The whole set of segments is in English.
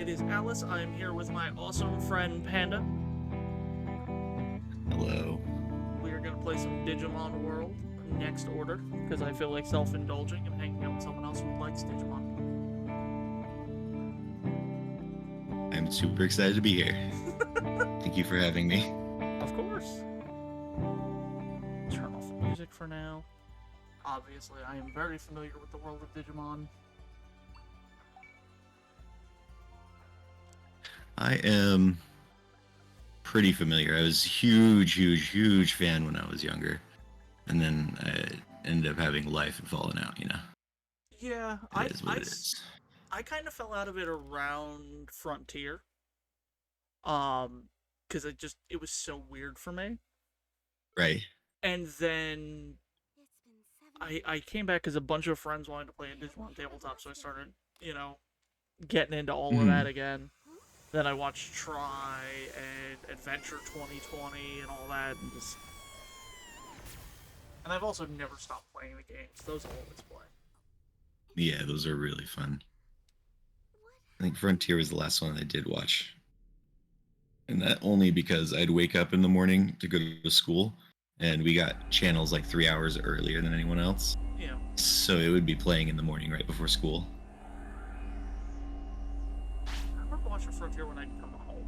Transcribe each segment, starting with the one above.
it is Alice. I am here with my awesome friend Panda. Hello. We are going to play some Digimon World Next Order, because I feel like self-indulging and hanging out with someone else who likes Digimon. I'm super excited to be here. Thank you for having me. Of course. Turn off the music for now. Obviously, I am very familiar with the world of Digimon. I am pretty familiar. I was a huge fan when I was younger. And then I ended up having life and falling out, you know? Yeah, It is what it is. I kind of fell out of it around Frontier. Because it was so weird for me. Right. And then I came back because a bunch of friends wanted to play a Digimon tabletop, so I started, getting into all of that again. Then I watched Try and Adventure 2020 and all that, and I've also never stopped playing the games. Those I'll always play. Yeah, those are really fun. I think Frontier was the last one I did watch. And that only because I'd wake up in the morning to go to school, and we got channels like 3 hours earlier than anyone else. Yeah. So it would be playing in the morning right before school. I remember watching Frontier when I'd come home.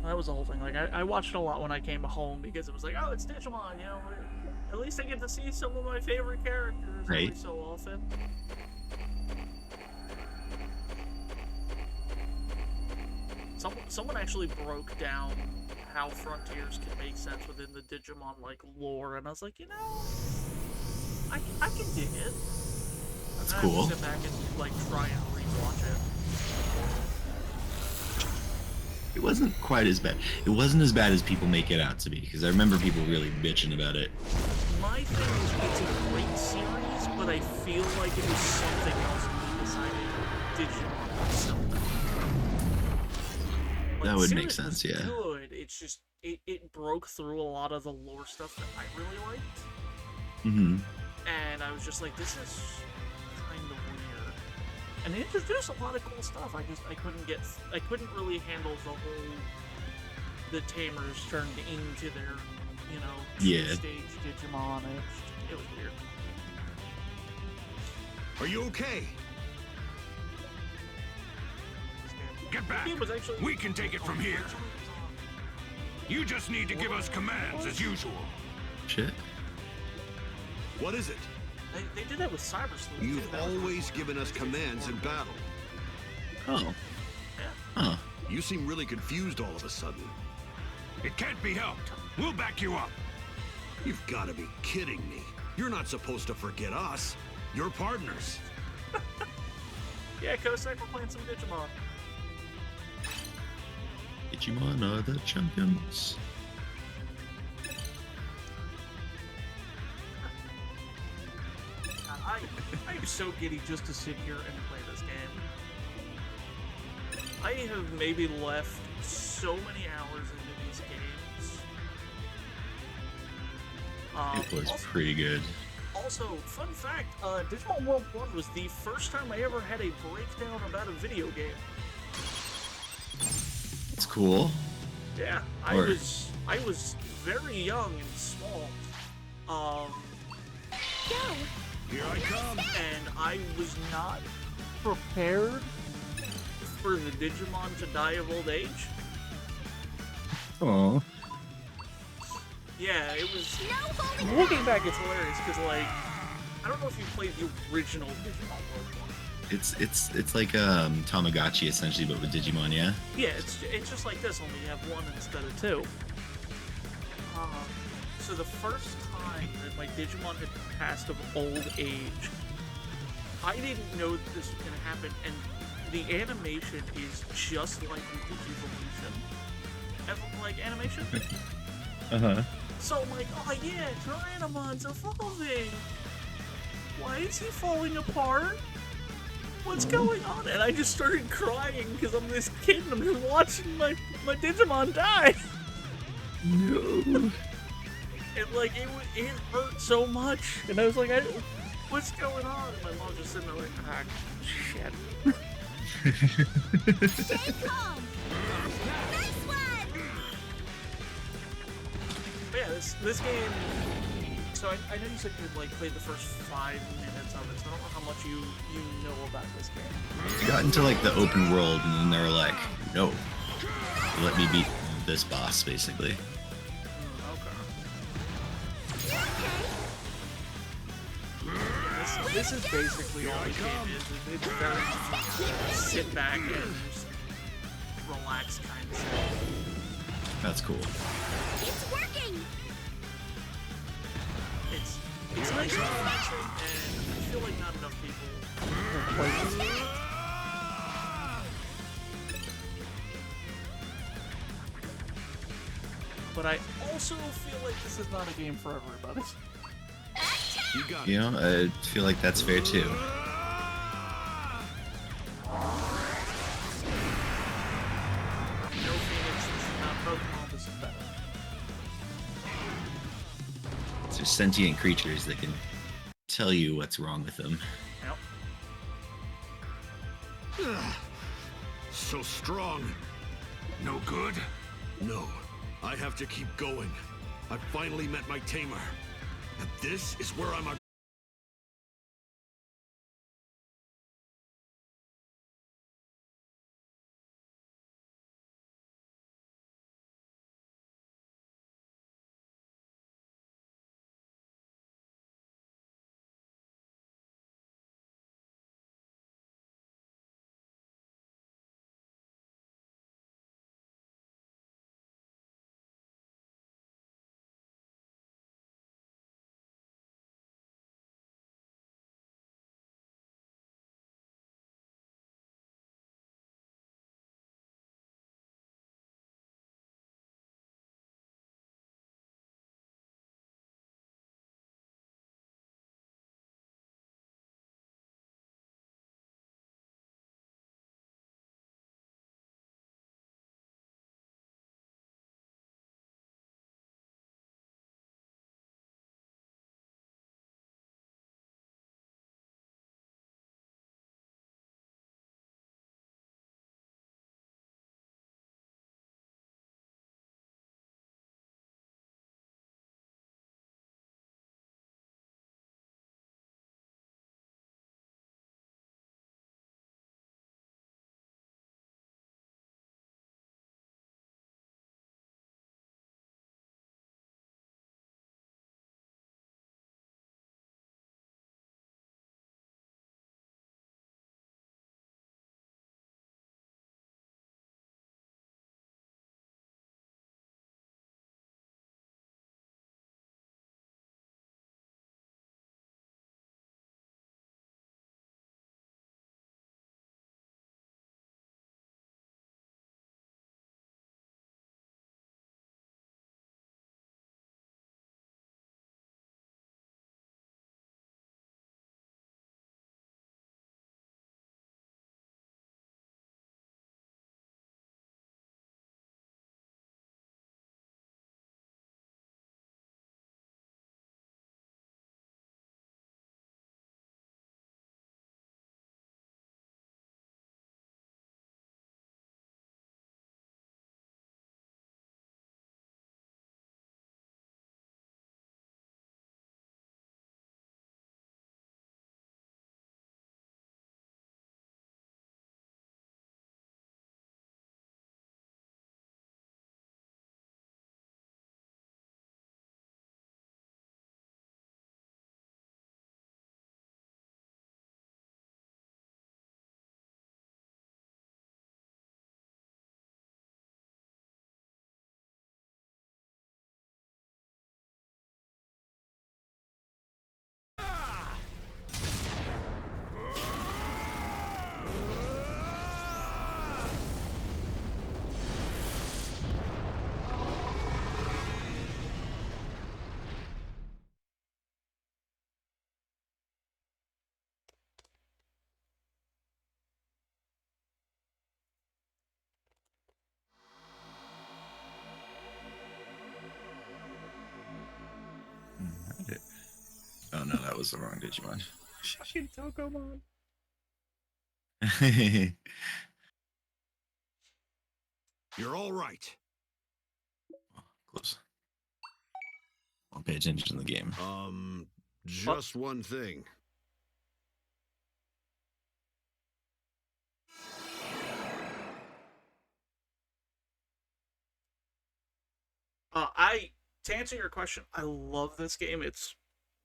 That was the whole thing. Like, I watched it a lot when I came home because it was like, oh, it's Digimon, At least I get to see some of my favorite characters every so often. Someone actually broke down how Frontiers can make sense within the Digimon, lore, and I was like, I can dig it. That's and cool. I sit back and, try and rewatch it. It wasn't quite as bad. It wasn't as bad as people make it out to be, because I remember people really bitching about it. My thing is, it's a great series, but I feel like it was something else when we decided Digimon was something. That would make sense, yeah. Good. It's just it broke through a lot of the lore stuff that I really liked. Mm-hmm. And I was just like, this is kind of weird. And they introduced a lot of cool stuff. I couldn't really handle the whole the Tamers turned into their, two-stage Digimon. It was weird. Are you okay? Get back! We can take it from here. You just need to give us commands as usual. Shit. What is it? They did that with Cyber Sleuth. You've always given us commands in battle. Oh. Yeah. Huh. You seem really confused all of a sudden. It can't be helped. We'll back you up. You've got to be kidding me. You're not supposed to forget us. You're partners. Yeah, Kosek, we're playing some Digimon. Digimon are the champions. I am so giddy just to sit here and play this game. I have maybe left so many hours into these games. It was pretty good. Also, fun fact, Digimon World 1 was the first time I ever had a breakdown about a video game. It's cool. Yeah, I was very young and small. Here I come. And I was not prepared for the Digimon to die of old age. Aww. Yeah, it was... Looking back, it's hilarious, because, I don't know if you played the original Digimon World 1. It's like Tamagotchi, essentially, but with Digimon, yeah? Yeah, it's just like this, only you have one instead of two. So the first time that my Digimon had passed of old age, I didn't know that this was going to happen, and the animation is just like the Digivolution animation. Uh-huh. So I'm like, oh yeah, Tyrannomon's evolving! Why is he falling apart? What's going on? And I just started crying because I'm this kid and I'm just watching my Digimon die. No. And it hurt so much. And I was like, What's going on? And my mom's just sitting there like, ah, shit. Stay calm. Nice one. But yeah, this game. So I know you said you like played the first 5 minutes of it. So I don't know how much you know about this game. I got into like the open world, and then they were like, "No, let me beat this boss," basically. Okay. You're okay. This is basically all the game is. It's very sit back and just relax kind of stuff. That's cool. It's working. It's nice and relaxing, and I feel like not enough people have played this. But I also feel like this is not a game for everybody. You got You know, I feel like that's fair too. No Phoenix, this is not Pokemon, this is better. They're sentient creatures that can tell you what's wrong with them. Yep. So strong. No good? No. I have to keep going. I finally met my tamer. And this is where I'm a... Oh no, that was the wrong Digimon. Fucking Tokomon. You're all right. Close. I'll pay attention to the game. Just one thing. To answer your question, I love this game. It's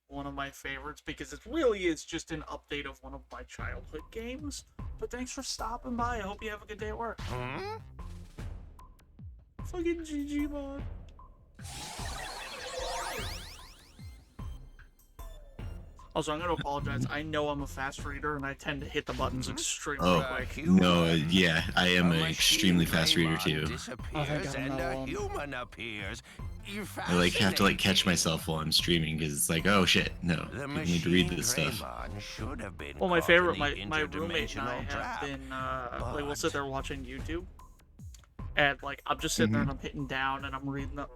one of my favorites because it really is just an update of one of my childhood games. But thanks for stopping by. I hope you have a good day at work. Fucking Digimon. Also, I'm going to apologize. I know I'm a fast reader, and I tend to hit the buttons extremely quick. No, yeah, I am an extremely fast reader too. Disappears and a human appears. I like have to like catch myself while I'm streaming because it's like, oh shit, no, I need to read this stuff. Well, my favorite, my roommate and I have been, like, we'll sit there watching YouTube, and like I'm just sitting there and I'm hitting down and I'm reading the.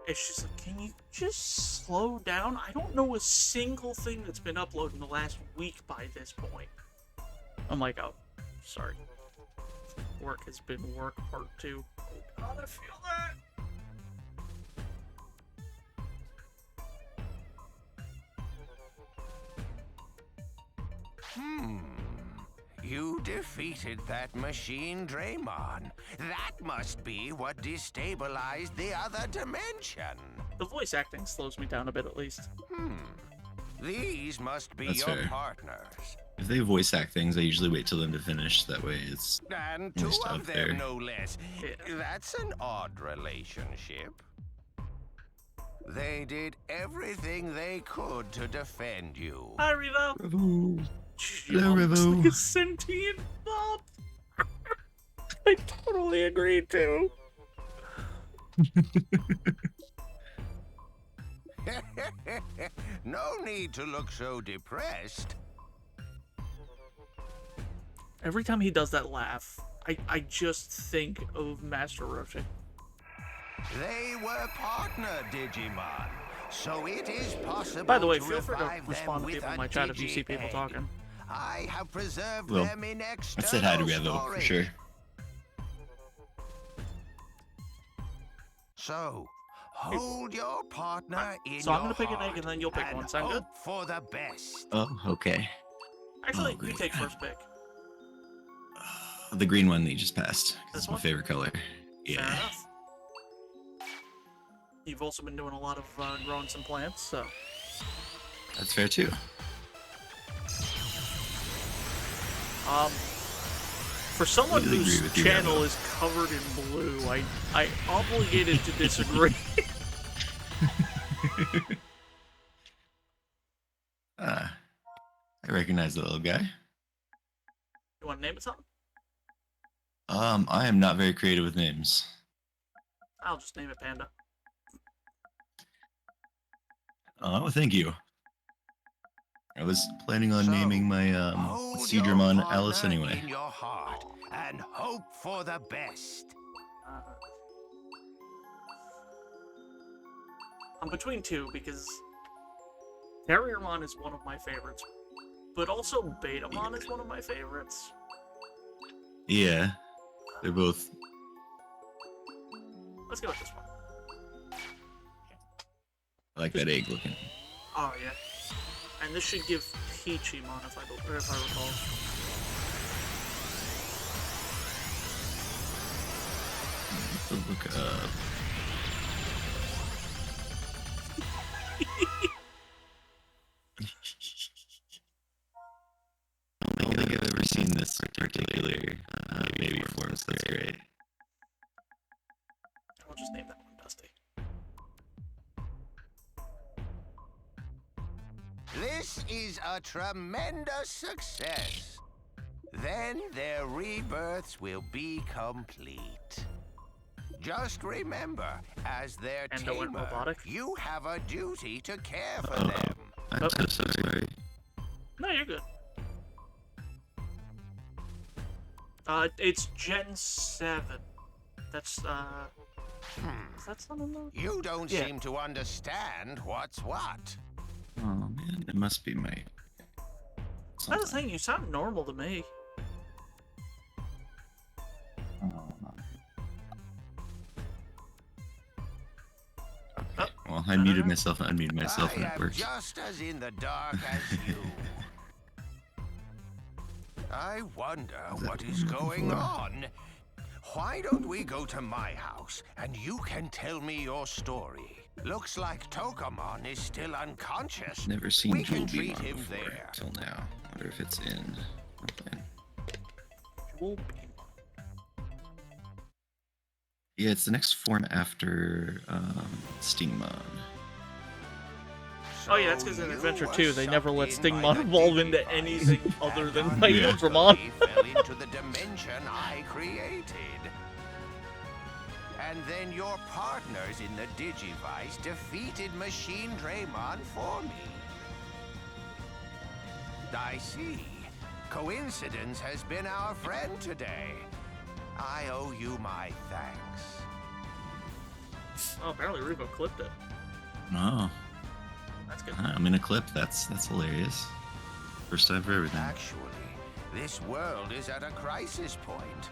And she's like, can you just slow down? I don't know a single thing that's been uploaded in the last week by this point. I'm like, oh, sorry. Work has been work part 2. Oh god, I feel that. You defeated that machine, Draymon. That must be what destabilized the other dimension. The voice acting slows me down a bit, at least. These must be That's your fair. partners. If they voice act things, I usually wait till them to finish. That way, it's And Nice two stuff of them, there. no less. Yeah. That's an odd relationship. They did everything they could to defend you. Hi, Revo. Revo. Hello, Revo. looks like a sentient mob. I totally agree, too. No need to look so depressed. Every time he does that laugh, I just think of Master Roshi. They were partner Digimon, so it is possible. By the way, to feel free to revive them respond to with people in a my chat if you see people Digi-Egg. talking. I have preserved Well, them in I external said hi to Revo for storage. sure. So, hold your partner in So I'm your gonna pick an egg heart and then you'll pick and one. Sound good? hope for the best. Oh, okay. Actually, Oh, you great. take first pick. The green one that you just passed. This It's my one? favorite color. Fair Yeah. enough. You've also been doing a lot of growing some plants, so. That's fair too. For someone Completely whose agree with you, channel Revo. is covered in blue, I obligated to disagree. Ah, I recognize the little guy. You want to name it something? I am not very creative with names. I'll just name it Panda. Oh, thank you. I was planning on So, naming my Hold your Seedramon Alice partner anyway. in your heart and hope for the best. I'm between two because Terriermon is one of my favorites, but also Betamon is one of my favorites. Yeah, they're both. Let's go with this one. I like that egg looking. Oh yeah, and this should give Peachymon if I recall. Look up. I don't think I've ever seen this particular baby form, so that's great. I'll just name that one Dusty. This is a tremendous success. Then their rebirths will be complete. Just remember, as their And I went tamer, robotic? you have a duty to care for Oh. them. I'm so sorry. No, you're good. It's Gen 7. That's, is that something though? You don't Yeah. seem to understand what's what. Oh man, it must be my I was saying, you sound normal to me. Okay. Well, I muted myself and unmuted myself, and I it am works. just as in the dark as you. I wonder what is going on. Why don't we go to my house and you can tell me your story? Looks like Tokamon is still unconscious. Never seen We Jewel can treat Beamon him before there. till now. Wonder if it's in Brooklyn. Jewel Yeah, it's the next form after Stingmon. Oh yeah, that's because in You Adventure were 2, they never let sucked in by Stingmon the evolve into Digivice anything other and than unknowingly Mightramon. fell into the dimension I created. And then your partners in the Digivice defeated Machine Draymon for me. I see. Coincidence has been our friend today. I owe you my thanks. Oh, apparently Revo clipped it. Oh, That's good. I'm in a clip. That's hilarious. First time for everything. Actually, this world is at a crisis point.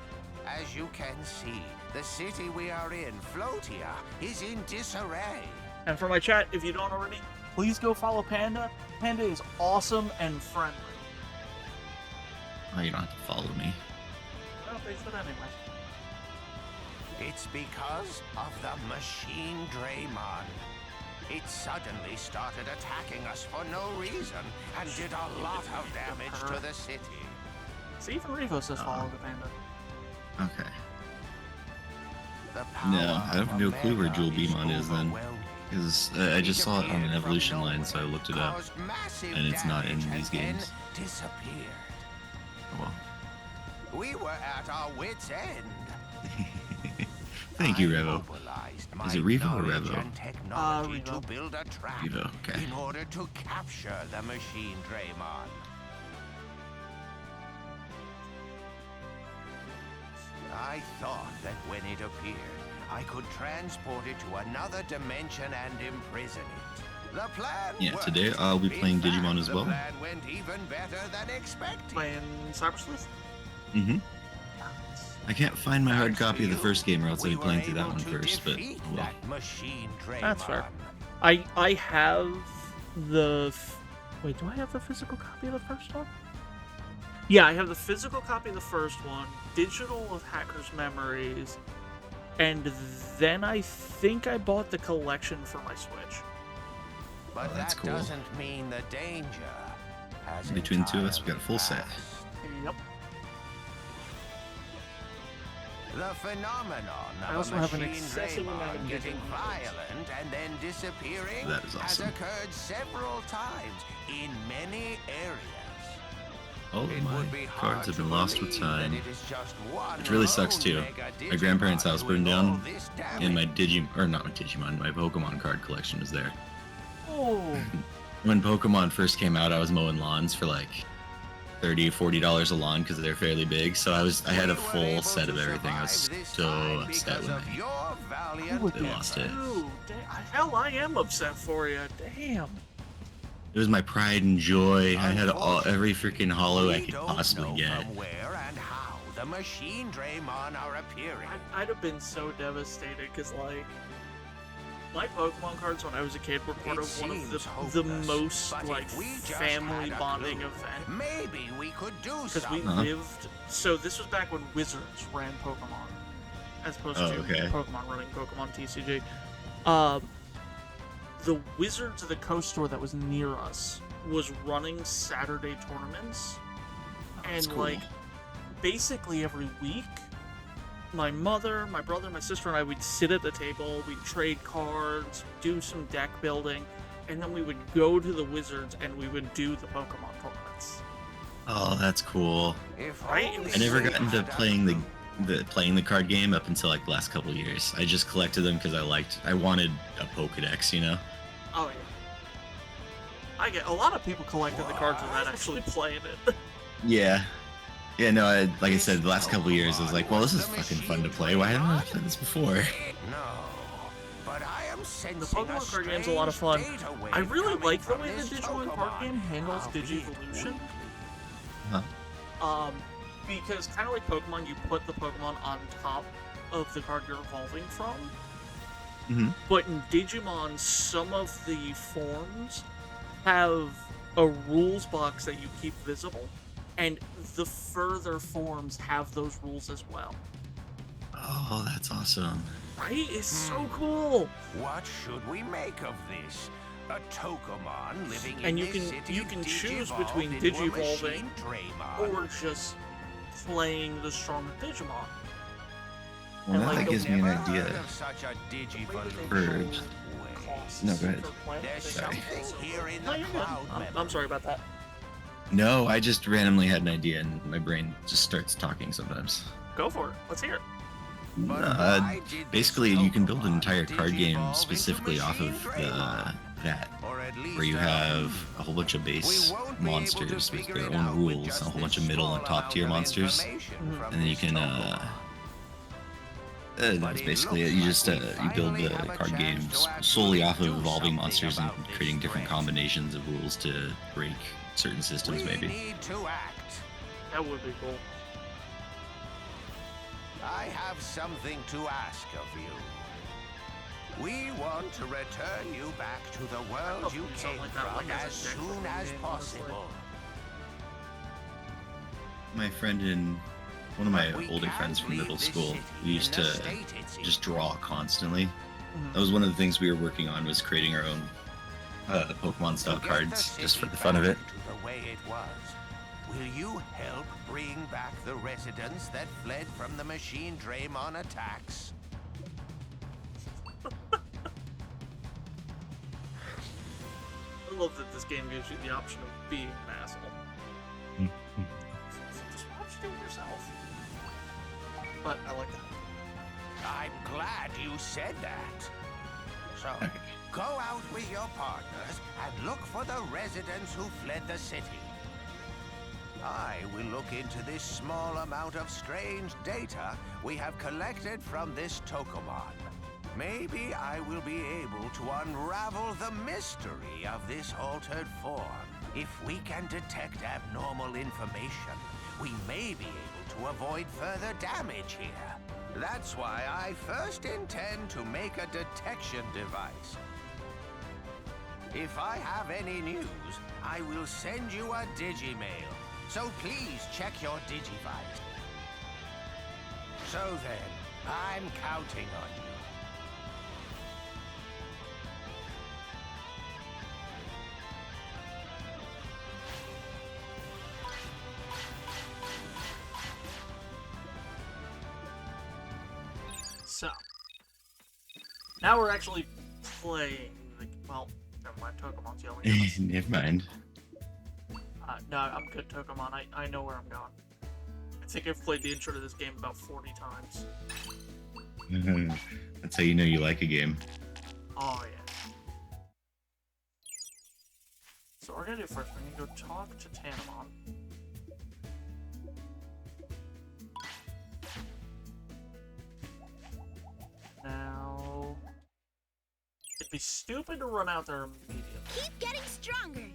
As you can see, the city we are in, Floatia, is in disarray. And for my chat, if you don't already, please go follow Panda. Panda is awesome and friendly. Oh, you don't have to follow me. I don't think so anyway. It's because of the Machine Draymon. It suddenly started attacking us for no reason and did a lot of damage to the city. See, even Revo says follow the Panda. Okay. The power No, I have of no clue where Omega Jewel Beamon is then. overwhelming. Because I just saw it on an evolution line, so I looked it up. Caused massive And it's not in damage these and then games. Disappeared. Oh, well. We were at our wits' end. Thank you, I Revo. mobilized my Is it Revo or knowledge Revo? and technology to Revo. build a trap Revo, okay. in order to capture the Machine Draymon. I thought that when it appeared, I could transport it to another dimension and imprison it. The plan Yeah, worked. today I'll be In playing fact, Digimon as the well. plan went even better than expected. Playing Cyber Sleuth? Mm-hmm. I can't find my hard copy of the first game, or else I'd be playing through that one first, but defeat well. that Machine That's fair. Draymon. I have the... Wait, do I have the physical copy of the first one? Yeah, I have the physical copy of the first one, digital of Hacker's Memories, and then I think I bought the collection for my Switch. But Oh, that's that cool. doesn't mean the danger has Between the two of us, we got a full set. entirely passed. Yep. The phenomenon I of also a have an Machine excessive amount of Draymon getting Digimon cards. violent and then disappearing That is has awesome. occurred several times in many areas. All of It my would be cards hard have to been lost with believe time. that it is just one Which really sucks lone too. Mega My grandparents' Digimon house burned doing all down, this and my damage. my Pokemon card collection was there. Oh, When Pokemon first came out, I was mowing lawns for like $30-$40 a lawn because they're fairly big. So I had a We were full able set to of everything. I was survive this so time upset because when of they your I valiant would They lost it. Dude, hell, I am upset for you. Damn. It was my pride and joy. I had every freaking hollow I We could don't possibly know get. from where and how the Machine Draymon are appearing. I'd have been so devastated because, like, my Pokemon cards when I was a kid were part It of one of seems the hopeless, most, but like, if we just family had a bonding clue, event. Maybe we could do Because we something. lived. So this was back when Wizards ran Pokemon, as opposed Oh, to okay. Pokemon running Pokemon TCG. The Wizards of the Coast store that was near us was running Saturday tournaments, That's and cool. like basically every week, my mother, my brother, my sister, and I would sit at the table. We'd trade cards, do some deck building, and then we would go to the Wizards and we would do the Pokemon tournaments. Oh, that's cool. If Right? only I never we got into had a playing clue. playing the card game up until like the last couple of years. I just collected them because I wanted a Pokedex, you know. Oh yeah. I get a lot of people collecting the cards without actually playing it. Yeah. Yeah, no, like I said, the last couple of years I was like, well, this is fucking fun to play. Why haven't I played this before? No, but I am sensing The Pokemon card game's a lot of fun. strange data wave I really coming like the from way the this Digimon card Pokemon, game handles albeit Digivolution. weakly. Because kind of like Pokemon, you put the Pokemon on top of the card you're evolving from. Mm-hmm. But in Digimon, some of the forms have a rules box that you keep visible, and the further forms have those rules as well. Oh, that's awesome. Right? It's so cool. What should we make of this? A Tokomon living in And you this can city choose digivolved between into a digivolving machine Draymon. or just playing the stronger Digimon. Well, And, now like, that the- gives me an Never heard idea. of such a digivolved For- way. No, go ahead. There's Sorry. something here in No, the you're good. cloud I'm sorry about that. No, I just randomly had an idea and my brain just starts talking sometimes. Go for it. Let's hear it. But Uh, why did this basically, you can build an Pokemon entire card game digivolve into specifically off of Machine Draymon? that, Or at least where you have a whole bunch of base we won't be able to monsters with figure their it own out with rules, just a whole this bunch of middle and small top tier amount of monsters, information Mhm. from and then you this can Pokemon. But that's it basically it. looks You like just we you build finally the have a card chance games to actually solely off of do evolving something monsters and about this creating different threat. combinations of rules to break certain systems, We maybe. need to act. That would be cool. I have something to ask of you. We want to return you back to the world you do something came like that, from like, as a as deck soon building as game, honestly. possible. My friend and one of my But we older can't friends from leave middle this school, city we used in the to state it's in. just draw constantly. Mhm. That was one of the things we were working on, was creating our own Pokemon style To get the cards just for city the fun of it. back to the way it was, will you help bring back the residents that fled from the machine Draymon attacks? I love that this game gives you the option of being an asshole. So just why don't you do it yourself? But I like that. I'm glad you said that. So, go out with your partners and look for the residents who fled the city. I will look into this small amount of strange data we have collected from this Tokomon. Maybe I will be able to unravel the mystery of this altered form. If we can detect abnormal information, we may be able to avoid further damage here. That's why I first intend to make a detection device. If I have any news, I will send you a Digimail. So please check your Digivice. So then, I'm counting on you. So now we're actually playing. Well, never mind. Tokemon's yelling at us. Never mind. No, I'm good, Tokomon. I know where I'm going. I think I've played the intro to this game about 40 times. That's how you know you like a game. Oh, yeah. So what we're gonna do first, we're gonna go talk to Tanamon. Now... It'd be stupid to run out there immediately. Keep getting stronger.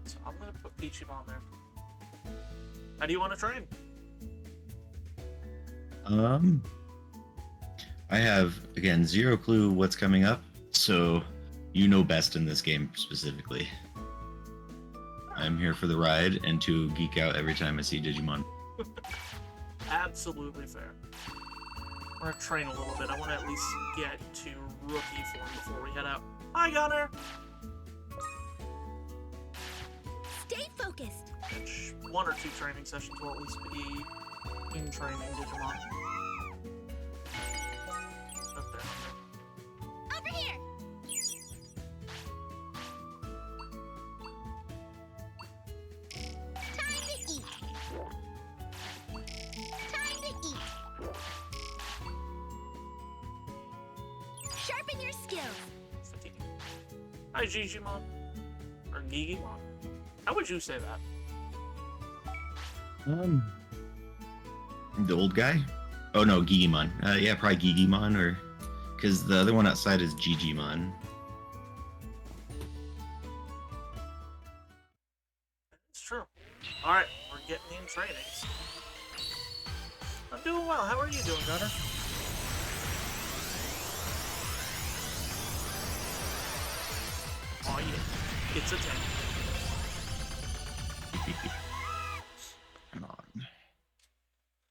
So I'm gonna put Digimon there. How do you want to train? I have, again, zero clue what's coming up, so you know best in this game specifically. I'm here for the ride and to geek out every time I see Digimon. Absolutely fair. We're gonna train a little bit. I want to at least get to rookie form before we head out. Hi, Gunner! Stay focused. Which 1 or 2 training sessions will at least be in training Digimon. Up there. Over here. Time to eat. Time to eat. Sharpen your skills. Fatigue. Hi, Digimon. Or Gigimon. How would you say that? The old guy? Oh no, Gigimon. Yeah, probably Gigimon or because the other one outside is Digimon. It's true. Alright, we're getting in training. I'm doing well. How are you doing, Gunner? Oh yeah, it's a 10. Come on.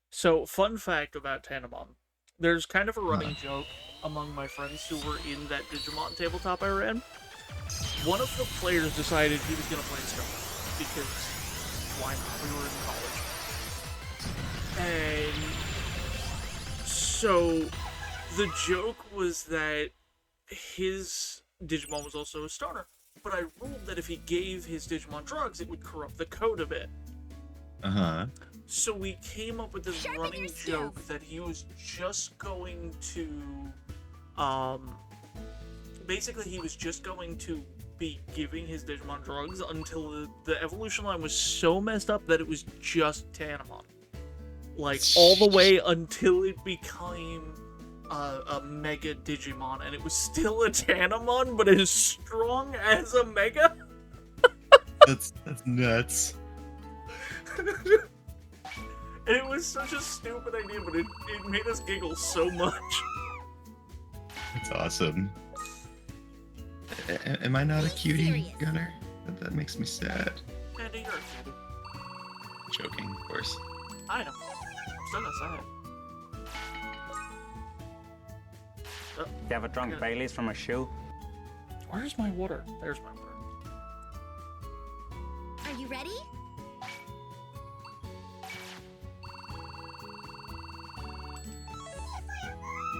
So, fun fact about Tanamon. There's kind of a running joke among my friends who were in that Digimon tabletop I ran. One of the players decided he was going to play Stoner, because why not? We were in college. And so, the joke was that his Digimon was also a Stoner. But I ruled that if he gave his Digimon drugs, it would corrupt the code a bit. Uh-huh. So we came up with this Sharpen running your joke skills. that he was just going to, basically he was just going to be giving his Digimon drugs until the evolution line was so messed up that it was just Tanamon. Like, all the way until it became a Mega Digimon, and it was still a Tanamon, but as strong as a Mega. That's nuts. It was such a stupid idea, but it made us giggle so much. That's awesome. Am I not a cutie, Serious. Gunner? That makes me sad. Andy, you're a cutie. Joking, of course. I know. Still not sad. You ever drunk Bailey's from a shoe? Where's my water? There's my water. Are you ready?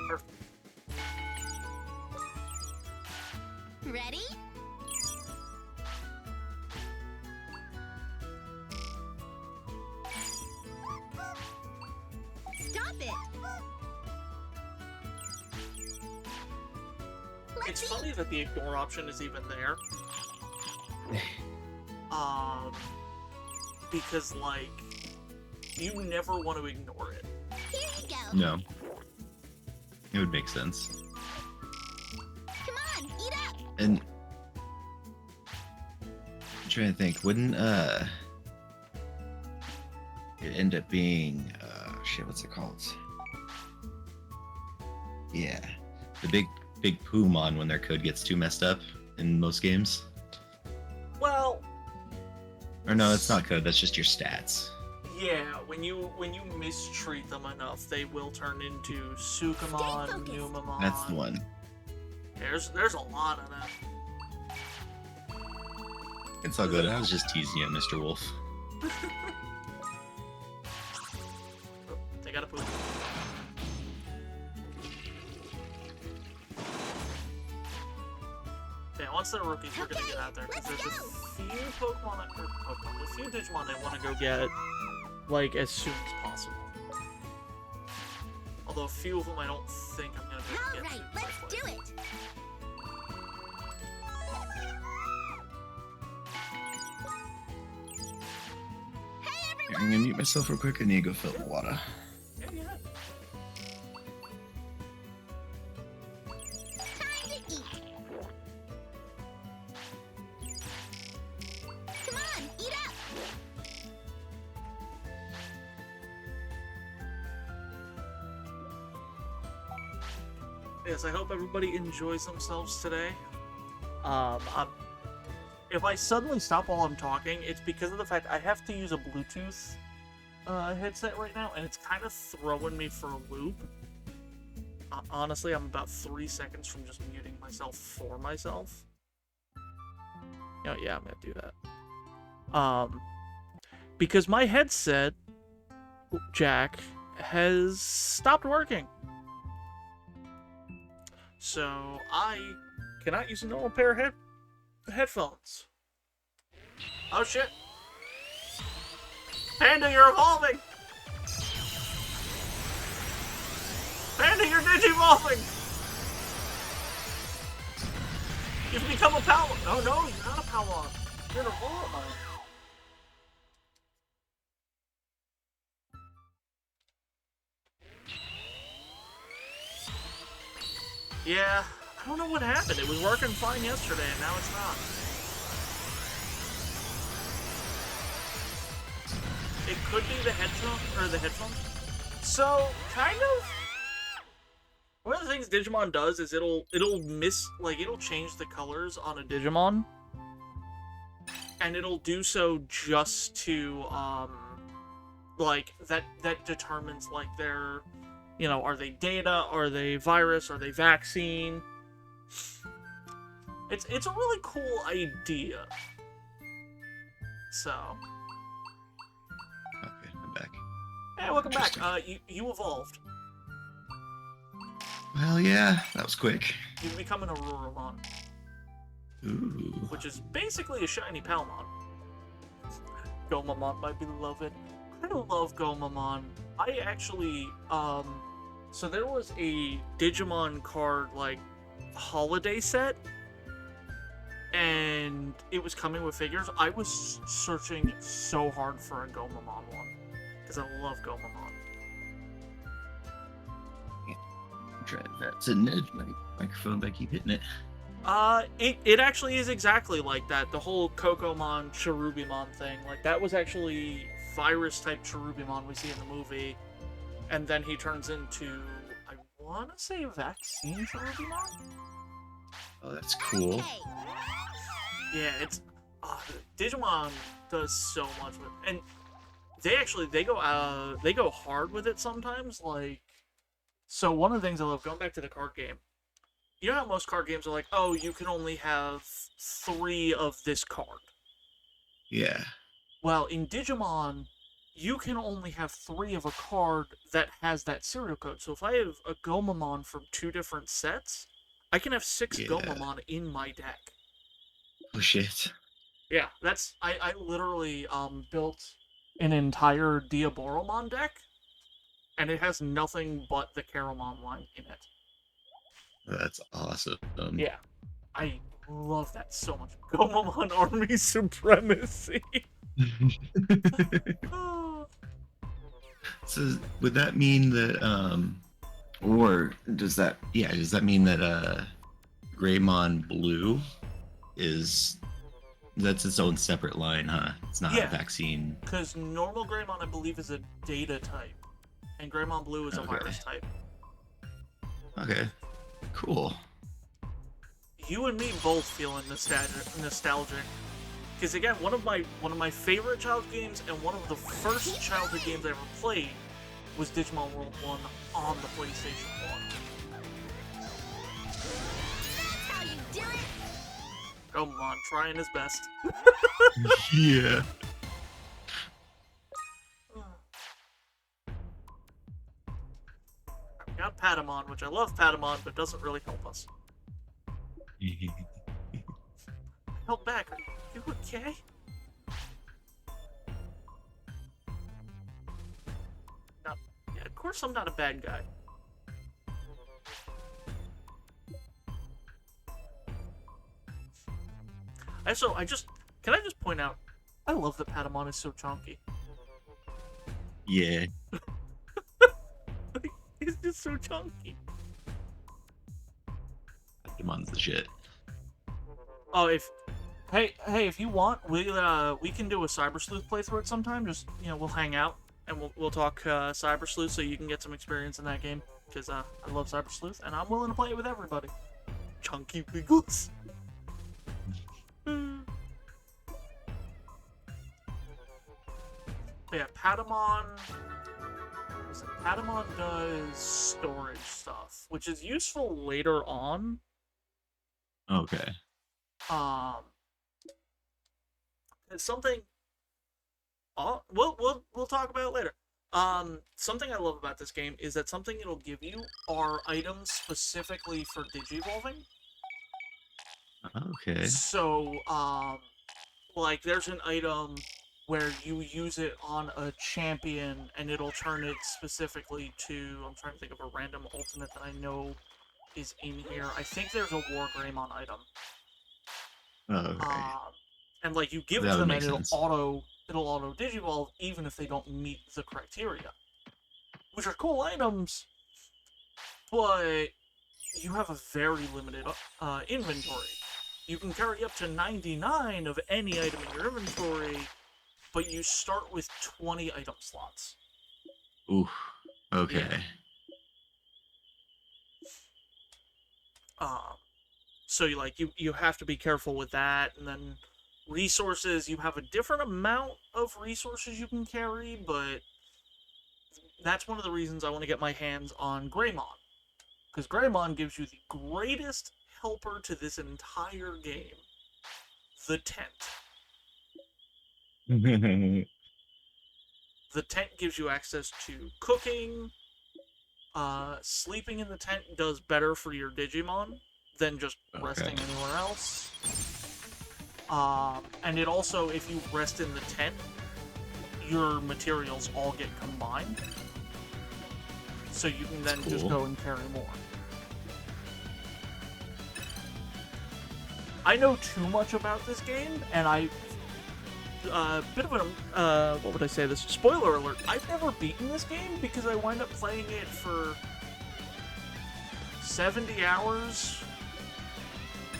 Perfect. Ready? Stop it! It's Let's funny that the ignore option is even there. Because, like, you never want to ignore it. Here you go. No. It would make sense. Come on, eat up. And I'm trying to think, wouldn't it end up being shit, what's it called? Yeah. The big Poomon when their code gets too messed up in most games. Well, Or no, it's not code, that's just your stats. yeah, when you mistreat them enough, they will turn into Sukamon, Stay focused. Numamon. That's the one. There's a lot of them. It's all good. I was just teasing you, Mr. Wolf. Oh, they gotta poop. Yeah, once they're rookies, we're gonna get out there, because let's there's a few Pokemon, a few Digimon I want to go get, like, as soon as possible. Although a few of them I don't think I'm gonna be able to get Alright, to. let's do it. Hey Here, I'm everyone! gonna mute myself real quick. I need to go fill the water. Yeah, yeah. Time to eat. Come on, eat up. Yes, I hope everybody enjoys themselves today. If I suddenly stop while I'm talking, it's because of the fact I have to use a Bluetooth headset right now, and it's kind of throwing me for a loop. Honestly, I'm about 3 seconds from just muting myself for myself. Oh, yeah, I'm gonna do that. Because my headset jack has stopped working. So I cannot use a normal pair of headphones. Oh shit! Panda, you're evolving! Panda, you're digivolving! You've become a Power. Oh no, you're not a Power. You're an Evolver. Yeah, I don't know what happened. It was working fine yesterday, and now it's not. It could be the headphones. So, kind of. One of the things Digimon does is it'll change the colors on a Digimon, and it'll do so just to like that determines like their, you know, are they data, are they virus, are they vaccine? It's a really cool idea. So. Okay, I'm back. Hey, welcome back. Interesting. You evolved. Well, yeah, that was quick. You've become an Auroromon, Ooh. which is basically a shiny Palmon. Gomamon, my beloved. I love Gomamon. I actually, so there was a Digimon card, like, holiday set, and it was coming with figures. I was searching so hard for a Gomamon one, because I love Gomamon. Try that to nudge my microphone, but I keep hitting it. It actually is exactly like that. The whole Kokomon, Cherubimon thing. Like, that was actually virus-type Cherubimon we see in the movie. And then he turns into, I want to say, vaccine Cherubimon? Oh, that's cool. Yeah, it's... Digimon does so much with... And they go hard with it sometimes, like... So one of the things I love, going back to the card game, you know how most card games are like, oh, you can only have 3 of this card. Yeah. Well, in Digimon, you can only have 3 of a card that has that serial code. So if I have a Gomamon from 2 different sets, I can have 6 Gomamon in my deck. Oh shit. Yeah, I literally built an entire Diaboromon deck, and it has nothing but the Caramon line in it. That's awesome. Yeah, I love that so much. Gomamon Army Supremacy. So would that mean that or does that mean that Greymon Blue that's its own separate line, huh? It's not a vaccine. Because normal Greymon, I believe, is a data type, and Greymon Blue is a virus type. Okay, cool. You and me both feeling nostalgic. Because again, one of my favorite childhood games and one of the first childhood games I ever played was Digimon World 1 on the PlayStation 1. That's how you do it. Gomamon trying his best. Yeah. We got Patamon, which I love Patamon, but doesn't really help us. Help back. Are you okay? No. Yeah, of course I'm not a bad guy. Can I just point out, I love that Patamon is so chunky. Yeah. He's just so chunky. Demon's the shit. Oh, if you want, we can do a Cyber Sleuth playthrough at some time. Just, you know, we'll hang out and we'll talk Cyber Sleuth so you can get some experience in that game. Because I love Cyber Sleuth and I'm willing to play it with everybody. Chunky Wiggles. Yeah, Patamon does storage stuff, which is useful later on. Okay. It's something. We'll talk about it later. Something I love about this game is that something it'll give you are items specifically for digivolving. Okay. So, like, there's an item where you use it on a champion, and it'll turn it specifically to... I'm trying to think of a random ultimate that I know is in here. I think there's a War Greymon item. Okay. And, like, you give it to them, and it'll auto digivolve even if they don't meet the criteria. Which are cool items, but you have a very limited inventory. You can carry up to 99 of any item in your inventory, but you start with 20 item slots. Ooh. Okay. So you have to be careful with that, and then resources, you have a different amount of resources you can carry, but that's one of the reasons I want to get my hands on Greymon. Because Greymon gives you the greatest helper to this entire game. The tent. The tent gives you access to cooking. Sleeping in the tent does better for your Digimon than just resting anywhere else. And it also, if you rest in the tent, your materials all get combined. So you can then just go and carry more. I know too much about this game, and bit of an, what would I say this? Spoiler alert, I've never beaten this game because I wind up playing it for 70 hours,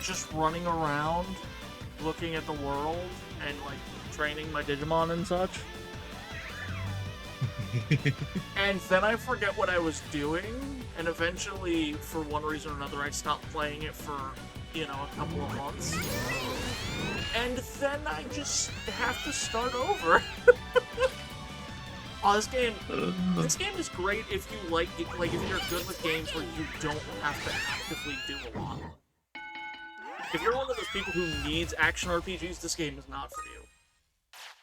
just running around, looking at the world, and, like, training my Digimon and such. And then I forget what I was doing, and eventually, for one reason or another, I stopped playing it for, you know, a couple of months. And then I just have to start over. Oh, this game is great if you like if you're good with games where you don't have to actively do a lot. If you're one of those people who needs action RPGs, this game is not for you.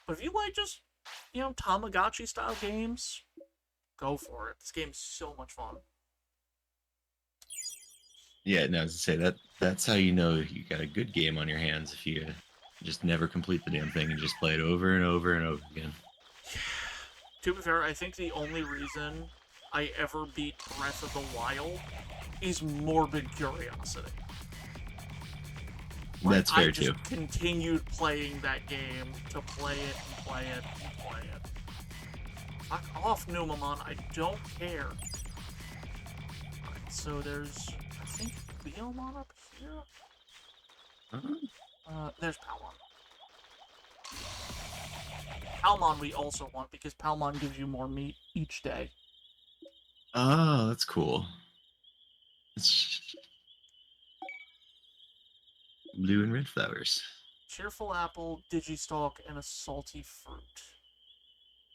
But if you like just, you know, Tamagotchi style games, go for it. This game's so much fun. Yeah, no, I was to say that's how you know you got a good game on your hands, if you just never complete the damn thing and just play it over and over and over again. To be fair, I think the only reason I ever beat Breath of the Wild is morbid curiosity. That's fair, too. I just continued playing that game to play it and play it and play it. Fuck off, Numamon, I don't care. Alright, so there's, I think, Leomon up here? There's Palmon. Palmon we also want, because Palmon gives you more meat each day. Oh, that's cool. Blue and red flowers. Cheerful apple, Digistalk, and a salty fruit.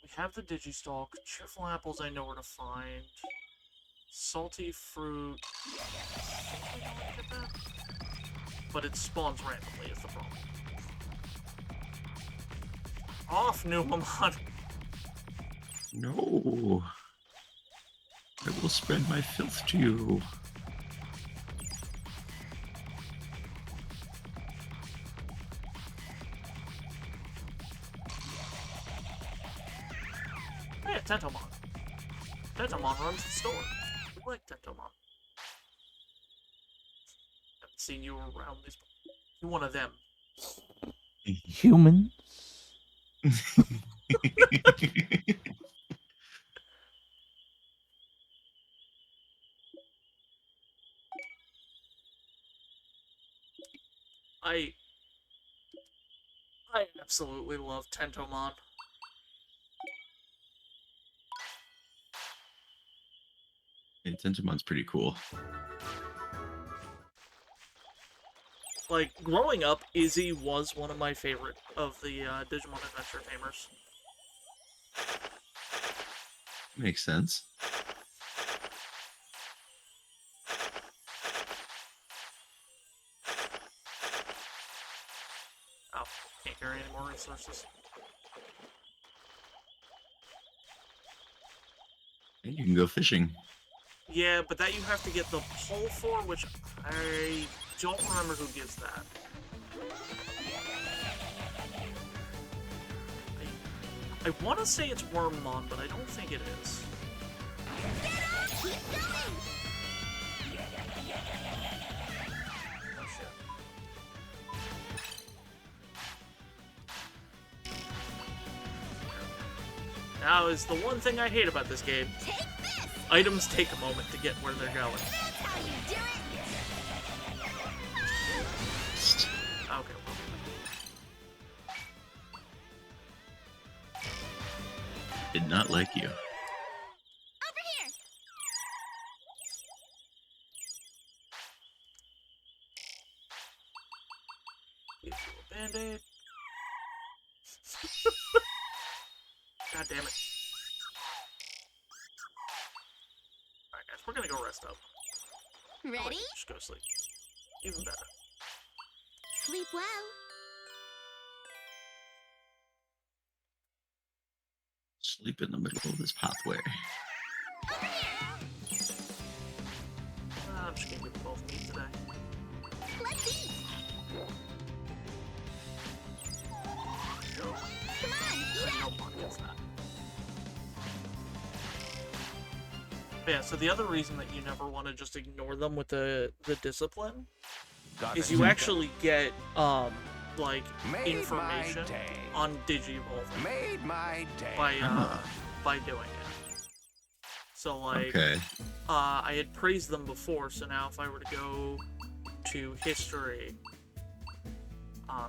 We have the Digistalk. Cheerful apples I know where to find. Salty fruit. I think we don't get that. But it spawns randomly is the problem. Off, Numamon! No. I will spread my filth to you. Oh yeah, Tentomon. Tentomon runs the store. We like Tentomon. Haven't seen you around these. You're one of them. Human. I absolutely love Tentomon. Yeah, Tentomon's pretty cool. Like, growing up, Izzy was one of my favorite of the Digimon Adventure Tamers. Makes sense. Oh, can't carry any more resources. And you can go fishing. Yeah, but that you have to get the pole for, which I don't remember who gives that. I want to say it's Wormmon, but I don't think it is. Keep going! Oh shit. Now is the one thing I hate about this game. Take this! Items take a moment to get where they're going. That's how you do it! did not like you. Over here. Give you a band-aid. God damn it. Alright guys, we're gonna go rest up. Oh, wait, Ready? just go to sleep. Even better. Sleep well. Sleep in the middle of this pathway. Over here. I'm just gonna give them both meat today. Let's eat. Go. Come on, eat No up. one gets that. But yeah, so the other reason that you never want to just ignore them with the discipline Got is it. you actually get like Made my information day. on Digivolving Made my day. by doing it. So like Okay. I had praised them before, so now if I were to go to history,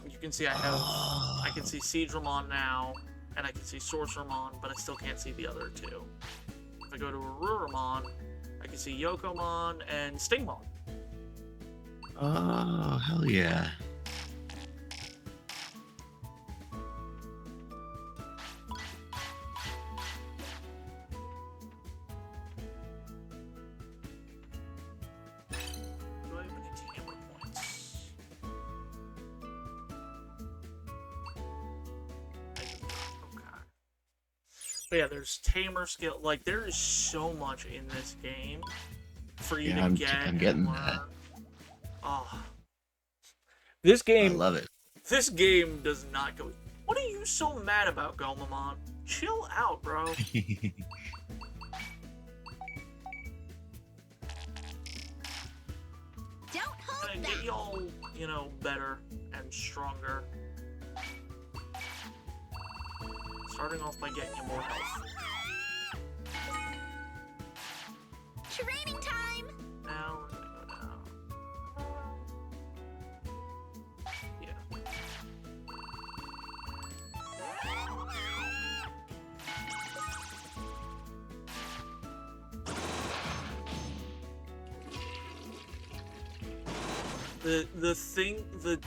you can see I can see Seedramon now, and I can see Sorcerermon, but I still can't see the other two. If I go to Aruramon, I can see Yokomon and Stingmon. Oh, hell yeah. Do I have any tamer points? I do not. Okay. But yeah, there's tamer skill. Like, there is so much in this game for you Yeah, to I'm get getting and that. learn. Oh. This I game, love it. this game does not go. What are you so mad about, Gomamon? Chill out, bro. Don't hold Gonna back. get y'all, you know, better and stronger. Starting off by getting you more health. Training time. Now we're gonna go down. Yeah. The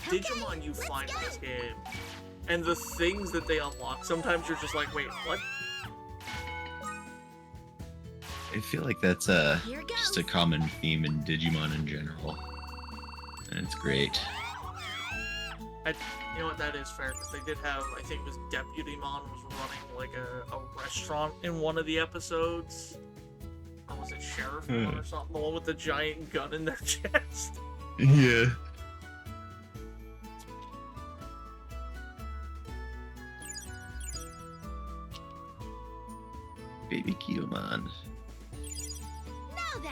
Digimon you find in this game, and the things that they unlock, sometimes you're just like, wait, what? I feel like that's Here just a goes. common theme in Digimon in general. And it's great. You know what, that is fair, because they did have, I think it was Deputymon was running like a restaurant in one of the episodes. Or was it Sheriffmon or something? The one with the giant gun in their chest. Yeah. Baby Kiyoman. Now then.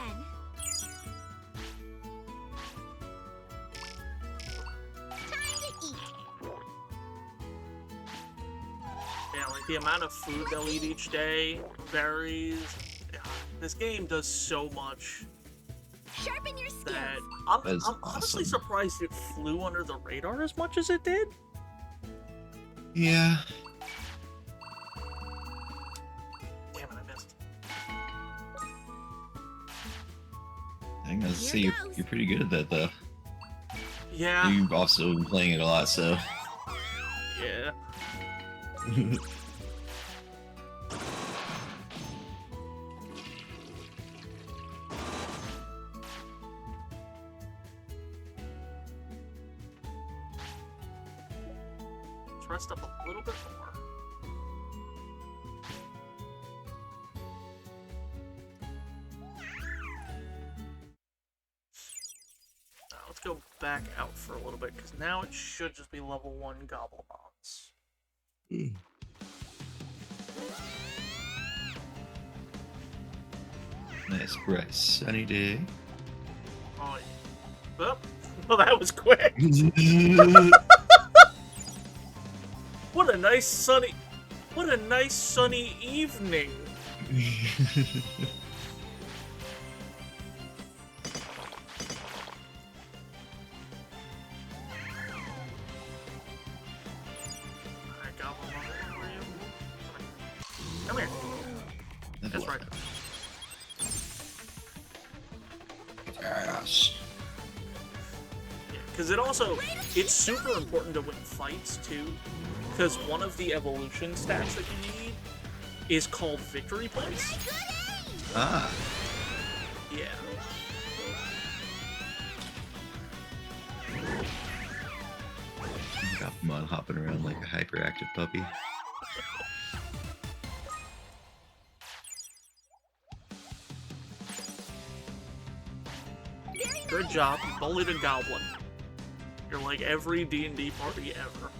Time to eat. Yeah, like the amount of food they'll eat each day varies. Yeah, this game does so much Sharpen your skills. that I'm That is honestly awesome. surprised it flew under the radar as much as it did. Yeah. Damn it, I missed. I think I was Here say you're, goes. you're pretty good at that though. Yeah, You've also been playing it a lot, so. yeah. Let's rest up a little bit more. Let's go back out for a little bit, because now it should just be level 1 Gobblemons. Nice, bright, sunny day. Oh, yeah. Well, that was quick. What a nice sunny evening. Alright, Gobblemon, where are you? Come here. because it's super important to win fights too, because one of the evolution stats that you need is called victory points. Ah. Yeah. Gapamon hopping around like a hyperactive puppy. Good job, you bullied a goblin. You're like every D&D party ever.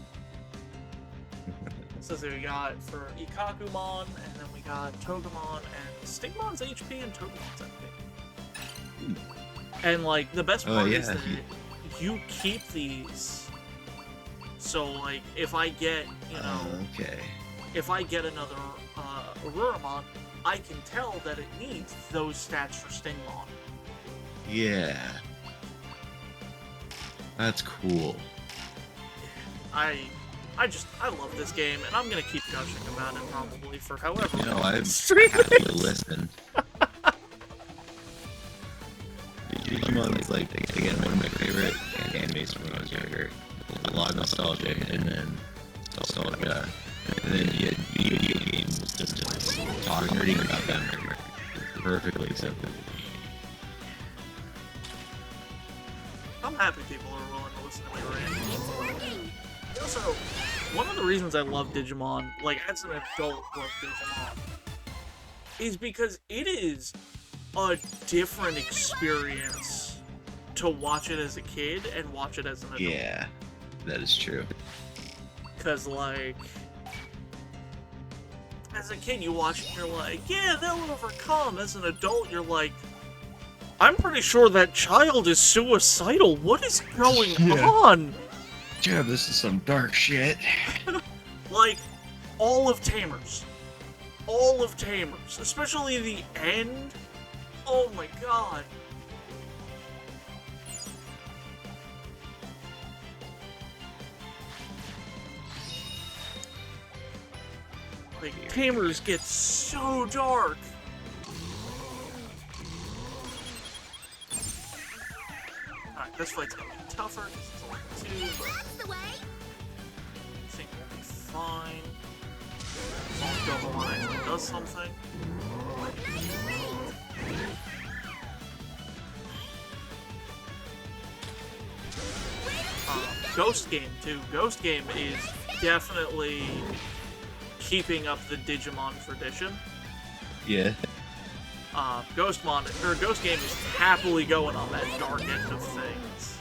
So we got for Ikakumon, and then we got Togemon, and Stigmon's HP and Togemon's MP. And like, the best part is that you keep these. So like, if I get, if I get another Auroromon, I can tell that it needs those stats for Stingmon. Yeah. That's cool. I love this game, and I'm gonna keep gushing about it probably for however long. I'm happy to listen. Digimon is like, again, one of my favorite animes from when I was younger. A lot of nostalgia, and then nostalgia, and then you had video games just talking nerding about them perfectly accepted. I'm happy people are willing to listen to me rant. Also, one of the reasons I love Digimon, like as an adult love Digimon, is because it is a different experience to watch it as a kid and watch it as an adult. Yeah, that is true. Because, like, as a kid you watch it and you're like, yeah, they'll overcome. As an adult, you're like, I'm pretty sure that child is suicidal. What is going on? Yeah, this is some dark shit. Like, all of Tamers. All of Tamers. Especially the end. Oh my god. Like, Tamers get so dark. Alright, this fight's gonna be tougher. This is only 2, but I think we'll be fine. As long as Gomamon actually does something. Ghost Game, too. Ghost Game is definitely keeping up the Digimon tradition. Yeah. Ghost Game is happily going on that dark end of things.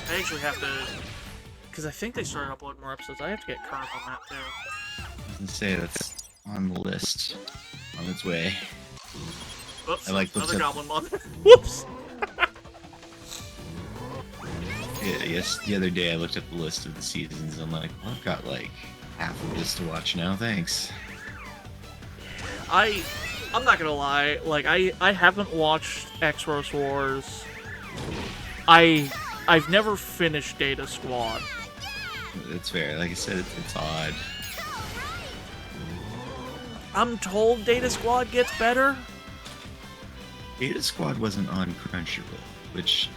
I actually have to, because I think they started uploading more episodes, I have to get current on that too. I was gonna say that's on the list, on its way. Whoops, I like another Goblin Mon. Whoops! Yeah, yes, the other day I looked up the list of the seasons and I'm like, well, I've got like half of this to watch now, thanks. I'm not gonna lie, like, I haven't watched X-Rose Wars. I've never finished Data Squad. That's fair, like I said, it's odd. I'm told Data Squad gets better. Data Squad wasn't on Crunchyroll, which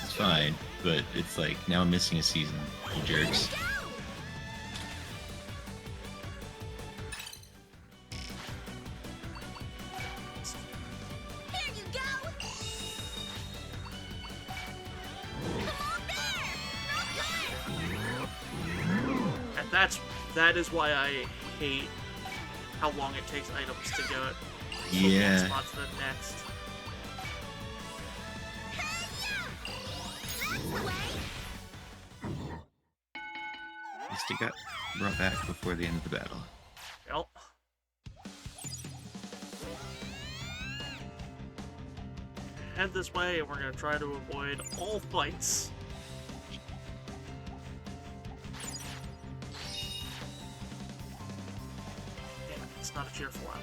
is fine, but it's like, now I'm missing a season, you jerks. Here you go. And that is why I hate how long it takes items to go from Yeah. one spot to the next. At least it got brought back before the end of the battle. Yep. Head this way, and we're gonna try to avoid all fights. Damn it, it's not a cheerful apple.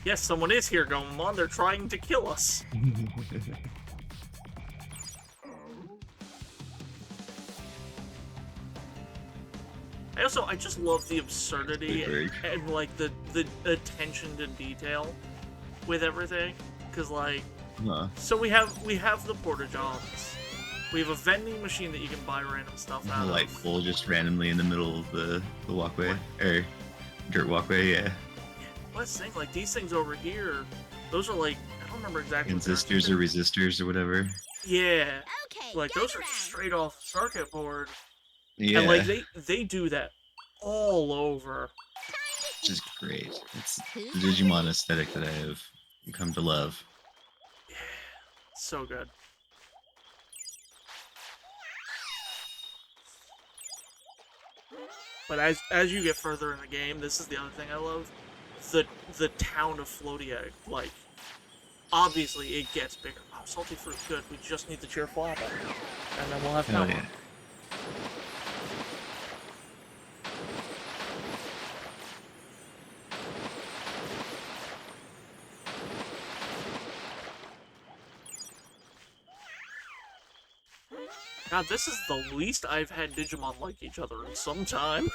Yes, someone is here, Gomamon. They're trying to kill us. I just love the absurdity Very- and like the attention to detail with everything. Cause like, Huh. so we have the porta johns. We have a vending machine that you can buy random stuff A out light of. pole just randomly in the middle of the walkway, or dirt walkway, yeah. Let's think, like these things over here, those are like, I don't remember exactly. what they're Transistors or resistors or whatever. Yeah, Okay, like those gather are round. straight off the circuit board, Yeah, and like they do that all over. which is great. It's Who's the Digimon aesthetic that I have come to love. So good. But as you get further in the game, this is the other thing I love. The town of Floatia, like, obviously it gets bigger. Oh, salty fruit, good. We just need the cheerful apple. And then we'll have Hell Palma. yeah. God, this is the least I've had Digimon like each other in some time.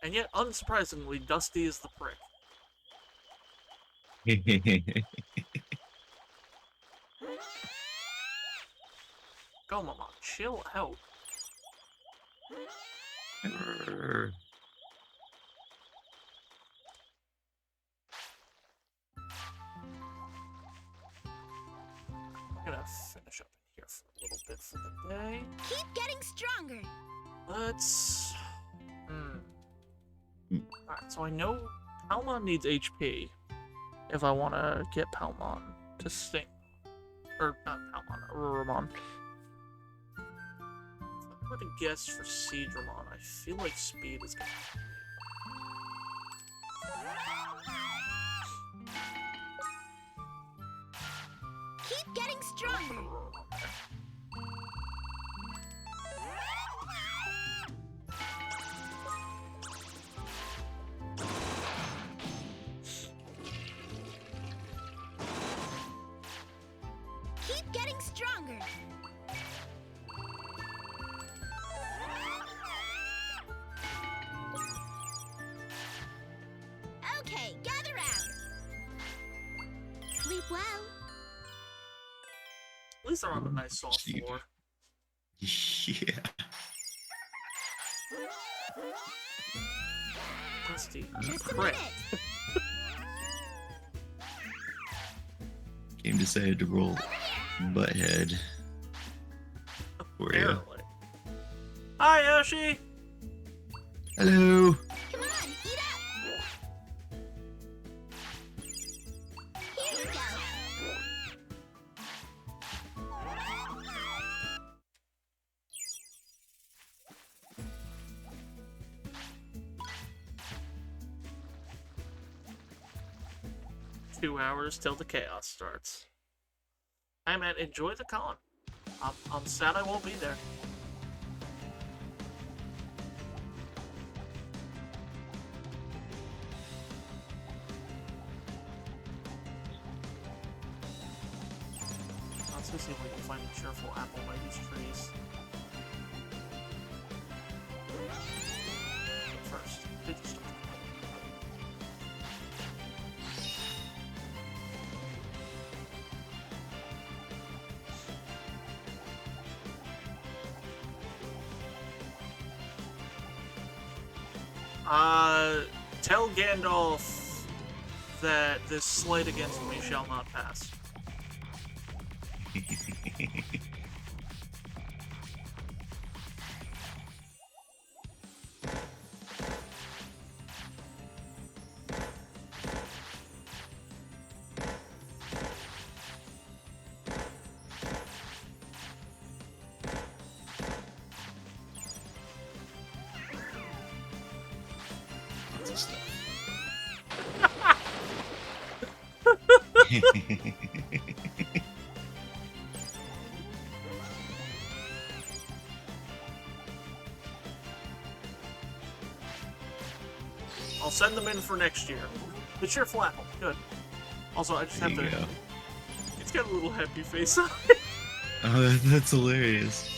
And yet, unsurprisingly, Dusty is the prick. Go, Mama, chill out. I'm gonna finish up in here for a little bit for the day. Keep getting stronger. Let's... Alright, so I know Palmon needs HP if I want to get Palmon to sting. Or, not Palmon, Auroromon. If I were to guess for Seedramon, I feel like speed is gonna Keep getting put stronger. Auroromon there. Keep getting stronger. Okay, gather round. Sleep well. At least they're on a nice soft Seed. floor. Yeah. Dusty, Just a prick. minute. Game decided to roll butthead for you. Apparently. Hi, Yoshi! Hello. Come on, eat up. Here you go. 2 hours till the chaos starts. Hey man, enjoy the con. I'm sad I won't be there. Let's go see if we can find a cheerful apple by these trees. But first, Digistone. Tell Gandalf that this slight against me shall not pass. Lots of stuff. I'll send them in for next year. The cheerful apple, good. Also, I just There have you to. go. It's got a little happy face on Oh, that's hilarious.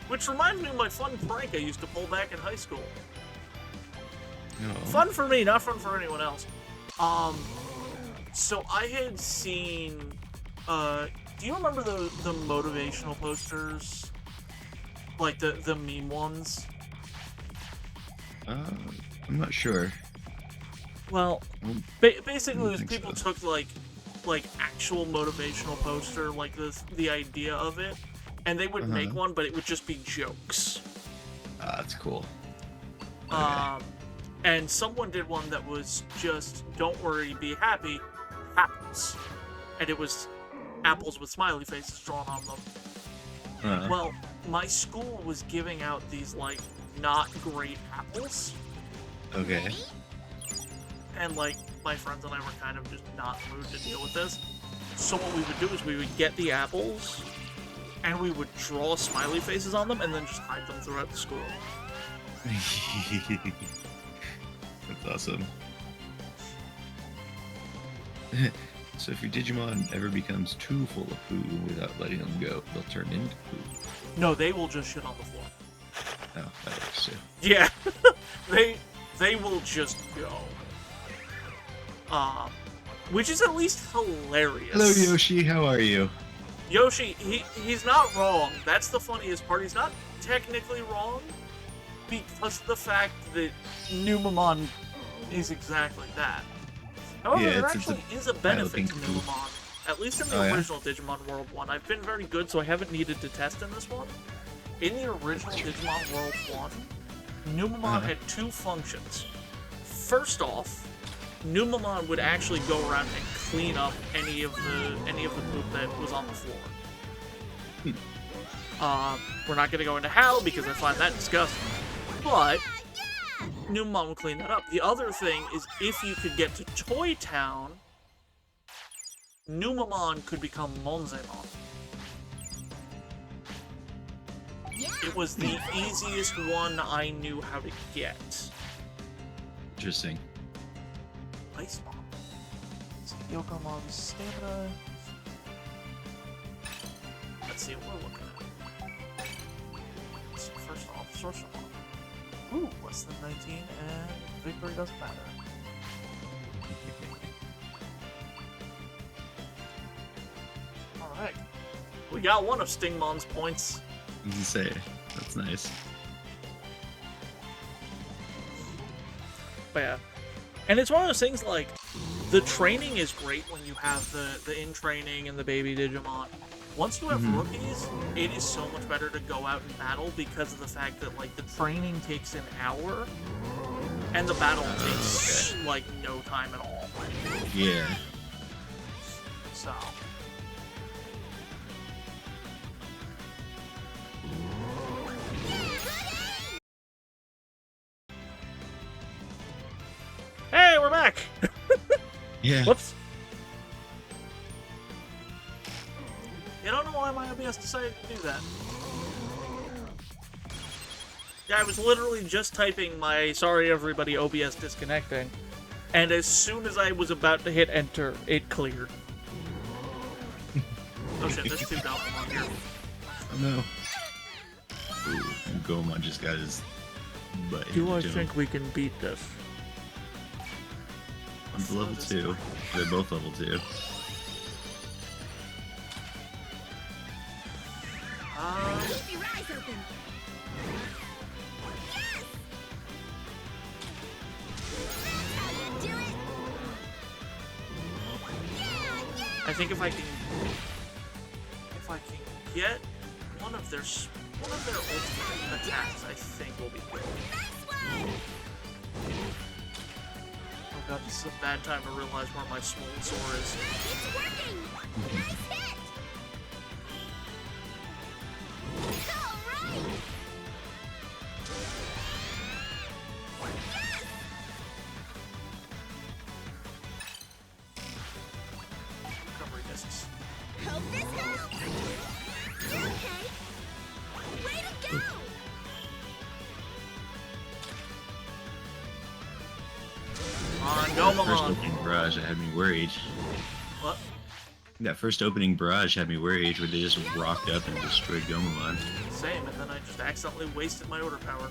Which reminds me of my fun prank I used to pull back in high school. Oh. Fun for me, not fun for anyone else. So I had seen, do you remember the motivational posters? Like the meme ones? I'm not sure. Well, I basically, it was think people so. took like actual motivational poster, like the idea of it, and they would make one, but it would just be jokes. That's cool. And someone did one that was just "Don't worry, be happy, apples," and it was apples with smiley faces drawn on them. Well, my school was giving out these like not great apples. Okay. And, like, my friends and I were kind of just not in the mood to deal with this. So what we would do is we would get the apples, and we would draw smiley faces on them, and then just hide them throughout the school. That's awesome. So if your Digimon ever becomes too full of poo without letting them go, they'll turn into poo. No, they will just shit on the floor. Oh, that works too. Yeah. they will just go. Which is at least hilarious. Hello, Yoshi. How are you? Yoshi, he's not wrong. That's the funniest part. He's not technically wrong because of the fact that Numamon is exactly that. However, Yeah, there it's actually is a benefit to pink Numamon. At least in the original Digimon World 1. I've been very good, so I haven't needed to test in this one. In the original Digimon World 1, Numamon had two functions. First off, Numamon would actually go around and clean up any of the poop that was on the floor. We're not going to go into how because I find that disgusting. But Numamon would clean that up. The other thing is if you could get to Toy Town, Numamon could become Monzemon. It was the easiest one I knew how to get. Interesting. Ice Bomb. Yokomon's stamina. Let's see what we're looking at. Let's see, first off, Sorcerer Bomb. Ooh, less than 19, and victory doesn't matter. Alright. We got one of Stingmon's points. What did you say? That's nice. But yeah. And it's one of those things like, the training is great when you have the in-training and the baby Digimon. Once you have rookies, it is so much better to go out and battle because of the fact that, like, the training takes an hour, and the battle takes, like, no time at all. Yeah. So... Hey, we're back! Yeah. Whoops. I don't know why my OBS decided to do that. Yeah, I was literally just typing my sorry everybody OBS disconnecting, and as soon as I was about to hit enter, it cleared. Oh shit, there's two Dalmamon here. Oh no. Ooh, and Gomon just got his butt Do I handed to him. think we can beat this? One's level 2. They're both level 2. Keep your eyes open. Yes! That's how you do it. I think if I can get one of their ultimate attacks, I think we'll be good. Nice one! Oh god, this is a bad time to realize where my swollen sore is. It's working! Nice hit! Alright! Yes! Recovery discs. Hope this helps! Okay! Way to go! On That first Gomamon. opening barrage that had me worried. What? That first opening barrage had me worried where they just rocked up and destroyed Gomamon. Same, and then I just accidentally wasted my order power.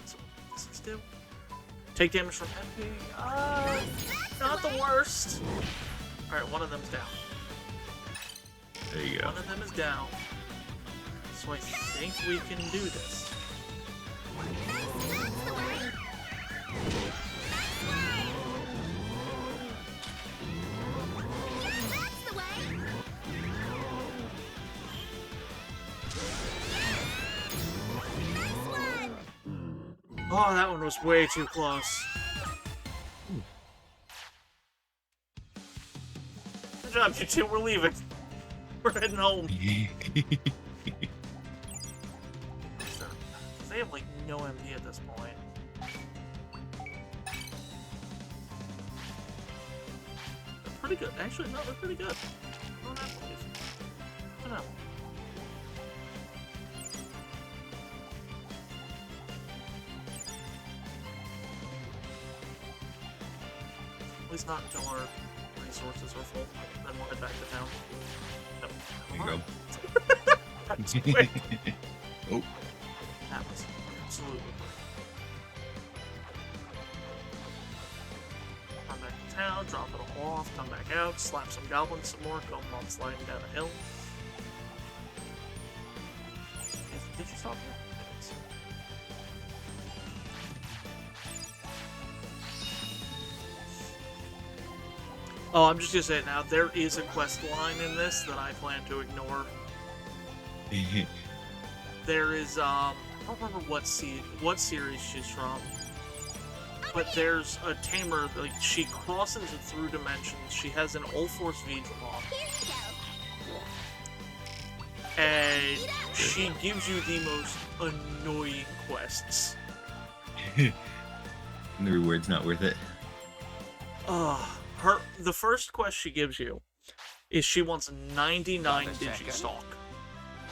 So, what does this do? Take damage from MP? Not the worst. Alright, one of them's down. There you go. One of them is down. So I think we can do this. That's the way. That's the way. Nice one. Oh, that one was way too close. Good job, you two. We're leaving. We're heading home. They have like no MP at this point. They're pretty good. Actually, no, they're pretty good. I don't have to leave. I don't know. At least not until our resources are full. Then we'll head back to town. Nope. There you go. That's quick. Oh. That was absolutely quick. Come back to town, drop it all off, come back out, slap some goblins some more, go on sliding down a hill. Did you stop here? Oh, I'm just gonna say it now. There is a quest line in this that I plan to ignore. There is, I don't remember what series she's from, but there's a tamer, like, she crosses it through dimensions. She has an All-Force Digimon, Here you go. and she gives you the most annoying quests. And the reward's not worth it. The first quest she gives you is she wants 99 Digistock.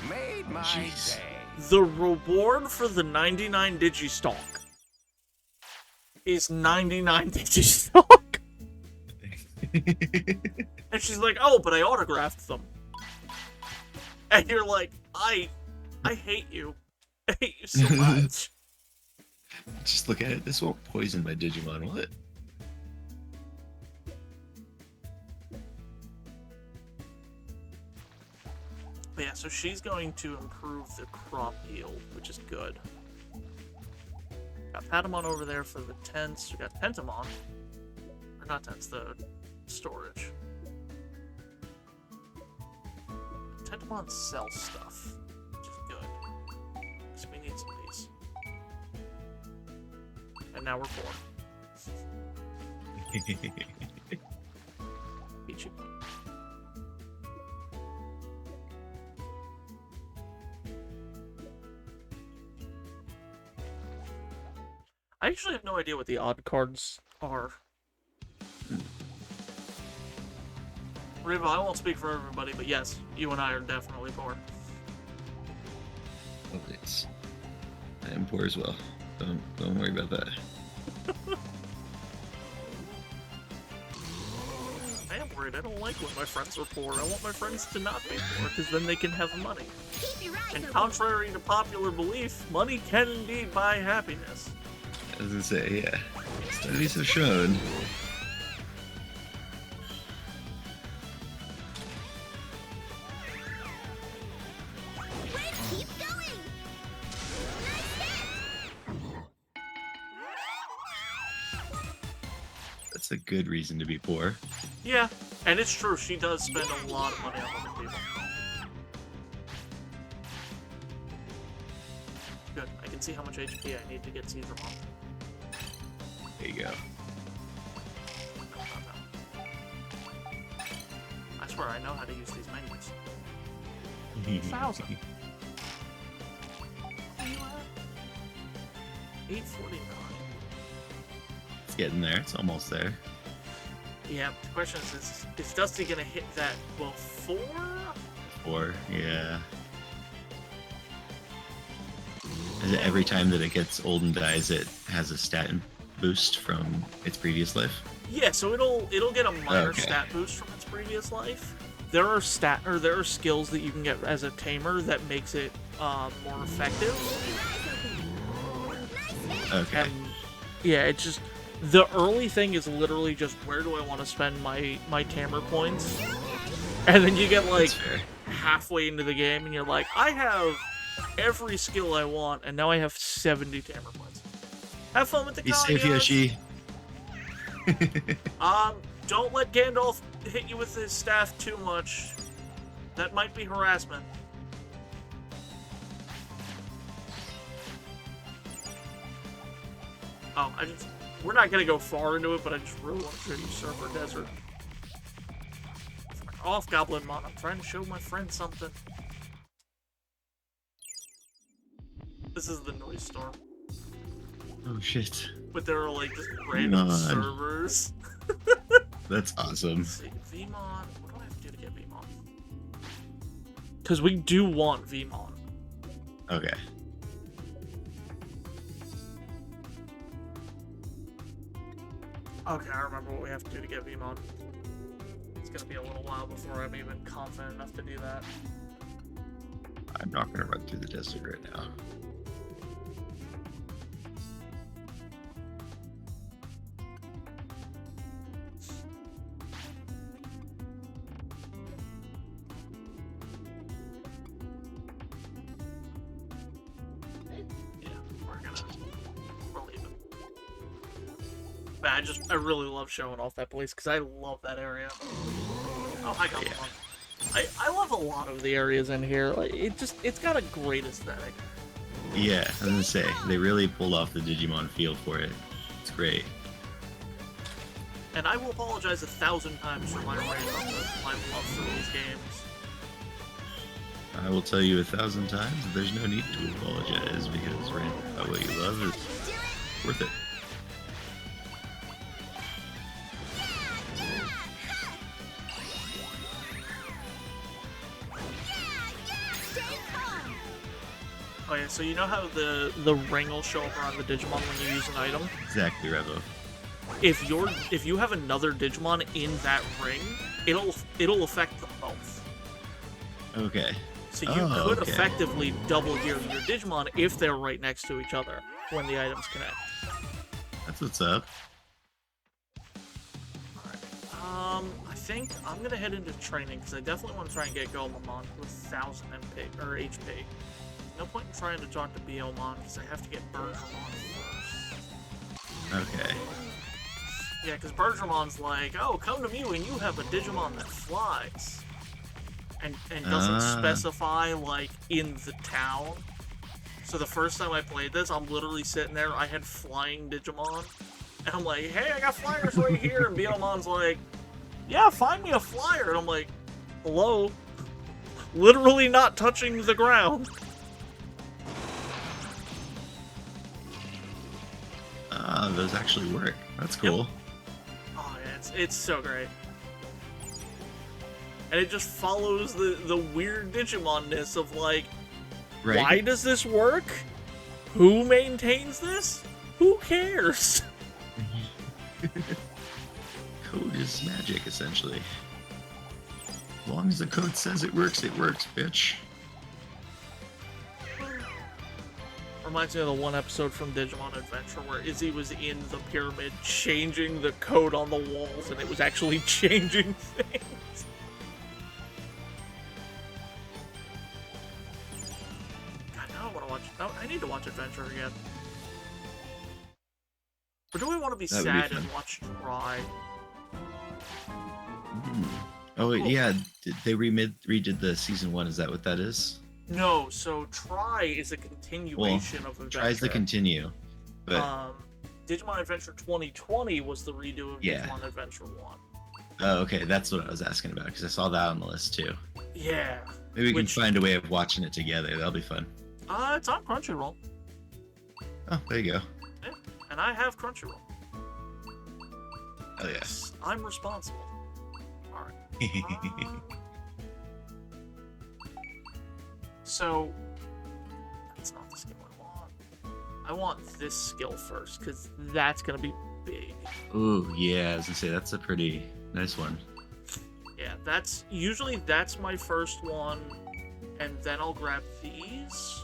Made my Jeez. day. The reward for the 99 Digistock is 99 Digistock. And she's like, oh, but I autographed them. And you're like, I hate you. I hate you so much. Just look at it. This won't poison my Digimon, will it? But yeah, so she's going to improve the crop yield, which is good. Got Patamon over there for the tents. We got Pentamon. Or not tents, the storage. Pentamon sells stuff, which is good. Because we need some of these. And now we're poor. Peachy. I actually have no idea what the odd cards are. Riva, I won't speak for everybody, but yes, you and I are definitely poor. Oh, please. I am poor as well. Don't worry about that. I am worried. I don't like when my friends are poor. I want my friends to not be poor, because then they can have money. Keep your eyes And open. contrary to popular belief, money can indeed buy happiness. I was gonna say, yeah. Studies have shown. Way to keep going. Nice hit. That's a good reason to be poor. Yeah, and it's true. She does spend a lot of money on other people. Good. I can see how much HP I need to get Caesar Month. There you go. I swear I know how to use these menus. 1,000. 849. It's getting there. It's almost there. Yeah, the question is Dusty gonna hit that before? Or, yeah. Is it every time that it gets old and dies, it has a stat boost from its previous life? Yeah, so it'll get a minor Okay. stat boost from its previous life. there are skills that you can get as a tamer that makes it more effective. Okay. And yeah, it's just the early thing is literally just where do I want to spend my tamer points, and then you get like That's fair. halfway into the game and you're like, I have every skill I want, and now I have 70 tamer points. Have fun with the Be safe, caveats. Yoshi. Don't let Gandalf hit you with his staff too much. That might be harassment. Oh, we're not gonna go far into it, but I just really want to show you Surfer Desert. Fuck off, Goblinmon. I'm trying to show my friend something. This is the noise storm. Oh shit. But there are like just random God. servers. That's awesome. Let's see, Vmon. What do I have to do to get Vmon? Because we do want Vmon. Okay. Okay, I remember what we have to do to get Vmon. It's gonna be a little while before I'm even confident enough to do that. I'm not gonna run through the desert right now. Yeah, we're leaving. But I really love showing off that place because I love that area. Oh, I got one. I love a lot of the areas in here. Like it's got a great aesthetic. Yeah, I was gonna say they really pulled off the Digimon feel for it. It's great. And I will apologize 1,000 times for my rant on my love for these games. I will tell you 1,000 times that there's no need to apologize because ranting about what you love is worth it. Oh yeah, so you know how the ring will show up around the Digimon when you use an item? Exactly, Revo. If you have another Digimon in that ring, it'll affect them both. Okay. So you could effectively double your Digimon if they're right next to each other when the items connect. That's what's up. I think I'm gonna head into training because I definitely want to try and get Gomamon to 1,000 MP or HP. No point in trying to talk to Biomon because I have to get Bergermon first. Okay. Yeah, because Bergermon's like, oh, come to me when you have a Digimon that flies. And doesn't specify, like, in the town. So the first time I played this, I'm literally sitting there, I had flying Digimon. And I'm like, hey, I got flyers right here. And Biomon's like, yeah, find me a flyer. And I'm like, hello? Literally not touching the ground. Those actually work. That's cool. Yep. Oh, yeah, it's so great. And it just follows the weird Digimon-ness of, like, Right? why does this work? Who maintains this? Who cares? Code is magic, essentially. As long as the code says it works, bitch. Reminds me of the one episode from Digimon Adventure where Izzy was in the pyramid changing the code on the walls and it was actually changing things. God, now I want to watch... I need to watch Adventure again. Or do I want to be That would be sad and fun. watch Try? Oh, Cool. yeah. They redid the season 1. Is that what that is? No, so Try is a continuation of Adventure. Tries to continue. But Digimon Adventure 2020 was the redo of Yeah. Digimon Adventure 1. oh, okay, that's what I was asking about because I saw that on the list too. Yeah. Maybe we Which- can find a way of watching it together. That'll be fun. It's on Crunchyroll. Oh, there you go. Yeah. And I have Crunchyroll. Oh yeah. I'm responsible. Alright. So, that's not the skill I want. I want this skill first, because that's going to be big. Ooh, yeah. I was gonna say that's a pretty nice one. Yeah, that's my first one, and then I'll grab these,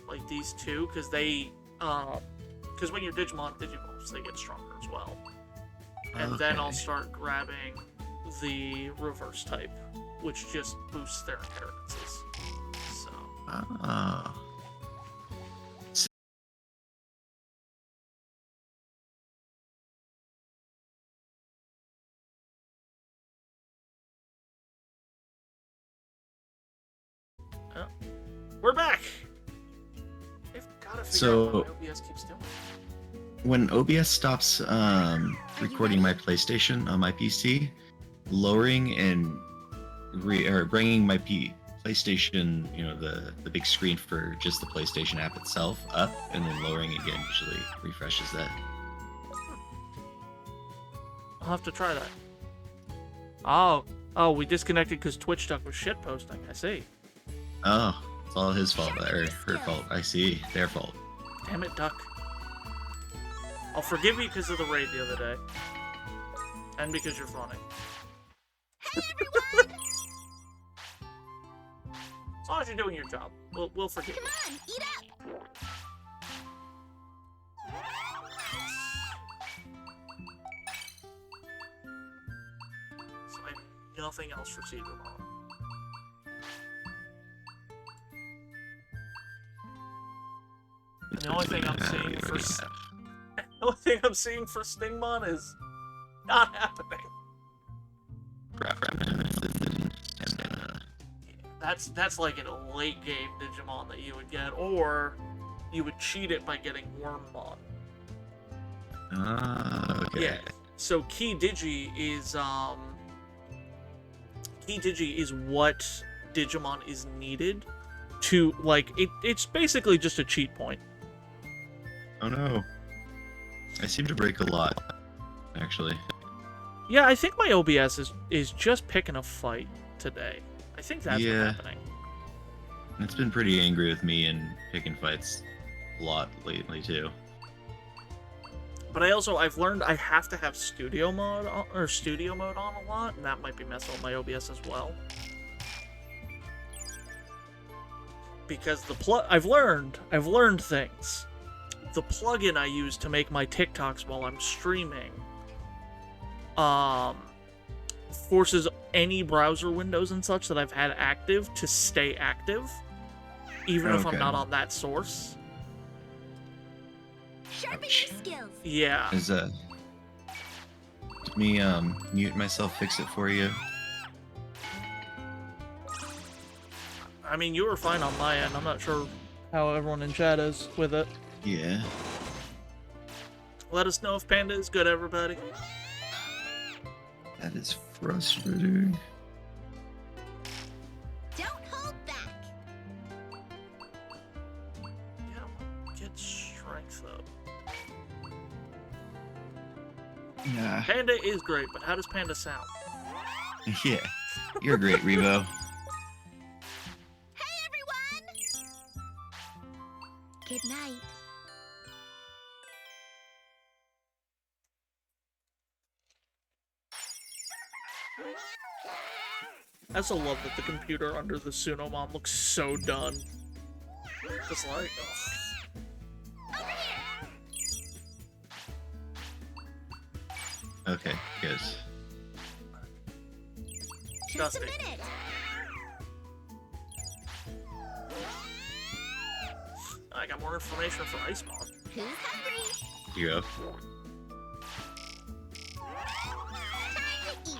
like these two, because because when you're Digimon Digivolves, they get stronger as well. And then I'll start grabbing the reverse type, which just boosts their inheritances. So. Oh, we're back! I've gotta figure out what OBS keeps doing. When OBS stops recording my PlayStation on my PC, lowering and bringing my PlayStation, the big screen for just the PlayStation app itself up, and then lowering again usually refreshes that. I'll have to try that. Oh, we disconnected because Twitch Duck was shitposting. I see. Oh, it's all his fault or her fault. I see. Their fault. Damn it, Duck. I'll forgive you because of the raid the other day. And because you're funny. Hey, everyone! As long as you're doing your job, we'll forgive you. Come on, eat up! So I have nothing else for Digimon. And the only thing I'm seeing for the only thing I'm seeing for Stingmon is not happening. That's like a late game Digimon that you would get, or you would cheat it by getting Wormmon. Okay. Yeah. So Key Digi is what Digimon is needed to, like, it's basically just a cheat point. Oh no. I seem to break a lot, actually. Yeah, I think my OBS is just picking a fight today. I think that's what's happening. It's been pretty angry with me and picking fights a lot lately too. But I've learned I have to have studio mode on a lot, and that might be messing with my OBS as well. Because I've learned things. The plugin I use to make my TikToks while I'm streaming forces any browser windows and such that I've had active to stay active, even if I'm not on that source. Sharpen your skills. Yeah. Let me mute myself, fix it for you. I mean, you were fine on my end. I'm not sure how everyone in chat is with it. Yeah. Let us know if Panda is good, everybody. That is frustrating. Don't hold back. Yeah, get strength up. Yeah. Panda is great, but how does Panda sound? Yeah. You're great, Revo. Hey, everyone! Good night. I also love that the computer under the Sunomon looks so done. Just like, ugh. Okay, good. Just a Dusty. minute. I got more information for Icemon. Who's hungry? Hero. Time to eat.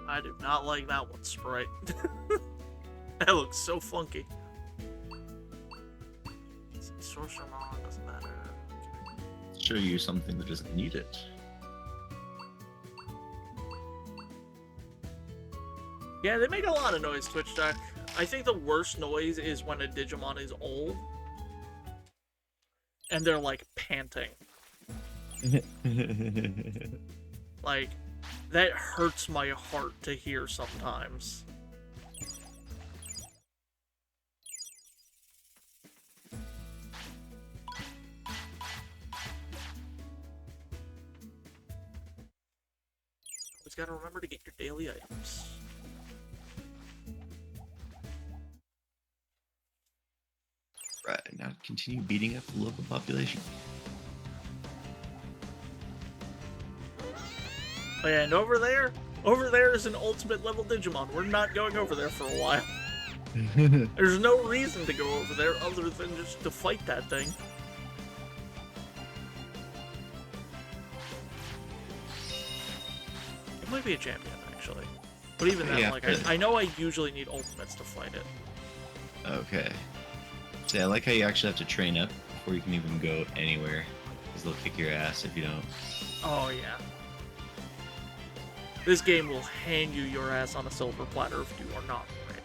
I do not like that one, Sprite. That looks so funky. Sorcerermon doesn't matter. Show you something that doesn't need it. Yeah, they make a lot of noise, Twitch Duck. I think the worst noise is when a Digimon is old. And they're, like, panting. Like, that hurts my heart to hear sometimes. Just gotta remember to get your daily items. Right, now continue beating up the local population. Oh yeah, and over there is an ultimate level Digimon. We're not going over there for a while. There's no reason to go over there other than just to fight that thing. It might be a champion, actually. But even then, Yeah, like, but- I know I usually need ultimates to fight it. Okay. See, I like how you actually have to train up before you can even go anywhere. Because they'll kick your ass if you don't. Oh, yeah. This game will hand you your ass on a silver platter if you are not ready.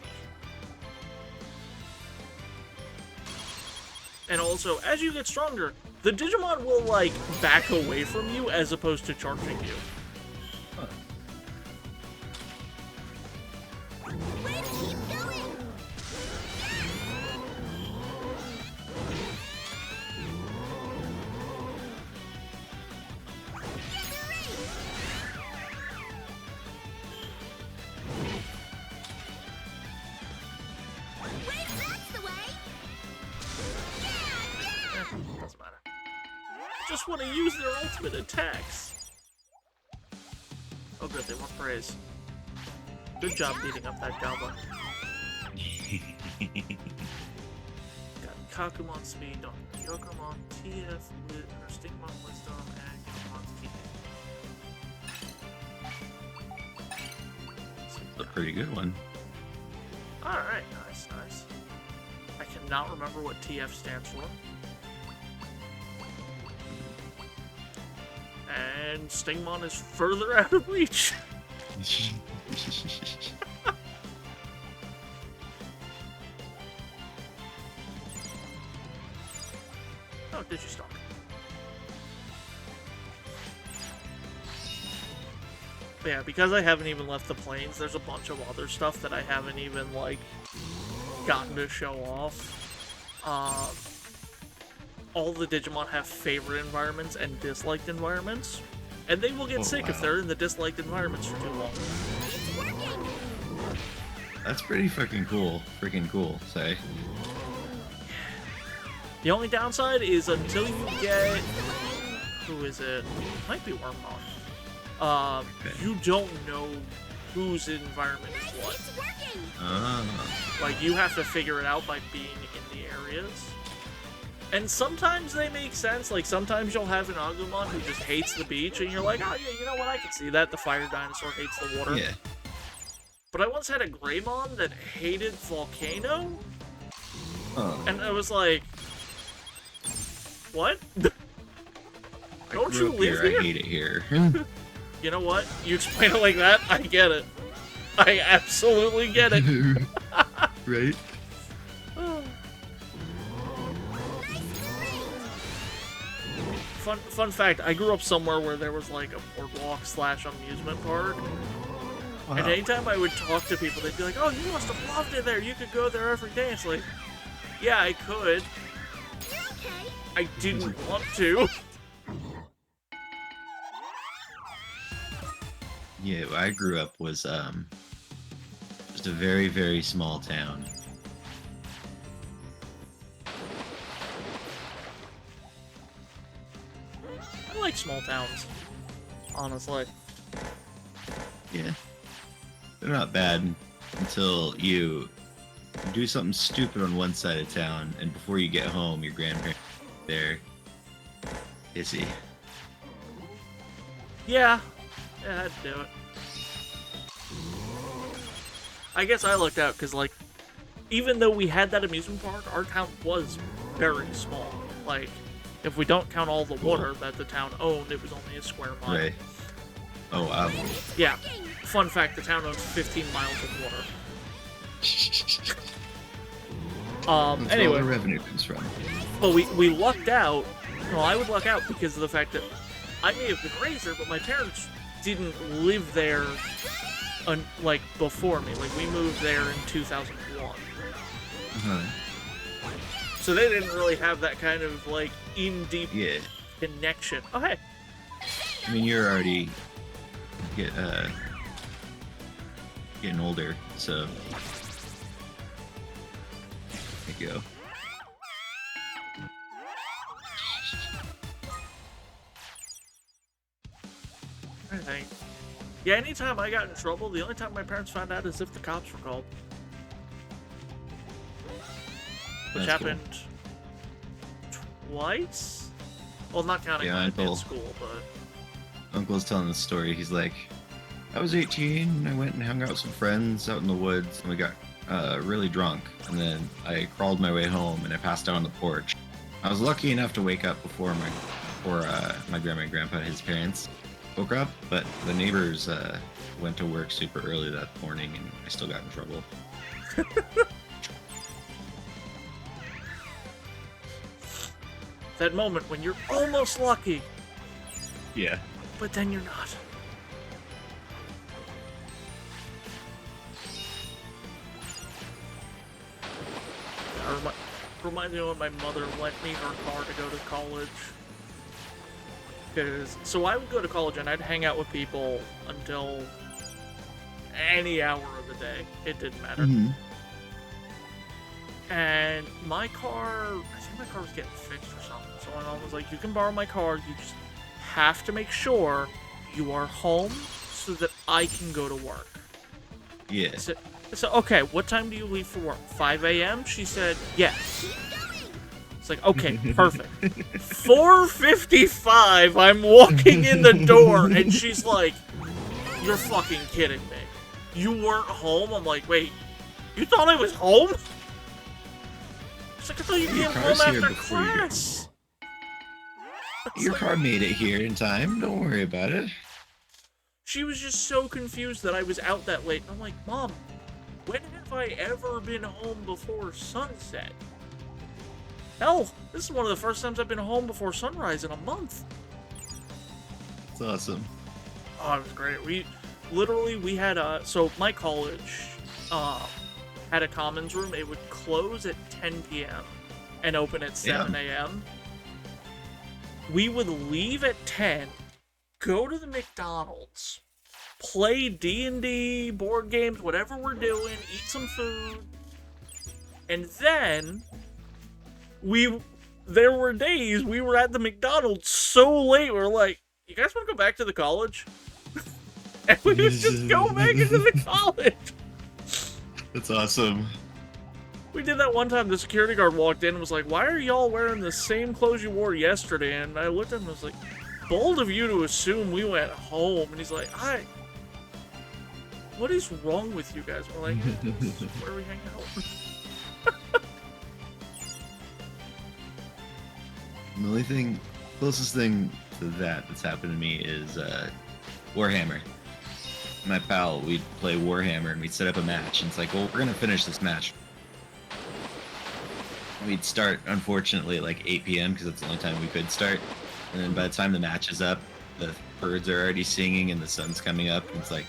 And also, as you get stronger, the Digimon will, like, back away from you as opposed to charging you. Way to keep going! Wait, that's the way! Doesn't matter. Just want to use their ultimate attacks. Oh good, they want praise. Good job beating up that goblin. Got Kakumon speed, Yokomon, TF, or Stigmon wisdom, and Yokomon's key. A pretty good one. Alright, nice, nice. I cannot remember what TF stands for. And Stingmon is further out of reach. Oh, Digistalk. But yeah, because I haven't even left the plains, there's a bunch of other stuff that I haven't even, like, gotten to show off. All the Digimon have favorite environments and disliked environments. And they will get sick if they're in the disliked environments for too long. It's working! That's pretty fucking cool. Freaking cool, say. The only downside is until you get... Who is it? Might be Wormmon. You don't know whose environment is what. It's working! Like, you have to figure it out by being in the areas. And sometimes they make sense. Like, sometimes you'll have an Agumon who just hates the beach, and you're like, oh yeah, you know what, I can see that. The fire dinosaur hates the water. Yeah. But I once had a Greymon that hated Volcano, and I was like, what? Don't you live here? I hate it here. You know what? You explain it like that, I get it. I absolutely get it. Right? Fun fact, I grew up somewhere where there was like a boardwalk / amusement park. Wow. And anytime I would talk to people, they'd be like, oh, you must have loved it there. You could go there every day. It's like, yeah, I could. You're okay! I didn't want to. Yeah, where I grew up was just a very, very small town. I like small towns, honestly. Yeah. They're not bad until you do something stupid on one side of town, and before you get home, your grandparents are there. Pissy. Yeah. Yeah, I'd do it. I guess I looked out because, like, even though we had that amusement park, our town was very small. Like, if we don't count all the water that the town owned, it was only a square mile. Right. Oh, wow. Yeah. Fun fact, the town owns 15 miles of water. That's Anyway. where all the revenue comes from. But we lucked out. Well, I would luck out because of the fact that I may have been raised there, but my parents didn't live there, like, before me. Like, we moved there in 2001. Uh-huh. So they didn't really have that kind of, like, in-deep Yeah. connection. Oh, hey. I mean, you're already getting older, so there you go. I think. Yeah, anytime I got in trouble, the only time my parents found out is if the cops were called. Which That's cool. happened twice? Well, not counting Yeah, when I Uncle. in school, but... Uncle's telling the story. He's like, I was 18, and I went and hung out with some friends out in the woods, and we got really drunk. And then I crawled my way home, and I passed out on the porch. I was lucky enough to wake up before my grandma and grandpa, his parents, woke up, but the neighbors went to work super early that morning, and I still got in trouble. That moment when you're almost lucky, Yeah. but then you're not. Reminds me when my mother lent me her car to go to college. So I would go to college and I'd hang out with people until any hour of the day. It didn't matter. Mm-hmm. And my car, I think my car was getting fixed or something. So my mom was like, you can borrow my car. You just have to make sure you are home so that I can go to work. Yeah. So okay, what time do you leave for work? 5 a.m.? She said, yes. It's like, okay, perfect. 4:55, I'm walking in the door, and she's like, you're fucking kidding me. You weren't home? I'm like, wait, you thought I was home? She's like, I thought you came car's home here after before you. class. Your car made it here in time. Don't worry about it. She was just so confused that I was out that late. I'm like, Mom, when have I ever been home before sunset? Hell, this is one of the first times I've been home before sunrise in a month. It's awesome. Oh, it was great. We had so my college had a commons room. It would close at 10 p.m. and open at 7 a.m. We would leave at 10, go to the McDonald's, play D&D, board games, whatever we're doing, eat some food, and then there were days we were at the McDonald's so late, we're like, you guys want to go back to the college? And we would just go back into the college. That's awesome. We did that one time. The security guard walked in and was like, why are y'all wearing the same clothes you wore yesterday? And I looked at him and was like, bold of you to assume we went home. And he's like, what is wrong with you guys? We're like, this is where we hang out. The only closest thing to that's happened to me is Warhammer. My pal, we'd play Warhammer and we'd set up a match, and it's like, well, we're gonna finish this match. We'd start, unfortunately, at like 8 p.m. because that's the only time we could start. And then by the time the match is up, the birds are already singing and the sun's coming up. And it's like,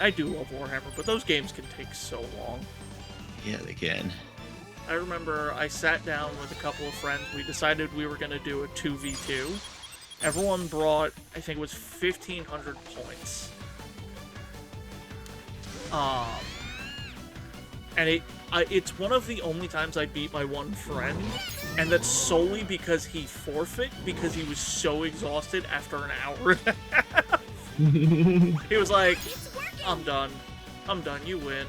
I do love Warhammer, but those games can take so long. yeah, they can. I remember I sat down with a couple of friends. We decided we were going to do a 2v2. Everyone brought, I think it was 1,500 points. And it's one of the only times I beat my one friend, and that's solely because he forfeit, because he was so exhausted after an hour and a half. He was like, I'm done, you win.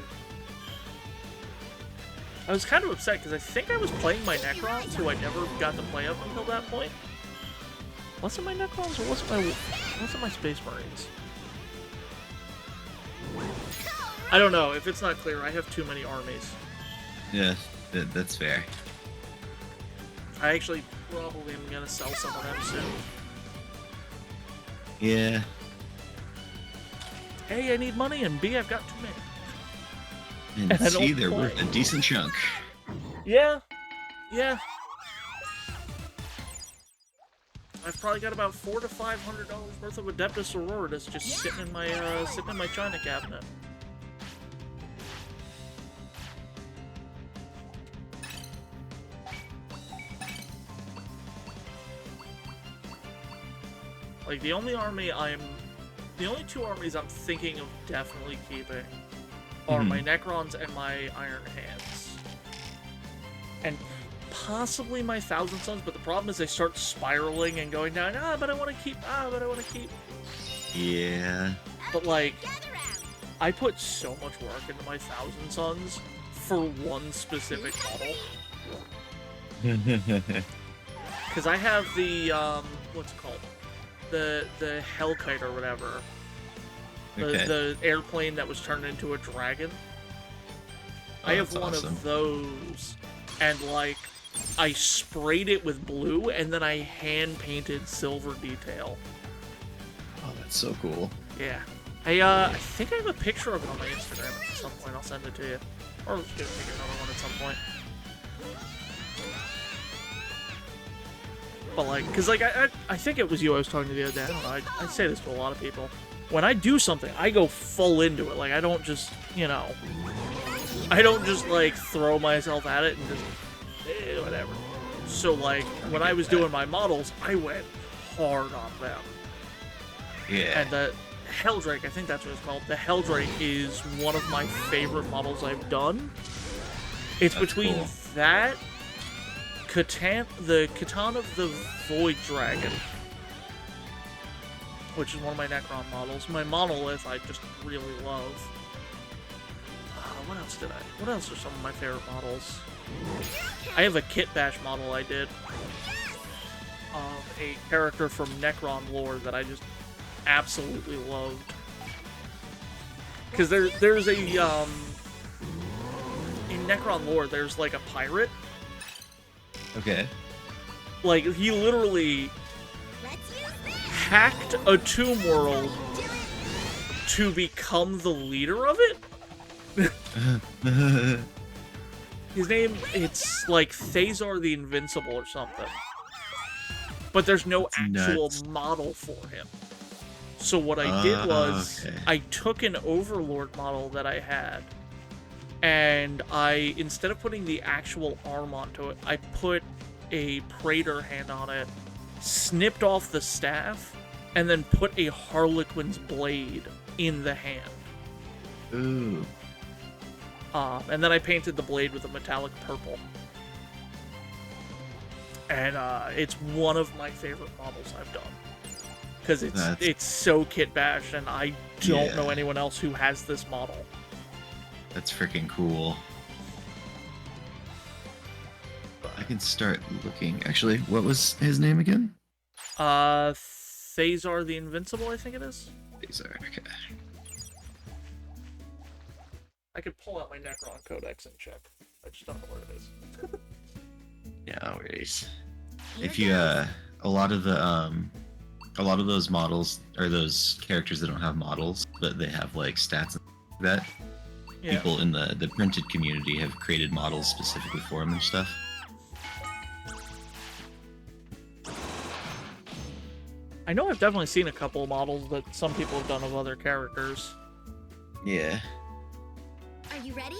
I was kind of upset because I think I was playing my Necrons, who I never got to play up until that point. Was it my Necrons or was it my Space Marines? I don't know. If it's not clear, I have too many armies. Yeah, that's fair. I actually probably am going to sell some of them soon. Yeah. A, I need money, and B, I've got too many. And And I C, don't they're worth play. a decent chunk. Yeah. I've probably got about $400 to $500 worth of Adeptus Auroras just sitting in my China cabinet. Like, the only two armies I'm thinking of definitely keeping are my Necrons and my Iron Hands. And possibly my Thousand Sons, but the problem is they start spiraling and going down, but I want to keep, Yeah. But, like, I put so much work into my Thousand Sons for one specific model. Because I have the, what's it called? The Hellkite or whatever. The airplane that was turned into a dragon. I have one of those, and, like, I sprayed it with blue, and then I hand-painted silver detail. Oh, that's so cool. Yeah. I think I have a picture of it on my Instagram at some point. I'll send it to you. Or let's go take another one at some point. But, like, because, like, I think it was you I was talking to the other day. I don't know. I say this to a lot of people. When I do something, I go full into it. Like, I don't just, I don't just, like, throw myself at it and just, whatever. So, like, when I was doing my models, I went hard on them. Yeah. And the Helldrake, I think that's what it's called. The Helldrake is one of my favorite models I've done. It's that's between cool. that, the Catan of the Void Dragon, which is one of my Necron models. My Monolith I just really love. What else are some of my favorite models? I have a Kit Bash model I did of a character from Necron lore that I just absolutely loved. Because there's a, in Necron lore, there's like a pirate. Okay. Like, he literally hacked a tomb world to become the leader of it. His name, it's like Thazar the Invincible or something. But there's no actual model for him. So what I did was, I took an Overlord model that I had, and instead of putting the actual arm onto it, I put a Praetor hand on it, snipped off the staff, and then put a Harlequin's blade in the hand. Ooh. And then I painted the blade with a metallic purple. And it's one of my favorite models I've done. Because it's so Kit Bash, and I don't know anyone else who has this model. That's freaking cool. I can start looking. Actually, what was his name again? Thazar the Invincible, I think it is. Thazar, okay. I could pull out my Necron Codex and check. I just don't know where it is. Yeah, no worries. If you, a lot of those models, or those characters that don't have models, but they have, like, stats and that, people in the printed community have created models specifically for them and stuff. I know I've definitely seen a couple of models that some people have done of other characters. Yeah. Are you ready?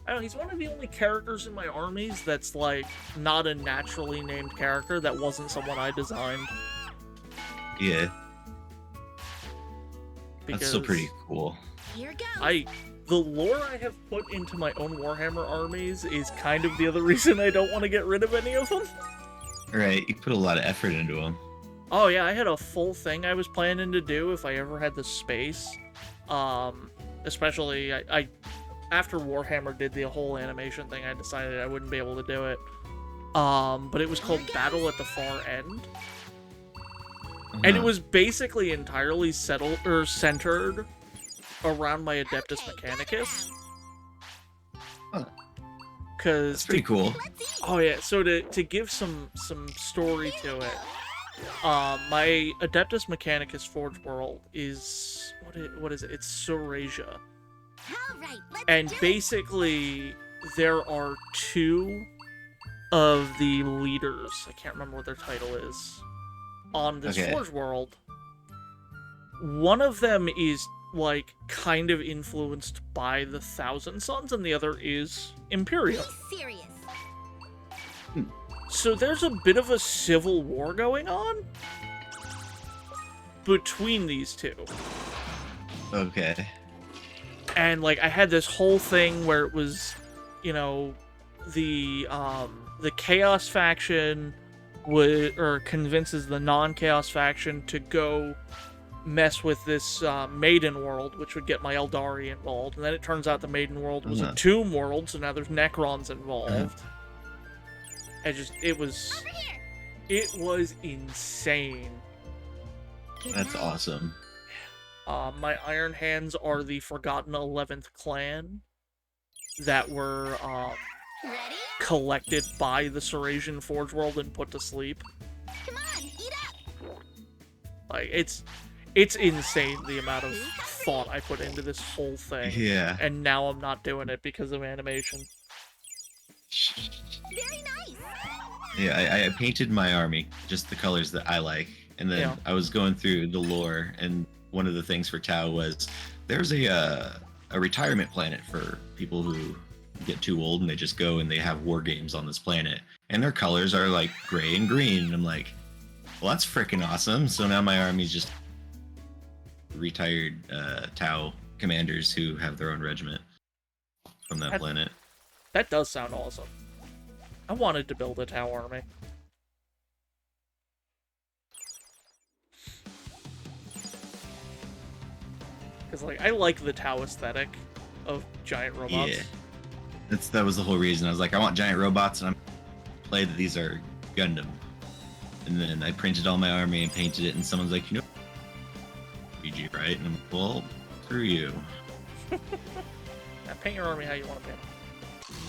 I don't know, he's one of the only characters in my armies that's, like, not a naturally named character that wasn't someone I designed. Yeah. Because that's still pretty cool. Here goes. The lore I have put into my own Warhammer armies is kind of the other reason I don't want to get rid of any of them. Right, you put a lot of effort into them. Oh yeah, I had a full thing I was planning to do if I ever had the space. Especially, I after Warhammer did the whole animation thing, I decided I wouldn't be able to do it. But it was called Battle at the Far End. And it was basically entirely centered around my Adeptus Mechanicus. Because that's pretty cool. Oh yeah, so to give some story to it, my Adeptus Mechanicus Forge World is what is it? It's Surasia. And basically, there are two of the leaders. I can't remember what their title is on this Forge World. One of them is, like, kind of influenced by the Thousand Sons, and the other is Imperium. Serious. So there's a bit of a civil war going on. between these two. Okay. And like I had this whole thing where it was, you know, the Chaos faction convinces the non-Chaos faction to go mess with this Maiden World, which would get my Eldari involved. And then it turns out the Maiden World was a Tomb World, so now there's Necrons involved. It was insane. That's awesome. My Iron Hands are the Forgotten 11th Clan that were collected by the Sarasian Forge World and put to sleep. Come on, eat up. Like, it's insane the amount of thought I put into this whole thing. Yeah. And now I'm not doing it because of animation. Very nice. Yeah, I painted my army, just the colors that I like. And then I was going through the lore, and one of the things for Tau was there's a retirement planet for people who get too old and they just go and they have war games on this planet. And their colors are like gray and green. And I'm like, well, that's freaking awesome. So now my army's just retired Tau commanders who have their own regiment from that planet. That does sound awesome. I wanted to build a Tau army. Because, like, I like the Tau aesthetic of giant robots. Yeah. That was the whole reason. I was like, I want giant robots, and I'm play that these are Gundam. And then I printed all my army and painted it, and someone's like, you know, PG, right? And I'm like, well, screw you. Yeah, paint your army how you want to paint it.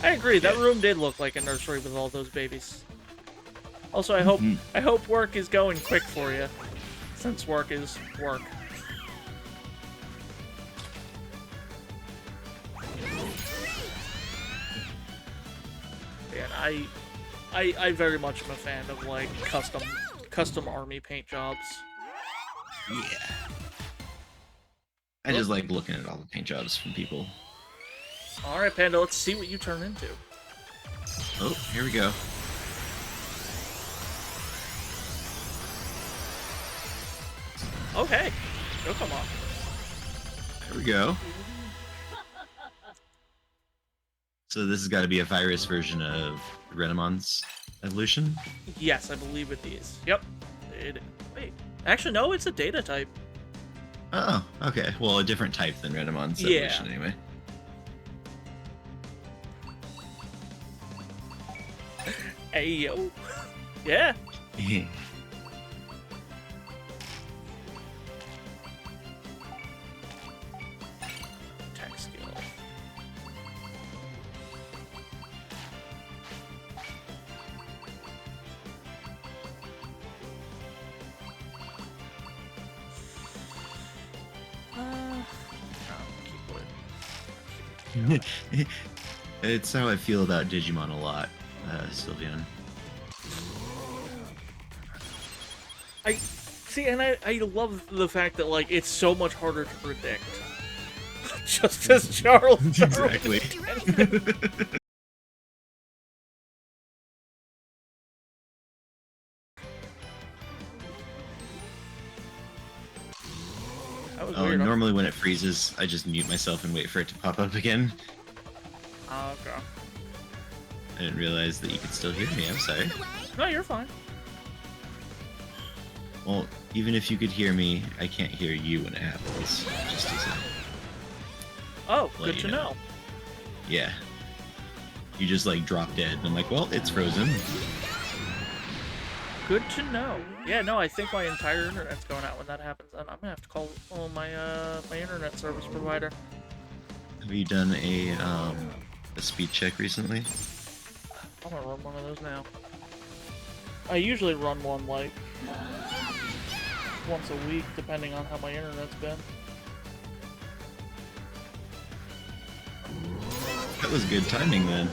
I agree. That room did look like a nursery with all those babies. Also, I hope work is going quick for you, since work is work. And I very much am a fan of like custom army paint jobs. Yeah. I just like looking at all the paint jobs from people. Alright, Panda, let's see what you turn into. Oh, here we go. Okay. Go come on. There we go. So this has got to be a virus version of Renamon's evolution? Yes, I believe it is. Yep. Wait. Actually, no, it's a data type. Oh, okay. Well, a different type than Renamon's evolution, anyway. Hey, yo. Yeah. Attack skill. It's how I feel about Digimon a lot, Sylvian. I see, and I love the fact that like it's so much harder to predict. Just as Charles Exactly. Normally when it freezes, I just mute myself and wait for it to pop up again. Oh, okay. I didn't realize that you could still hear me. I'm sorry. No, you're fine. Well, even if you could hear me, I can't hear you when it happens. Just as good to know. Yeah. You just like drop dead, and I'm like, well, it's frozen. Good to know. Yeah, no, I think my entire internet's going out when that happens, and I'm gonna have to call my my internet service provider. Have you done a speed check recently? I'm gonna run one of those now. I usually run one like once a week, depending on how my internet's been. That was good timing then.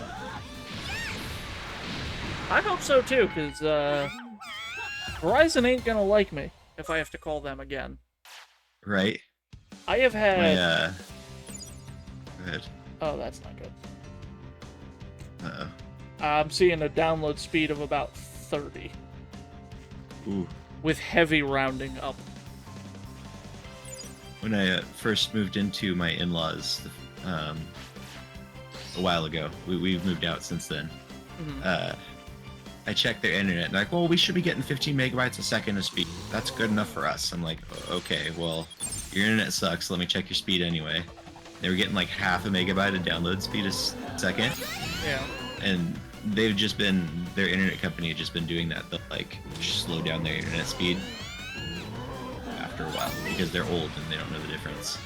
I hope so too, because Verizon ain't gonna like me if I have to call them again. Right. I have had. Go ahead. Oh, that's not good. Uh-oh. I'm seeing a download speed of about 30. Ooh. With heavy rounding up. when I first moved into my in-laws a while ago. We've moved out since then. Mhm. I checked their internet and like, well, we should be getting 15 megabytes a second of speed. That's good enough for us. I'm like, okay, well, your internet sucks. Let me check your speed anyway. They were getting like half a megabyte of download speed a second. Yeah. And they've just been, their internet company had just been doing that. They'll like slow down their internet speed after a while because they're old and they don't know the difference.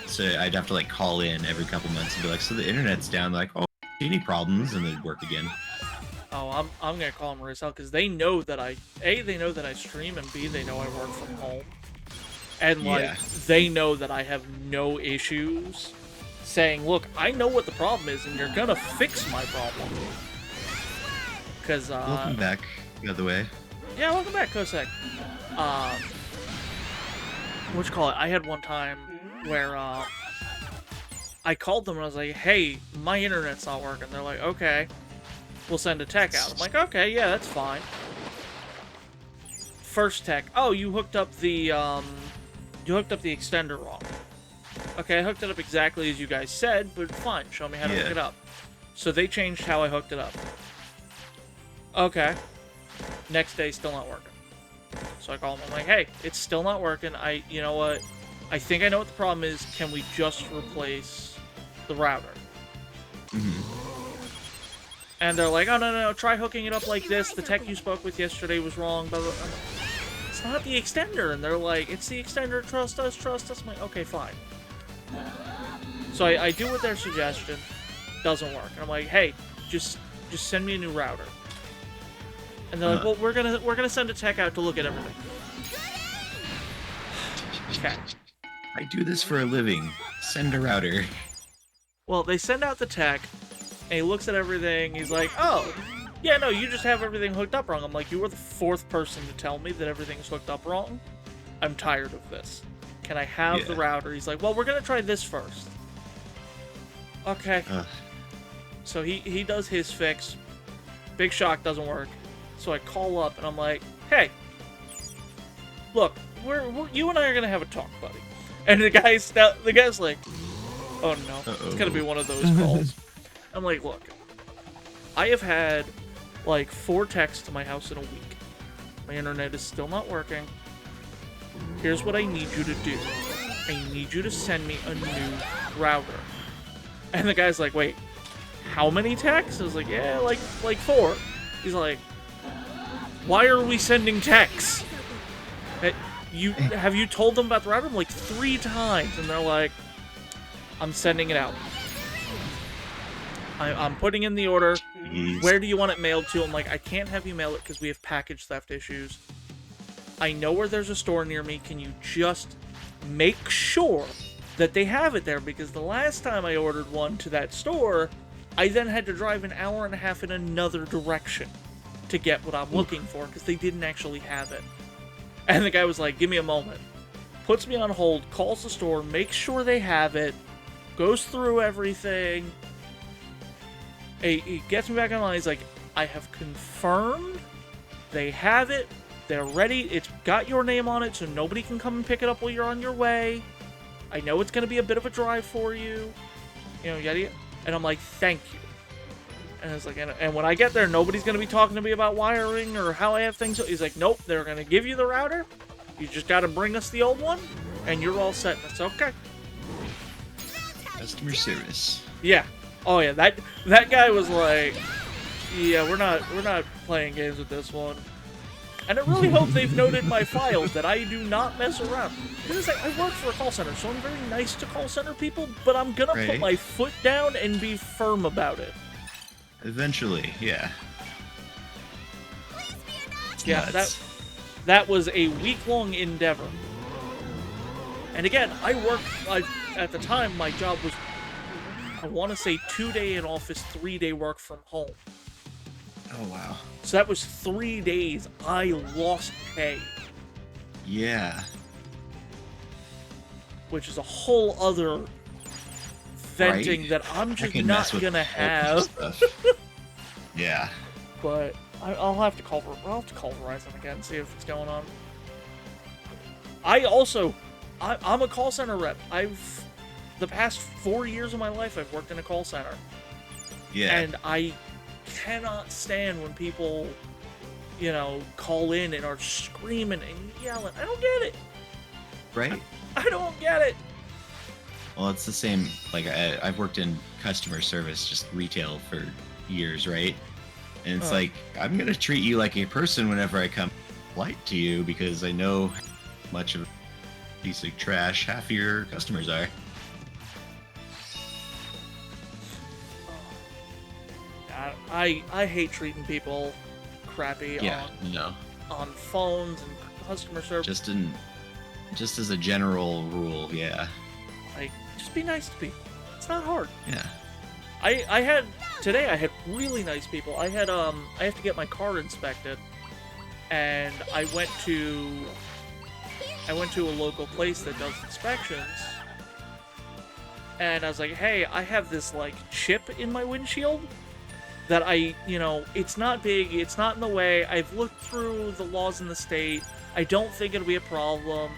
So I'd have to like call in every couple months and be like, so the internet's down. They're like, oh, any problems? And it'd work again. Oh, I'm gonna call them right out because they know that they know that I stream, and B, they know I work from home, and like Yeah. they know that I have no issues saying, look, I know what the problem is, and you're gonna fix my problem. Because Welcome back, by the way. yeah, welcome back, Kosek. Whatchamacallit, I had one time where I called them and I was like, hey, my internet's not working. They're like, okay, we'll send a tech out. I'm like, okay, yeah, that's fine. First tech, oh, you hooked up the extender wrong. Okay, I hooked it up exactly as you guys said, but fine, show me how to hook it up. So they changed how I hooked it up. Okay. Next day, still not working. So I call them, I'm like, hey, it's still not working. You know what? I think I know what the problem is. Can we just replace the router? And they're like, oh, no, try hooking it up like this. The tech you spoke with yesterday was wrong. Blah, blah, blah. It's not the extender. And they're like, it's the extender. Trust us, trust us. I'm like, okay, fine. So I do what their suggestion. Doesn't work. And I'm like, hey, just send me a new router. And they're like, well, we're gonna send a tech out to look at everything. Okay. I do this for a living. Send a router. Well, they send out the tech, and he looks at everything. He's like, oh, yeah, no, you just have everything hooked up wrong. I'm like, you were the fourth person to tell me that everything's hooked up wrong. I'm tired of this. Can I have the router? He's like, well, we're gonna try this first. Okay. So he does his fix. Big Shock doesn't work. So I call up and I'm like, hey, look, you and I are gonna have a talk, buddy. And the guy's like, oh no, it's gonna be one of those calls. I'm like, look, I have had like 4 texts to my house in a week. My internet is still not working. Here's what I need you to do. I need you to send me a new router. And the guy's like, wait, how many texts? I was like, yeah, like 4. He's like, why are we sending texts? Have you told them about the router? I'm like 3 times, and they're like, I'm sending it out. I'm putting in the order. Jeez. Where do you want it mailed to? I'm like, I can't have you mail it because we have package theft issues. I know where there's a store near me. Can you just make sure that they have it there? Because the last time I ordered one to that store, I then had to drive an hour and a half in another direction to get what I'm looking for because they didn't actually have it. And the guy was like, give me a moment. Puts me on hold, calls the store, makes sure they have it, goes through everything. He gets me back online. He's like, I have confirmed they have it. They're ready. It's got your name on it, so nobody can come and pick it up while you're on your way. I know it's going to be a bit of a drive for you. You know, yada. And I'm like, thank you. And it's like, and when I get there, nobody's going to be talking to me about wiring or how I have things. He's like, nope, they're going to give you the router. You just got to bring us the old one, and you're all set. That's okay. Customer service. Yeah. Oh yeah. That guy was like, yeah, we're not playing games with this one. And I really hope they've noted my files that I do not mess around. Because I work for a call center, so I'm very nice to call center people, but I'm gonna put my foot down and be firm about it. Eventually, yeah. Yeah, that was a week-long endeavor. And again, at the time, my job was, I want to say 2-day in office, 3-day work from home. Oh, wow. So that was 3 days I lost pay. Yeah. Which is a whole other venting that I'm just not gonna have. Yeah. But I'll have to call Verizon again and see if it's going on. I also I'm a call center rep. The past 4 years of my life, I've worked in a call center. Yeah. And I cannot stand when people, call in and are screaming and yelling. I don't get it. Right? I don't get it. Well, it's the same. Like I've worked in customer service, just retail for years, right? And it's like, I'm gonna treat you like a person whenever I come polite to you because I know how much of a piece of trash half of your customers are. I hate treating people crappy on phones and customer service. Just as a general rule, yeah. Like, just be nice to people. It's not hard. Yeah. Today I had really nice people. I have to get my car inspected, and I went to a local place that does inspections, and I was like, hey, I have this like chip in my windshield that it's not big, it's not in the way. I've looked through the laws in the state. I don't think it'll be a problem.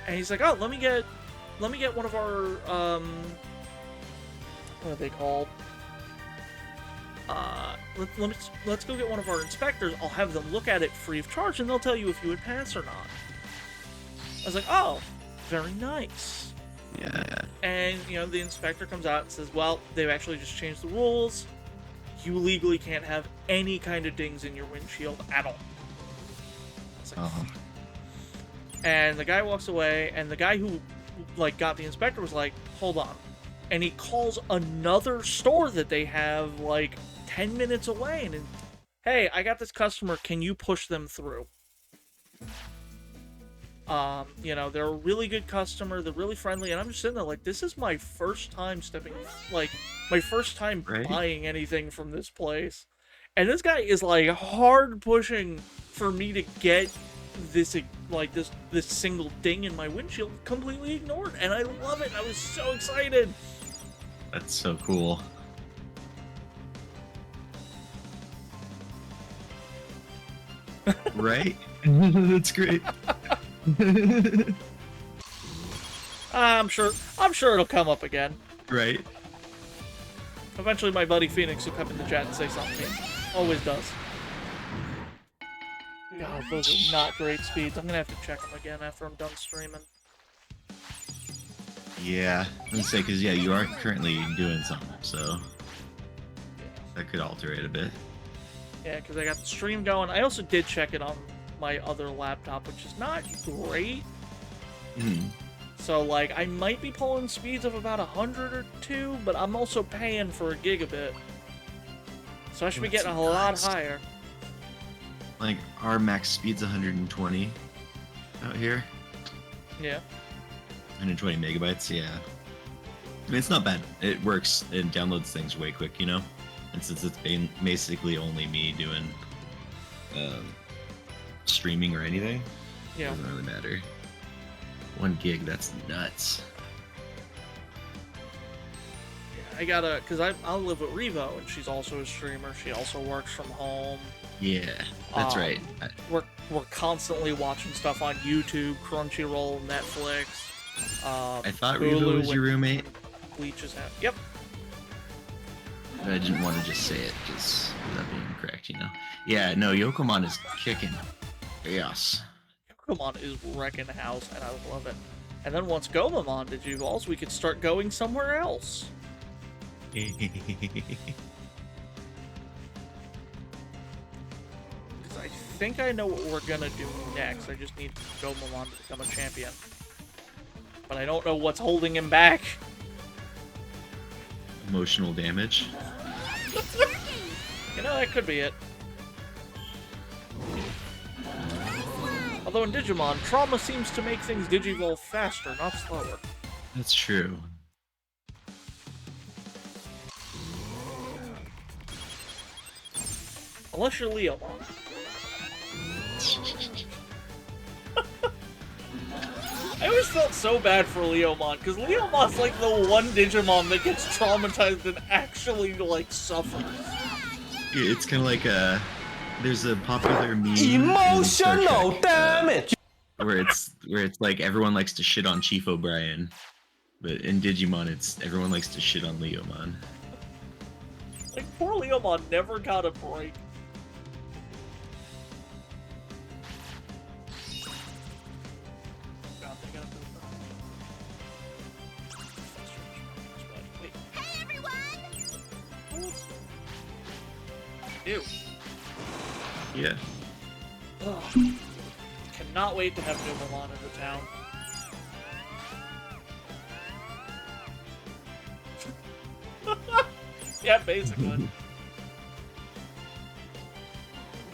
And he's like, oh, let me get one of our what are they called? Let's go get one of our inspectors. I'll have them look at it free of charge, and they'll tell you if you would pass or not. I was like, oh, very nice. Yeah. And the inspector comes out and says, well, they've actually just changed the rules. You legally can't have any kind of dings in your windshield at all. I was like, and the guy walks away, and the guy who got the inspector was like, hold on. And he calls another store that they have 10 minutes away, and hey, I got this customer, can you push them through? They're a really good customer, they're really friendly, and I'm just sitting there like, this is my first time buying anything from this place. And this guy is hard pushing for me to get this single ding in my windshield completely ignored, and I love it. I was so excited. That's so cool. Right? That's great. I'm sure it'll come up again. Right. Eventually my buddy Phoenix will come in the chat and say something. Always does. God, those are not great speeds. I'm gonna have to check them again after I'm done streaming. Yeah, let's say, because you are currently doing something, so that could alter it a bit. Yeah, because I got the stream going. I also did check it on my other laptop, which is not great. So, I might be pulling speeds of about 100 or 2, but I'm also paying for a gigabit. So I should be getting a lot higher. Our max speed's 120 out here. Yeah. 120 megabytes, yeah. I mean, it's not bad. It works. It downloads things way quick, And since it's basically only me doing streaming or anything, it doesn't really matter. 1 gig, that's nuts. Yeah, I gotta, because I'll live with Revo, and she's also a streamer. She also works from home. Yeah, that's right. We're constantly watching stuff on YouTube, Crunchyroll, Netflix. I thought Revo was your roommate. Bleaches out. Yep. But I didn't want to just say it because without being correct, Yeah, no, Yokomon is kicking. Yes. Yokomon is wrecking house, and I love it. And then once Gomamon digivolves, we could start going somewhere else. Because I think I know what we're gonna do next. I just need Gomamon to become a champion. But I don't know what's holding him back. Emotional damage. It's working! That could be it. Although in Digimon, trauma seems to make things digivolve faster, not slower. That's true. Unless you're Leomon. I always felt so bad for Leomon, because Leomon's the one Digimon that gets traumatized and actually, suffers. Yeah, it's kind of like there's a popular meme. Emotional damage! where it's like everyone likes to shit on Chief O'Brien, but in Digimon it's everyone likes to shit on Leomon. Like, poor Leomon never got a break. God, they gotta move on. Wait. Hey, everyone! Ew. Yeah. Ugh. Cannot wait to have Numamon in the town. Yeah, basically.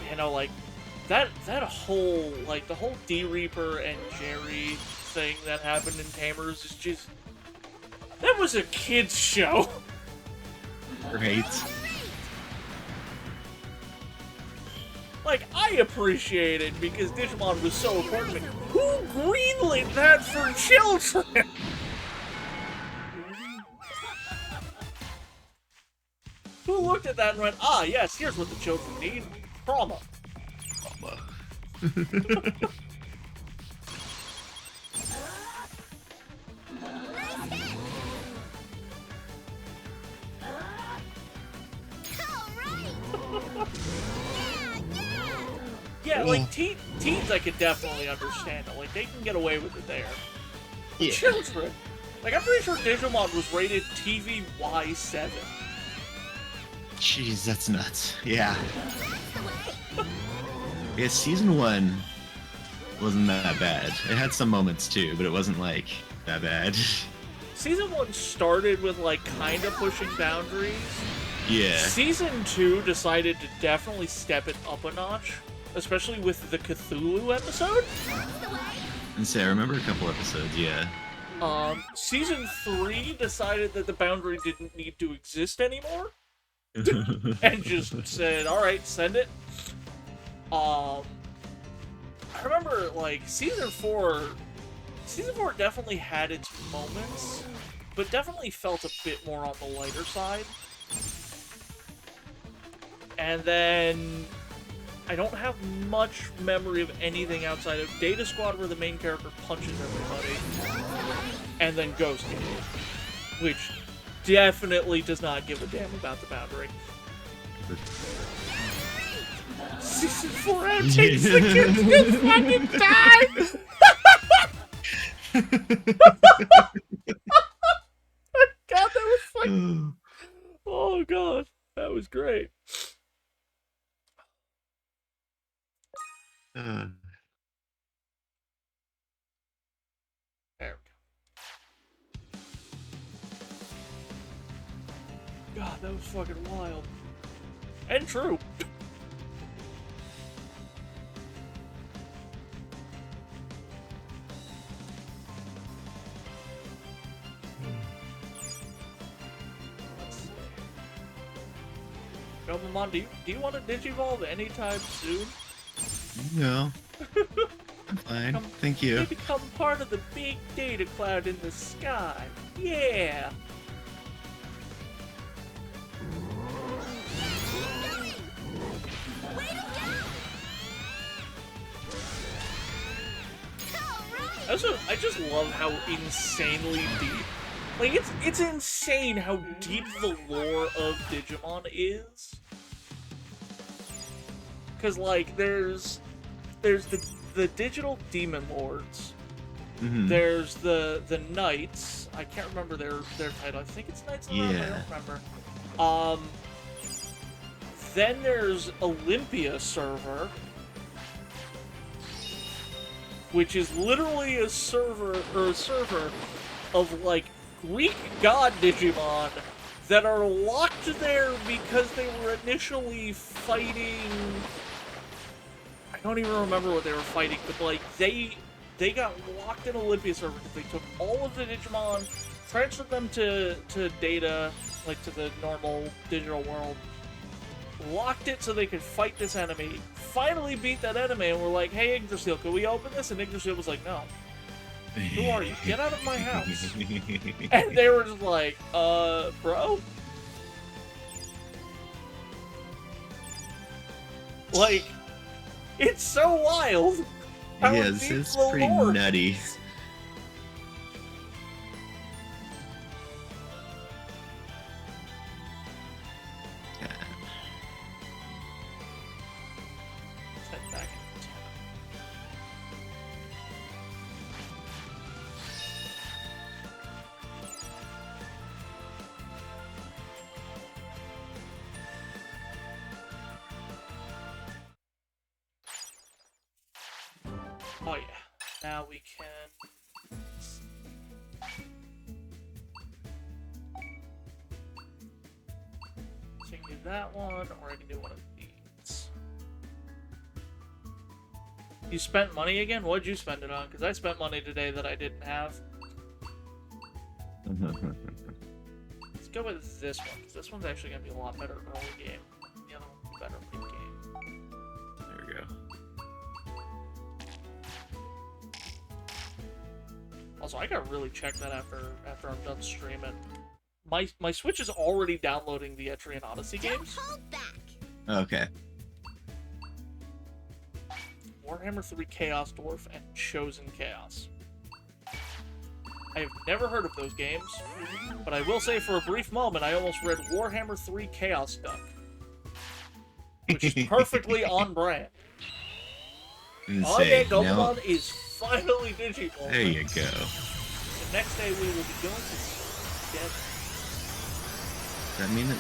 You know, like, that whole, like, the whole D-Reaper and Jerry thing that happened in Tamers is just... That was a kid's show! Right. Like, I appreciate it because Digimon was so important to me. Who greenlit that for children? Who looked at that and went, ah, yes, here's what the children need. Trauma. Yeah, like, teens I could definitely understand it. Like, they can get away with it there. Yeah. Children. Like, I'm pretty sure Digimon was rated TVY7. Jeez, that's nuts. Yeah. Yeah, season 1 wasn't that bad. It had some moments too, but it wasn't like that bad. Season 1 started with, like, kind of pushing boundaries. Yeah. Season 2 decided to definitely step it up a notch, especially with the Cthulhu episode. And say I remember a couple episodes, yeah. Season 3 decided that the boundary didn't need to exist anymore. And just said, alright, send it. I remember, like, Season 4 definitely had its moments, but definitely felt a bit more on the lighter side. And then I don't have much memory of anything outside of Data Squad where the main character punches everybody, and then Ghost Game, which definitely does not give a damn about the boundary. Season 4 outtakes, the kids just fucking die! God, that was fucking... Oh, God. That was great. There we go. God, that was fucking wild. And true. Let's see. Gomamon, do you want to Digivolve anytime soon? No. I'm fine. Thank you. They become part of the big data cloud in the sky. Yeah. I just love how insanely deep. Like, it's insane how deep the lore of Digimon is. Cause like there's the digital demon lords. Mm-hmm. There's the knights. I can't remember their title. I think it's Knights of the Round, I don't remember. Then there's Olympia server, which is literally a server of like Greek god Digimon that are locked there because they were initially fighting. I don't even remember what they were fighting, but like they got locked in Olympia server because they took all of the Digimon, transferred them to data, like to the normal digital world, locked it so they could fight this enemy, finally beat that enemy, and we're like, hey Yggdrasil, can we open this? And Yggdrasil was like, no. Who are you? Get out of my house. And they were just like, bro? Like, it's so wild. Power Yeah, this beats is the pretty Lord. nutty. Yeah. Let's head back into town. Oh yeah, now we can. So I can do that one, or I can do one of these. You spent money again? What'd you spend it on? Because I spent money today that I didn't have. Let's go with this one, because this one's actually going to be a lot better early game. The other one will be better late game. There we go. Also, I gotta really check that after I'm done streaming. My Switch is already downloading the Etrian Odyssey games. Don't hold back. Okay. Warhammer 3 Chaos Dwarf and Chosen Chaos. I have never heard of those games, but I will say for a brief moment I almost read Warhammer 3 Chaos Duck, which is perfectly on brand. Oh yeah, Gomamon is finally Digimon. There you go. The next day we will be going to get. Does that mean that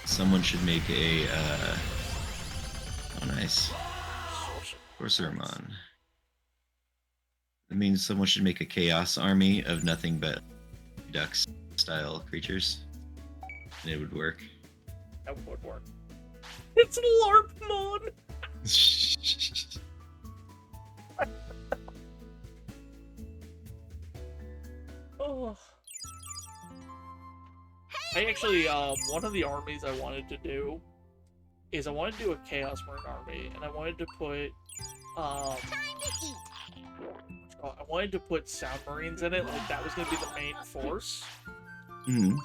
someone should make a, oh nice, Sorcerermon. That means someone should make a chaos army of nothing but ducks style creatures. And it would work. That would work. It's LARPmon! Oh. I actually, one of the armies I wanted to do is I wanted to do a Chaos Marine army, and I wanted to put, Time to eat. I wanted to put Sound Marines in it, like that was gonna be the main force. Mm-hmm.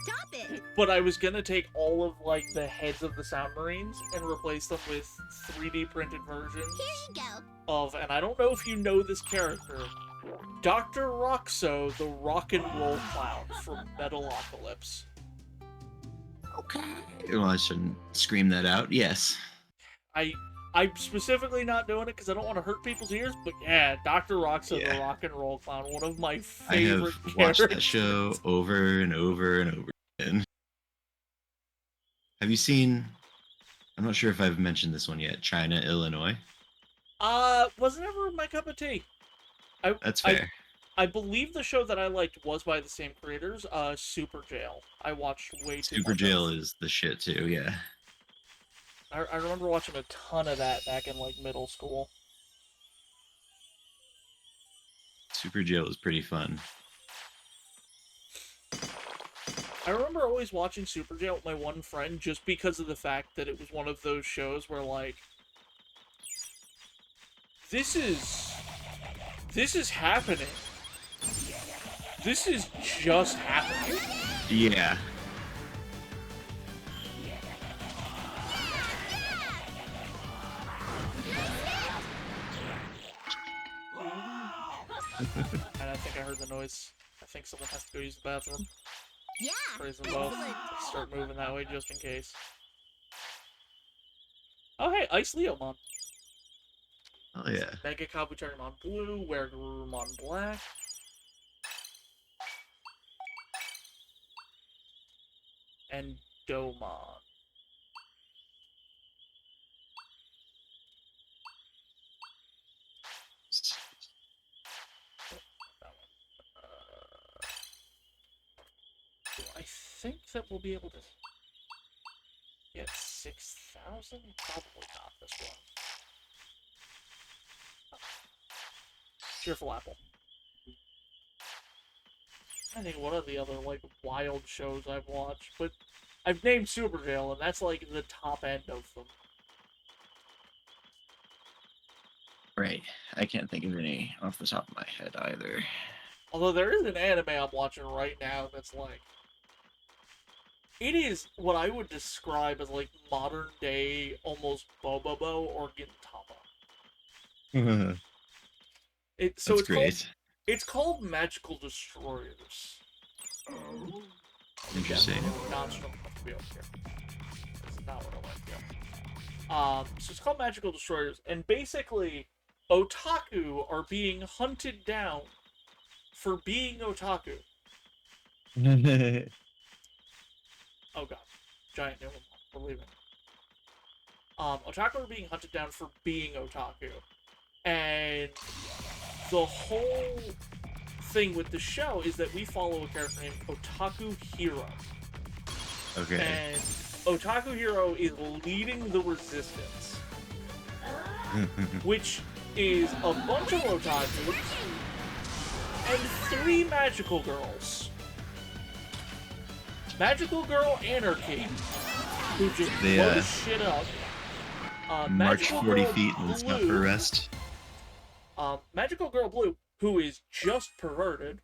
Stop it. But I was gonna take all of, like, the heads of the Sound Marines and replace them with 3D printed versions Here you go. of, and I don't know if you know this character, Dr. Roxo, the rock and roll clown from Metalocalypse. Okay. Well, I shouldn't scream that out. Yes. I'm specifically not doing it because I don't want to hurt people's ears, but yeah, Dr. Roxo, Yeah. the rock and roll clown, one of my I favorite have watched characters. that show over and over and over again. Have you seen, I'm not sure if I've mentioned this one yet, China, Illinois? Wasn't ever my cup of tea. That's fair. I believe the show that I liked was by the same creators, Super Jail. I watched way too Super much Jail of. is the shit too, yeah. I remember watching a ton of that back in, like, middle school. Super Jail is pretty fun. I remember always watching Super Jail with my one friend just because of the fact that it was one of those shows where, like, this is happening. This is just happening. Yeah. And I think I heard the noise. I think someone has to go use the bathroom. Yeah. Praise them both. Excellent. Start moving that way just in case. Oh hey, Ice Leomon. Oh yeah. Mega Kabuterimon Blue, Wergurumon Black. And Domon. That one. Do I think that we'll be able to get 6,000? Probably not this one. Cheerful Apple. I think one of the other, like, wild shows I've watched, but I've named Super Jail, and that's, like, the top end of them. Right. I can't think of any off the top of my head either. Although there is an anime I'm watching right now that's, like, it is what I would describe as, like, modern day, almost Bobobo or Gintama. So That's it's great. called it's called Magical Destroyers. Interesting. Not strong enough to be up here. This is not what I want to do. So it's called Magical Destroyers, and basically, otaku are being hunted down for being otaku. Oh god. Giant new one. We're leaving. Otaku are being hunted down for being otaku. And the whole thing with the show is that we follow a character named Otaku Hero. Okay. And Otaku Hero is leading the resistance, which is a bunch of otakus and 3 magical girls. Magical Girl Anarchy, who just blows shit up. March 40 Girl feet and stop for Blue, rest. Magical Girl Blue, who is just perverted.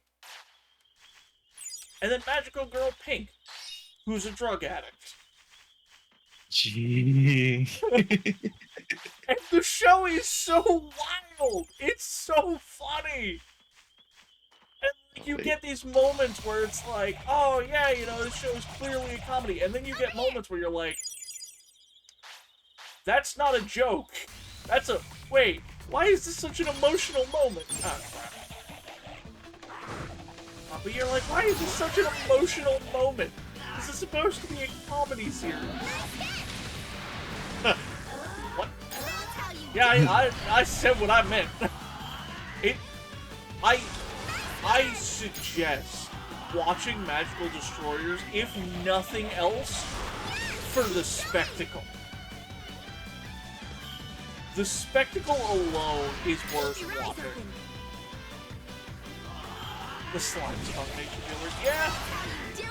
And then Magical Girl Pink, who's a drug addict. Gee. And the show is so wild! It's so funny! And you get these moments where it's like, oh yeah, you know, this show is clearly a comedy. And then you get moments where you're like, that's not a joke. That's a... Wait, why is this such an emotional moment? But you're like, why is this such an emotional moment? This is supposed to be a comedy series. What? Yeah, I said what I meant. I suggest watching Magical Destroyers, if nothing else, for the spectacle. The spectacle alone is worth watching. The slime tongue makes you feel like, yeah! Do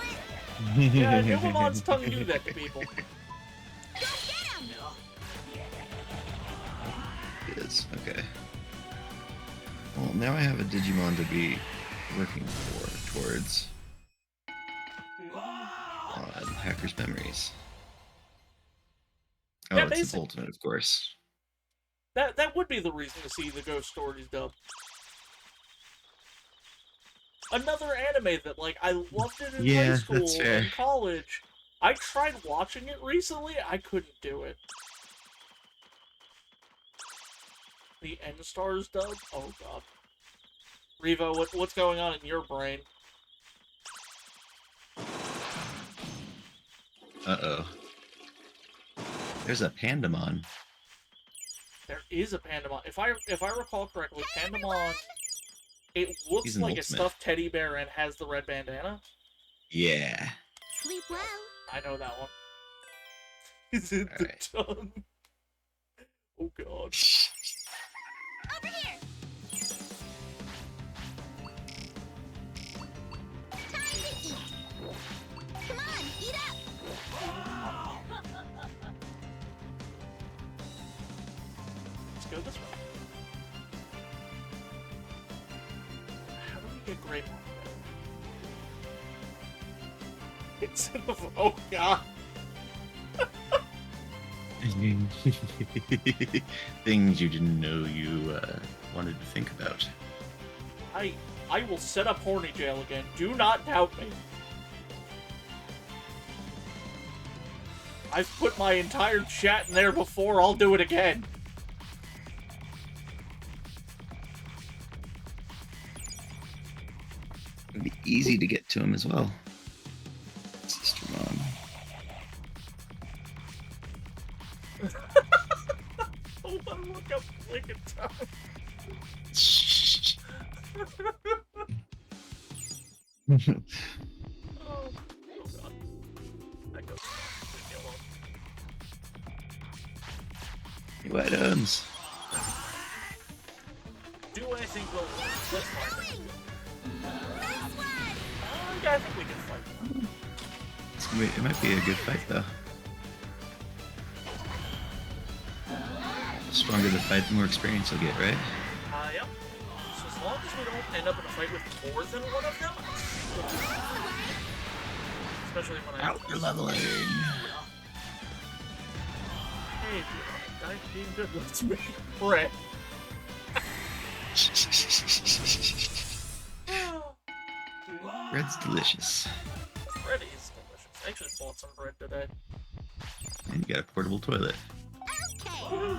it! Yeah, Nillamon's tongue do that to people. Go get him! It is. Okay. Well, now I have a Digimon to be working towards. Hacker's Memories. Oh, Yeah, it's the ultimate, of course. That would be the reason to see the Ghost Stories dub. Another anime that, like, I loved it in high school and college. I tried watching it recently, I couldn't do it. The End Stars dub? Oh god. Revo, what's going on in your brain? Uh-oh. There's a Pandamon. There is a Pandamon. If I recall correctly, Pandamon, it looks like a stuffed teddy bear and has the red bandana. Yeah. Sleep well. I know that one. Is it the tongue? Oh god. Over here. Time to eat. Come on, eat up. Let's go this way. How do we get Greymon? It's in the... Oh god. Things you didn't know you wanted to think about. I will set up Horny Jail again. Do not doubt me. I've put my entire chat in there before. I'll do it again. It'd be easy to get to him as well. Sister Mom. Hold on, look up Lincoln Time. Oh god. That goes. Leave me alone. New items. Do I think we'll... Let's find it. Yeah, I think we can fight. It might be a good fight, though. The stronger the fight, the more experience you'll get, right? Yep. So as long as we don't end up in a fight with more than one of them, especially when I... Out your leveling! Hey, being good lets me pray. Bread's delicious. Bread is delicious. I actually bought some bread today. And you got a portable toilet. Okay.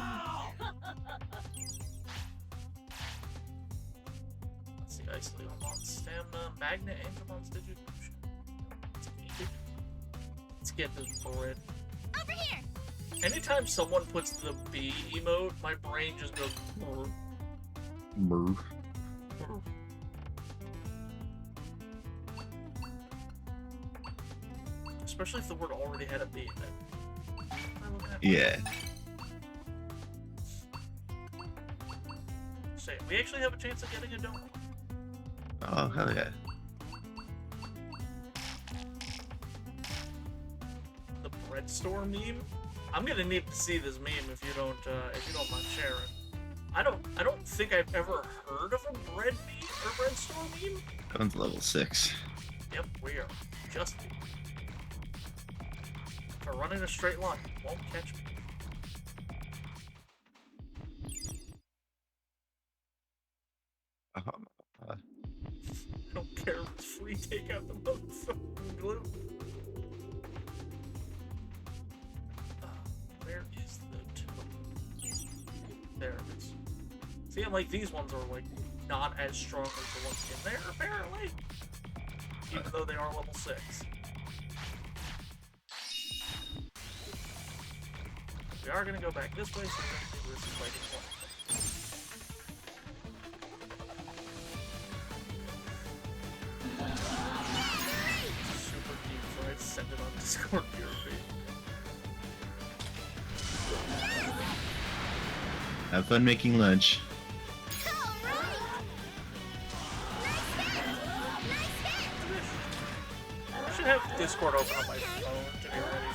Let's see, Isolate on stamina, Magnet, Angemon's digitation. Let's get this bread. Over here. Anytime someone puts the B emote, my brain just goes. Brr. Especially if the word already had a B in it. Yeah. Say, we actually have a chance of getting a donut. Oh, hell yeah. The bread store meme. I'm gonna need to see this meme if you don't mind sharing. I don't think I've ever heard of a bread meme or bread store meme. That one's level 6. Yep, we are just. If I run in a straight line, it won't catch me. I don't care if it's free. Take out the motherfucking glue. Where is the totem? There it is. See, I'm like, these ones are like not as strong as the ones in there, apparently. Even though they are level 6. We are gonna go back this way, so we don't think this is fighting one. Super deep fried, send it on Discord for your Have fun making lunch. I should have Discord open on my phone to be ready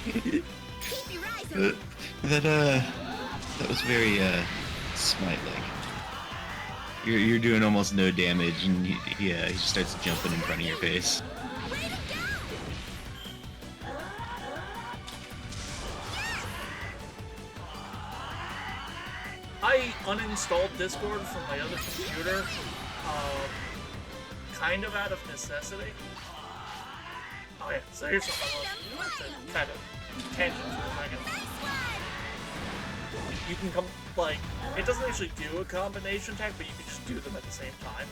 Keep your eyes open. That was very Smite-like. You're doing almost no damage, and he just starts jumping in front of your face. Way to go! I uninstalled Discord from my other computer, kind of out of necessity. Oh yeah, so here's something I want to kind of tangent for a second. You can come, like, it doesn't actually do a combination attack, but you can just do them at the same time.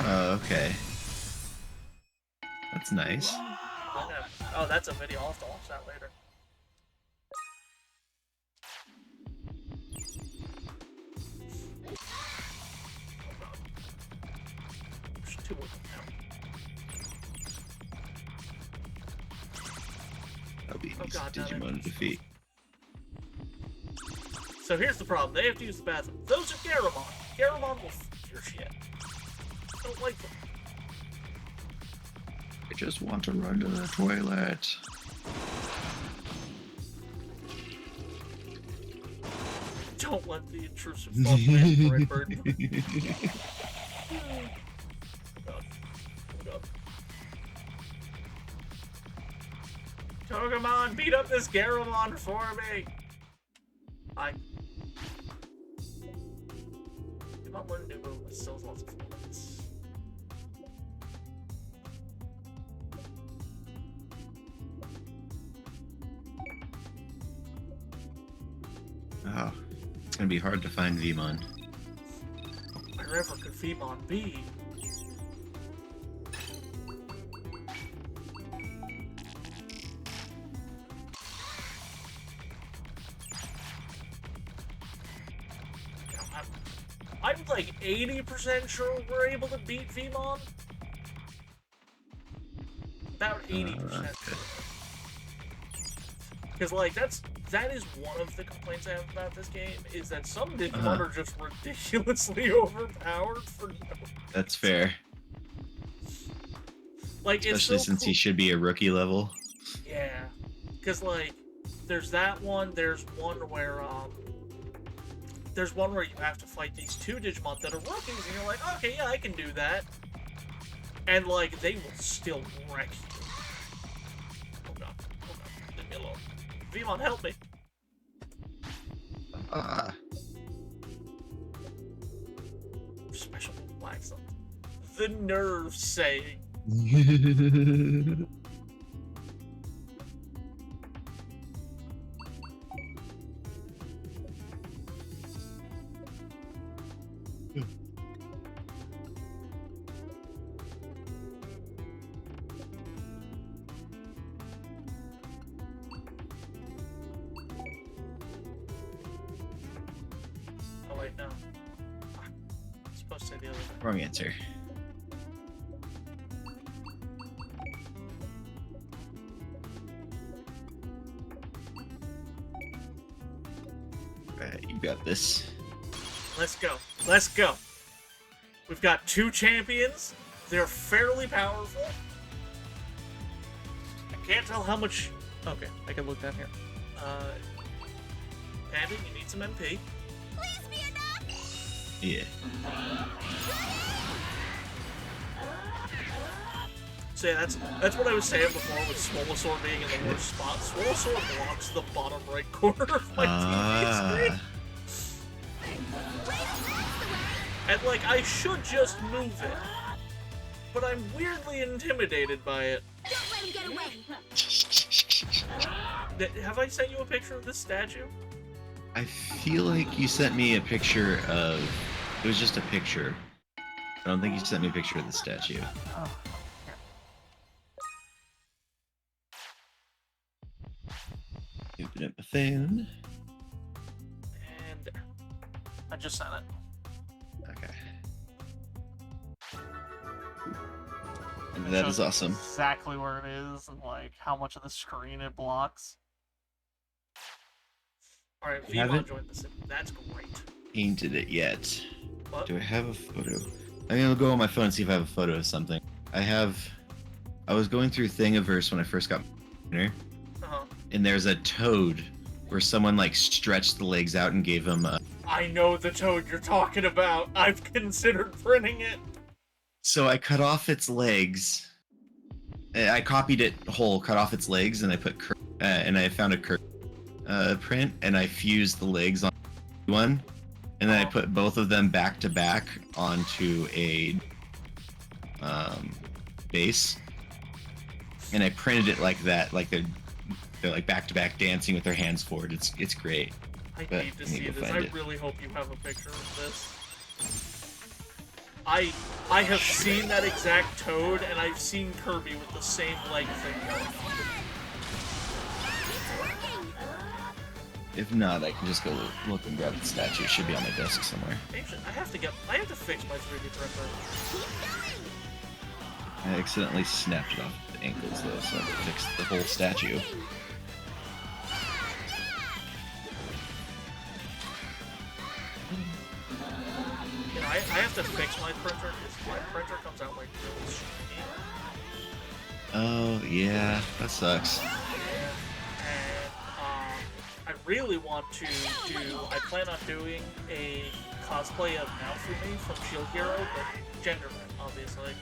Oh, okay. That's nice. Oh, that's a video. I'll have to watch that later. There's 2 of them now. That'll be Oh, easy God, no, Digimon to defeat. So here's the problem. They have to use the bathroom. Those are Garamon. Garamon will f your shit. I don't like them. I just want to run to the toilet. Don't let the intrusive thought land the right bird. Oh god. Oh god. Togemon, beat up this Garamon for me! I... Digimon learn new movements, still has lots of movements. Oh, it's gonna be hard to find Vmon. Wherever could Vmon be? I'm like 80% sure we're able to beat Vmon. About 80%. Because like that is one of the complaints I have about this game, is that some Digimon are just ridiculously overpowered for no. That's fair. Like, especially it's so since cool. he should be a rookie level. Yeah, because like there's that one. There's one where you have to fight these 2 Digimon that are rookies, and you're like, okay, yeah, I can do that, and like they will still wreck you. Oh god, leave me alone. Digimon, help me. Special black stuff. The nerve saying. Oh wait, no. I'm supposed to say the other thing. Wrong answer. Alright, you got this. Let's go. Let's go. We've got 2 champions. They're fairly powerful. I can't tell how much... Okay, I can look down here. Panda, you need some MP. Please be enough. Yeah. So yeah, that's what I was saying before with Swolosaur being in the worst spot. Swolosaur blocks the bottom right corner of my TV screen. And like, I should just move it. But I'm weirdly intimidated by it. Don't let him get away. Have I sent you a picture of this statue? I feel like you sent me a picture of... It was just a picture. I don't think you sent me a picture of the statue. Oh. Open up my phone. And there. I just sent it. Okay. That is awesome. Exactly where it is and like how much of the screen it blocks. Alright, You have Vmon it? joined this. That's great. Painted it yet. What? Do I have a photo? I'm gonna go on my phone and see if I have a photo of something. I was going through Thingiverse when I first got my computer, Uh-huh. and there's a toad where someone like stretched the legs out and gave him a... I know the toad you're talking about. I've considered printing it. So I cut off its legs. I copied it whole, cut off its legs, and I put and I found a print, and I fused the legs on one, and then I put both of them back to back onto a base, and I printed it like that, like they're like back to back dancing with their hands forward. It's great. I But need to I need see to this. find I it. really hope you have a picture of this. I have seen that exact toad, and I've seen Kirby with the same leg thing going on. It's working. If not, I can just go look and grab the statue. It should be on my desk somewhere. Actually, I have to fix my 3D printer. Keep going. I accidentally snapped it off the ankles though, so I have to fix the whole statue. You know, I have to fix my printer because my printer comes out like really shitty. Oh yeah, that sucks. And I really want to do. I plan on doing a cosplay of Naofumi from Shield Hero, but genderman, obviously.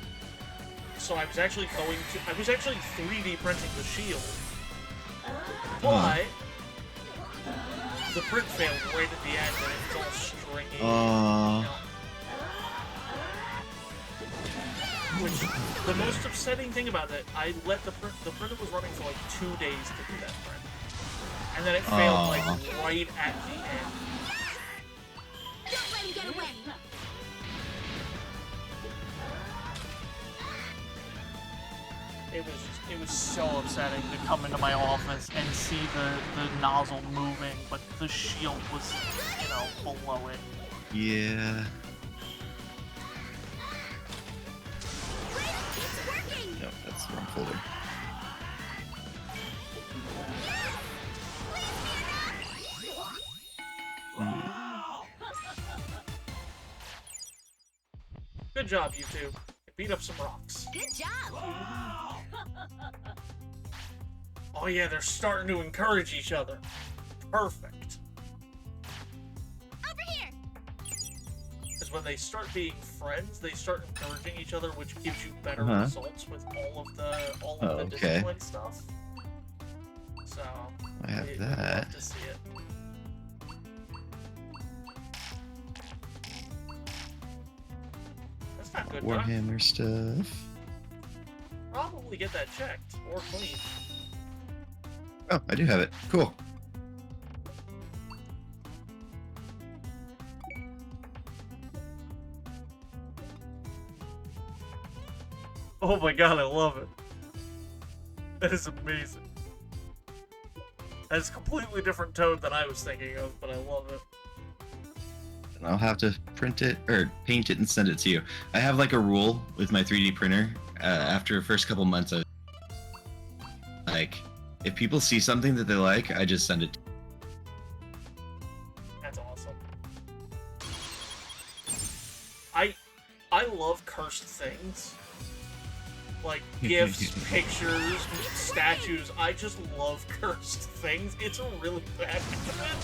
So I was actually 3D printing the shield, but the print failed right at the end, and it was all stringy. You know. Which, the most upsetting thing about it, I let the printer was running for like 2 days to do that print. And then it failed like right at the end. Don't let him get away. It was so upsetting to come into my office and see the nozzle moving, but the shield was, you know, below it. Yeah. It's working. No, that's the wrong folder. Good job, you two. You beat up some rocks. Good job. Oh yeah, they're starting to encourage each other. Perfect. Over here. Because when they start being friends, they start encouraging each other, which gives you better Uh-huh. results with all of the Oh, okay. discipline stuff. So I have we'd that. love to see it. That's not good, Doc. Warhammer stuff. Probably get that checked or cleaned. Oh, I do have it. Cool. Oh my god, I love it. That is amazing. That's a completely different tone than I was thinking of, but I love it. And I'll have to print it or paint it and send it to you. I have like a rule with my 3D printer. After the first couple months, like, if people see something that they like, I just send it. That's awesome. I love cursed things. Like gifts, pictures, statues. I just love cursed things. It's a really bad habit.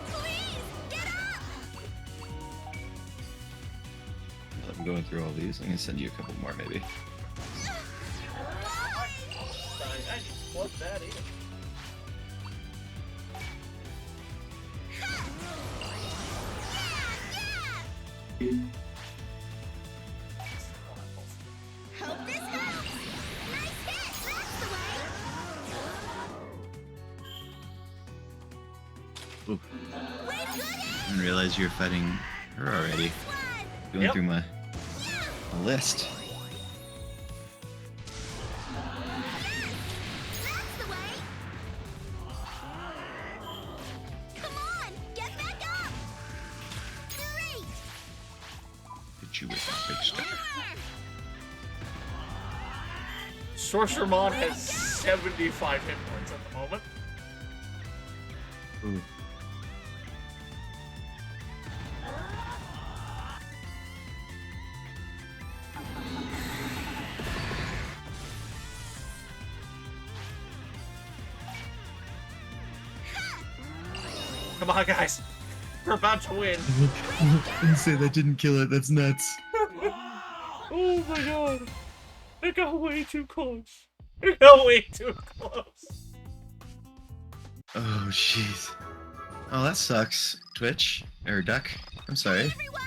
Please, get up! I'm going through all these. I'm gonna send you a couple more, maybe. I just plug that in. Hope this helps! Nice hit! That's the way! Ooh, Way good! I didn't realize you were fighting her already. Going Yep. through my list. That's the way! Come on! Get back up! Great! Hit you with that big star. Sorcerermon has 75 hit points at the moment. Ooh. Come on, guys. We're about to win. Didn't say that didn't kill it. That's nuts. Oh my god. It got way too close. It got way too close. Oh, jeez. Oh, that sucks. Twitch or Duck. I'm sorry. Everyone!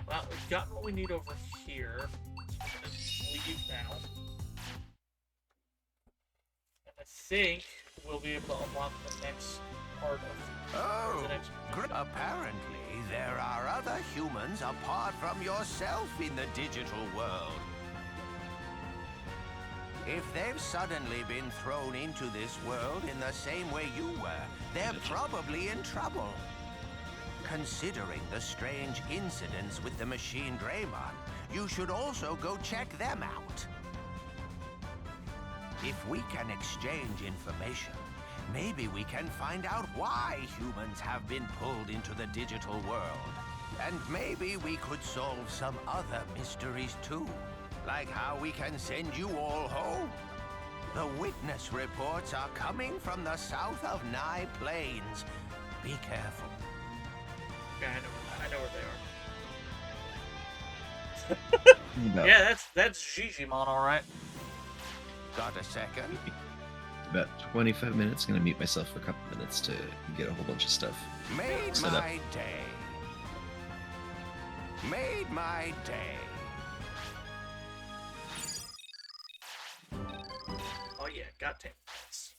Well, we've gotten what we need over here. So we're gonna leave now. And I think we'll be able to unlock the next part of Oh, the next. apparently there are other humans apart from yourself in the digital world. If they've suddenly been thrown into this world in the same way you were, they're probably in trouble. Considering the strange incidents with the machine Greymon, you should also go check them out. If we can exchange information, maybe we can find out why humans have been pulled into the digital world. And maybe we could solve some other mysteries too. Like how we can send you all home. The witness reports are coming from the south of Nye Plains. Be careful. Yeah, I know where they are. About, Yeah, that's Digimon, alright. Got a second? about 25 minutes. Gonna mute myself for a couple minutes to get a whole bunch of stuff. Made Set up. my day. Made my day. Oh yeah, got 10 minutes.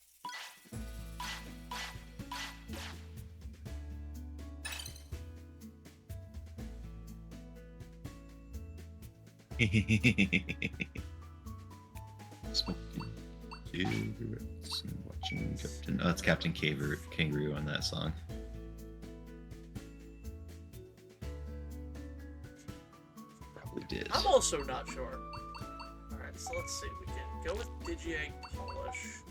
Smoking cigarettes and watching Captain. Oh, it's Captain Kangaroo on that song. Probably did. I'm also not sure. Alright, so let's see. We can go with Digi-Egg Polish.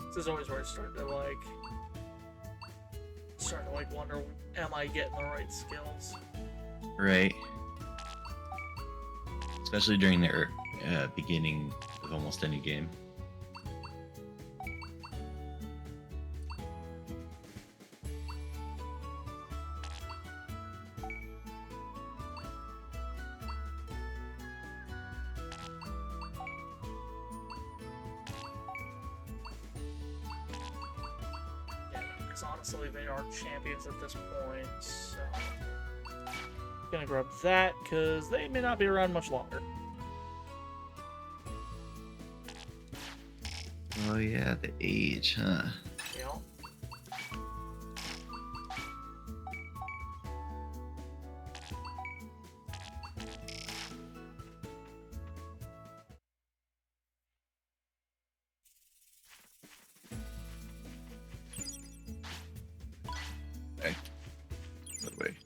This is always where it started to like starting to like wonder, am I getting the right skills? Right. Especially during the beginning of almost any game. Yeah, because honestly, they are champions at this point, so... Gonna grab that, because they may not be around much longer. Oh yeah, the age, huh? Yeah. Okay. That way.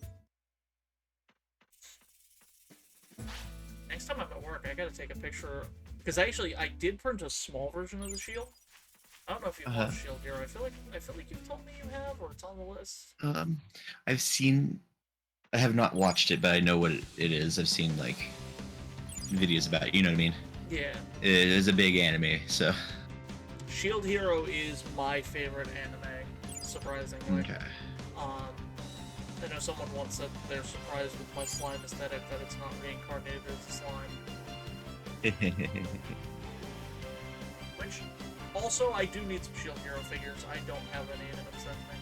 Next time I'm at work, I gotta take a picture, because I did print a small version of the shield. I don't know if you've watched Shield Hero. I feel like you've told me you have, or it's on the list. I've seen. I have not watched it, but I know what it is. I've seen like videos about it. You know what I mean? Yeah. It is a big anime, so. Shield Hero is my favorite anime, surprisingly. Okay. I know someone once said they're surprised with my slime aesthetic, that it's not reincarnated as a slime. Which, also, I do need some Shield Hero figures. I don't have any of them sent me.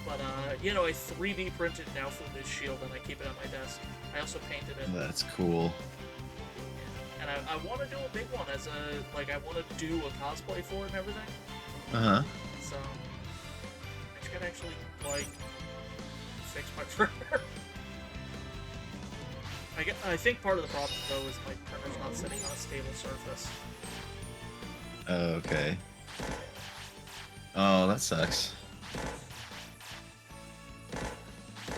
But, you know, I 3D printed now for this shield, and I keep it at my desk. I also painted it. That's cool. And I want to do a big one as a, like, I want to do a cosplay for it and everything. Uh-huh. So, I just gotta actually, like, fix my printer. I think part of the problem, though, is my printer's not sitting on a stable surface. Okay. Oh, that sucks.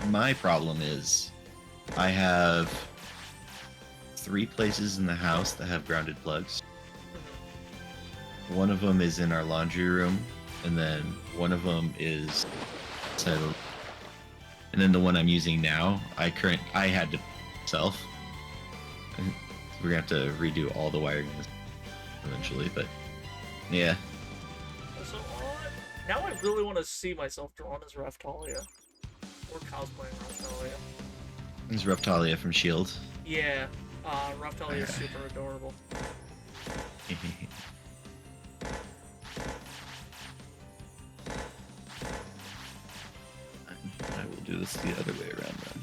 My problem is I have 3 places in the house that have grounded plugs. One of them is in our laundry room, and then one of them is settled. And then the one I'm using now, I had to myself. We're gonna have to redo all the wiring eventually, but yeah. Also, now I really want to see myself drawn as Raftalia. Or cosplaying Raftalia. This is Reptalia from Shield. Yeah, Raftalia is super adorable. I will do this the other way around then.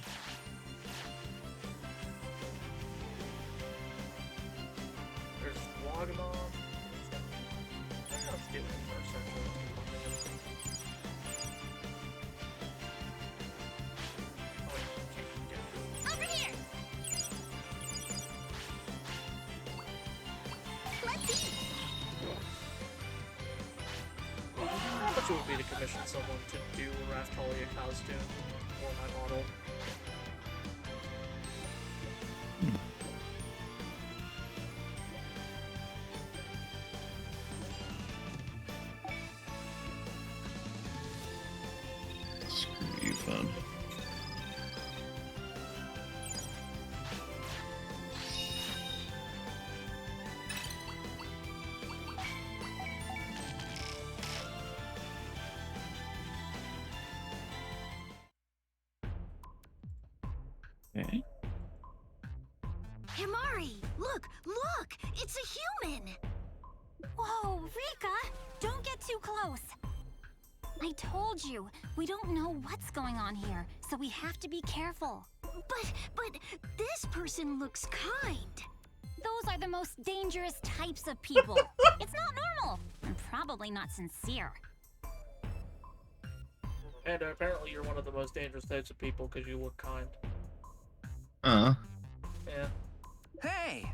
There's Wagamon. Let's do it first, actually. Oh, wait, okay, yeah. Over here! Let's eat! How much it would be to commission someone to do a Raftalia costume for my model? Screw you, phone. Okay. Himari! Look! Look! It's a human! Whoa, Rika! Don't get too close! I told you, we don't know what's going on here, so we have to be careful. But this person looks kind. Those are the most dangerous types of people. It's not normal, and probably not sincere. And apparently you're one of the most dangerous types of people because you look kind. Uh. Yeah. Hey!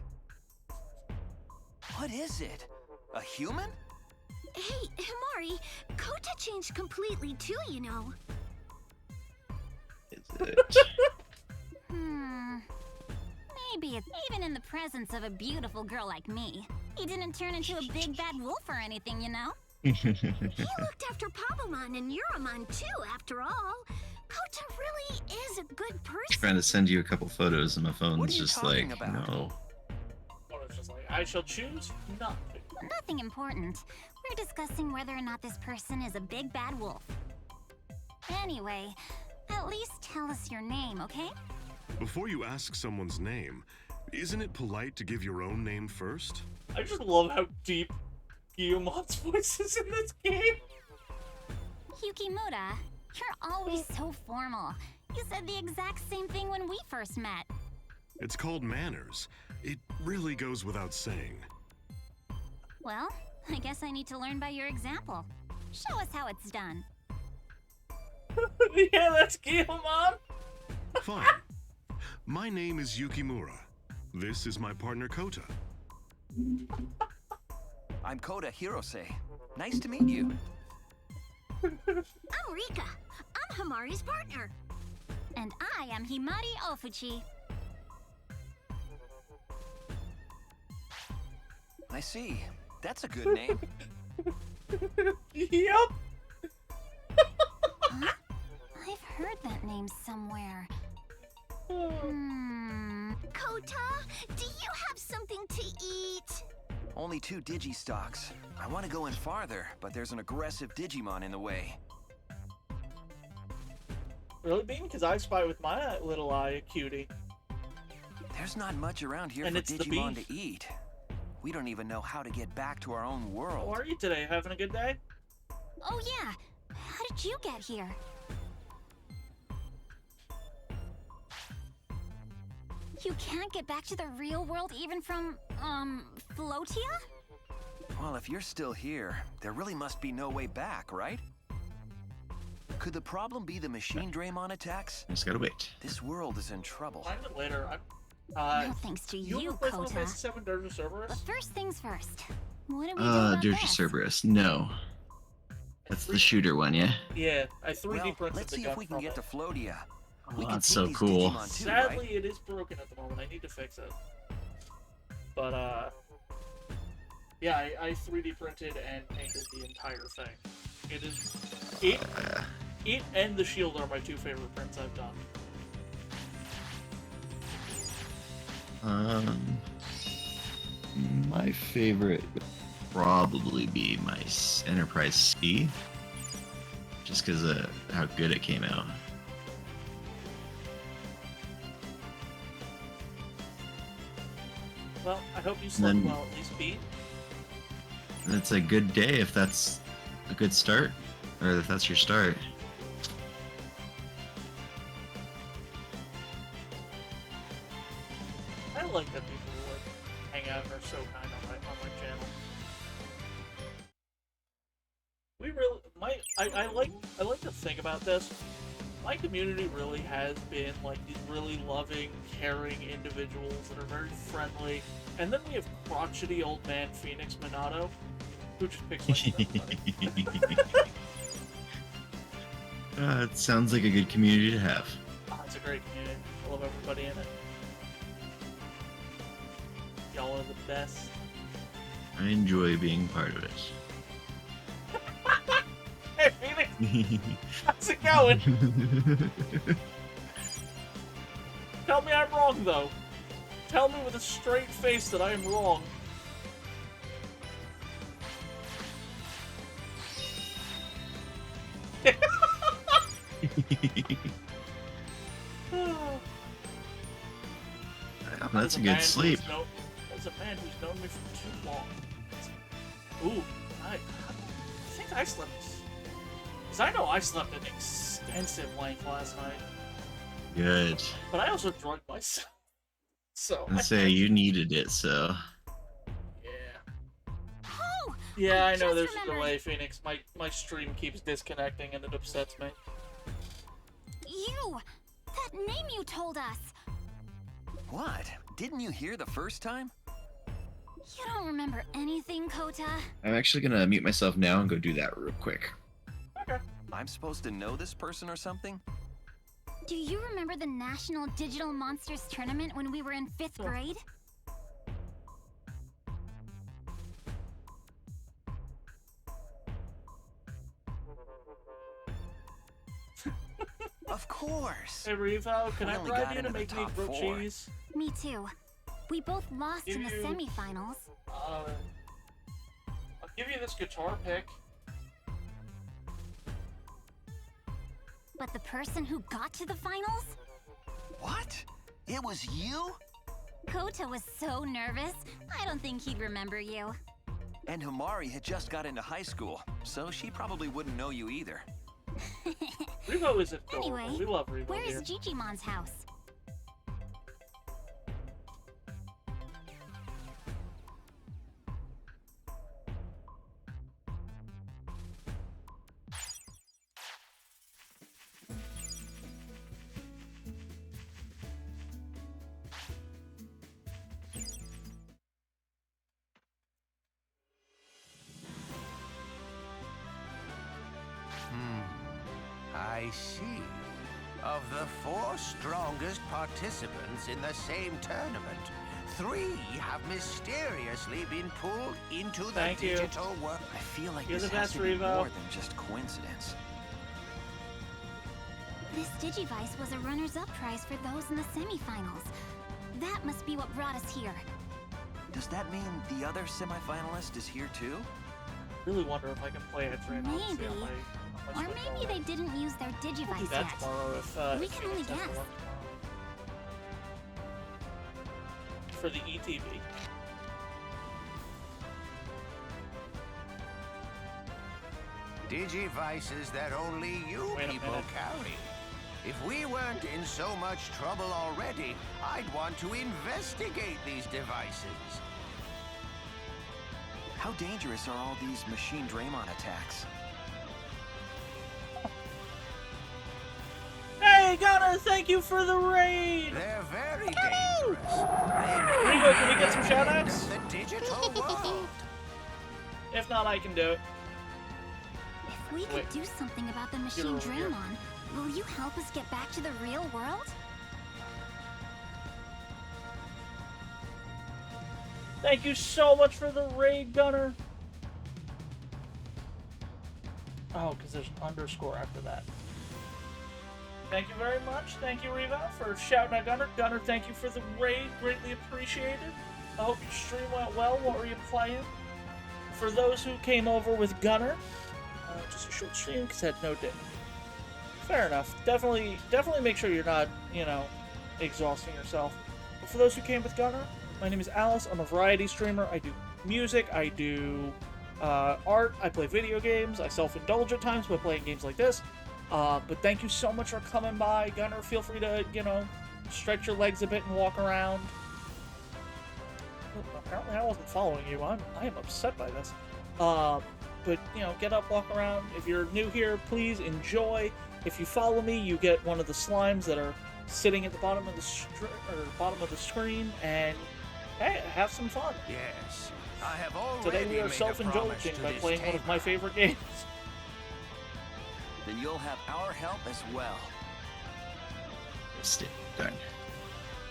What is it? A human? Hey, Himari, Kota changed completely too, you know. Is it? Maybe it's even in the presence of a beautiful girl like me. He didn't turn into a big bad wolf or anything, you know? He looked after Pabamon and Yuramon too, after all. Kota really is a good person. Trying to send you a couple photos, and my What phone's are you just talking like, about? no. Or it's just like, I shall choose not to. Nothing important. We're discussing whether or not this person is a big bad wolf. Anyway, at least tell us your name, okay? Before you ask someone's name, isn't it polite to give your own name first? I just love how deep Guillemon's voice is in this game. Yukimura, you're always so formal. You said the exact same thing when we first met. It's called manners. It really goes without saying. Well, I guess I need to learn by your example. Show us how it's done. Yeah, that's Guillemon. Fine. My name is Yukimura. This is my partner Kota. I'm Kota Hirose. Nice to meet you. I'm Rika. I'm Hamari's partner. And I am Himari Ofuchi. I see. That's a good name. Yep. Huh? I've heard that name somewhere. Kota, do you have something to eat? Only 2 Digistocks. I want to go in farther, but there's an aggressive Digimon in the way. Really, Bean? Because I spy with my little eye a cutie. There's not much around here And for it's the Digimon beef. to eat. We don't even know how to get back to our own How world. are you today? Having a good day? Oh yeah, how did you get here? You can't get back to the real world even from, Floatia? Well, if you're still here, there really must be no way back, right? Could the problem be the machine Draymon attacks? Just gotta wait. This world is in trouble. Find it later. No thanks to You you, ever play Final Kota. Fantasy 7 Dirge Cerberus? But first things first. What do we do about Dirge this? Cerberus. No. That's the shooter one, yeah? Yeah, I 3D Well, printed let's the see gun if we can from get it. to Floatia. Oh, We can that's see so these cool. Digimon too, Sadly, right? it is broken at the moment. I need to fix it. But, yeah, I 3D printed and painted the entire thing. It is... It and the shield are my 2 favorite prints I've done. My favorite would probably be my Enterprise C, just because of how good it came out. Well, I hope you slept Then- well at least, Pete. And it's a good day if that's a good start, or if that's your start. I like that people like hang out and are so kind on my channel. We really I like to think about this. My community really has been like these really loving, caring individuals that are very friendly. And then we have crotchety old man Phoenix Minato, who just picks like It sounds like a good community to have. it's a great community. I love everybody in it. Y'all are the best. I enjoy being part of it. Hey Phoenix, how's it going? Tell me I'm wrong, though. Tell me with a straight face that I am wrong. That's a good sleep. As a man who's known me for too long. Ooh, I think I slept. Because I know I slept an extensive length last night. Good. But I also drugged myself. So. I'd say you needed it, so. Yeah. Oh! Yeah, I know just there's a remembered. delay, Phoenix. My stream keeps disconnecting and it upsets me. You! That name you told us! What? Didn't you hear the first time? You don't remember anything, Kota? I'm actually gonna mute myself now and go do that real quick. Okay. I'm supposed to know this person or something? Do you remember the National Digital Monsters Tournament when we were in 5th grade? Of course. Hey Revo, can We I only bribe got you to into the make me top grilled 4. cheese? Me too. We both lost in the You- semifinals. I'll give you this guitar pick. But the person who got to the finals? What? It was you? Kota was so nervous. I don't think he'd remember you. And Humari had just got into high school, so she probably wouldn't know you either. Revo is adorable. Anyway, We love Revo where's here. Digimon's house? I see. Of the 4 strongest participants in the same tournament, 3 have mysteriously been pulled into the Thank you. digital world. I feel like You're this the has best, to be Revo. more than just coincidence. This Digivice was a runners-up prize for those in the semifinals. That must be what brought us here. Does that mean the other semifinalist is here too? Really wonder if I can play it right now. Maybe. Or maybe they didn't use their We'll do Digivice that yet. tomorrow if We if can Phoenix only has to guess. work tomorrow. For the ETV. Digivices that only you Wait a people minute. carry. If we weren't in so much trouble already, I'd want to investigate these devices. How dangerous are all these machine Draymon attacks? Hey, Gunner, thank you for the raid! They're very dangerous. Rico, can we get some shoutouts? The digital world. If not, I can do it. If we could Wait. do something about the machine over here. Draymon, will you help us get back to the real world? Thank you so much for the raid, Gunner. Oh, because there's an underscore after that. Thank you very much. Thank you, Reva, for shouting at Gunner. Gunner, thank you for the raid. Greatly appreciated. I hope your stream went well. What were you playing? For those who came over with Gunner, just a short stream because I had no day. Fair enough. Definitely make sure you're not, exhausting yourself. But for those who came with Gunner, my name is Alice. I'm a variety streamer. I do music. I do art. I play video games. I self-indulge at times by playing games like this. But thank you so much for coming by. Gunner, feel free to, stretch your legs a bit and walk around. Apparently I wasn't following you. I am upset by this. But, get up, walk around. If you're new here, please enjoy. If you follow me, you get one of the slimes that are sitting at the bottom of the screen, and hey, have some fun. Yes, I have already Today we are made a self-indulging promise to by this playing one of my tamer. favorite games. Then you'll have our help as well. Stick. Done.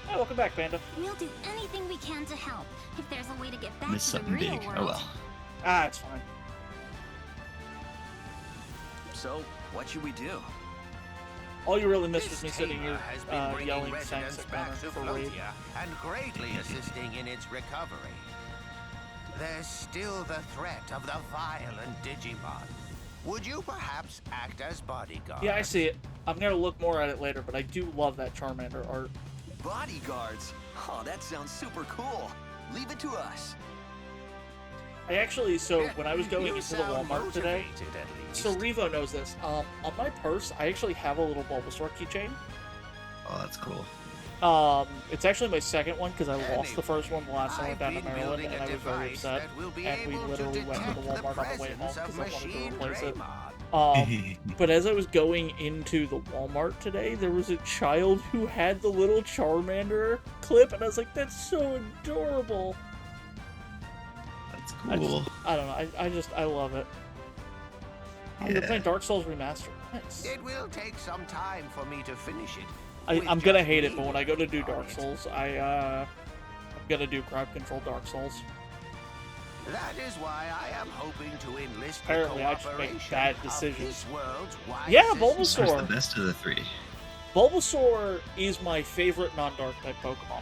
Hey, welcome back, Panda. We'll do anything we can to help. If there's a way to get back Missed to the something real big. world. Oh well. It's fine. So, what should we do? All you really missed This was me sitting tamer here has been bringing yelling thanks residents at Gunner back to for raid. Floatia and greatly assisting in its recovery. There's still the threat of the violent Digimon. Would you perhaps act as bodyguard? Yeah, I see it. I'm gonna look more at it later, but I do love that Charmander art. Bodyguards? Oh, that sounds super cool. Leave it to us. I actually, when I was going You into the sound Walmart today, motivated, at least. so Revo knows this. On my purse, I actually have a little Bulbasaur keychain. Oh, that's cool. It's actually my second one because I lost the first one the last time I went down to I've been Maryland, building and a I was very device upset. that will be And we able to literally went to the detect Walmart on the way home presence because of I wanted to machine replace it. Draymon. But as I was going into the Walmart today, there was a child who had the little Charmander clip, and I was like, "That's so adorable." That's cool. I don't know. I love it. Oh, you're playing Dark Souls Remastered. Nice. It will take some time for me to finish it. I'm gonna hate it, but when I go to do Dark Souls, I'm gonna do crowd control Dark Souls. That is why I am hoping to enlist Apparently, the I just make cooperation bad of decisions. this world's Yeah, wisest Bulbasaur. Who's the best of the three? Bulbasaur is my favorite non-dark type Pokemon.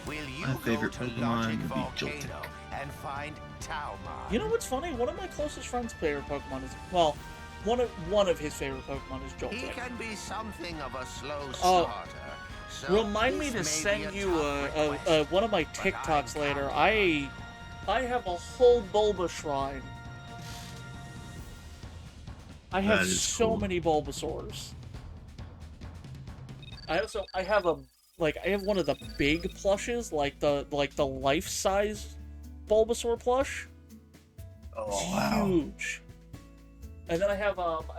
Will you My favorite go to Pokemon Logic would be Joltik. Volcano and find Taumon? You know what's funny? One of my closest friends' favorite Pokemon is, well, one of his favorite Pokemon is He Joltik. can be something of a slow Oh, starter. So Remind me this to may be send a you tough request, one of my but TikToks I'm later. counting I have a whole Bulba shrine. I have That is so cool. many Bulbasaurs. I have I have one of the big plushes, like the life-size Bulbasaur plush. Oh, wow. Huge. And then I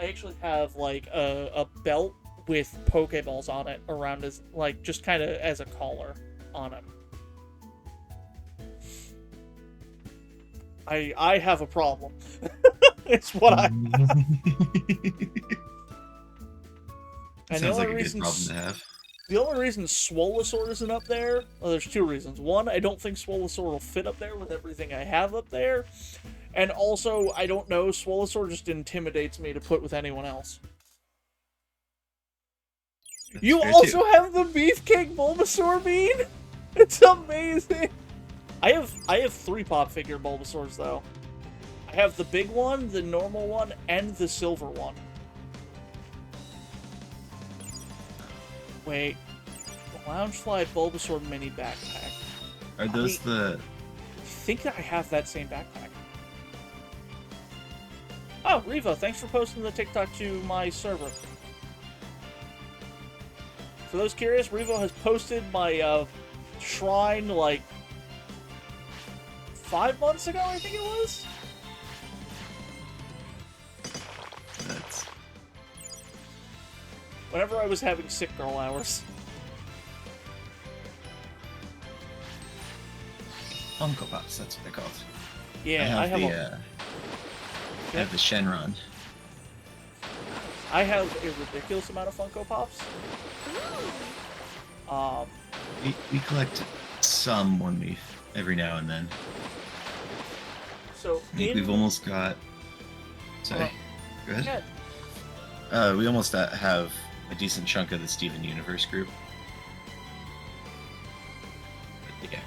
actually have like a belt with Pokeballs on it around his, like, just kind of as a collar on him. I have a problem. It's what I have. And Sounds like a good problem to have. the only reason Swolosaur isn't up there, well, there's two reasons. One, I don't think Swolosaur will fit up there with everything I have up there. And also, I don't know, Swolosaur just intimidates me to put with anyone else. That's You fair, also too. have the Beefcake Bulbasaur bean? It's amazing! I have 3 pop figure Bulbasaurs, though. I have the big one, the normal one, and the silver one. Wait. The Loungefly Bulbasaur mini backpack. Are those the... I think I have that same backpack. Oh, Revo, thanks for posting the TikTok to my server. For those curious, Revo has posted my shrine like 5 months ago, I think it was. That's... Whenever I was having sick girl hours. Funko Pops, that's what they're called. Yeah, I have the Shenron. I have a ridiculous amount of Funko Pops. We collect some every now and then. So I think we've almost got... Sorry, go ahead. We almost have a decent chunk of the Steven Universe group. But yeah.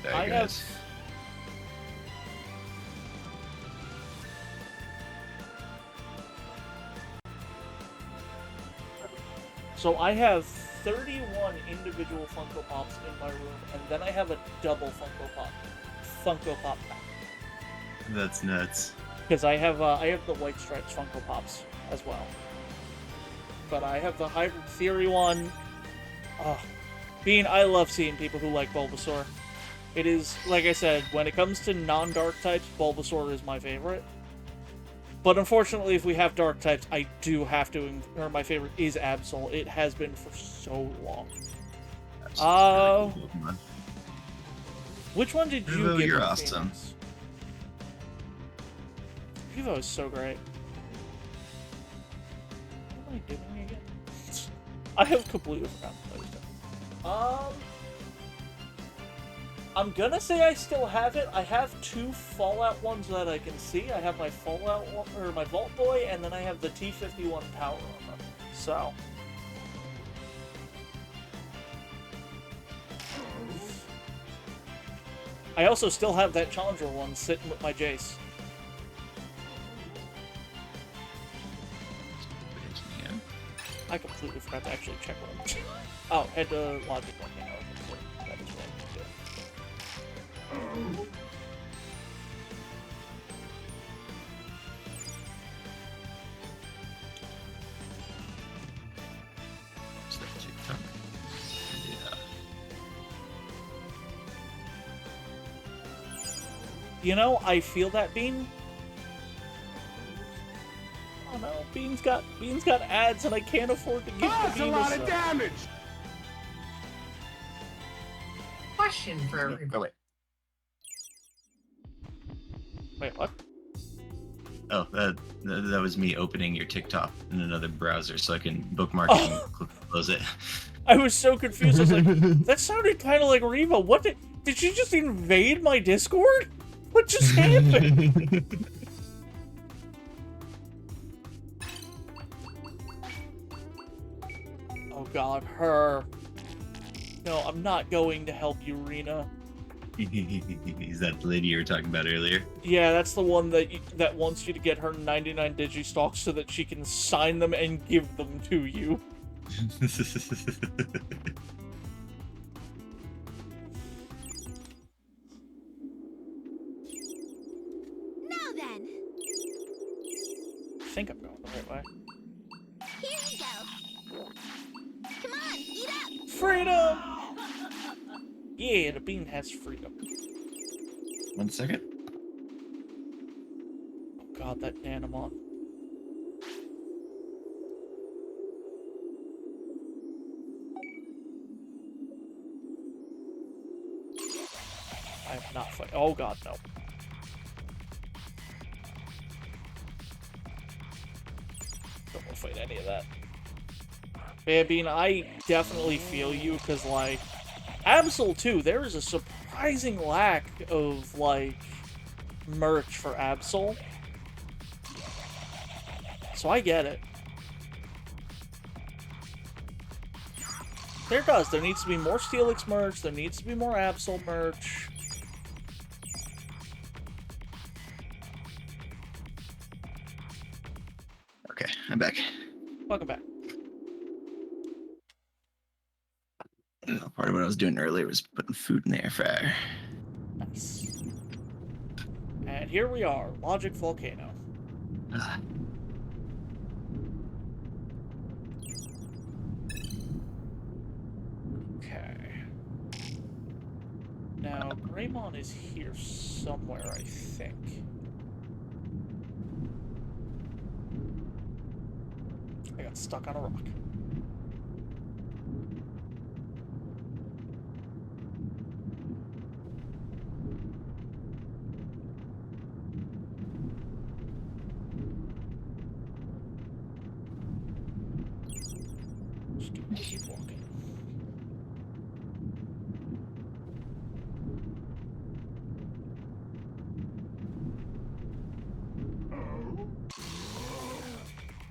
Sorry, guys. So I have 31 individual Funko Pops in my room, and then I have a double Funko Pop pack. That's nuts. Because I have the White Stripes Funko Pops as well. But I have the Hybrid Theory one. Bean, I love seeing people who like Bulbasaur. It is, like I said, when it comes to non-dark types, Bulbasaur is my favorite. But unfortunately, if we have dark types, I do have to, or my favorite is Absol. It has been for so long. Really cool Pokemon. Which one did you Revo, get? you're awesome. Revo is so great. What am I doing again? I have completely forgotten what I was doing. I'm gonna say I still have it. I have 2 Fallout ones that I can see. I have my Fallout one, or my Vault Boy, and then I have the T-51 Power Armor. So. I also still have that Challenger one sitting with my Jace. I completely forgot to actually check one. Oh, and Logic Volcano. That is what I did. Yeah. You know, I feel that, Bean. Oh no, Bean's got ads, and I can't afford to give that's Bean a lot of sub. damage. Question for everybody. Oh, wait. Wait, what? Oh, that was me opening your TikTok in another browser so I can bookmark it and close it. I was so confused. I was like, that sounded kind of like Revo. What did you just invade my Discord? What just happened? god, her. No, I'm not going to help you, Rena. Is that the lady you were talking about earlier? Yeah, that's the one that wants you to get her 99 Digistalks so that she can sign them and give them to you. Now then, I think I'm going the right way. here you go. Come on, eat up. Freedom! Yeah, the bean has freedom. 1 second. Oh god, that Nanomon. I am not fighting. Oh god, no. Don't want to fight any of that. Yeah, Bean, I definitely feel you, because, like, Absol, too, there is a surprising lack of, like, merch for Absol. So I get it. There does. There needs to be more Steelix merch. There needs to be more Absol merch. Okay, I'm back. Welcome back. Part of what I was doing earlier was putting food in the air fryer. Nice. And here we are, Logic Volcano. Okay. Now, Greymon is here somewhere, I think. I got stuck on a rock. Just keep walking.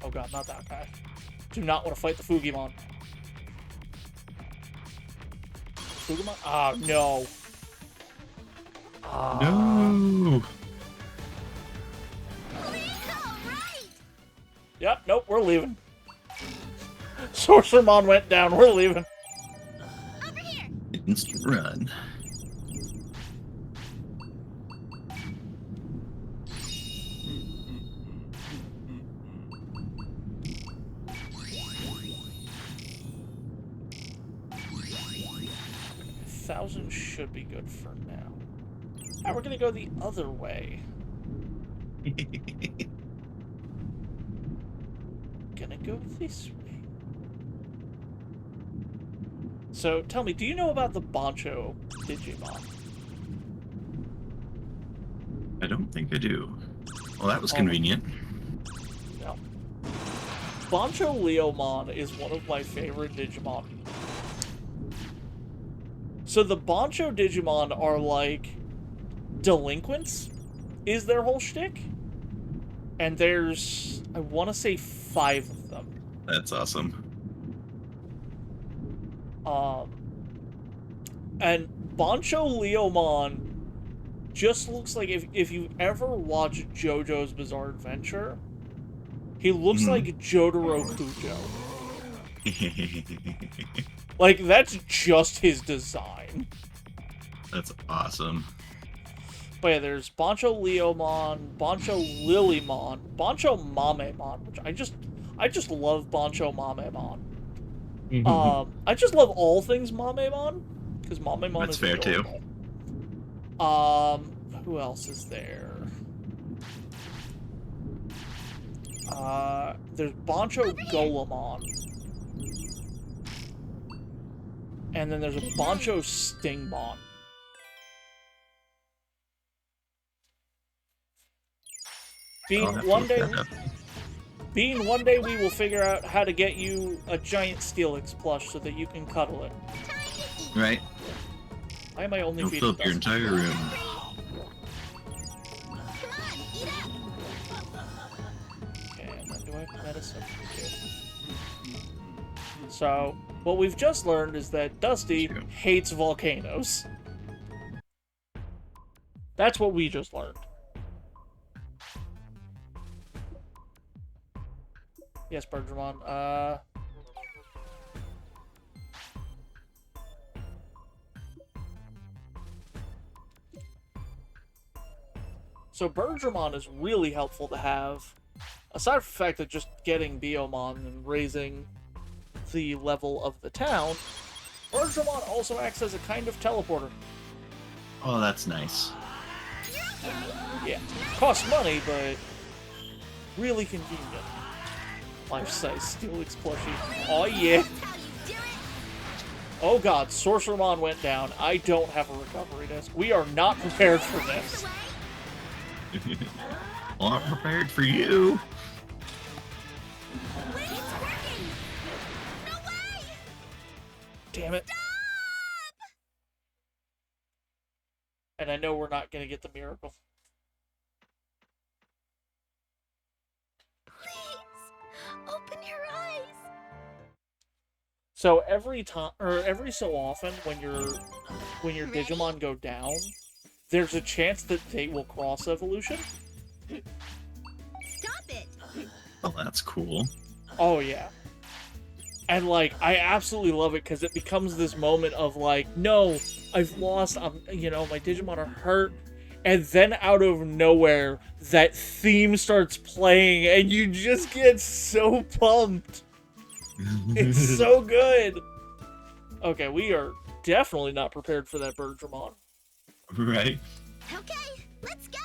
Oh god, not that guy. Do not want to fight the Fugimon. Fugimon? Ah, no. No. Yep, nope, we're leaving. Sorcerermon went down, we're leaving. Over here. Instant run. $1,000 should be good for now. Now we're gonna go the other way. Gonna go this way. So, tell me, do you know about the Bancho Digimon? I don't think I do. Well, that was convenient. No. Bancho Leomon is one of my favorite Digimon. So the Bancho Digimon are like delinquents, is their whole shtick. And there's, I want to say 5 of them. That's awesome. And Bancho Leomon just looks like, if you ever watched JoJo's Bizarre Adventure, he looks like Jotaro Kujo. Like, that's just his design. That's awesome. But yeah, there's Bancho Leomon, Bancho Lilymon, Bancho Mamemon, which I just love Bancho Mamemon. I just love all things Mamemon, because Mamemon That's is fair adorable. Too. Who else is there? There's Bancho Golemon. And then there's a Bancho Stingmon. Bean, one day we will figure out how to get you a giant Steelix plush so that you can cuddle it. Right. Why am I only You'll feeding fill up your entire room. Okay, and then do I have medicine? So, what we've just learned is that Dusty True. hates volcanoes. That's what we just learned. Yes, Bergermon. So Bergermon is really helpful to have, aside from the fact that just getting Biomon and raising the level of the town, Bergermon also acts as a kind of teleporter. Oh, that's nice. Yeah, costs money, but really convenient. Life-size Steelix plushie. Oh yeah. Oh god, Sorcerermon went down. I don't have a recovery disc. We are not prepared for this. Well, I'm prepared for you. Wait, it's working! No way! Damn it. Stop! And I know we're not going to get the miracle. Please, open your eyes. So every time, or every so often, when your Digimon go down, there's a chance that they will cross evolution. Stop it! Oh, that's cool. Oh yeah. And like, I absolutely love it because it becomes this moment of like, no, I've lost. My Digimon are hurt, and then out of nowhere, that theme starts playing, and you just get so pumped. It's so good. Okay, we are definitely not prepared for that Bergermon. Right. Okay, let's go.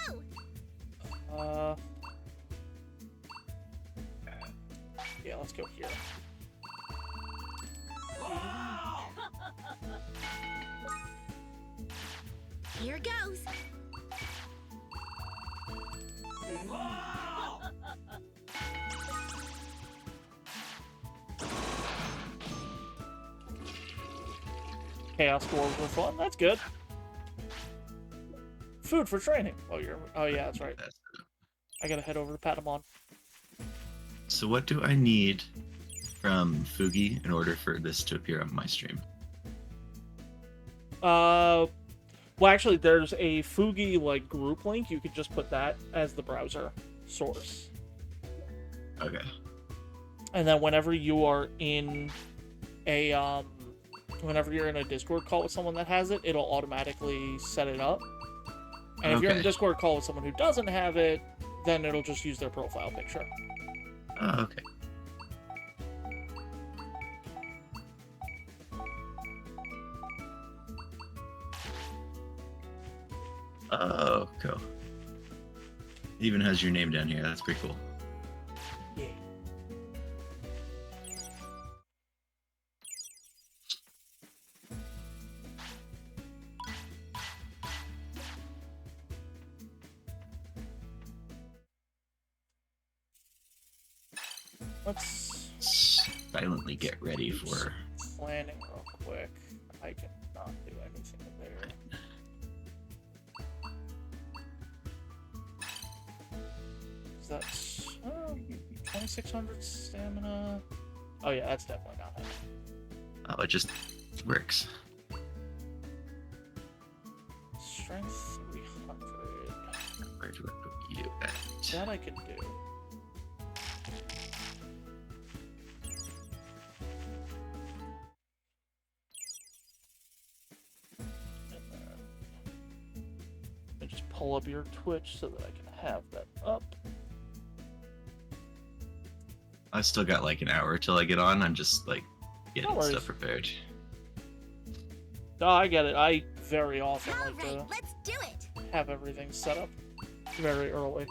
Yeah, let's go here. Here goes. Chaos Dwarves were fun. That's good. Food for training. Oh yeah, that's right. I gotta head over to Patamon. So what do I need from Fugi in order for this to appear on my stream? Well, actually, there's a Fugi like group link. You could just put that as the browser source. Okay. And then whenever you are in a Discord call with someone that has it, it'll automatically set it up. And if you're in a Discord call with someone who doesn't have it, then it'll just use their profile picture. Oh, okay. Oh, cool. It even has your name down here. That's pretty cool. Yeah. Let's silently get ready for planning real quick. I cannot do anything there. That's 2600 stamina. Oh yeah, that's definitely not happening. Oh, it just works. Strength 300. Where do I put you at? That I can do. And just pull up your Twitch so that I can have that up. I still got like an hour till I get on. I'm just like getting stuff prepared. Oh, I get it. I very often like All right, to let's do it. have everything set up very early.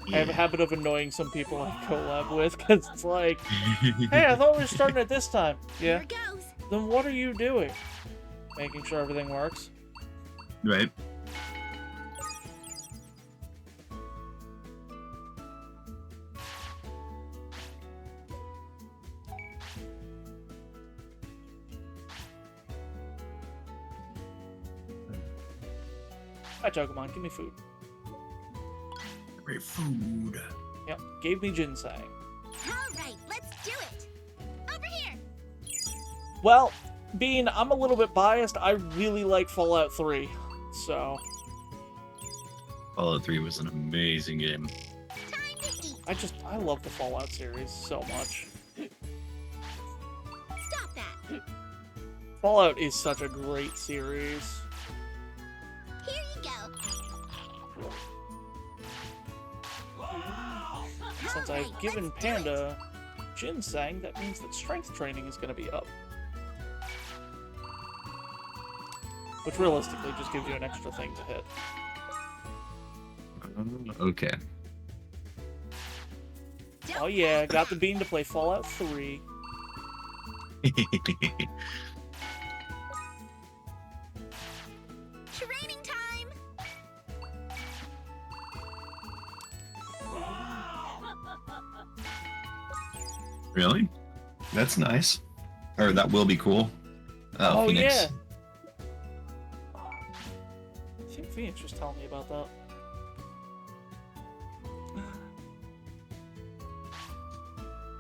Yeah. I have a habit of annoying some people I collab with because it's like, hey, I thought we were starting at this time. Yeah. Here goes. Then what are you doing? Making sure everything works. Right. Hi, Pokemon, give me food. Great food. Yep, gave me ginseng. All right, let's do it. Over here. Well, being I'm a little bit biased, I really like Fallout 3, so Fallout 3 was an amazing game. I love the Fallout series so much. Stop that. Fallout is such a great series. Here you go. Since I've given Panda ginseng, that means that strength training is going to be up. Which realistically just gives you an extra thing to hit. Okay. Oh yeah, got the bean to play Fallout 3. Training time. Really? That's nice. Or that will be cool. Oh Phoenix. yeah. I think Phoenix was telling me about that.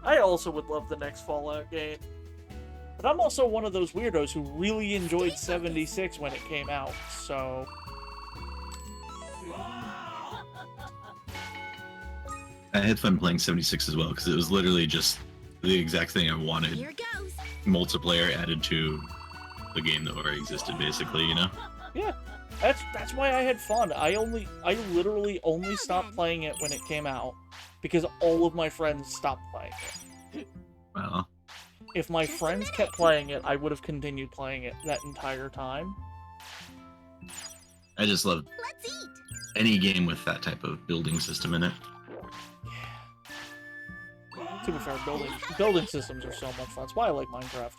I also would love the next Fallout game. But I'm also one of those weirdos who really enjoyed 76 when it came out, so... I had fun playing 76 as well, because it was literally just the exact thing I wanted. Here goes. Multiplayer added to the game that already existed, basically, you know? Yeah, that's why I had fun. I literally only stopped playing it when it came out, because all of my friends stopped playing it. Well, If my friends kept playing it, I would have continued playing it that entire time. I just love Let's eat. any game with that type of building system in it. To be fair, building systems are so much fun. That's why I like Minecraft.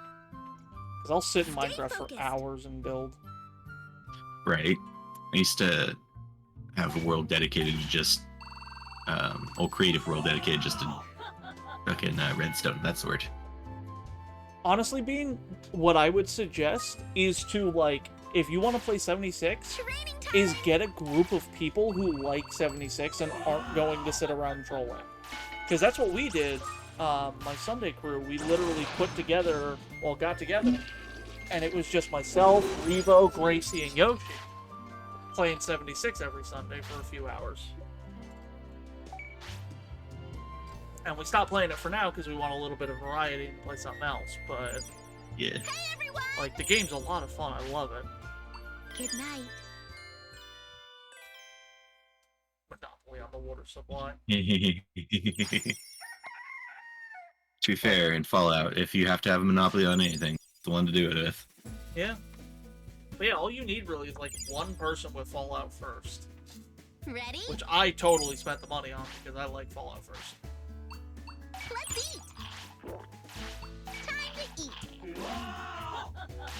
Because I'll sit in Minecraft for hours and build. Right. I used to have a world dedicated to just, creative world dedicated just to fucking redstone. That's the word. Honestly, Bean, what I would suggest is to, like, if you want to play 76, is get a group of people who like 76 and aren't going to sit around trolling. Because that's what we did, my Sunday crew. We literally got together, and it was just myself, Revo, Gracie, and Yoshi playing 76 every Sunday for a few hours. And we stopped playing it for now because we want a little bit of variety and play something else, but... Yeah. Hey, everyone. Like, the game's a lot of fun. I love it. Good night. Monopoly on the water supply. To be fair, in Fallout, if you have to have a monopoly on anything, it's the one to do it with. Yeah. But yeah, all you need really is like one person with Fallout First. Ready? Which I totally spent the money on because I like Fallout First. Let's eat. Time to eat.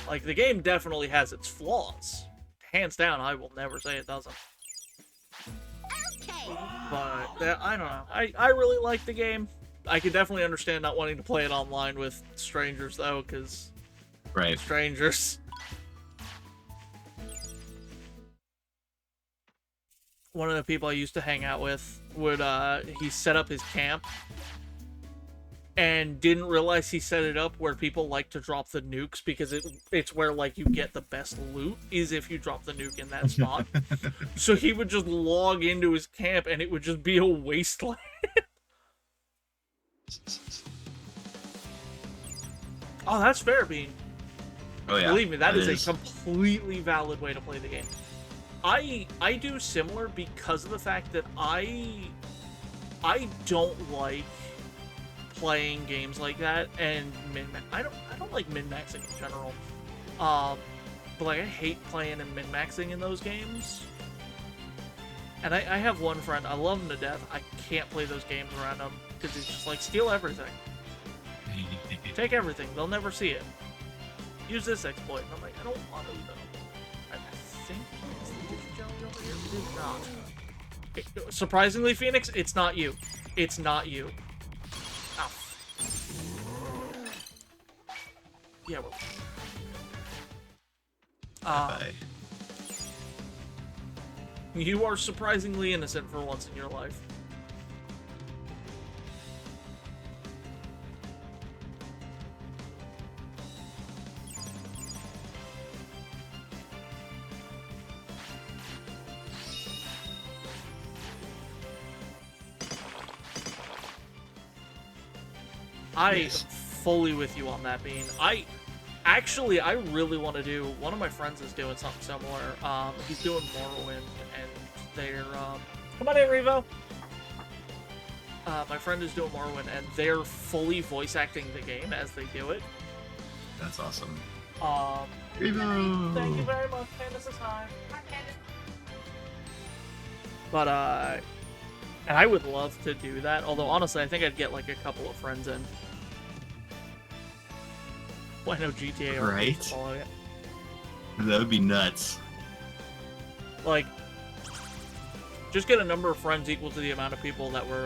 Like, the game definitely has its flaws. Hands down, I will never say it doesn't. Okay. But, I don't know. I really like the game. I can definitely understand not wanting to play it online with strangers, though, because... Right. Strangers. One of the people I used to hang out with would, he set up his camp and didn't realize he set it up where people like to drop the nukes because it's where, like, you get the best loot is if you drop the nuke in that spot. So he would just log into his camp and it would just be a wasteland. Oh, that's fair, Bean. Oh yeah. Believe me, that is a completely valid way to play the game. I do similar because of the fact that I don't like playing games like that and I don't like min-maxing in general. But like I hate playing and min-maxing in those games. And I have one friend, I love him to death. I can't play those games around him because he's just like, steal everything. Take everything, they'll never see it. Use this exploit. And I'm like, I don't want to though. I think it's the Digimon over here. It is not. Surprisingly, Phoenix, it's not you. It's not you. Ow. Yeah, well. Bye. You are surprisingly innocent for once in your life. I Yes. am fully with you on that, Bean. I really want to do. One of my friends is doing something similar. He's doing Morrowind, and they're come on in, Revo. My friend is doing Morrowind, and they're fully voice acting the game as they do it. That's awesome. Revo. Thank you very much. Candace is hi. Hi, Candace. But and I would love to do that. Although honestly, I think I'd get like a couple of friends in. Well, I know GTA are Right? follow it. That would be nuts. Like, just get a number of friends equal to the amount of people that were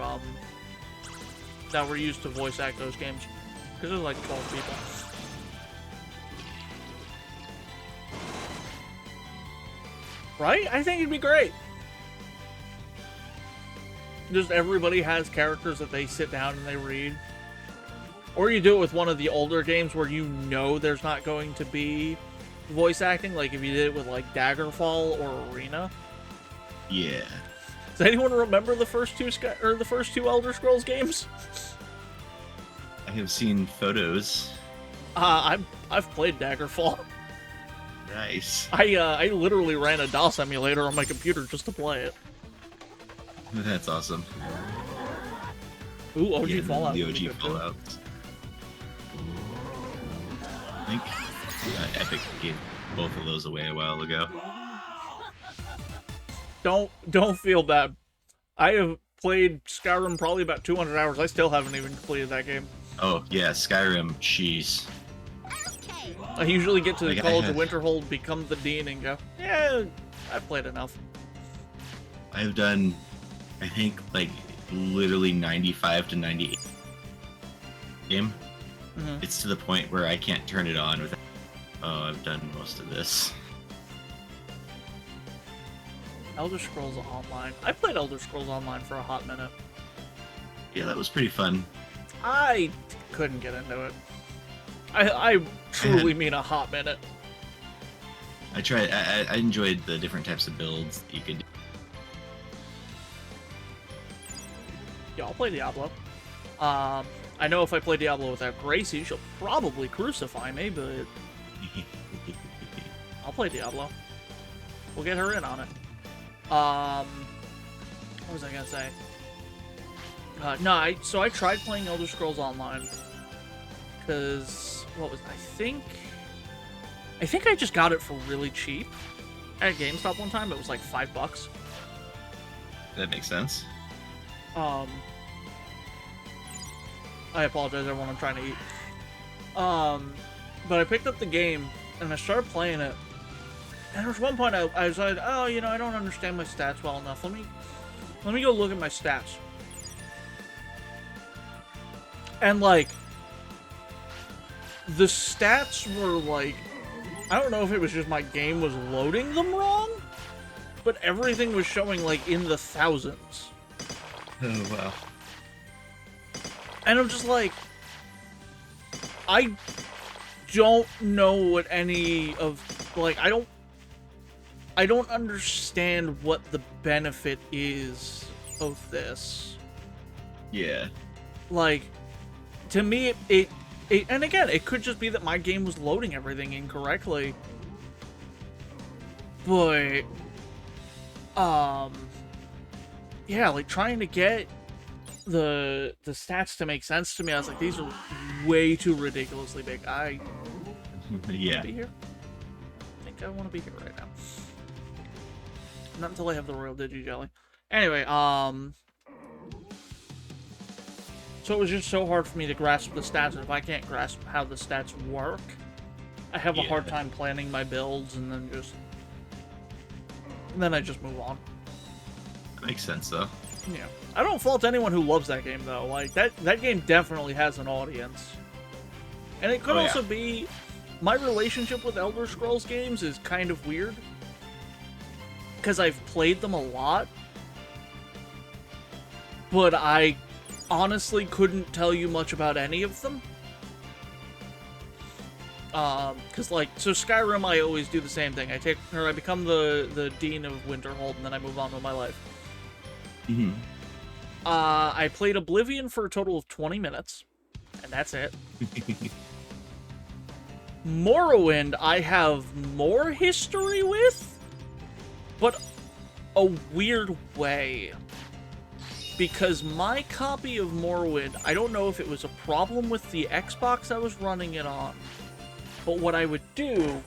used to voice act those games. Because there's like 12 people. Right? I think it'd be great. Just everybody has characters that they sit down and they read. Or you do it with one of the older games where you know there's not going to be voice acting, like if you did it with like Daggerfall or Arena. Yeah. Does anyone remember the first two Elder Scrolls games? I have seen photos. I've played Daggerfall. Nice. I literally ran a DOS emulator on my computer just to play it. That's awesome. Ooh, OG Yeah, Fallout. The would be OG good, too. Fallout. I think Epic gave both of those away a while ago. Don't feel bad. I have played Skyrim probably about 200 hours. I still haven't even completed that game. Oh yeah, Skyrim. Jeez. I usually get to the Like, College of Winterhold, become the dean, and go, yeah, I've played enough. I've done, I think, like literally 95 to 98 game. Mhm. It's to the point where I can't turn it on without. Oh, I've done most of this. Elder Scrolls Online. I played Elder Scrolls Online for a hot minute. Yeah, that was pretty fun. I couldn't get into it. I truly mean a hot minute. I tried. I enjoyed the different types of builds that you could do. Yeah, I'll play Diablo. I know if I play Diablo without Gracie, she'll probably crucify me, but I'll play Diablo. We'll get her in on it. What was I gonna say? No, so I tried playing Elder Scrolls Online because I think I just got it for really cheap at GameStop one time. It was like $5. That makes sense. I apologize, everyone. I'm trying to eat. But I picked up the game and I started playing it. And there was one point I was like, oh, you know, I don't understand my stats well enough. Let me go look at my stats. And like, the stats were like, I don't know if it was just my game was loading them wrong, but everything was showing like in the thousands. Oh wow. And I'm just like, I don't know what any of, like, I don't understand what the benefit is of this. Yeah. Like, to me, it and again, it could just be that my game was loading everything incorrectly. But, yeah, like, trying to get the stats to make sense to me, I was like, these are way too ridiculously big. I Yeah. wanna be here. I think I want to be here right now. Not until I have the Royal Digi Jelly. Anyway, so it was just so hard for me to grasp the stats, and if I can't grasp how the stats work, I have a hard time planning my builds, and then I just move on. That makes sense though. Yeah. I don't fault anyone who loves that game, though. Like, that game definitely has an audience. And it could also be... My relationship with Elder Scrolls games is kind of weird. Because I've played them a lot. But I honestly couldn't tell you much about any of them. Because, like, so Skyrim, I always do the same thing. I become the Dean of Winterhold, and then I move on with my life. Mm-hmm. I played Oblivion for a total of 20 minutes, and that's it. Morrowind, I have more history with, but a weird way. Because my copy of Morrowind, I don't know if it was a problem with the Xbox I was running it on, but what I would do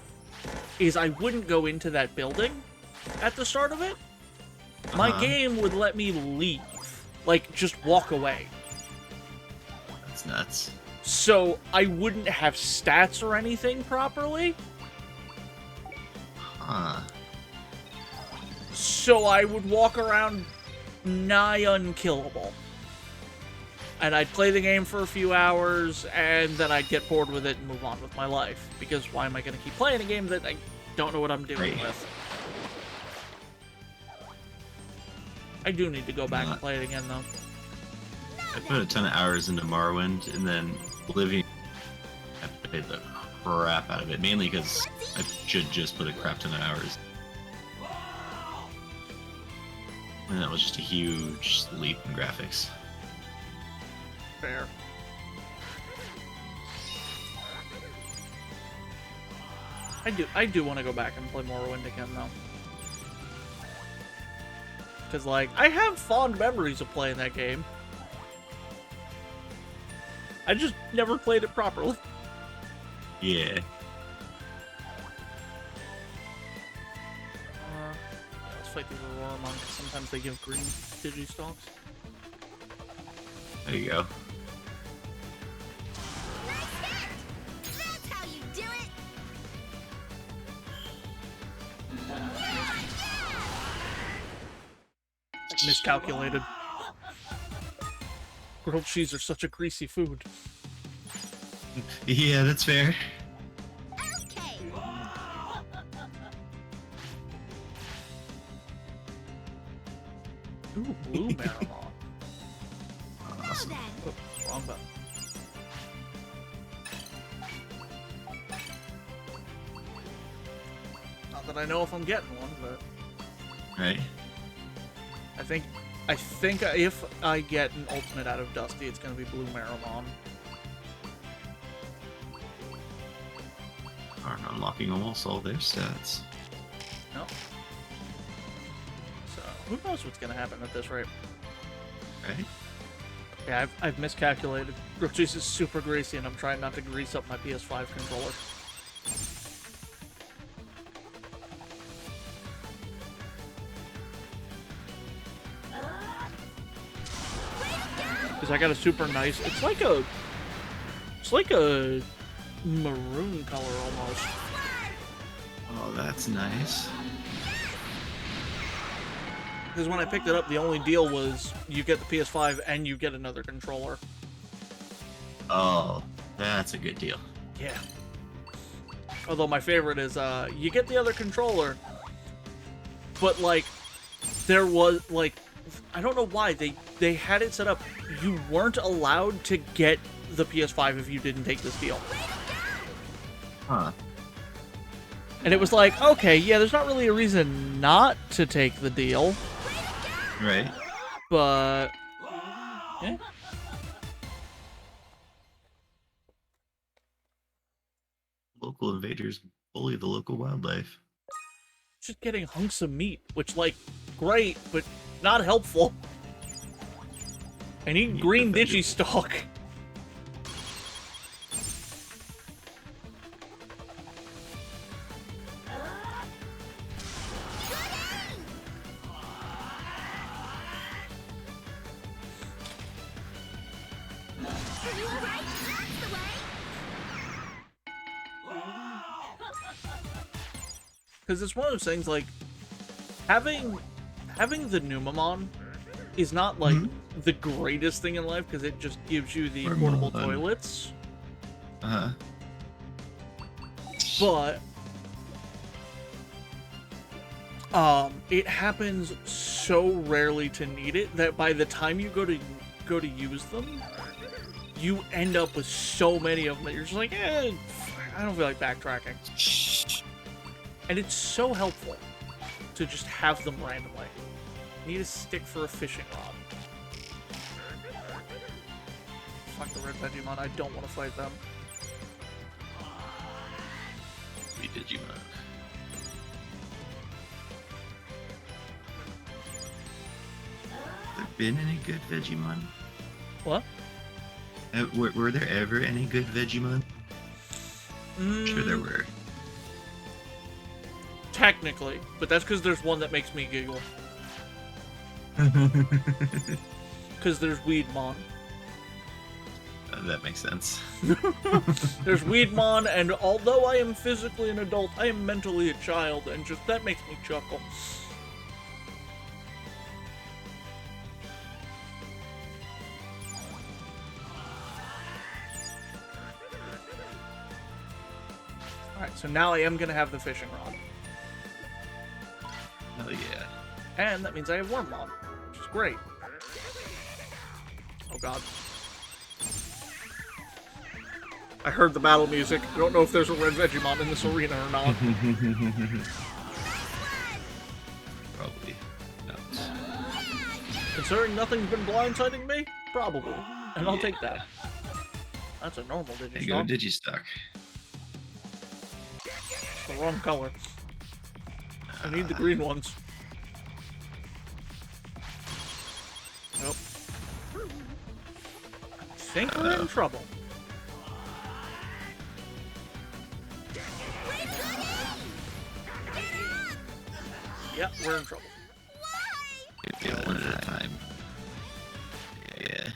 is I wouldn't go into that building at the start of it. My game would let me leave. Like, just walk away. That's nuts. So I wouldn't have stats or anything properly. Huh. So I would walk around nigh unkillable. And I'd play the game for a few hours, and then I'd get bored with it and move on with my life. Because why am I going to keep playing a game that I don't know what I'm doing with? I do need to go back and play it again, though. I put a ton of hours into Morrowind, and then Oblivion, I played the crap out of it, mainly because I should just put a crap ton of hours. And that was just a huge leap in graphics. Fair. I do want to go back and play Morrowind again, though. Because, like, I have fond memories of playing that game. I just never played it properly. Yeah. Let's fight these Aurora monks. Sometimes they give green Digistalks. There you go. That's how you do it. Miscalculated. Grilled cheese are such a greasy food. Yeah, that's fair. Okay. Ooh, blue Marimon. Awesome. Oh, wrong button. Not that I know if I'm getting one, but Right? I think if I get an ultimate out of Dusty, it's gonna be blue Marimon. Aren't unlocking almost all their stats. No. So who knows what's gonna happen at this rate? Right? Yeah, I've miscalculated. Grilled cheese is super greasy, and I'm trying not to grease up my PS5 controller. Because I got a super nice. It's like a maroon color almost. Oh, that's nice. Because when I picked it up, the only deal was you get the PS5 and you get another controller. Oh, that's a good deal. Yeah. Although my favorite is you get the other controller, but like there was like I don't know why they had it set up. You weren't allowed to get the PS5 if you didn't take this deal. Huh. And it was like, okay, yeah, there's not really a reason not to take the deal. Right. But yeah. Local invaders bully the local wildlife. Just getting hunks of meat, which, like, great, but not helpful. I need green Digistalk. Because it's one of those things, like, having the Numamon is not, like, the greatest thing in life, because it just gives you the portable toilets. Uh-huh. But it happens so rarely to need it that by the time you go to use them, you end up with so many of them that you're just like, I don't feel like backtracking. And it's so helpful to just have them randomly. Need a stick for a fishing rod. fuck the red Digimon. I don't want to fight them. We Digimon. Have there been any good Vegemon? What? Were there ever any good Vegemon? Sure there Mm, were. technically, but that's because there's one that makes me giggle. Because there's Weedmon. That makes sense. There's Weedmon, and although I am physically an adult, I am mentally a child, and just that makes me chuckle. Alright, so now I am gonna have the fishing rod. Oh yeah. And that means I have Wormmon, which is great. Oh god. I heard the battle music. I don't know if there's a red Vegemon in this arena or not. Probably not. Considering nothing's been blindsiding me, probably. And I'll take that. That's a normal There you go, Digistock. Digistock. It's the wrong color. I need the green ones. Nope. I think we're in trouble. Yeah, we're in trouble. Yeah, one at a time. Yeah.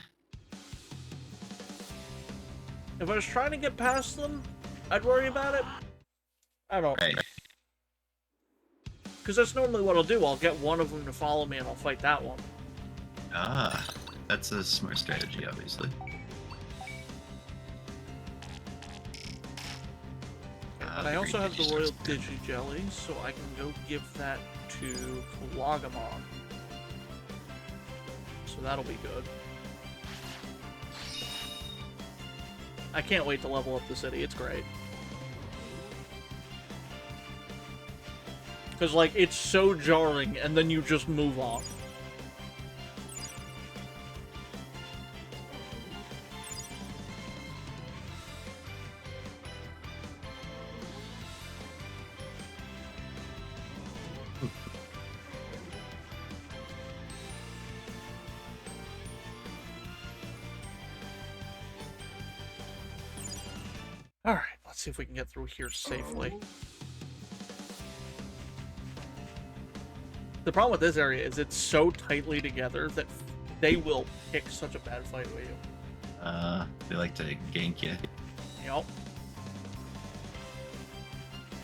If I was trying to get past them, I'd worry about it. I don't. Right. Because that's normally what I'll do. I'll get one of them to follow me and I'll fight that one. Ah, that's a smart strategy, obviously. But I also have the Royal Digi-Jelly, so I can go give that to Kawagamon. So that'll be good. I can't wait to level up the city, it's great. Because, like, it's so jarring, and then you just move on. Alright, let's see if we can get through here safely. The problem with this area is it's so tightly together that they will pick such a bad fight with you. They like to gank you. Yup.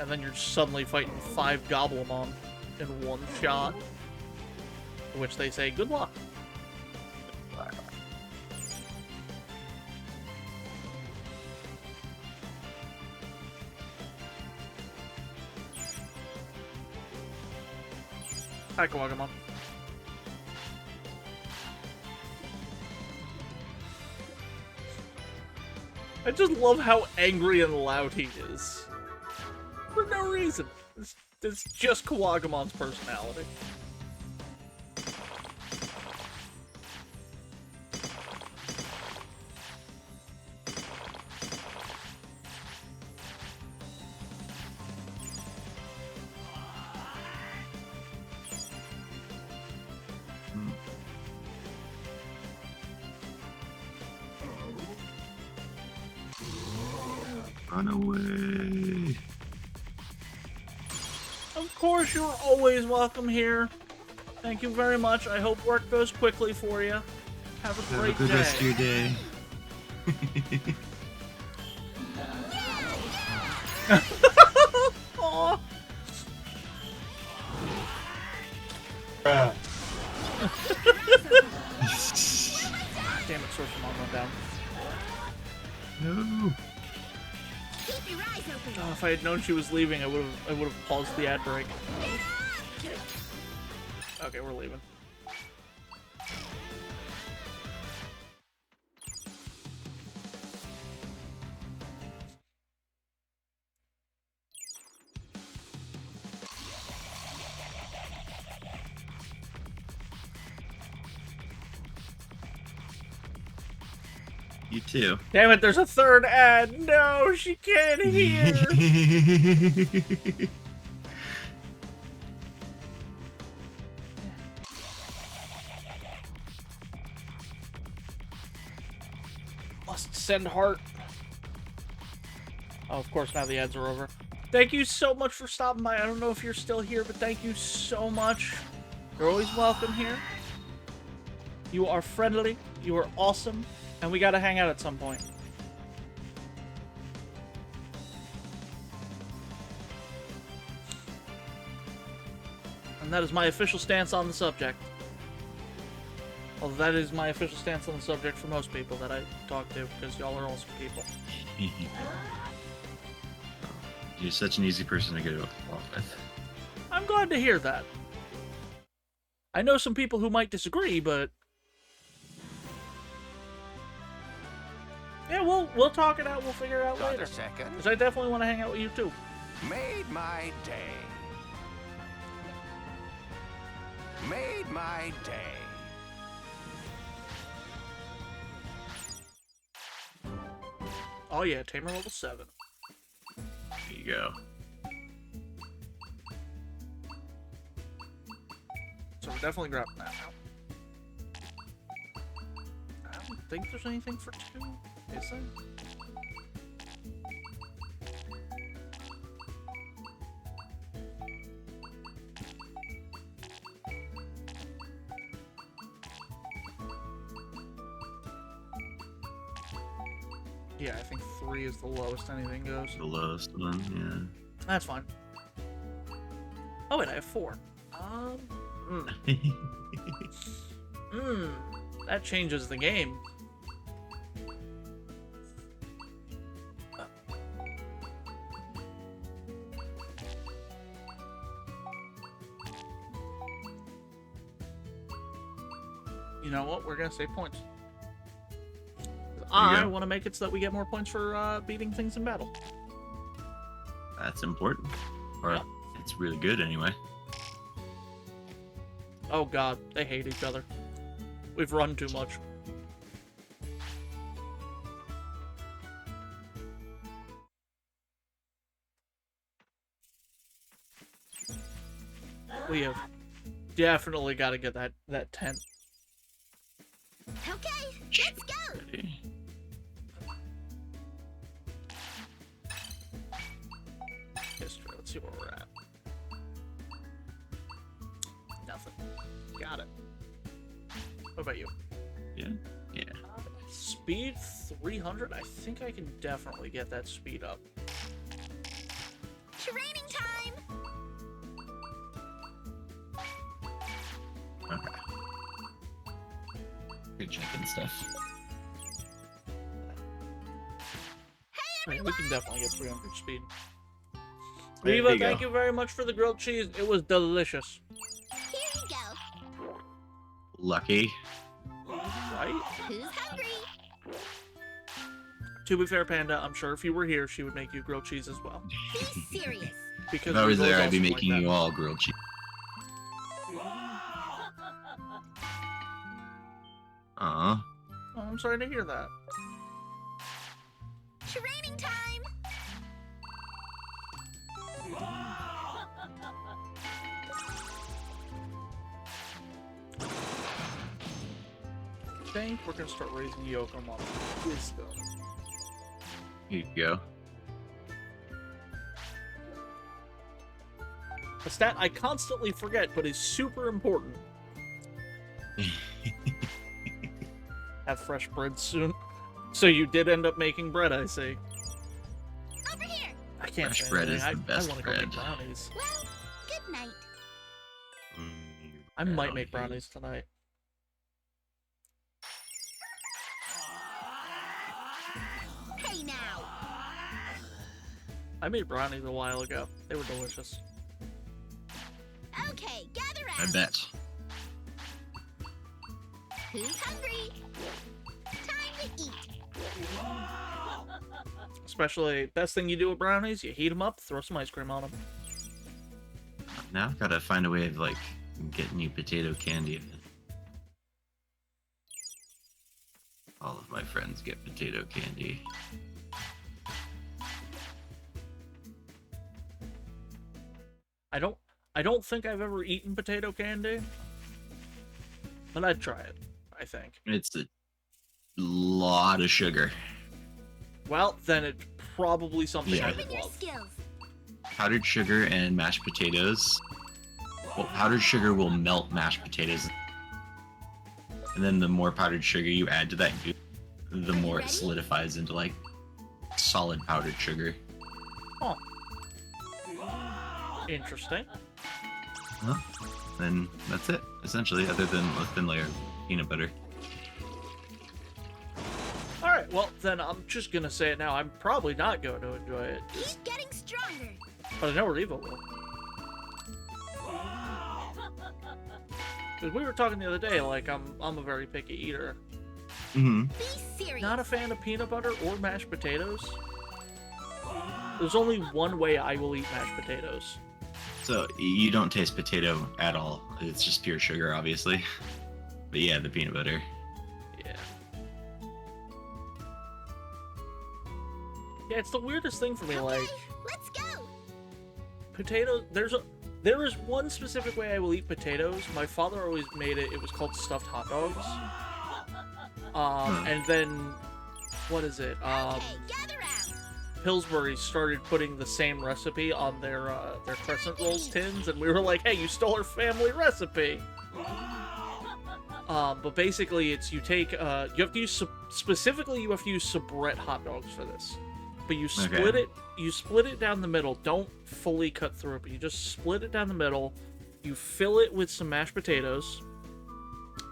And then you're suddenly fighting 5 Gobblemon in one shot. To which they say, good luck. Hi, Kawagamon. I just love how angry and loud he is. For no reason. It's just Kawagamon's personality. Run away. Of course, you're always welcome here. Thank you very much. I hope work goes quickly for you. Have a great good day. rest of your day. Aw. Damn it, Sorceremon went down. No. Keep your eyes open. Oh, if I had known she was leaving, I would have paused the ad break. Okay, we're leaving. You too. Damn it, there's a third ad. No, she can't hear. Must send heart. Oh, of course, now the ads are over. Thank you so much for stopping by. I don't know if you're still here, but thank you so much. You're always welcome here. You are friendly. You are awesome. And we gotta hang out at some point. And that is my official stance on the subject. Although that is my official stance on the subject for most people that I talk to, because y'all are awesome people. You're such an easy person to get along with. I'm glad to hear that. I know some people who might disagree, but yeah, we'll talk it out. We'll figure it out Got later. a second? Because I definitely want to hang out with you too. Made my day. Made my day. Oh yeah, Tamer level 7. There you go. So we're definitely grabbing that now. I don't think there's anything for 2, is there? Yeah, I think 3 is the lowest anything goes. The lowest one, That's fine. Oh wait, I have 4. yeah. That changes the game. You know what? We're gonna save points. I want to make it so that we get more points for beating things in battle. That's important. Or it's really good anyway. Oh god, they hate each other. We've run too much. We have definitely got to get that tent. Okay, let's go. Ready? History. Let's see where we're at. Nothing. Got it. What about you? Yeah. Yeah. Speed 300. I think I can definitely get that speed up. Training time. Okay. Good checking stuff. Right, we can definitely get 300 speed. There Viva, you go. thank you very much for the grilled cheese. It was delicious. Here you go. Lucky. Right? Who's hungry? To be fair, Panda, I'm sure if you were here, she would make you grilled cheese as well. Be serious. Because If I was Viva there, is I'd be awesome making like you that. all grilled cheese. Aw. Oh, I'm sorry to hear that. Training time. I think we're gonna start raising Yoko Mama. This though. Here you go. A stat I constantly forget, but is super important. Have fresh bread soon. So you did end up making bread, I see. Over here. I can't Fresh say bread anything. is the best I want to go make bread. brownies. Well, good night. I might make brownies tonight. Hey now. I made brownies a while ago. They were delicious. Okay, gather I round. bet. Who's hungry? Time to eat. Especially, best thing you do with brownies, you heat them up, throw some ice cream on them. Now I've got to find a way of like getting you potato candy. All of my friends get potato candy. I don't think I've ever eaten potato candy, but I'd try it, I think. It's a lot of sugar. Well, then it's probably something I would Sharpen your love. skills. Powdered sugar and mashed potatoes. Well, powdered sugar will melt mashed potatoes. And then the more powdered sugar you add to that goop, the more it solidifies into like solid powdered sugar. Oh. Interesting. Huh? And that's it, essentially, other than a thin layer of peanut butter. Alright, well, then I'm just gonna say it now. I'm probably not going to enjoy it. Keep getting stronger. But I know Riva will. Because we were talking the other day, like, I'm a very picky eater. Mm-hmm. Be serious. Not a fan of peanut butter or mashed potatoes. There's only one way I will eat mashed potatoes. So you don't taste potato at all. It's just pure sugar, obviously. But yeah, the peanut butter. Yeah. Yeah, it's the weirdest thing for me, like... Let's go. Potatoes, there is one specific way I will eat potatoes. My father always made it. It was called stuffed hot dogs. And then, what is it? Okay, gather round. Pillsbury started putting the same recipe on their crescent rolls tins, and we were like, hey, you stole our family recipe. But basically, it's you take you have to use specifically you have to use soubrette hot dogs for this. But you split it. You split it down the middle. Don't fully cut through it, but you just split it down the middle. You fill it with some mashed potatoes.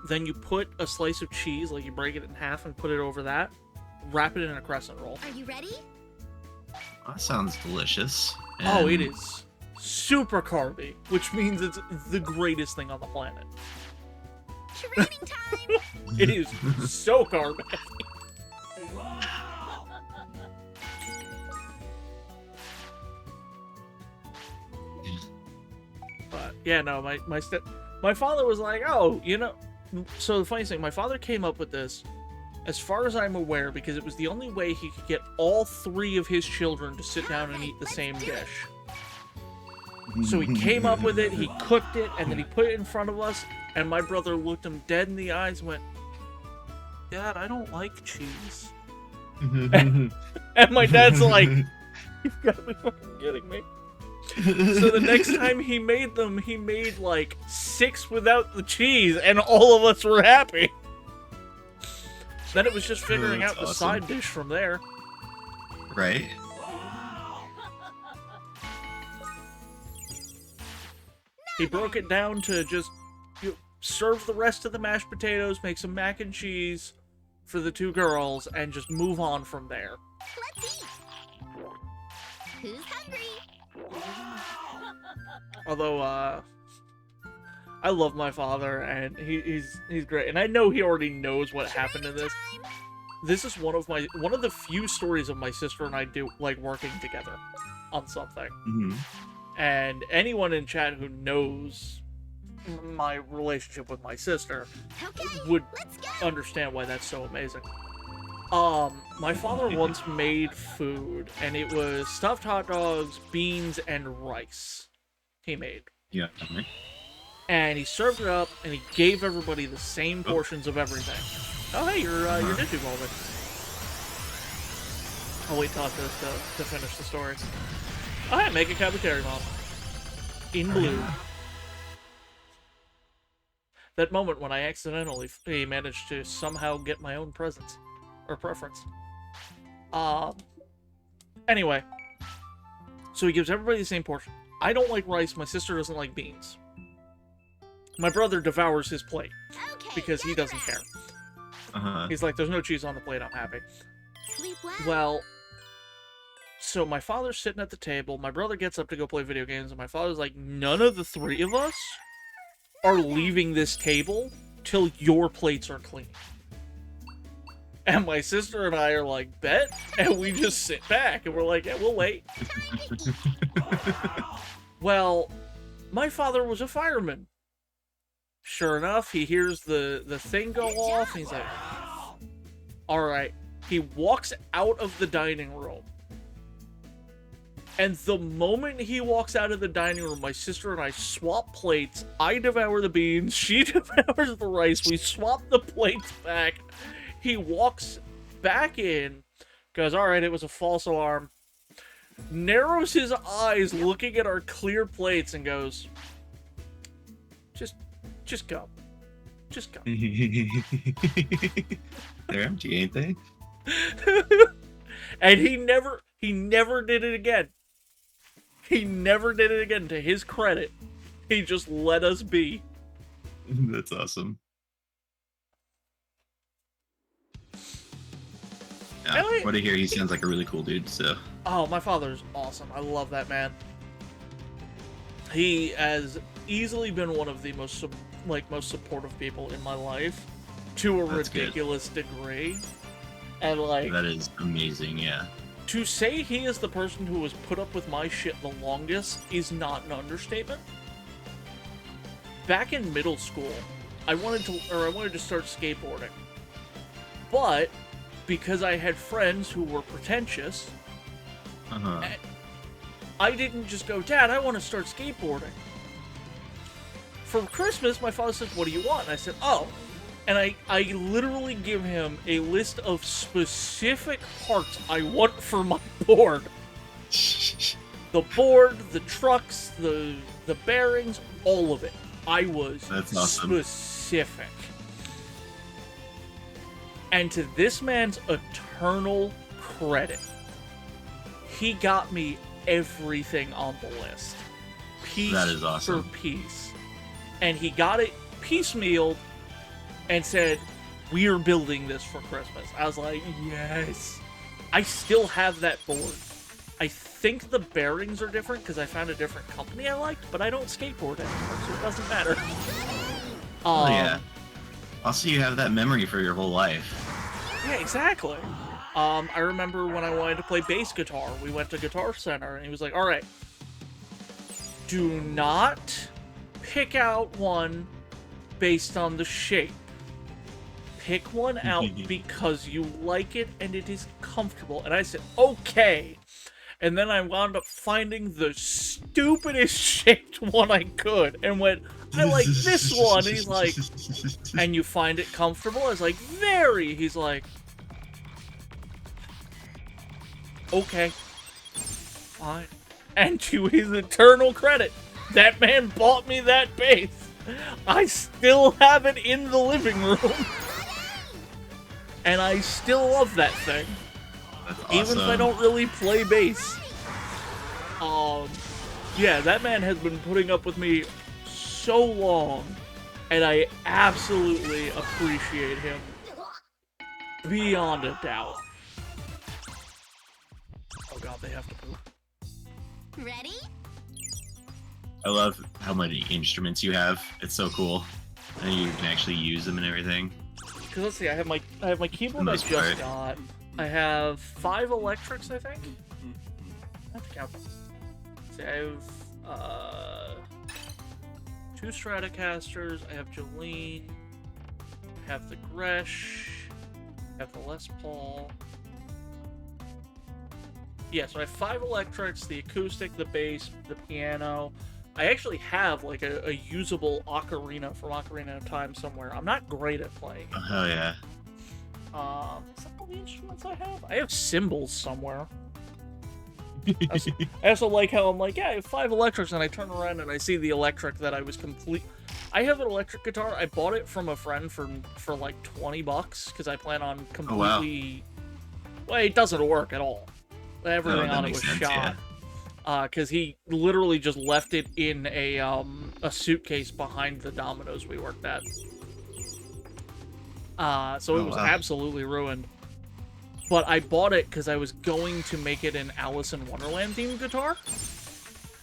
Then you put a slice of cheese, like you break it in half and put it over that. Wrap it in a crescent roll. Are you ready? That sounds delicious. Oh, it is super carby, which means it's the greatest thing on the planet. Training time. It is so carby. But yeah, no, my father was like, oh, you know. So the funny thing, my father came up with this, as far as I'm aware, because it was the only way he could get all three of his children to sit down and eat the same dish. So he came up with it, he cooked it, and then he put it in front of us, and my brother looked him dead in the eyes and went, Dad, I don't like cheese. And my dad's like, you've got to be fucking kidding me. So the next time he made them, he made like 6 without the cheese, and all of us were happy. Then it was just figuring out the side dish from there. Right? He broke it down to just serve the rest of the mashed potatoes, make some mac and cheese for the 2 girls, and just move on from there. Let's eat. Who's hungry? Although, I love my father, and he's great, and I know he already knows what happened in this. This is one of the few stories of my sister and I do like working together on something. Mm-hmm. And anyone in chat who knows my relationship with my sister would understand why that's so amazing. My father once made food, and it was stuffed hot dogs, beans, and rice. He made. Yeah. And he served it up, and he gave everybody the same portions of everything. Oh, hey, your Digi moment. I'll wait till after to finish the story. Oh, hey, make a Kabuterimon. Mom. In blue. That moment when I accidentally managed to somehow get my own presents. Or preference. Anyway. So he gives everybody the same portion. I don't like rice, my sister doesn't like beans. My brother devours his plate. Because he doesn't care. He's like, there's no cheese on the plate, I'm happy. Sleep well. Well, so my father's sitting at the table, my brother gets up to go play video games, and my father's like, none of the 3 of us are leaving this table till your plates are clean. And my sister and I are like, bet? And we just sit back, and we're like, yeah, we'll wait. Well, my father was a fireman. Sure enough, he hears the thing go off, and he's like, Alright. He walks out of the dining room. And the moment he walks out of the dining room, my sister and I swap plates. I devour the beans. She devours the rice. We swap the plates back. He walks back in. Goes, alright, it was a false alarm. Narrows his eyes looking at our clear plates and goes, Just go. Just go. They're empty, ain't they? And he never did it again. He never did it again, to his credit. He just let us be. That's awesome. Yeah, what I hear, he sounds like a really cool dude, so. Oh, my father's awesome. I love that man. He has easily been one of the most supportive people in my life, to a ridiculous degree. And that is amazing, yeah. To say he is the person who has put up with my shit the longest is not an understatement. Back in middle school, I wanted to start skateboarding. But because I had friends who were pretentious, I didn't just go, Dad, I want to start skateboarding. For Christmas, my father said, what do you want? And I said, oh. And I literally give him a list of specific parts I want for my board. The board, the trucks, the bearings, all of it. I was specific. And to this man's eternal credit, he got me everything on the list. Piece for piece. And he got it piecemealed and said, we are building this for Christmas. I was like, yes. I still have that board. I think the bearings are different because I found a different company I liked, but I don't skateboard anymore, so it doesn't matter. Oh, yeah. Also, you have that memory for your whole life. Yeah, exactly. I remember when I wanted to play bass guitar, we went to Guitar Center, and he was like, all right, do not pick out one based on the shape. Pick one out because you like it and it is comfortable. And I said, okay. And then I wound up finding the stupidest shaped one I could and went, I like this one. And he's like, and you find it comfortable? I was like, very. He's like, okay, fine. And to his eternal credit, that man bought me that bass. I still have it in the living room. And I still love that thing. That's awesome. Even if I don't really play bass. Yeah, that man has been putting up with me so long. And I absolutely appreciate him. Beyond a doubt. Oh god, they have to poop. Ready? I love how many instruments you have. It's so cool. And you can actually use them and everything. Because let's see, I have my keyboard I just got. I have 5 electrics, I think. I have to count them. See, I have 2 Stratocasters. I have Jolene. I have the Gresh. I have the Les Paul. Yeah, so I have 5 electrics, the acoustic, the bass, the piano. I actually have, like, a usable ocarina from Ocarina of Time somewhere. I'm not great at playing it. Oh, hell yeah. Is that all the instruments I have? I have cymbals somewhere. I also like how I'm like, yeah, I have 5 electrics, and I turn around and I see the electric that I was complete... I have an electric guitar. I bought it from a friend for like $20, because I plan on completely... Oh, wow. Well, it doesn't work at all. Everything on it was shot. Because he literally just left it in a suitcase behind the Domino's we worked at. So it was absolutely ruined. But I bought it because I was going to make it an Alice in Wonderland themed guitar.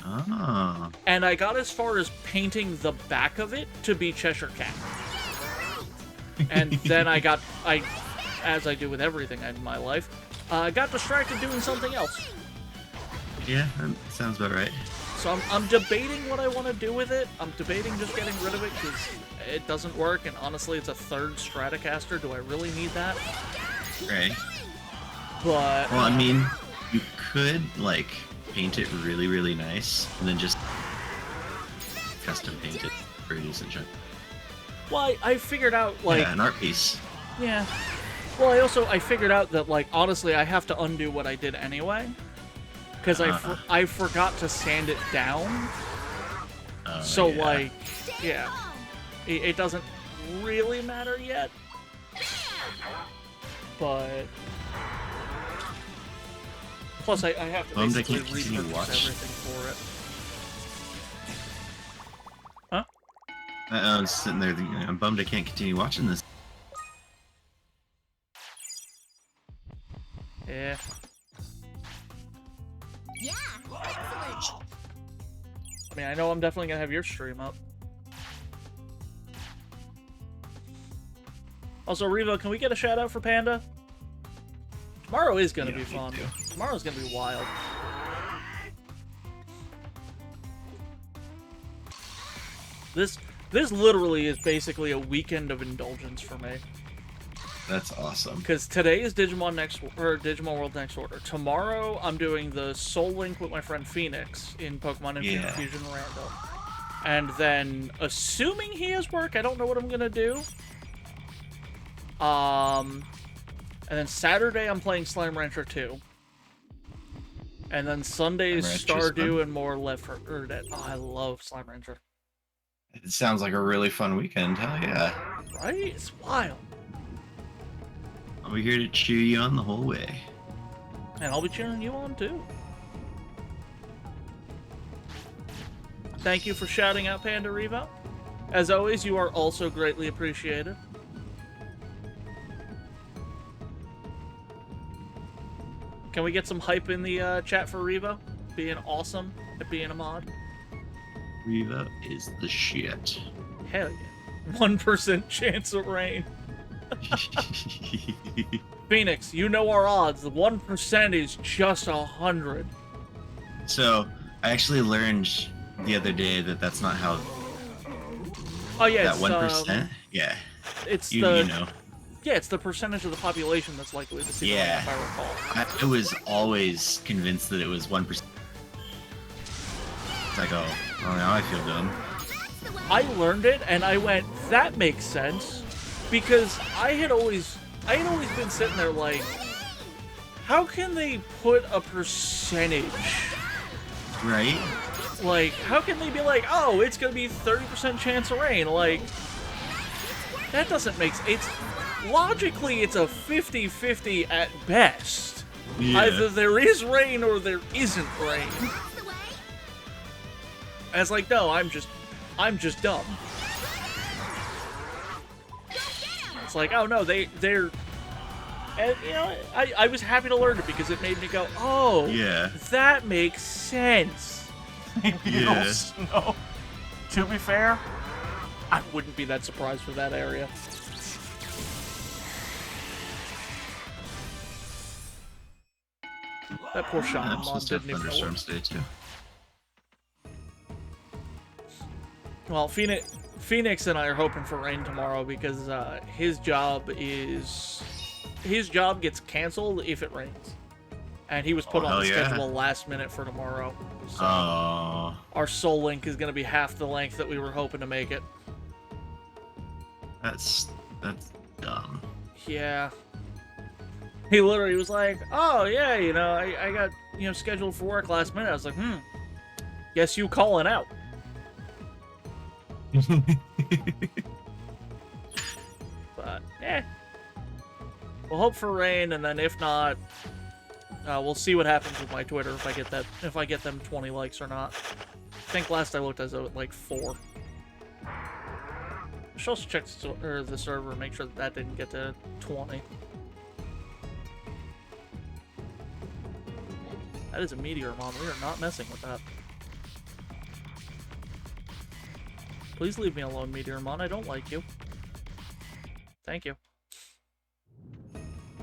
Oh. And I got as far as painting the back of it to be Cheshire Cat. And then as I do with everything in my life, got distracted doing something else. Yeah, that sounds about right. So I'm debating what I want to do with it. I'm debating just getting rid of it because it doesn't work, and honestly, it's a 3rd Stratocaster. Do I really need that? Right. But Well, I mean, you could like paint it really, really nice, and then just custom paint it for a decent chunk. well, I figured out like Yeah, an art piece. yeah. Well, I figured out that like honestly, I have to undo what I did anyway, because I forgot to sand it down. So yeah. like, yeah, it doesn't really matter yet, but plus I have to Bummed I basically can't continue to repurpose watch. everything for it. I was sitting there thinking, I'm bummed I can't continue watching this. Yeah. Yeah, excellent. I mean, I know I'm definitely gonna have your stream up. Also, Revo, can we get a shout out for Panda? Tomorrow is gonna be fun. Tomorrow's gonna be wild. This literally is basically a weekend of indulgence for me. That's awesome. Because today is Digimon World Next Order. Tomorrow I'm doing the Soul Link with my friend Phoenix in Pokemon Infinite Fusion Random. And then, assuming he has work, I don't know what I'm gonna do. And then Saturday I'm playing Slime Rancher 2. And then Sunday is Stardew and more Left 4 Dead. Oh, I love Slime Rancher. It sounds like a really fun weekend. Hell yeah. Right? It's wild. I'll be here to cheer you on the whole way. And I'll be cheering you on too. Thank you for shouting out Panda Revo. As always, you are also greatly appreciated. Can we get some hype in the chat for Revo? Being awesome at being a mod. Revo is the shit. Hell yeah. 1% chance of rain. Phoenix, you know our odds. The 1% is just 100. So, I actually learned the other day that that's not how... Oh yeah, that it's, 1%? Yeah. It's you know. Yeah, it's the percentage of the population that's likely to see the rain, if I recall. I was always convinced that it was 1%. It's like, oh, well, now I feel dumb. I learned it, and I went, that makes sense, because I had always been sitting there like, how can they put a percentage? Right? Like, how can they be like, oh, it's gonna be 30% chance of rain? Like, that doesn't make sense. Logically, it's a 50-50 at best. Yeah. Either there is rain or there isn't rain. And it's like, no, I'm just dumb. It's like, oh no, they're and you know, I was happy to learn it because it made me go, oh, yeah, that makes sense. Yeah. No, to be fair, I wouldn't be that surprised for that area. That poor Shaman mod didn't even know. Today too. Well, Phoenix and I are hoping for rain tomorrow because his job gets canceled if it rains, and he was put on the schedule last minute for tomorrow. So our Soul Link is going to be half the length that we were hoping to make it. That's dumb. Yeah. He literally was like, oh yeah, you know, I got, you know, scheduled for work last minute. I was like, guess you calling out. But we'll hope for rain, and then if not, we'll see what happens with my Twitter if I get them 20 likes or not. I think last I looked, I was at like 4. I should also check the server and make sure that didn't get to 20. That is a meteor bomb. We are not messing with that. Please leave me alone, Meteormon. I don't like you. Thank you.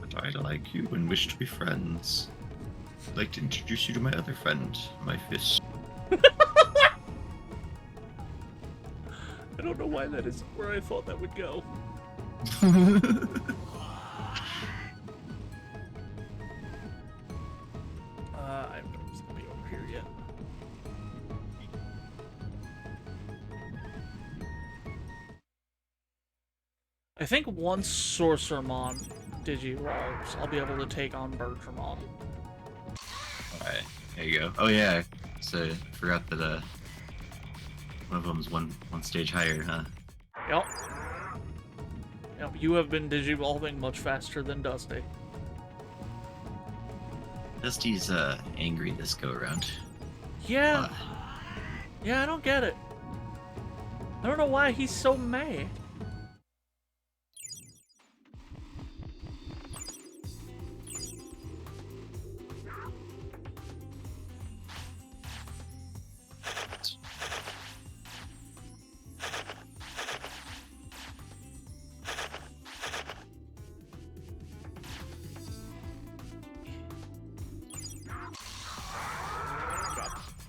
But I like you and wish to be friends. I'd like to introduce you to my other friend, my fist. I don't know why that is where I thought that would go. I think once Sorcerermon Digivolves, I'll be able to take on Bertramon. Alright, there you go. Oh yeah, so I forgot that one of them's one stage higher, huh? Yep. Yep, you have been Digivolving much faster than Dusty. Dusty's angry this go around. Yeah. Yeah, I don't get it. I don't know why he's so mad.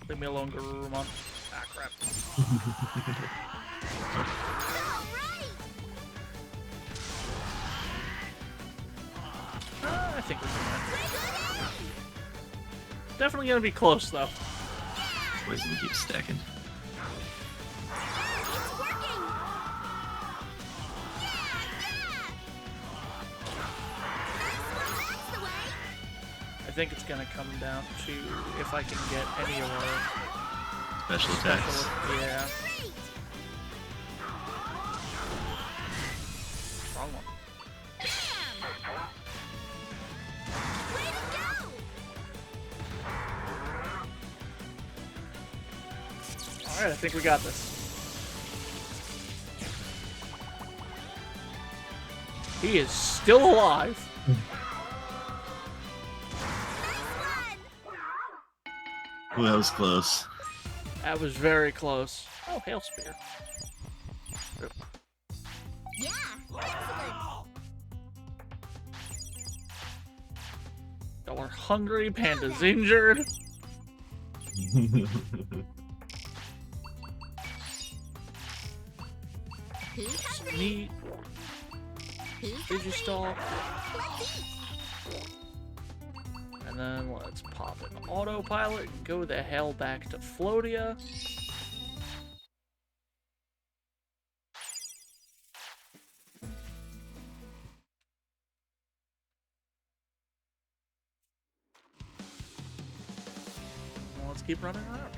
Leave me alone, Garurumon. Ah, crap. I think we can win. Definitely gonna be close, though. Poison keeps stacking. I think it's gonna come down to if I can get any of our Special attacks. Yeah. Wrong one. Alright, I think we got this. He is still alive. Ooh, that was close. That was very close. Oh, Hail Spear. Yeah, excellent. We're hungry, Panda's injured. Who's hungry? Neat. Digistalk. And then let's pop an autopilot and go the hell back to Floatia. Well, let's keep running around.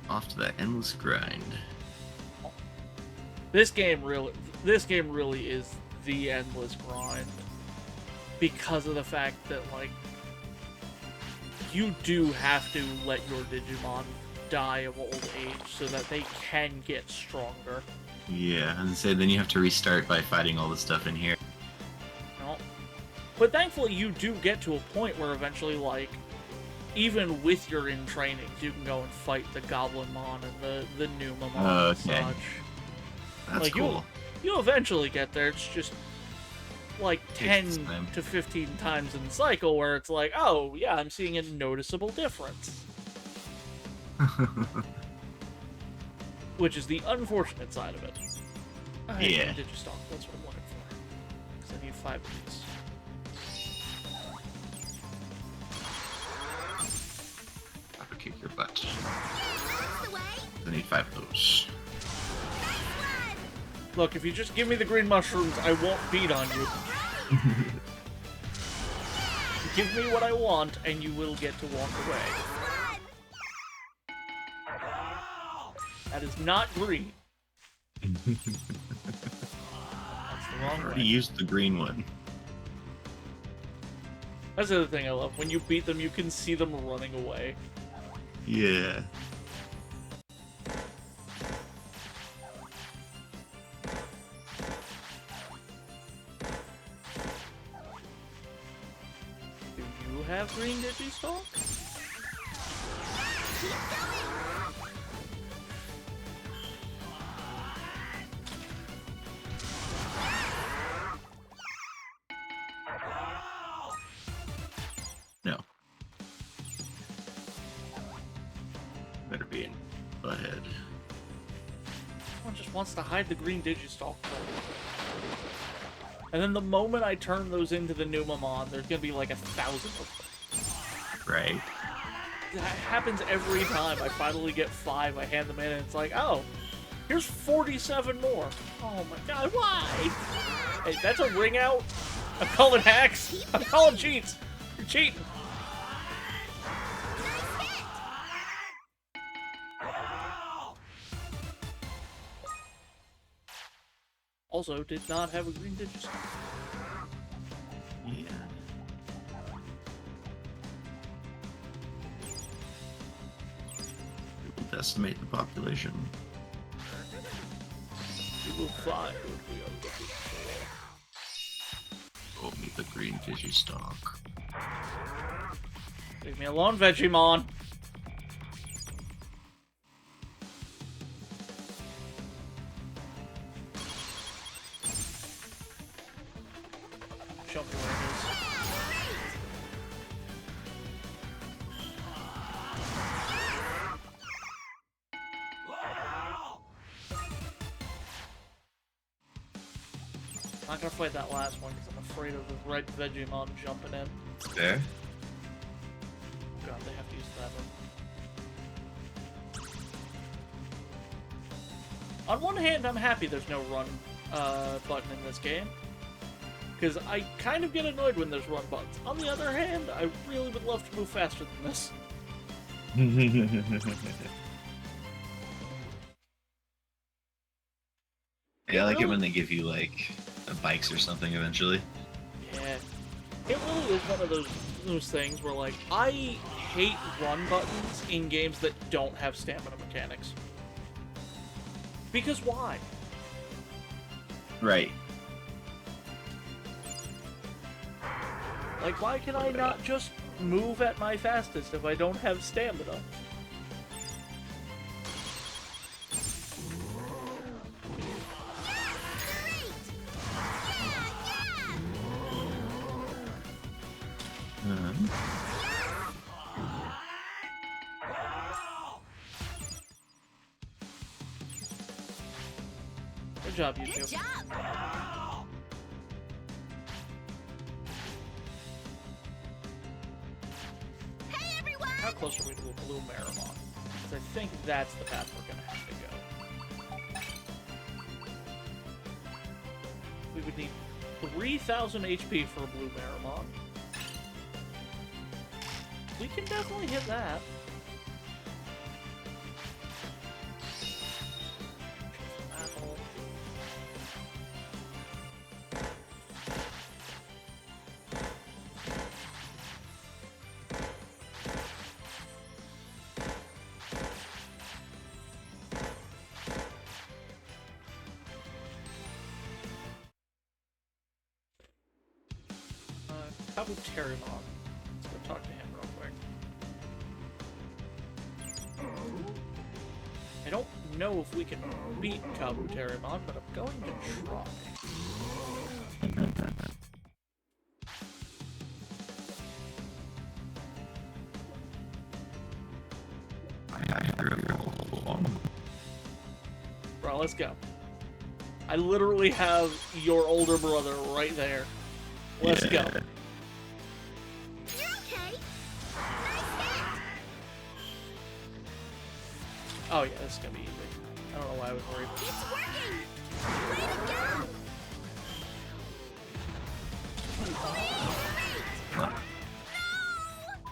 Off to that endless grind. This game really is the endless grind. Because of the fact that, like, you do have to let your Digimon die of old age so that they can get stronger. Yeah, and so then you have to restart by fighting all the stuff in here. No. But thankfully you do get to a point where eventually, like, even with your in-training, you can go and fight the Goblinmon and the Numamon and such. That's like, cool. You eventually get there, it's just like 10 to 15 times in the cycle where it's like, oh, yeah, I'm seeing a noticeable difference. Which is the unfortunate side of it. Yeah. Digistalk, that's what I'm looking for. Because I need 5 of these. I would kick your butt. I need 5 of those. Look, if you just give me the green mushrooms, I won't beat on you. Give me what I want, and you will get to walk away. That is not green. That's the wrong I way. already used the green one. That's the other thing I love. When you beat them, you can see them running away. Yeah. Do you have green Digistalk? No. Better be in ahead. Someone just wants to hide the green Digistalk. And then the moment I turn those into the Numamon, there's gonna be like 1,000 of them. Right. That happens every time. I finally get 5, I hand them in, and it's like, oh, Here's 47 more. Oh my god, why? Hey, that's a ring out? I'm calling hacks. I'm calling cheats. You're cheating. Also, did not have a green Digimon. Yeah. People decimate the population. We will find what we are looking for. Hold me the green Digistock. Leave me alone, Vegemon. Show me where it is. I'm not gonna fight that last one because I'm afraid of the red Vegemon jumping in. There? God, they have to use that one. On one hand, I'm happy there's no run button in this game, because I kind of get annoyed when there's run buttons. On the other hand, I really would love to move faster than this. Yeah, I like it when they give you, like, bikes or something eventually. Yeah. It really is one of those things where, like, I hate run buttons in games that don't have stamina mechanics. Because why? Right. Like, why can I not just move at my fastest if I don't have stamina? Good job, you two. Good job. Hey everyone! How close are we to a blue Marimon? Because I think that's the path we're gonna have to go. We would need 3,000 HP for a blue Marimon. We can definitely hit that. Apple. Kabuterimon. Let's go talk to him real quick. I don't know if we can beat Kabuterimon, but I'm going to try. Bro, let's go. I literally have your older brother right there. Let's go. You're okay. Nice hit. Oh yeah, this is gonna be easy. I don't know why I was worried. It's working. Way to go. Great.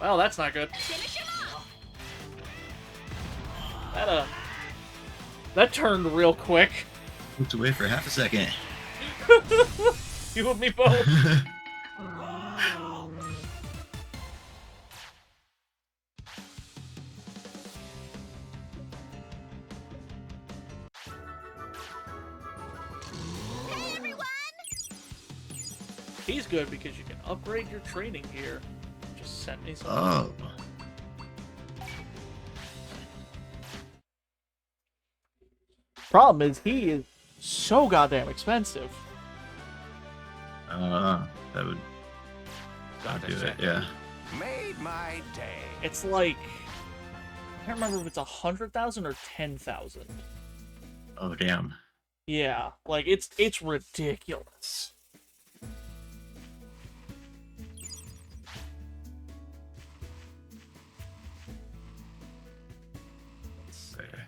Well, that's not good. Finish him off. That turned real quick. Looked away for half a second. You and me both. Hey everyone! He's good because you can upgrade your training gear. Just sent me some. Oh. Problem is, he is so goddamn expensive. That would not do it, yeah. Made my day. It's like, I can't remember if it's 100,000 or 10,000. Oh, damn. Yeah, like it's ridiculous.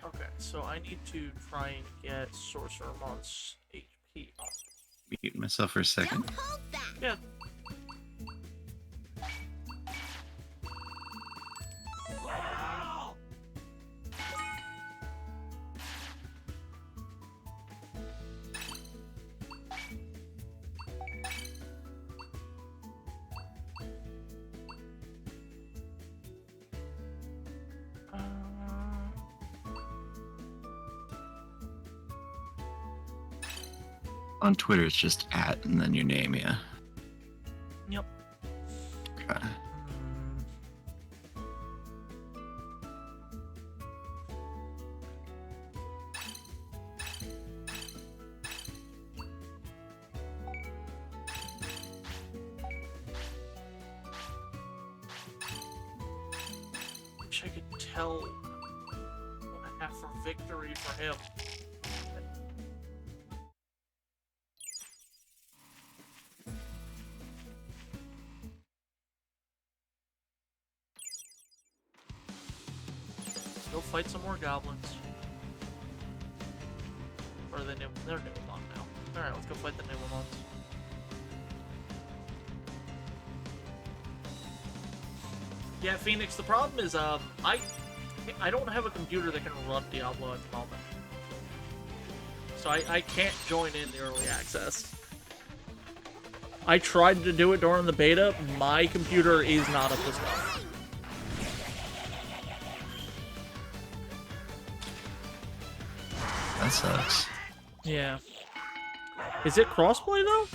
Okay, so So I need to try and get Sorcerer Mon's HP up. Mute myself for a second. Don't hold back. Yeah. On Twitter, it's just @ and then your name, yeah. Yep. Okay. Wish I could tell what I have for victory for him. Go fight some more goblins. Or are they new? They're new one now. Alright, let's go fight the new ones. Yeah, Phoenix, the problem is, I don't have a computer that can run Diablo at the moment. So I can't join in the early access. I tried to do it during the beta. My computer is not up to stuff. That sucks. Yeah. Is it crossplay though?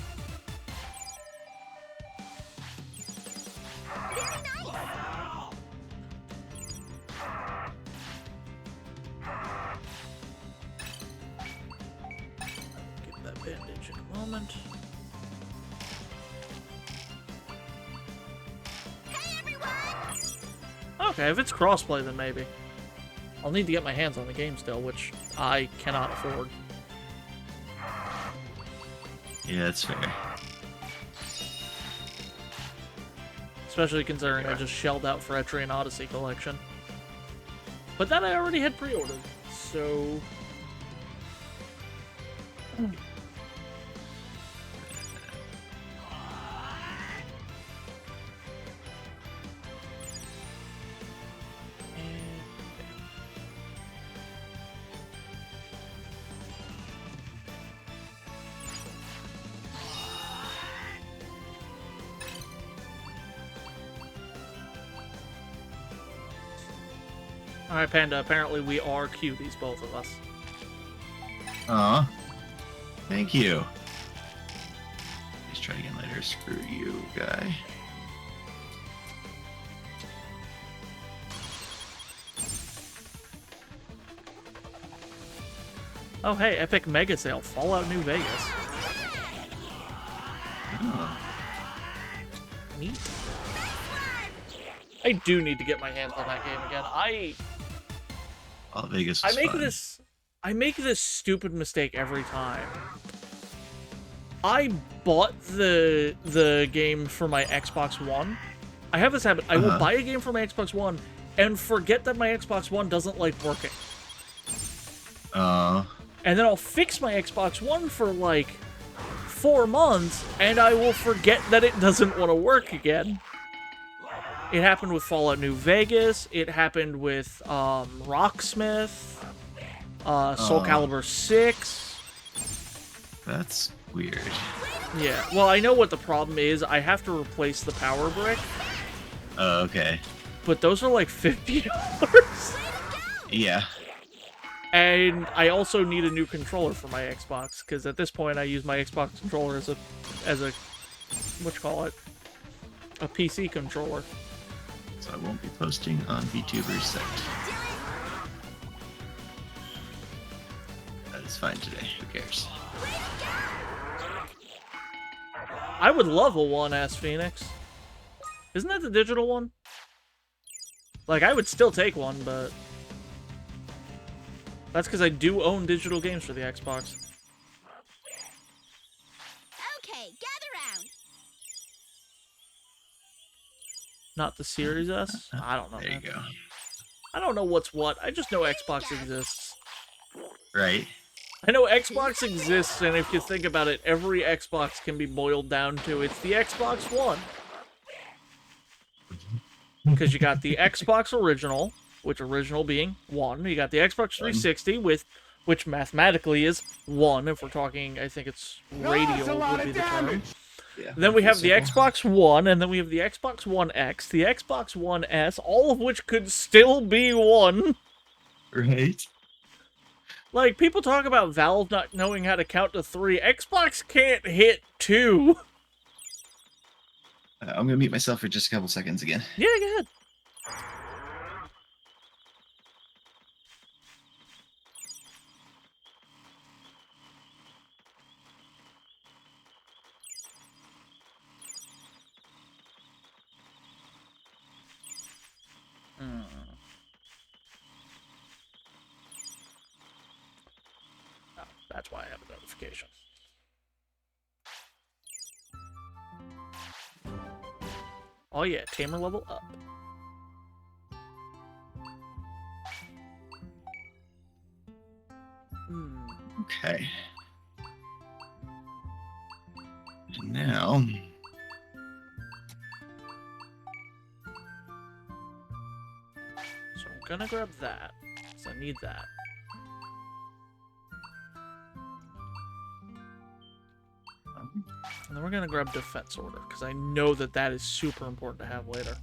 Get that bandage in a moment. Hey, everyone! Okay, if it's crossplay, then maybe. I'll need to get my hands on the game still, which I cannot afford. Yeah, that's fair. Especially considering I just shelled out for Etrian Odyssey Collection. But that I already had pre-ordered, so... Alright, Panda, apparently we are cuties, both of us. Aw. Thank you. Let's try again later. Screw you, guy. Oh hey, Epic Mega Sale, Fallout New Vegas. Oh. Neat. I do need to get my hands on that game again. Fallout Vegas I was make fun. this stupid mistake every time. I bought the game for my Xbox One. I have this habit. I will buy a game for my Xbox One and forget that my Xbox One doesn't like working. And then I'll fix my Xbox One for like 4 months and I will forget that it doesn't want to work again. It happened with Fallout New Vegas. It happened with Rocksmith, Soul Calibur 6. That's weird. Yeah, well, I know what the problem is. I have to replace the power brick. Oh, okay. But those are like $50. Yeah. And I also need a new controller for my Xbox, because at this point I use my Xbox controller as a whatchamacallit, a PC controller. So I won't be posting on VTuber's site. That is fine today. Who cares? I would love a 1S Phoenix. Isn't that the digital one? Like, I would still take one, but... That's because I do own digital games for the Xbox. Okay, gather round. Not the Series S? I don't know. There you go. I don't know what's what. I just know Xbox exists. Right? I know Xbox exists, and if you think about it, every Xbox can be boiled down to it's the Xbox One. Because you got the Xbox original, which original being 1. You got the Xbox 360, which mathematically is 1, if we're talking, I think it's radial would be the term. Yeah. Then we have the Xbox One, and then we have the Xbox One X, the Xbox One S, all of which could still be 1. Right? Like, people talk about Valve not knowing how to count to 3. Xbox can't hit 2. I'm gonna mute myself for just a couple seconds again. Yeah, go ahead. Oh, that's why I have a notification. Oh yeah, tamer level up. Okay. And now... So I'm gonna grab that, because I need that. And then we're gonna grab defense order, because I know that that is super important to have later.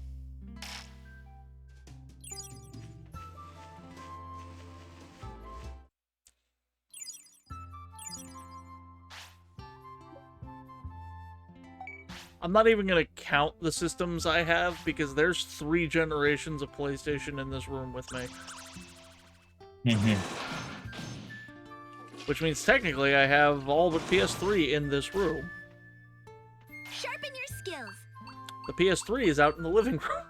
I'm not even going to count the systems I have, because there's 3 generations of PlayStation in this room with me. Which means technically I have all but PS3 in this room. Sharpen your skills. The PS3 is out in the living room.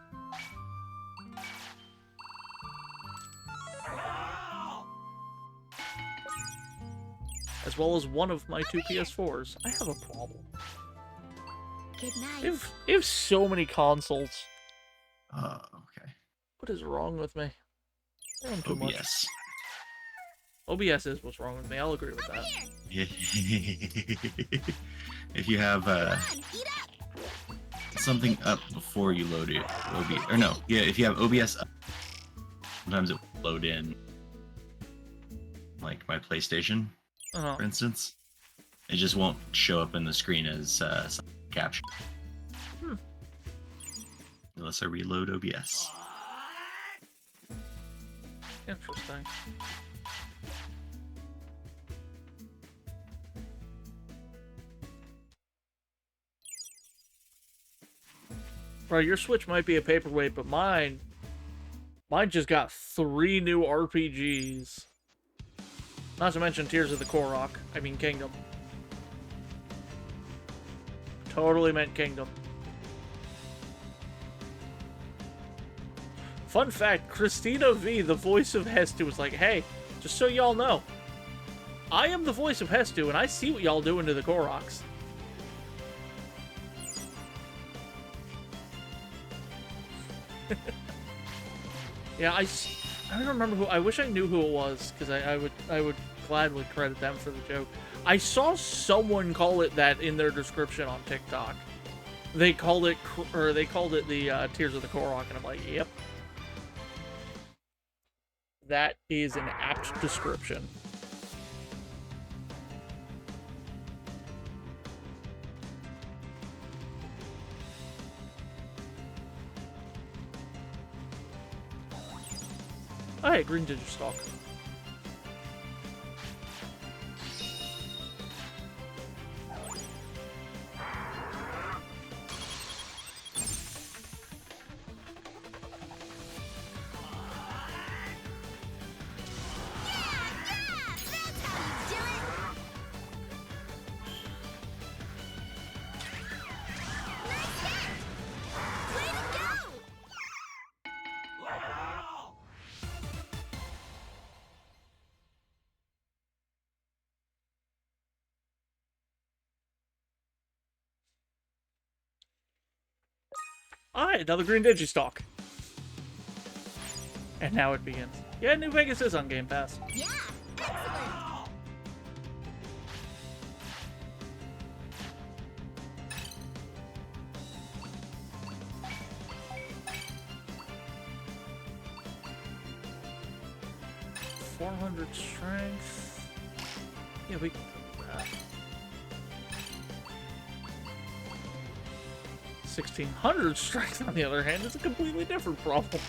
As well as one of my 2 PS4s. I have a problem. Good night. I have so many consoles. okay. What is wrong with me? I am too OBS. much. OBS is what's wrong with me. I'll agree with that. If you have something up before you load it, if you have OBS up, sometimes it will load in, like my PlayStation, for instance. It just won't show up in the screen as capture. Unless I reload OBS. Interesting. Bro, your Switch might be a paperweight, but mine just got 3 new RPGs. Not to mention Tears of the Korok. I mean Kingdom. Totally meant Kingdom. Fun fact, Christina V, the voice of Hestu, was like, hey, just so y'all know, I am the voice of Hestu, and I see what y'all doing to the Koroks. Yeah, I don't remember who. I wish I knew who it was, because I would gladly credit them for the joke. I saw someone call it that in their description on TikTok. They called it the Tears of the Korok, and I'm like, yep. That is an apt description. Oh, hey, green Digistalk. Alright, another green Digistalk. And now it begins. Yeah, New Vegas is on Game Pass. Yeah, Excellent. 400 strength. Yeah, we. 1600 strength, on the other hand, is a completely different problem.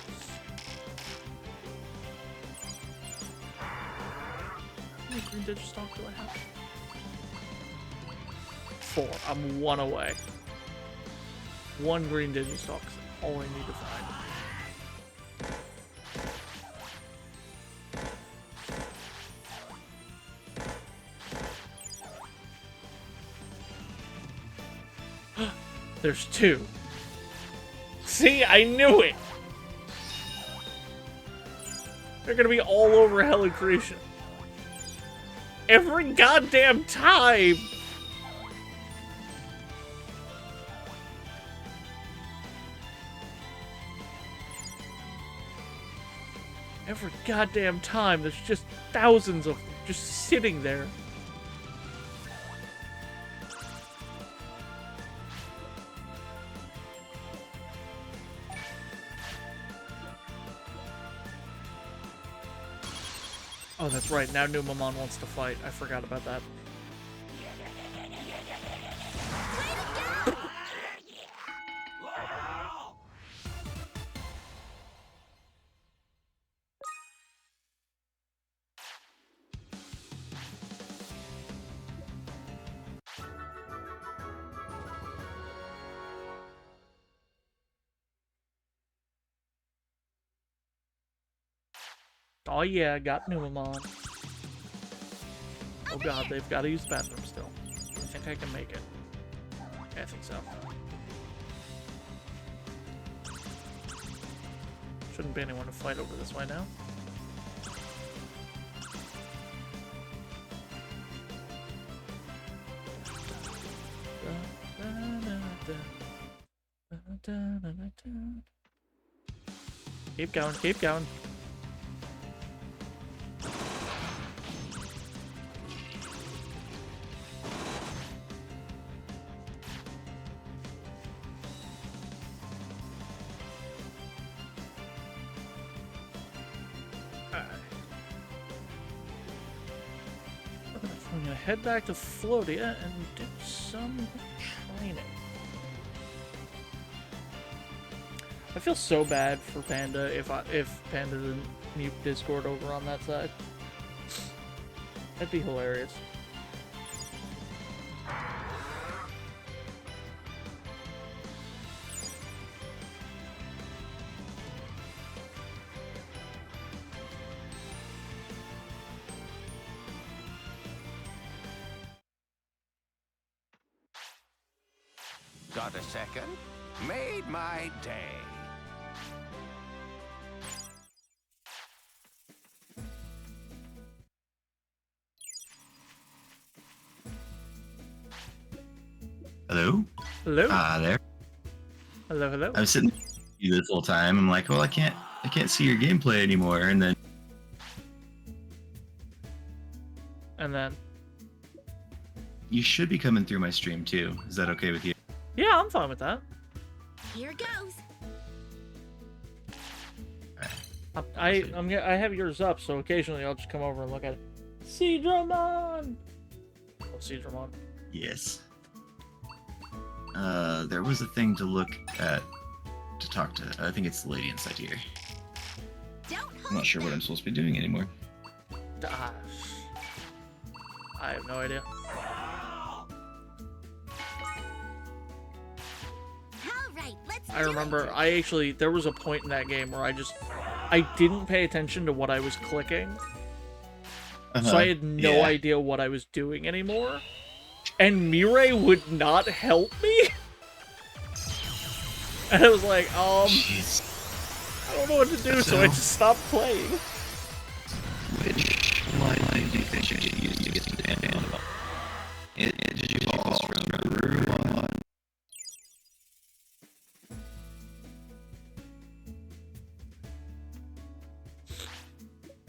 How many green Digistock do I have? 4. I'm 1 away. 1 green Digistock is all I need to find. There's 2. See, I knew it! They're gonna be all over Hella Creation. Every goddamn time! Every goddamn time, there's just thousands of them just sitting there. Oh, that's right. Now Numamon wants to fight. I forgot about that. Oh yeah, I got Numamon. Oh god, they've got to use the bathroom still. I think I can make it. Yeah, I think so. Shouldn't be anyone to fight over this way now. Keep going, keep going. I'm gonna head back to Floatia and do some training. I feel so bad for Panda if Panda didn't mute Discord over on that side. That'd be hilarious. Got a second? Made my day. Hello? Hello? There. Hello, hello. I was sitting you this whole time. I'm like, well, I can't see your gameplay anymore. And then you should be coming through my stream too. Is that okay with you? Yeah, I'm fine with that. Here goes. I have yours up, so occasionally I'll just come over and look at it. Seedramon! Oh, Seedramon. Yes. There was a thing to look at to talk to. I think it's the lady inside here. I'm not sure what I'm supposed to be doing anymore. I have no idea. I remember, there was a point in that game where I didn't pay attention to what I was clicking. So I had no idea what I was doing anymore. And Mirai would not help me? And I was like, Jeez. I don't know what to do, so I just stopped playing. Which line do you think you should use to get the damn animal? Did you fall from the room on?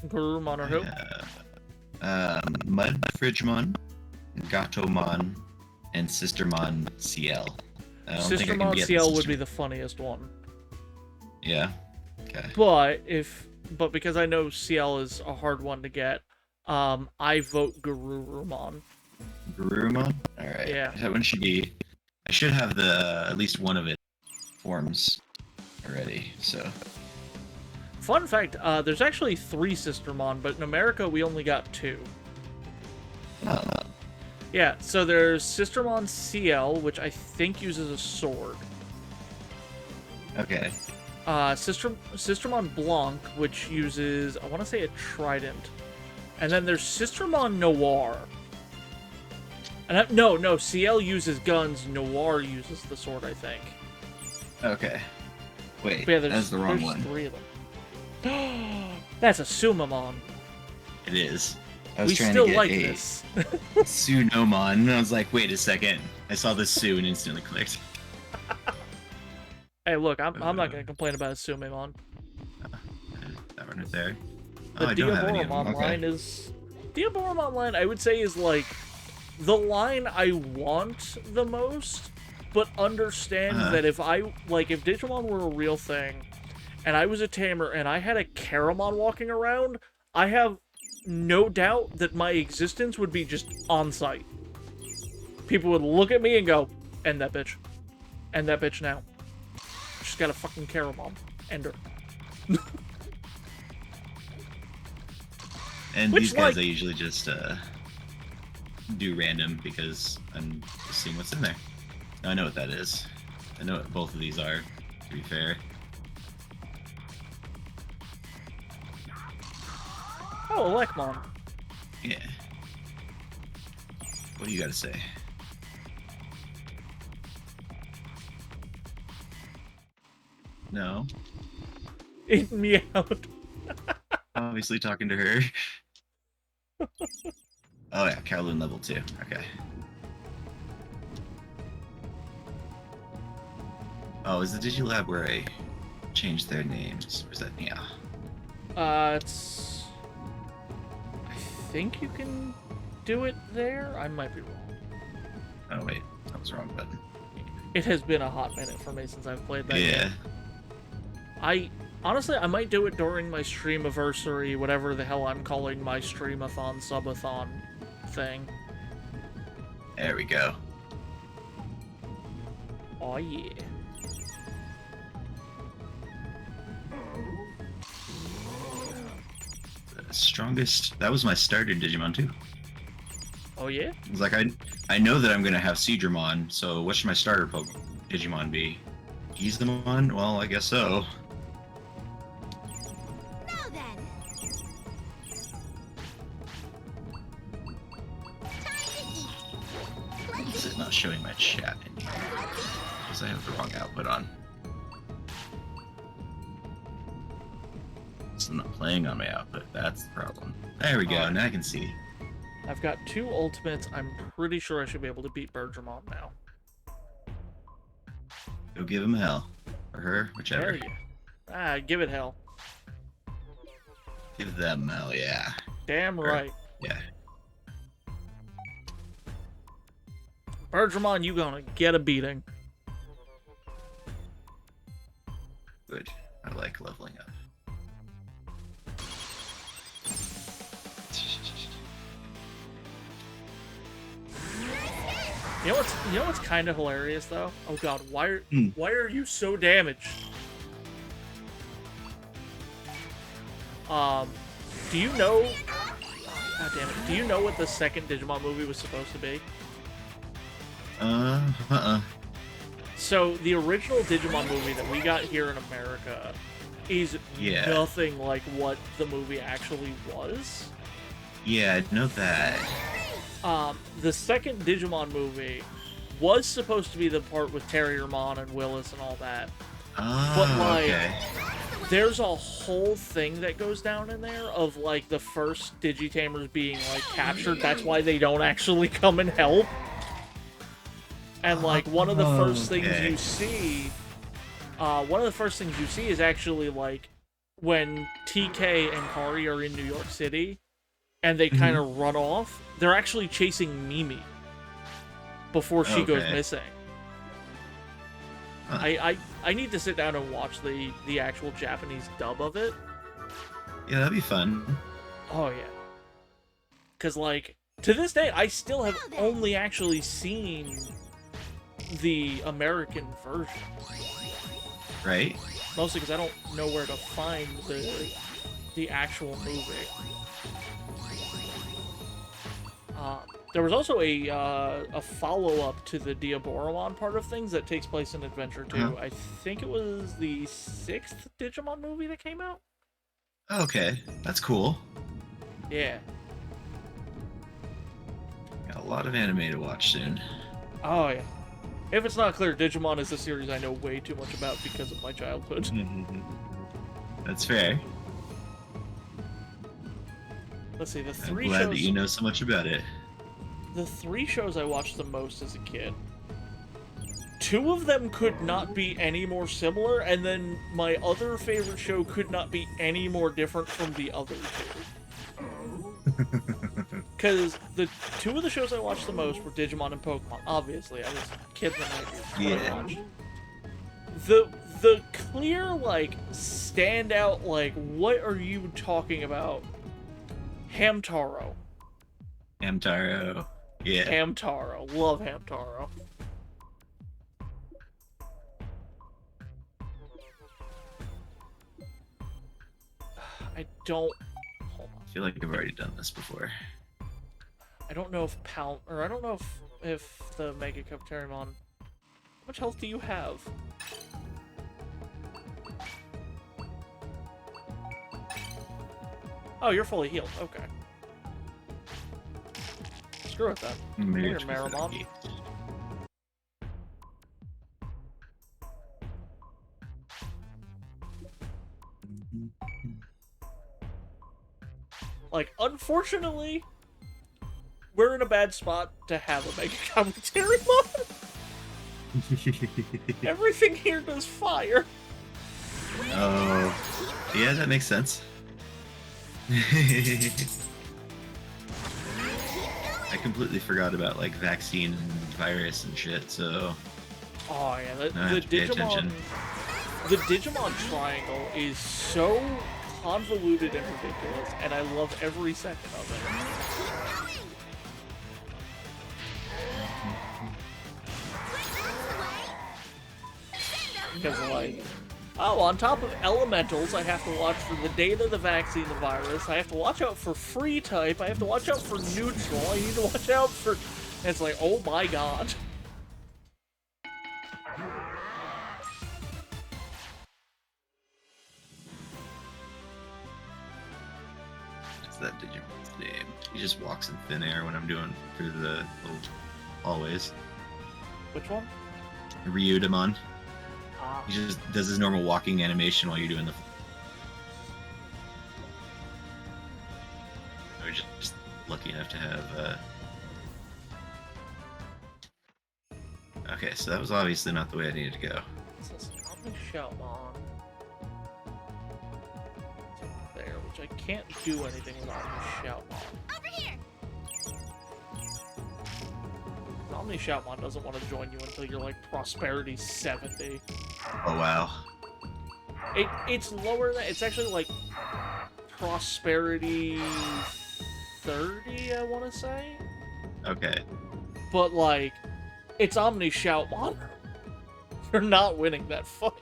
Garurumon or who? Mud Fridgemon, Gatomon, and Sistermon CL. I don't think I can Sistermon get CL would Sister- be the funniest one. Yeah. Okay. But because I know CL is a hard one to get, I vote Garurumon. Garurumon? Alright. Yeah. That one should be... I should have at least one of its forms already, so... Fun fact, there's actually 3 Sistermon, but in America we only got 2. Oh. Yeah, so there's Sistermon CL, which I think uses a sword. Okay. Sistermon Blanc, which uses, I want to say, a trident. And then there's Sistermon Noir. And no, CL uses guns, Noir uses the sword, I think. Okay. Wait, But yeah, that's the wrong there's one. 3 of them. That's a Sumamon. It is. I We was trying still to get like a this. Sunomon, and I was like, wait a second. I saw the Su and instantly clicked. Hey, look, I'm not gonna complain about a Sumamon. That one right there. The I don't have any of them. Diaboromon line is... Diaboromon line, I would say, is, like, the line I want the most, but understand that if Digimon were a real thing, and I was a tamer, and I had a Caramon walking around, I have no doubt that my existence would be just on site. People would look at me and go, end that bitch. End that bitch now. She's got a fucking Caramon. End her. And Which, these guys like- I usually just do random because I'm just seeing what's in there. I know what that is. I know what both of these are, to be fair. Oh, Elecmon. Yeah. What do you gotta say? No. It meowed. Obviously talking to her. Oh yeah, Kowloon level 2. Okay. Oh, is the Digilab where I changed their names? Or is that yeah? It's... I think you can do it there? I might be wrong. Oh wait, that was the wrong button. It has been a hot minute for me since I've played that Yeah. game. Honestly, I might do it during my streamiversary, whatever the hell I'm calling my streamathon, subathon thing. There we go. Oh yeah. The strongest. That was my starter Digimon too. Oh yeah? It's like I know that I'm gonna have Seedramon, so what should my starter Digimon be? Gizamon? Well, I guess so. Now then. This is not showing my chat anymore because I have the wrong output on. It's not playing on my output. That's the problem. There we go. Alright. Now I can see. I've got 2 ultimates. I'm pretty sure I should be able to beat Bergermon now. Go give him hell. Or her, whichever. Hell yeah. Give it hell. Give them hell, yeah. Damn right. Yeah. Bergermon, you gonna get a beating. Good. I like leveling up. You know what's kind of hilarious though? Oh god, why are you so damaged? Do you know? God damn it! Do you know what the second Digimon movie was supposed to be? So the original Digimon movie that we got here in America is nothing like what the movie actually was. Yeah, I know that. The second Digimon movie was supposed to be the part with Terriermon and Willis and all that. But like, okay. there's a whole thing that goes down in there of like the first Digitamers being like captured. That's why they don't actually come and help. And like one of the first things you see, is actually like when TK and Kari are in New York City, and they kind of run off. They're actually chasing Mimi before she goes missing. I need to sit down and watch the actual Japanese dub of it. Yeah, that'd be fun. Oh, yeah. Because, like, to this day, I still have only actually seen the American version. Right? Mostly because I don't know where to find the actual movie. There was also a follow-up to the Diaboromon part of things that takes place in Adventure 2. I think it was the 6th Digimon movie that came out. Okay, that's cool. Yeah. Got a lot of anime to watch soon. Oh, yeah. If it's not clear, Digimon is a series I know way too much about because of my childhood. That's fair. Let's see, I'm glad that you know so much about it. The 3 shows I watched the most as a kid, 2 of them could not be any more similar, and then my other favorite show could not be any more different from the other 2. Because the 2 of the shows I watched the most were Digimon and Pokemon. Obviously, I was a kid in the 90s when I watched. The clear, like, standout, like, what are you talking about? Hamtaro. Hamtaro. Yeah. Hamtaro. Love Hamtaro. I don't... Hold on. I feel like I've already done this before. I don't know if I don't know if the Mega Cafeterimon... How much health do you have? Oh, you're fully healed. Okay. Screw it then. Come here, Marimon. Like, unfortunately, we're in a bad spot to have a Mega Cafeterimon. Everything here does fire. Oh, yeah, that makes sense. I completely forgot about like vaccine and virus and shit, so oh yeah, the Digimon triangle is so convoluted and ridiculous, and I love every second of it. Because like, oh, on top of elementals, I have to watch for the data, the vaccine, the virus. I have to watch out for free type. I have to watch out for neutral. I need to watch out for... And it's like, oh my god. What's that Digimon's name? He just walks in thin air when I'm doing through the little hallways. Which one? Ryudamon. He just does his normal walking animation while you're doing the... We're just lucky enough to have, Okay, so that was obviously not the way I needed to go. This is Shoutmon. There, which I can't do anything without Shoutmon. Over here. Omni Shoutmon doesn't want to join you until you're like Prosperity 70. Oh wow. It's lower than... It's actually like Prosperity 30, I want to say. Okay. But like, it's Omni Shoutmon. You're not winning that fight.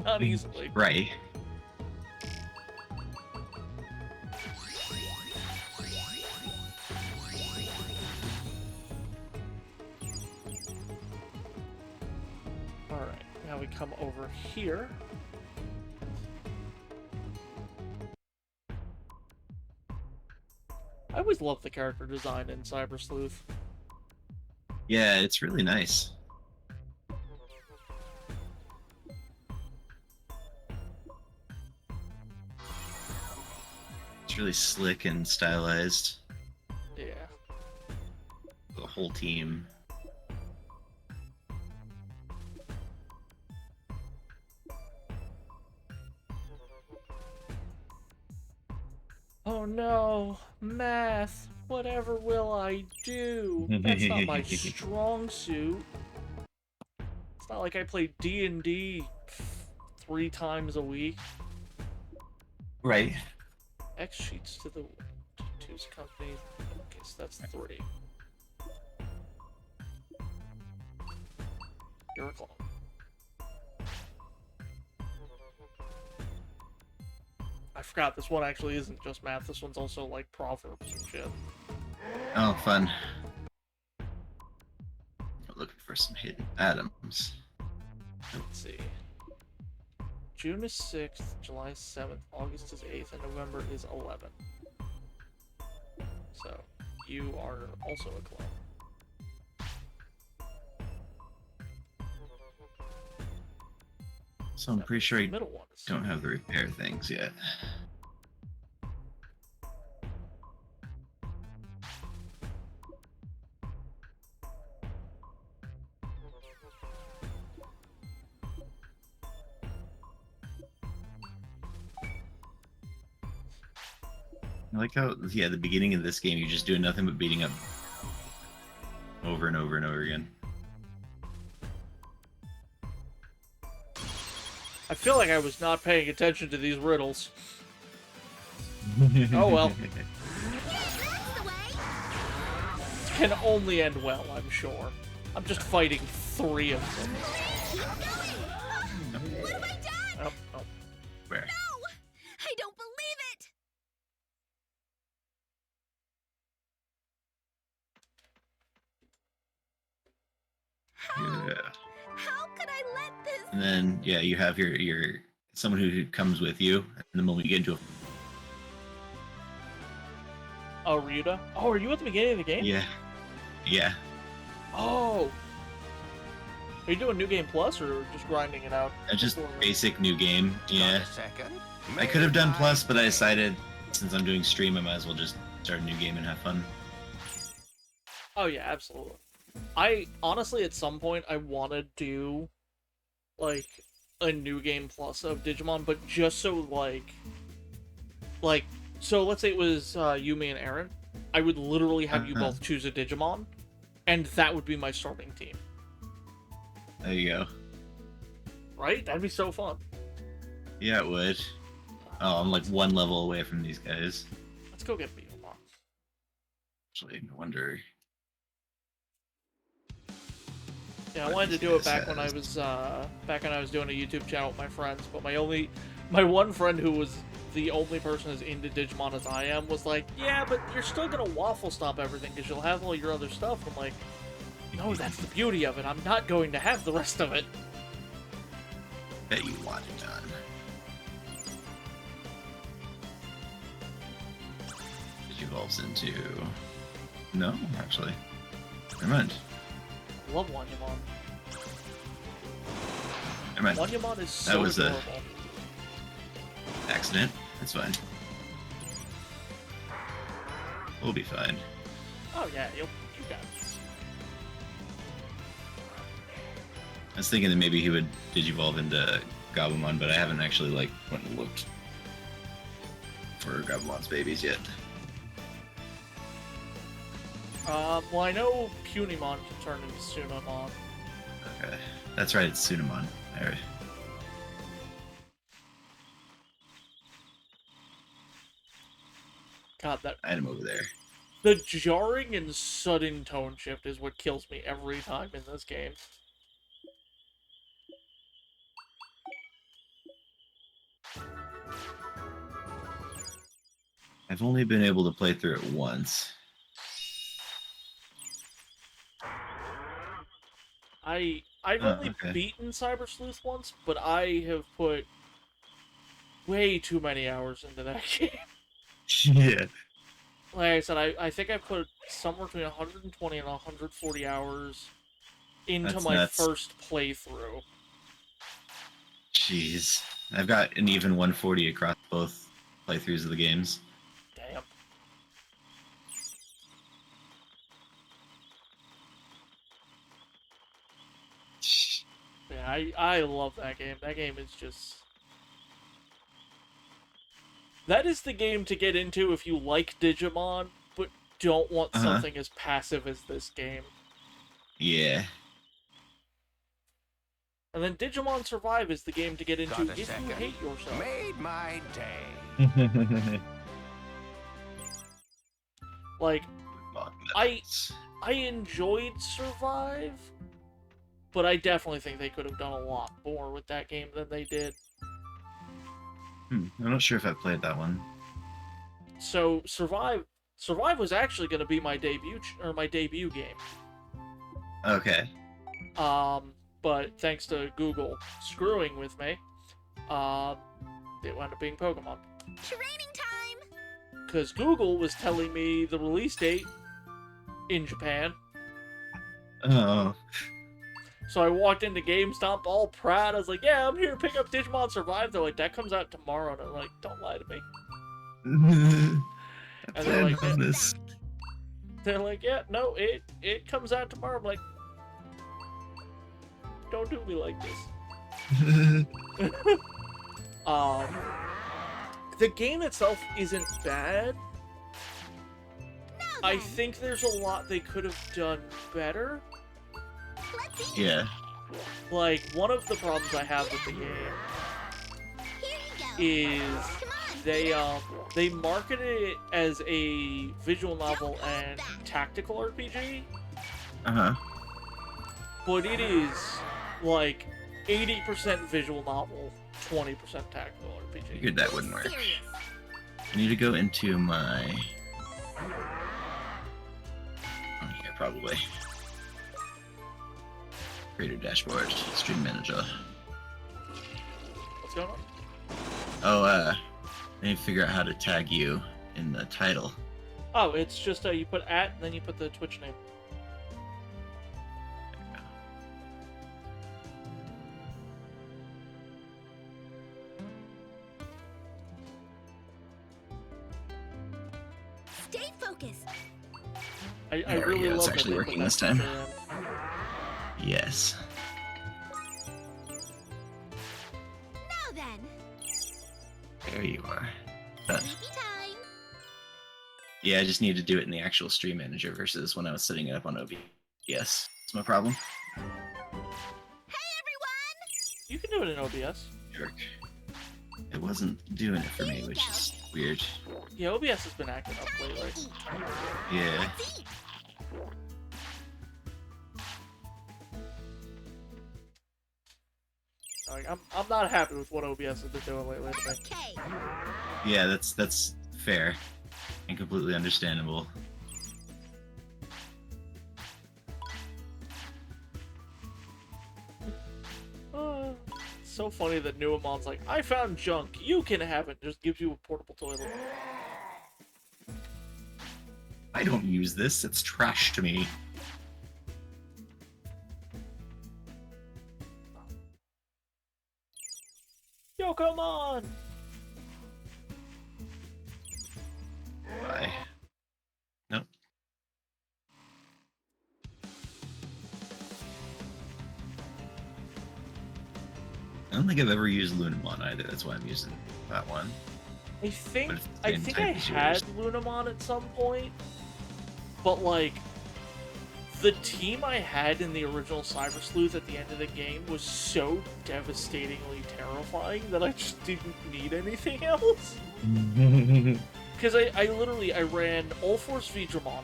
Not easily. Right. Alright, now we come over here. I always love the character design in Cyber Sleuth. Yeah, it's really nice. It's really slick and stylized. Yeah. The whole team. Oh no, Math. Whatever will I do? That's not my strong suit. It's not like I play D&D 3 times a week. Right. X sheets to the two's company. Okay, so that's 3. You're a clone. I forgot this one actually isn't just math. This one's also like proverbs and shit. Oh, fun. Looking for some hidden atoms. Let's see. June is 6th, July 7th, August is 8th, and November is 11th. So, you are also a clone. So I'm pretty sure I Middle one is don't have the repair things yet. I like how, yeah, the beginning of this game, you're just doing nothing but beating up over and over and over again. I feel like I was not paying attention to these riddles. Oh well. Can only end well, I'm sure. I'm just fighting 3 of them. What have I done? Oh. Where? No! I don't believe it! Yeah. How could I let this... And then, yeah, you have your someone who comes with you, and the moment you get into a... Oh, Ryuda? Oh, are you at the beginning of the game? Yeah. Yeah. Oh! Are you doing New Game Plus, or just grinding it out? Just basic new game, yeah. Got a second? I could have done Plus, but I decided, since I'm doing stream, I might as well just start a new game and have fun. Oh yeah, absolutely. I honestly, at some point, I want to do like a New Game Plus of Digimon, but just so so let's say it was you, me, and Aaron. I would literally have you both choose a Digimon, and that would be my starting team. There you go. Right? That'd be so fun. Yeah, it would. Oh, I'm like 1 level away from these guys. Let's go get Biyomon. Actually, I wonder. Yeah, I wanted to do it back when I was doing a YouTube channel with my friends, but my one friend who was the only person as into Digimon as I am was like, yeah, but you're still gonna waffle stomp everything because you'll have all your other stuff. I'm like, no, that's the beauty of it. I'm not going to have the rest of it. Bet you want it done. It evolves into... No, actually. Never mind. Love Wanyamon. Never mind. Wanyamon is so That was adorable. a accident. That's fine. We'll be fine. Oh yeah, you got this. I was thinking that maybe he would digivolve into Gabumon, but I haven't actually went and looked for Gabumon's babies yet. Well, I know Punimon can turn into Sunamon. Okay. That's right, it's Sunamon. Alright. God, that Item over there. the jarring and sudden tone shift is what kills me every time in this game. I've only been able to play through it once. I've only beaten Cyber Sleuth once, but I have put way too many hours into that game. Yeah. Like I said, I think I put somewhere between 120 and 140 hours into That's my nuts. first playthrough. Jeez. I've got an even 140 across both playthroughs of the games. Damn. Yeah, I love that game. That game is just... That is the game to get into if you like Digimon, but don't want something as passive as this game. Yeah. And then Digimon Survive is the game to get into Got a if second. you hate yourself. Made my day. Like, I enjoyed Survive, but I definitely think they could have done a lot more with that game than they did. I'm not sure if I played that one. So Survive was actually going to be my debut game. Okay. But thanks to Google screwing with me, it wound up being Pokemon. Training time! Because Google was telling me the release date in Japan. Oh. So I walked into GameStop all proud. I was like, yeah, I'm here to pick up Digimon Survive. They're like, that comes out tomorrow. And I'm like, don't lie to me. And they're like, this. They're like, yeah, no, it comes out tomorrow. I'm like, don't do me like this. The game itself isn't bad. I think there's a lot they could have done better. Yeah. Like, one of the problems I have with the game is they marketed it as a visual novel and tactical RPG. But it is like 80% visual novel, 20% tactical RPG. Figured that wouldn't work. I need to go into my... Oh, here, probably. Creator dashboard, stream manager. What's going on? Oh, I need to figure out how to tag you in the title. Oh, it's just you put @ and then you put the Twitch name. Stay focused. I really love it's that actually they put working that this time. feature in. Yes. Now then. There you are. Done. Sleepy time. Yeah, I just need to do it in the actual stream manager versus when I was setting it up on OBS. That's my problem. Hey everyone! You can do it in OBS. Jerk. It wasn't doing it for me, which is weird. Yeah, OBS has been acting up lately. Yeah. Like, I'm not happy with what OBS has been doing lately. Okay. Yeah, that's fair and completely understandable. It's so funny that Nuamon's like, I found junk, you can have it. Just gives you a portable toilet. I don't use this, it's trash to me. Yo, come on! Bye. Nope. I don't think I've ever used Lunamon either, that's why I'm using that one. I think But it's the I same think type I as had yours. Lunamon at some point, but like the team I had in the original Cyber Sleuth at the end of the game was so devastatingly terrifying that I just didn't need anything else. Because I literally ran All Force Vidramon,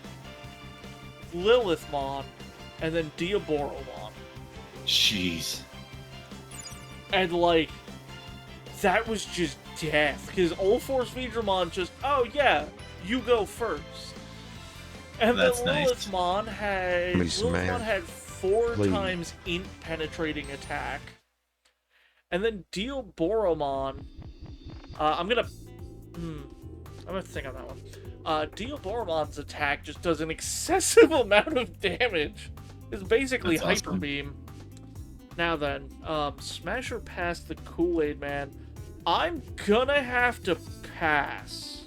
Lilithmon, and then Diaboromon. Jeez. And like that was just death. Because All Force Vidramon just, oh yeah, you go first. And That's then nice. Lilithmon had 4 Please. times int penetrating attack. And then Diaboromon, I'm gonna think on that one. Diaboromon's attack just does an excessive amount of damage. It's basically That's Hyper awesome. Beam. Now then, Smasher passed the Kool-Aid Man. I'm gonna have to pass.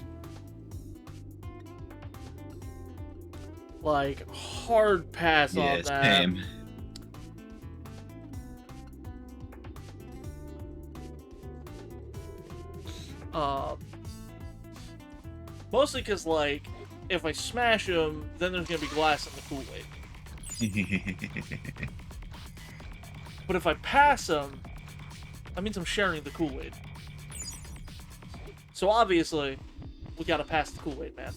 Like, hard pass on Yes, that. same. Mostly because, like, if I smash them, then there's gonna be glass in the Kool-Aid. But if I pass them, that means I'm sharing the Kool-Aid. So obviously, we gotta pass the Kool-Aid, man.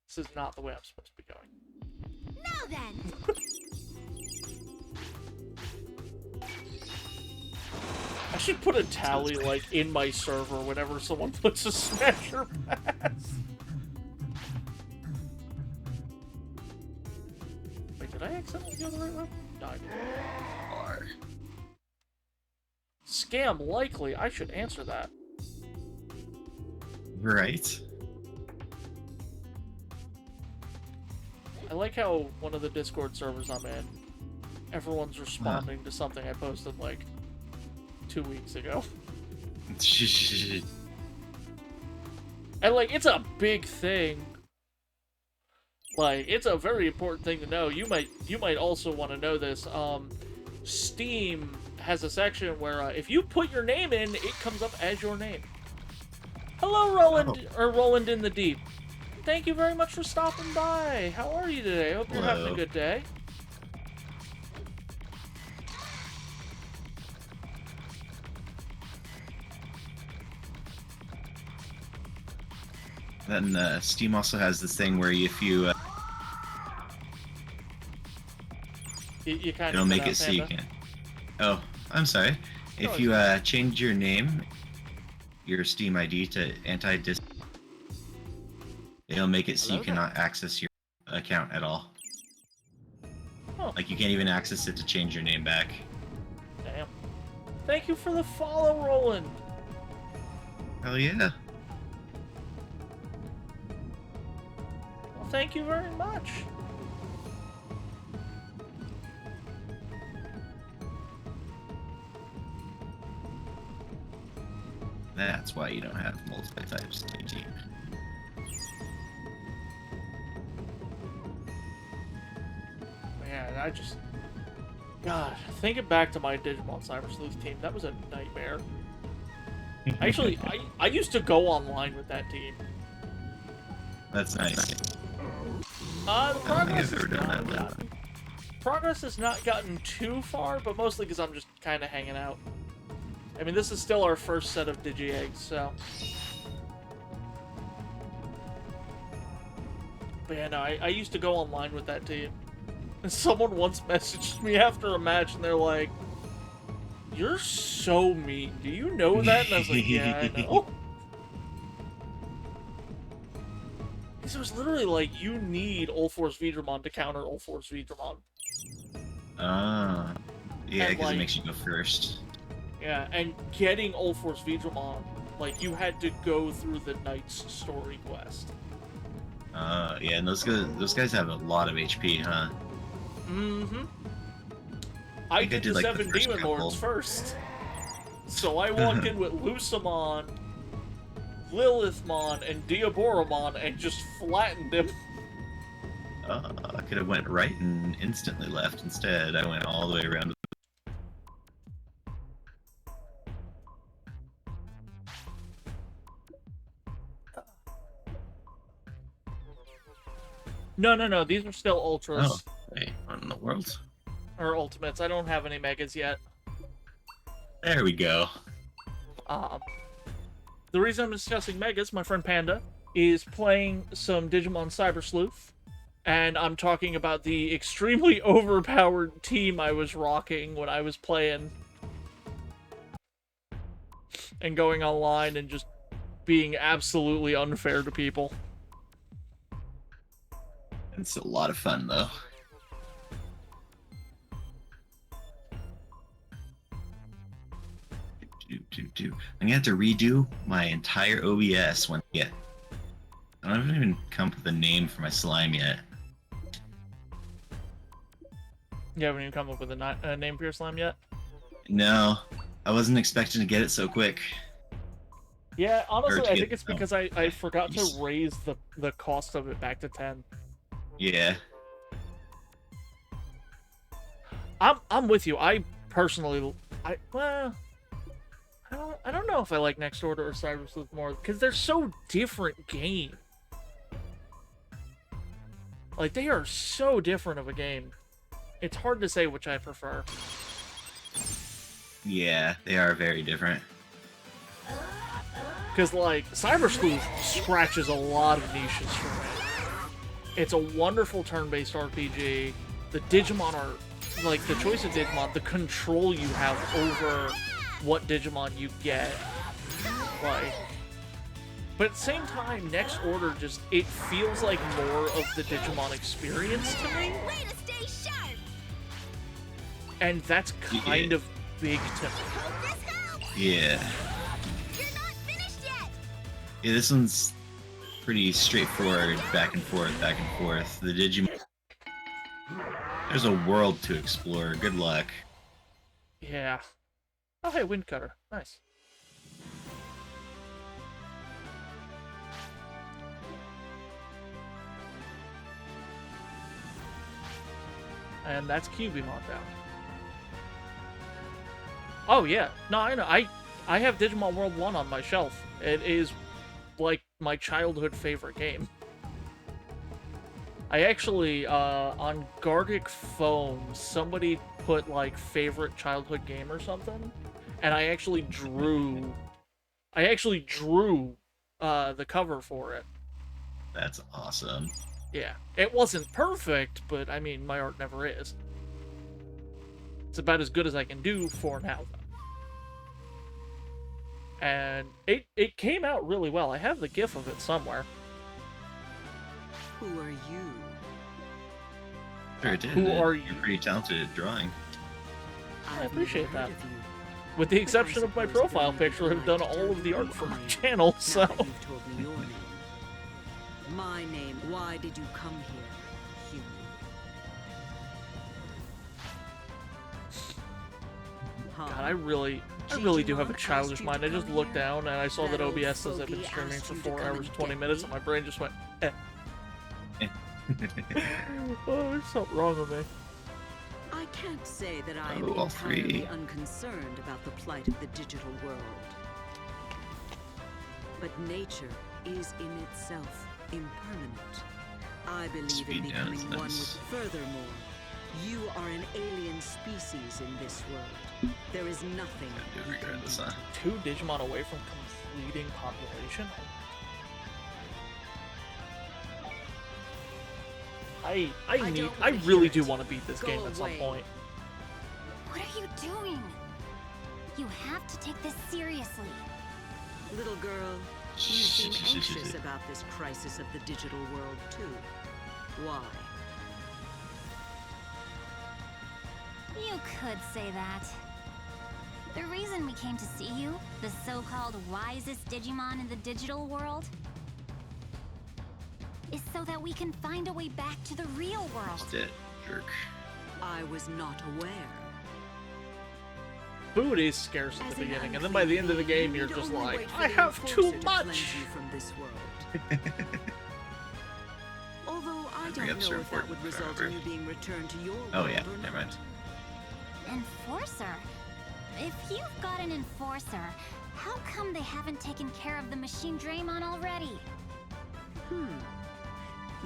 This is not the way I'm supposed to be going. Now then. I should put a tally, like, in my server whenever someone puts a smasher pass. Wait, did I accidentally go the right way? No, I didn't. Scam likely. I should answer that. Right. I like how one of the Discord servers I'm in, everyone's responding to something I posted, like, 2 weeks ago. And, like, it's a big thing. Like, it's a very important thing to know. You might also want to know this. Steam has a section where if you put your name in, it comes up as your name. Hello, Roland, or Roland in the Deep. Thank you very much for stopping by. How are you today? Hope you're having a good day. Then Steam also has this thing where if you you kind it'll of make it so you can. Oh, I'm sorry. If you change your name, your Steam ID to anti-dis, it'll make it so you cannot access your account at all. Huh. Like you can't even access it to change your name back. Damn. Thank you for the follow, Roland. Hell yeah. Well, thank you very much. That's why you don't have multi-types team. Man, God, thinking back to my Digimon Cyber Sleuth team, that was a nightmare. Actually, I used to go online with that team. That's nice. The progress has not gotten too far, but mostly because I'm just kind of hanging out. I mean, this is still our first set of Digi-Eggs, so... But yeah, no, I used to go online with that team. And someone once messaged me after a match, and they're like, "You're so mean. Do you know that?" And I was like, "Yeah, I know." Because it was literally like, you need Ulforce Vidramon to counter Ulforce Vidramon. Ah. Yeah, because like, it makes you go first. Yeah, and getting Ulforce Vidramon, like, you had to go through the Knight's story quest. Yeah, and those guys have a lot of HP, huh? Mm-hmm. I did the like 7 Demon Lords first. So I walked in with Lucamon, Lilithmon, and Diaboromon and just flattened him. I could have went right and instantly left. Instead, I went all the way around. No, these are still Ultras. Oh, hey, what in the world? Or Ultimates. I don't have any Megas yet. There we go. The reason I'm discussing Megas, my friend Panda, is playing some Digimon Cyber Sleuth, and I'm talking about the extremely overpowered team I was rocking when I was playing, and going online and just being absolutely unfair to people. It's a lot of fun, though. I'm gonna have to redo my entire OBS when I haven't even come up with a name for my slime yet. You haven't even come up with a name for your slime yet? No, I wasn't expecting to get it so quick. Yeah, honestly, I think it's because I forgot to raise the cost of it back to 10. Yeah. I'm with you. I personally, I don't know if I like Next Order or Cyber Sleuth more, because they're so different games. Like, they are so different of a game. It's hard to say which I prefer. Yeah, they are very different. Because, like, Cyber Sleuth scratches a lot of niches for me. It's a wonderful turn-based RPG. The Digimon are, like, the choice of Digimon, the control you have over what Digimon you get. Like, but at the same time, Next Order just, it feels like more of the Digimon experience to me. Way to stay sharp. And that's kind of big to me. Hope this helps. Yeah. You're not finished yet. Yeah, this one's pretty straightforward, back and forth, back and forth. The Digimon... There's a world to explore. Good luck. Yeah. Oh, hey, Windcutter. Nice. And that's Cubimon down. Oh, yeah. No, I know. I have Digimon World 1 on my shelf. It is, like, my childhood favorite game. I actually, on Gardic Foam, somebody put, like, favorite childhood game or something, and I actually drew the cover for it. That's awesome. Yeah. It wasn't perfect, but, I mean, my art never is. It's about as good as I can do for now, though. And it came out really well. I have the GIF of it somewhere. Who are you? Sure it did. Who are you? You're pretty talented at drawing. I appreciate that. With the exception of my profile picture, I've done all of the art for my channel, so... Now that you've told me your name. My name. Why did you come here, human? God, I really do have a childish mind. I just looked down and I saw that OBS says I've been streaming for 4 hours, 20 minutes, and my brain just went, eh. Oh, there's something wrong with me. I can't say that I am all entirely three. unconcerned about the plight of the digital world. But nature is in itself impermanent. I believe Speed in down is becoming one nice. with furthermore. You are an alien species in this world. There is nothing I do you regret can this, do. huh? 2 Digimon away from completing population? I really do want to beat this game at some point. What are you doing? You have to take this seriously. Little girl, you seem anxious about this crisis of the digital world too. Why? You could say that. The reason we came to see you, the so-called wisest Digimon in the digital world, is so that we can find a way back to the real world. Dead jerk. I was not aware. Food is scarce at As the an beginning, and then by the end of the game, you're you'd just only like, wait for I the have too enforcer to cleanse much! you from this world. Although I don't Re-ups know are if that would important result forever. in you being returned to your world Oh yeah, or never not. mind. Enforcer? If you've got an enforcer, how come they haven't taken care of the machine Draymon already?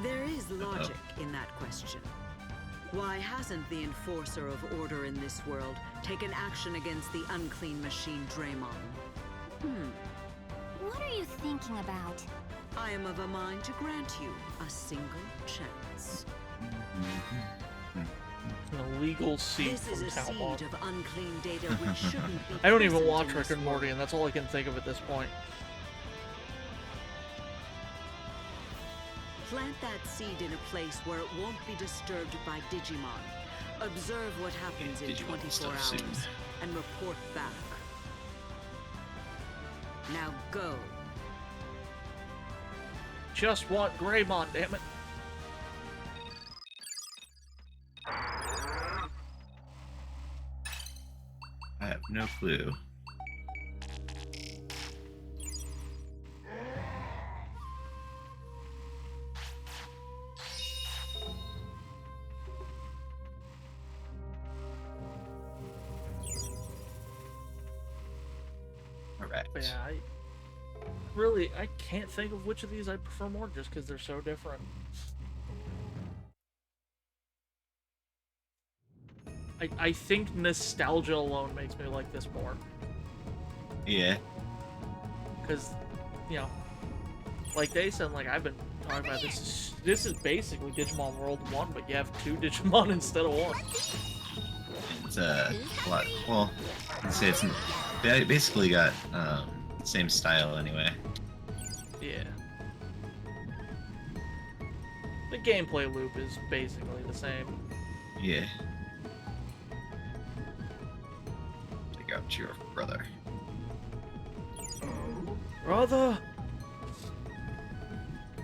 There is logic in that question. Why hasn't the enforcer of order in this world taken action against the unclean machine Draymon? What are you thinking about? I am of a mind to grant you a single chance. An illegal seed This is from a Town seed Hall. of unclean data which shouldn't be I don't even present watch in Rick this and Morty, world. and that's all I can think of at this point. Plant that seed in a place where it won't be disturbed by Digimon. Observe what happens in Digimon 24 stuff hours soon. and report back. Now go. Just want Greymon, damn it. I have no clue. yeah, I can't think of which of these I prefer more just because they're so different. I think nostalgia alone makes me like this more. Yeah. Because, you know, like they said, like I've been talking about, this is basically Digimon World 1, but you have 2 Digimon instead of 1. It's a lot. Well, I'd say it's basically got same style anyway. Yeah. The gameplay loop is basically the same. Yeah. Take out your brother. Brother!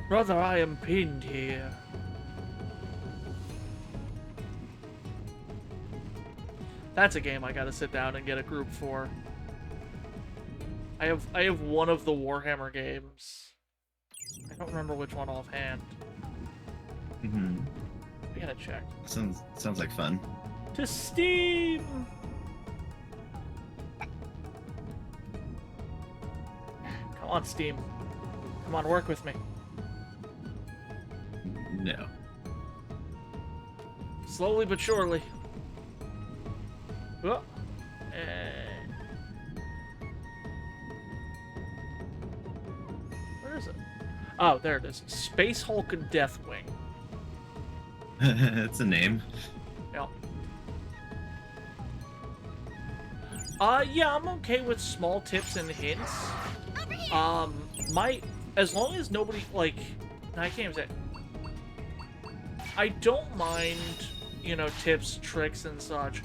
Brother, I am pinned here. That's a game I gotta sit down and get a group for. I have one of the Warhammer games. I don't remember which one offhand. Mm-hmm. I gotta check. Sounds like fun. To Steam! Come on, Steam. Come on, work with me. No. Slowly but surely. Oh. Where is it? Oh, there it is. Space Hulk and Deathwing. It's a name. Yeah. Yeah, I'm okay with small tips and hints. As long as nobody, like, I can't even say, I don't mind, you know, tips, tricks, and such.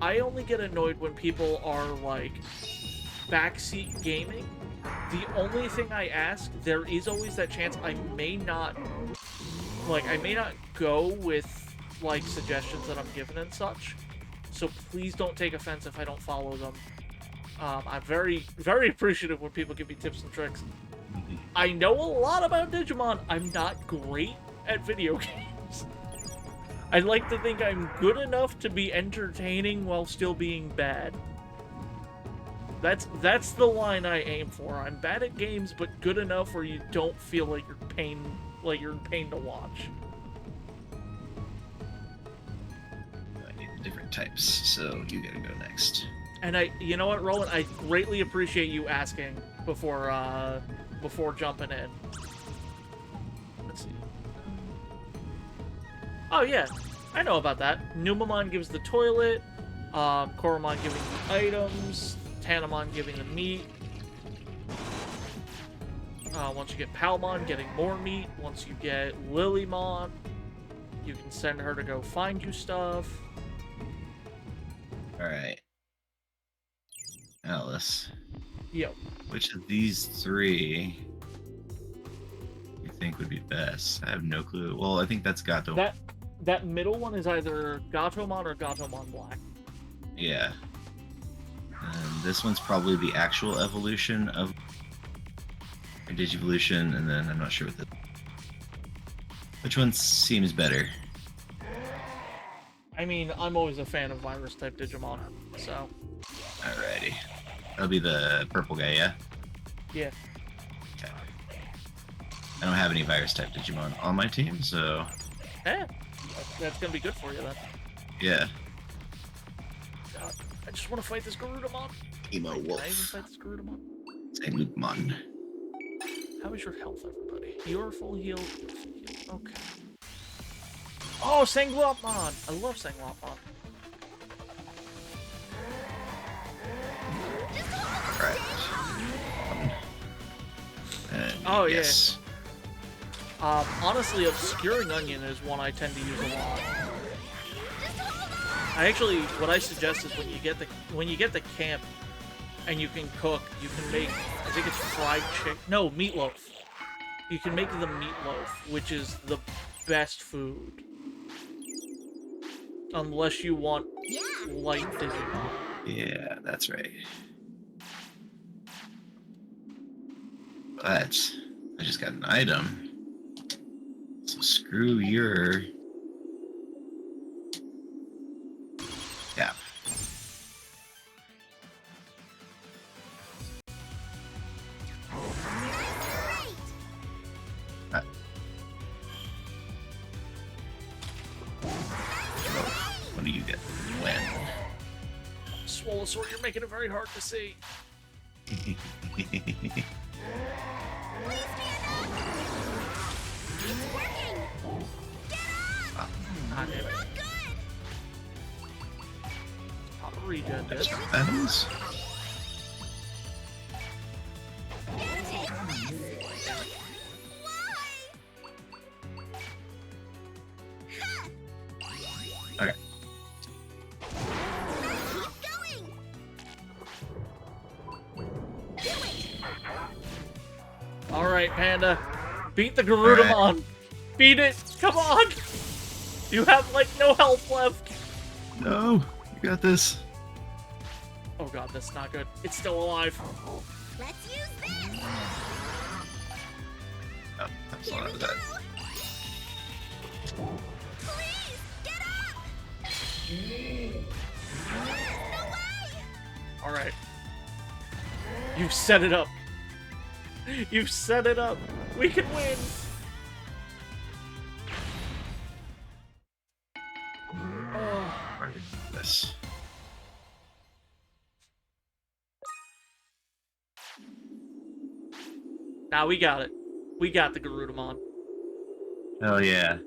I only get annoyed when people are, like, backseat gaming. The only thing I ask, there is always that chance I may not go with, like, suggestions that I'm given and such. So please don't take offense if I don't follow them. I'm very, very appreciative when people give me tips and tricks. I know a lot about Digimon. I'm not great at video games. I like to think I'm good enough to be entertaining while still being bad. That's the line I aim for. I'm bad at games, but good enough where you don't feel like you're in pain to watch. I need different types, so you gotta go next. And you know what, Roland? I greatly appreciate you asking before jumping in. Let's see. Oh yeah, I know about that. Numamon gives the toilet, Koromon giving the items, Tanamon giving the meat. Once you get Palmon, getting more meat. Once you get Lilymon, you can send her to go find you stuff. Alright. Alice. Yo. Which of these 3 you think would be best? I have no clue. Well, I think that's Gato. That middle one is either Gatomon or Gatomon Black. Yeah. And this one's probably the actual evolution of Digivolution, and then I'm not sure what the... Which one seems better? I mean, I'm always a fan of virus-type Digimon, so... Alrighty. That'll be the purple guy, yeah? Yeah. Okay. I don't have any virus-type Digimon on my team, so... That's gonna be good for you, then. Yeah. God, I just want to fight this Garudamon. Emo Can Wolf. I even fight this Garudamon? Sangloopmon. How is your health, everybody? You're full heal. Okay. Oh, Sangloopmon! I love Sangloopmon. Alright. Oh, yes. yeah. Honestly, Obscuring Onion is one I tend to use a lot. What I suggest is when you get the camp and you can cook, you can make, I think it's fried chicken. No, meatloaf. You can make the meatloaf, which is the best food. Unless you want light Digimon. Yeah, that's right. But I just got an item. So screw your... Yeah. Venusaur, you're making it very hard to see. Please stand up! It's working! Get up! Ah, damn it. Not good! Pop a regen, That's dude. Venom's. Take this! Why? Ha! Okay. Keep going! Do it! Alright, Panda. Beat the Garudamon. Beat it. Come on. You have, like, no health left. No, you got this. Oh god, that's not good. It's still alive. Let's use this! Oh, that's Here not we that. go! Please, get up! No way! Alright. You've set it up. You've set it up. We can win. Oh. This. Now we got it. We got the Garudamon. Oh yeah.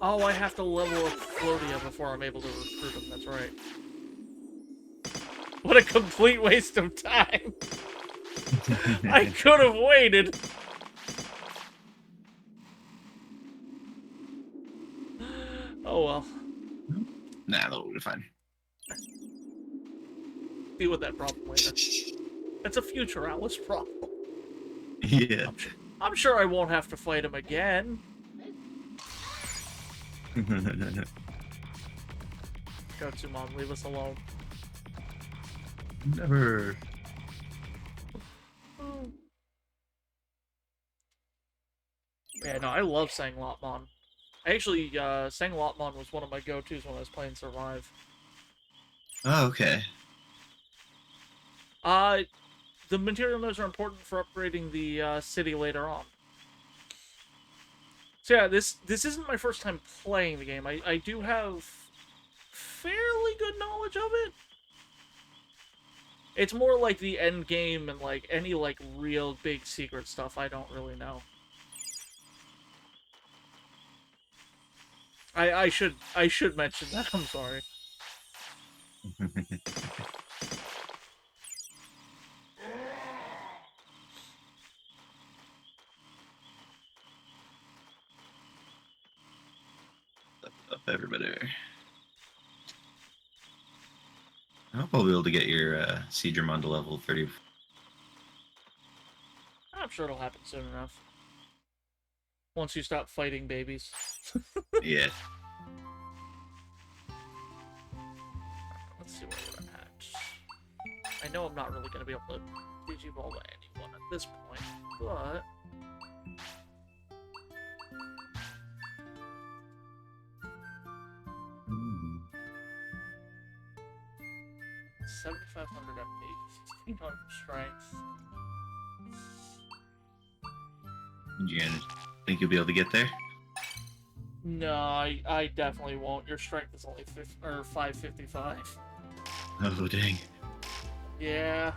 Oh, I have to level up Floatia before I'm able to recruit him. That's right. What a complete waste of time. I could have waited. Oh well. Nah, that'll be fine. Deal with that problem later. It's a future Alice problem. Yeah. I'm sure I won't have to fight him again. Gotsumon, leave us alone. Never. Yeah, no, I love Sanglotmon. Actually, Sanglotmon was one of my go-tos when I was playing Survive. Oh, okay. The material nodes are important for upgrading the city later on. So yeah, this isn't my first time playing the game. I do have fairly good knowledge of it. It's more like the end game and like any like real big secret stuff I don't really know. I should mention that. I'm sorry. Up everybody. I hope I'll be able to get your Seedramon to level 30. I'm sure it'll happen soon enough. Once you stop fighting babies. Yeah. Let's see what we're at. I know I'm not really going to be able to Digiball to anyone at this point, but... Mm. 7,500 MP, 1,500 strength. Jan, think you'll be able to get there? No, I definitely won't. Your strength is only 555. Oh, dang. Yeah.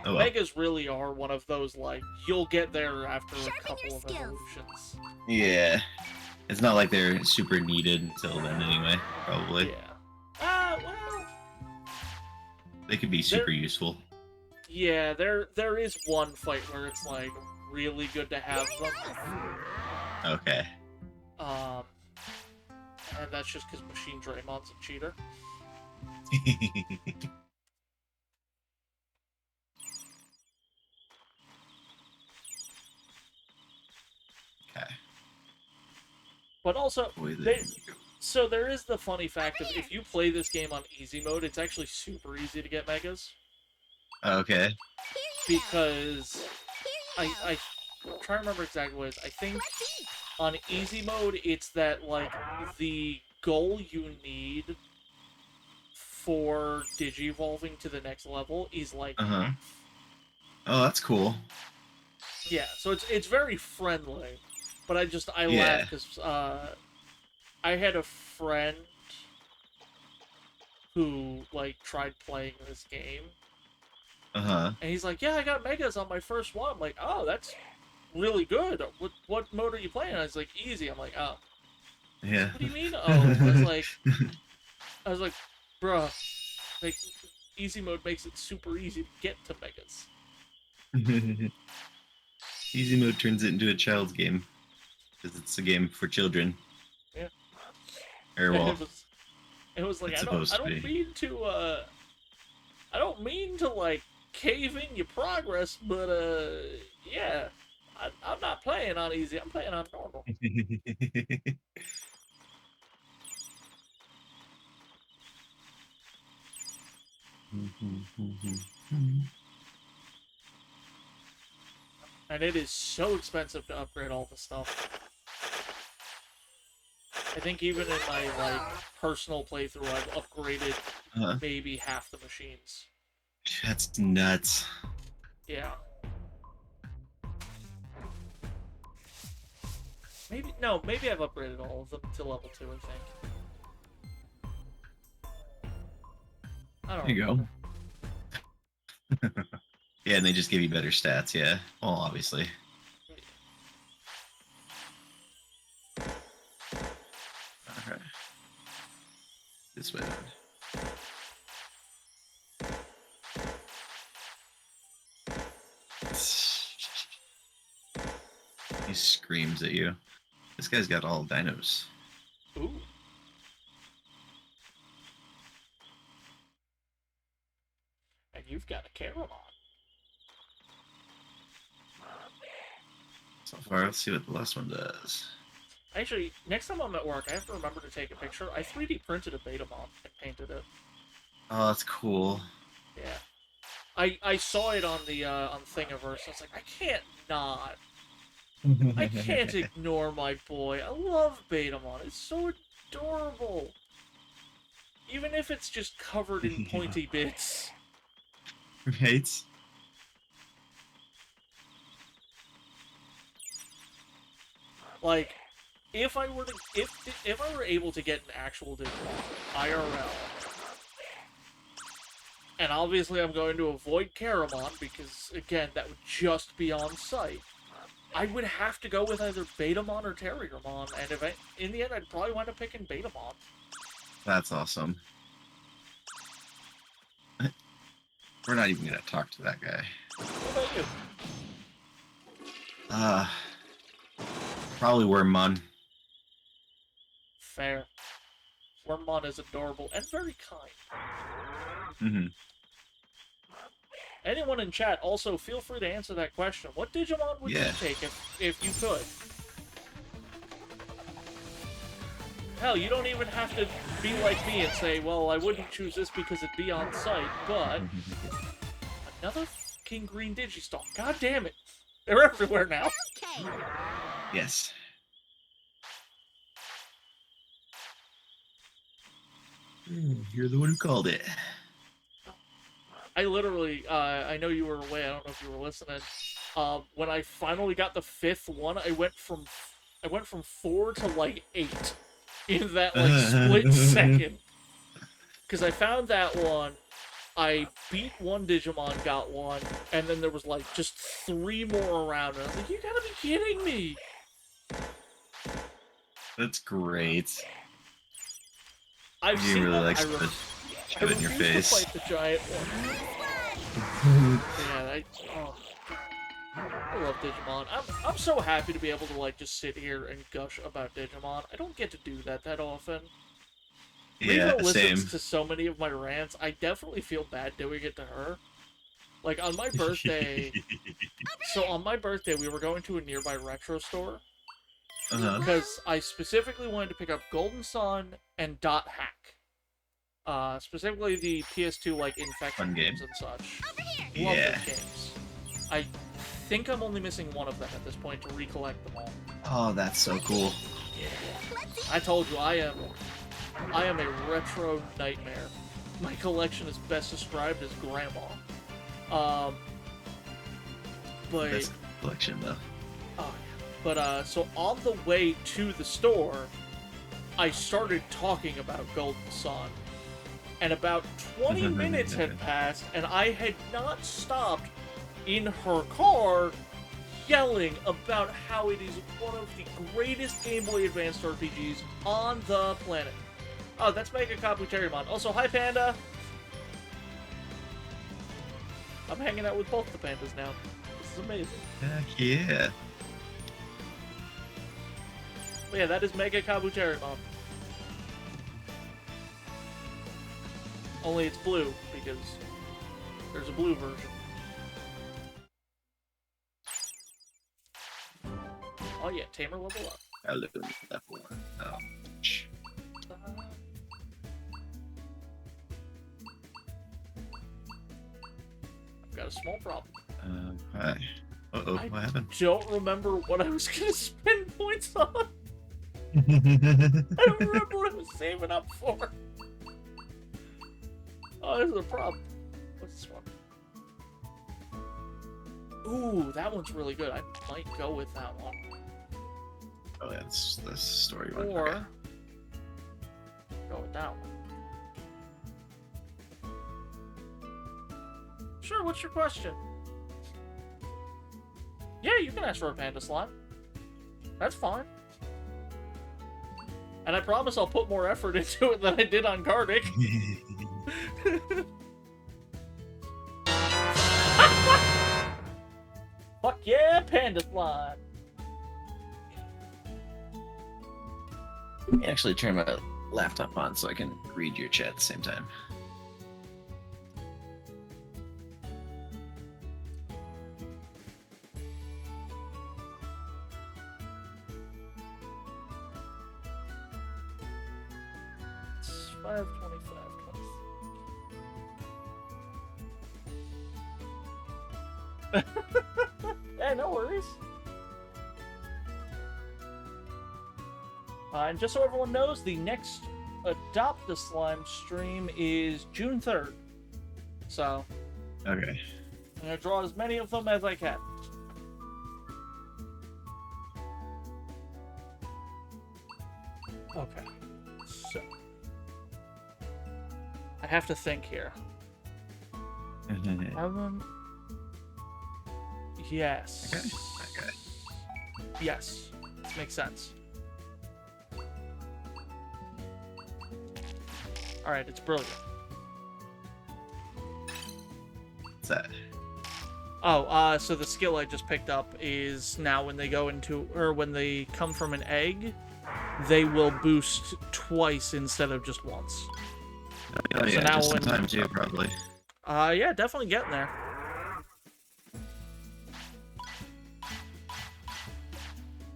Oh, well. Megas really are one of those, like, you'll get there after a Sharpen couple your of skills. evolutions. Yeah. It's not like they're super needed until then anyway, probably. Yeah. Well... They could be super useful. Yeah, there is one fight where it's, like, really good to have them. Okay. And that's just because Machine Draymon's a cheater. Okay. But also, Boy, so there is the funny fact of if you play this game on easy mode, it's actually super easy to get megas. Okay. Because I'm trying to remember exactly what it is. I think on easy mode, it's that, like, the goal you need for Digivolving to the next level is like half. Oh, that's cool. Yeah, so it's very friendly, but I Yeah. laugh because I had a friend who like tried playing this game, and he's like, "Yeah, I got megas on my first one." I'm like, "Oh, that's really good. What mode are you playing?" I was like, "Easy." I'm like, "Oh." Yeah. What do you mean? Oh, I was like, bruh, like, easy mode makes it super easy to get to megas. Easy mode turns it into a child's game because it's a game for children. Yeah. Or well, it was like it's I don't mean to like cave in your progress, but yeah, I'm not playing on easy. I'm playing on normal. And it is so expensive to upgrade all the stuff. I think even in my like personal playthrough, I've upgraded maybe half the machines. That's nuts. Yeah. Maybe I've upgraded all of them to level 2, I think. I don't know. There you go. Yeah, and they just give you better stats, yeah. Well, obviously. Alright. This way then. He screams at you. This guy's got all dinos. Ooh. And you've got a Caramon. So far, let's see what the last one does. Actually, next time I'm at work, I have to remember to take a picture. I 3D printed a Betamon and painted it. Oh, that's cool. Yeah. I saw it on the on Thingiverse. I was like, I can't not. I can't ignore my boy. I love Betamon. It's so adorable. Even if it's just covered in pointy bits. Right? Like, if I were able to get an actual Digimon IRL, and obviously I'm going to avoid Caramon because again that would just be on site, I would have to go with either Betamon or Terriermon, and in the end I'd probably wind up picking Betamon. That's awesome. We're not even gonna talk to that guy. What about you? Probably Wormmon. Fair. Wormmon is adorable and very kind. Anyone in chat, also feel free to answer that question. What Digimon would you take if you could? Hell, you don't even have to be like me and say, well, I wouldn't choose this because it'd be on site, but... Another fucking green Digistalk. God damn it. They're everywhere now. Okay. Yes. You're the one who called it. I literally, I know you were away, I don't know if you were listening. When I finally got the 5th one, I went from 4 to like 8 in that like split second. Because I found that one, I beat one Digimon, got one, and then there was like just 3 more around, and I was like, you gotta be kidding me! That's great. I've seen really them. likes to shove it in your face. To fight the giant one. Yeah, I love Digimon. I'm so happy to be able to like just sit here and gush about Digimon. I don't get to do that often. Yeah, Rita listens same. to so many of my rants. I definitely feel bad doing it to her. Like on my birthday. So on my birthday, we were going to a nearby retro store. Because I specifically wanted to pick up Golden Sun and Dot Hack. Specifically the PS2 like Infection games and such. Love those games. I think I'm only missing one of them at this point to recollect them all. Oh, that's so cool. I told you I am a retro nightmare. my collection is best described as grandma. But Best collection though. But so on the way to the store, I started talking about Golden Sun. And about 20 minutes had passed, and I had not stopped in her car yelling about how it is one of the greatest Game Boy Advance RPGs on the planet. Oh, that's Mega Kabuterimon. Also, hi, Panda! I'm hanging out with both the pandas now. This is amazing. Heck yeah. But yeah, that is Mega Kabuterimon. Only it's blue, because there's a blue version. Oh yeah, Tamer level up. Hello, level 1. Oh, shh. I've got a small problem. Hi. Uh-oh, what happened? I don't remember what I was gonna spend points on. I don't remember what I was saving up for. Oh, this is a problem. What's this one? Ooh, that one's really good. I might go with that one. Oh, yeah, that's the story one. Or Okay. go with that one. Sure, what's your question? Yeah, you can ask for a panda slime. That's fine. And I promise I'll put more effort into it than I did on Gardic. Fuck yeah, panda slime! Let me actually turn my laptop on so I can read your chat at the same time. It's 5:25. Yeah, no worries. And just so everyone knows, the next Adopt a Slime stream is June 3rd. So, Okay. I'm going to draw as many of them as I can. Okay. So, I have to think here. Yes. Okay. Yes. This makes sense. Alright, it's brilliant. What's that? Oh, so the skill I just picked up is now when they go into, or when they come from an egg, they will boost twice instead of just once. Oh, yeah, so now just when, sometimes, yeah, probably. Yeah, definitely getting there.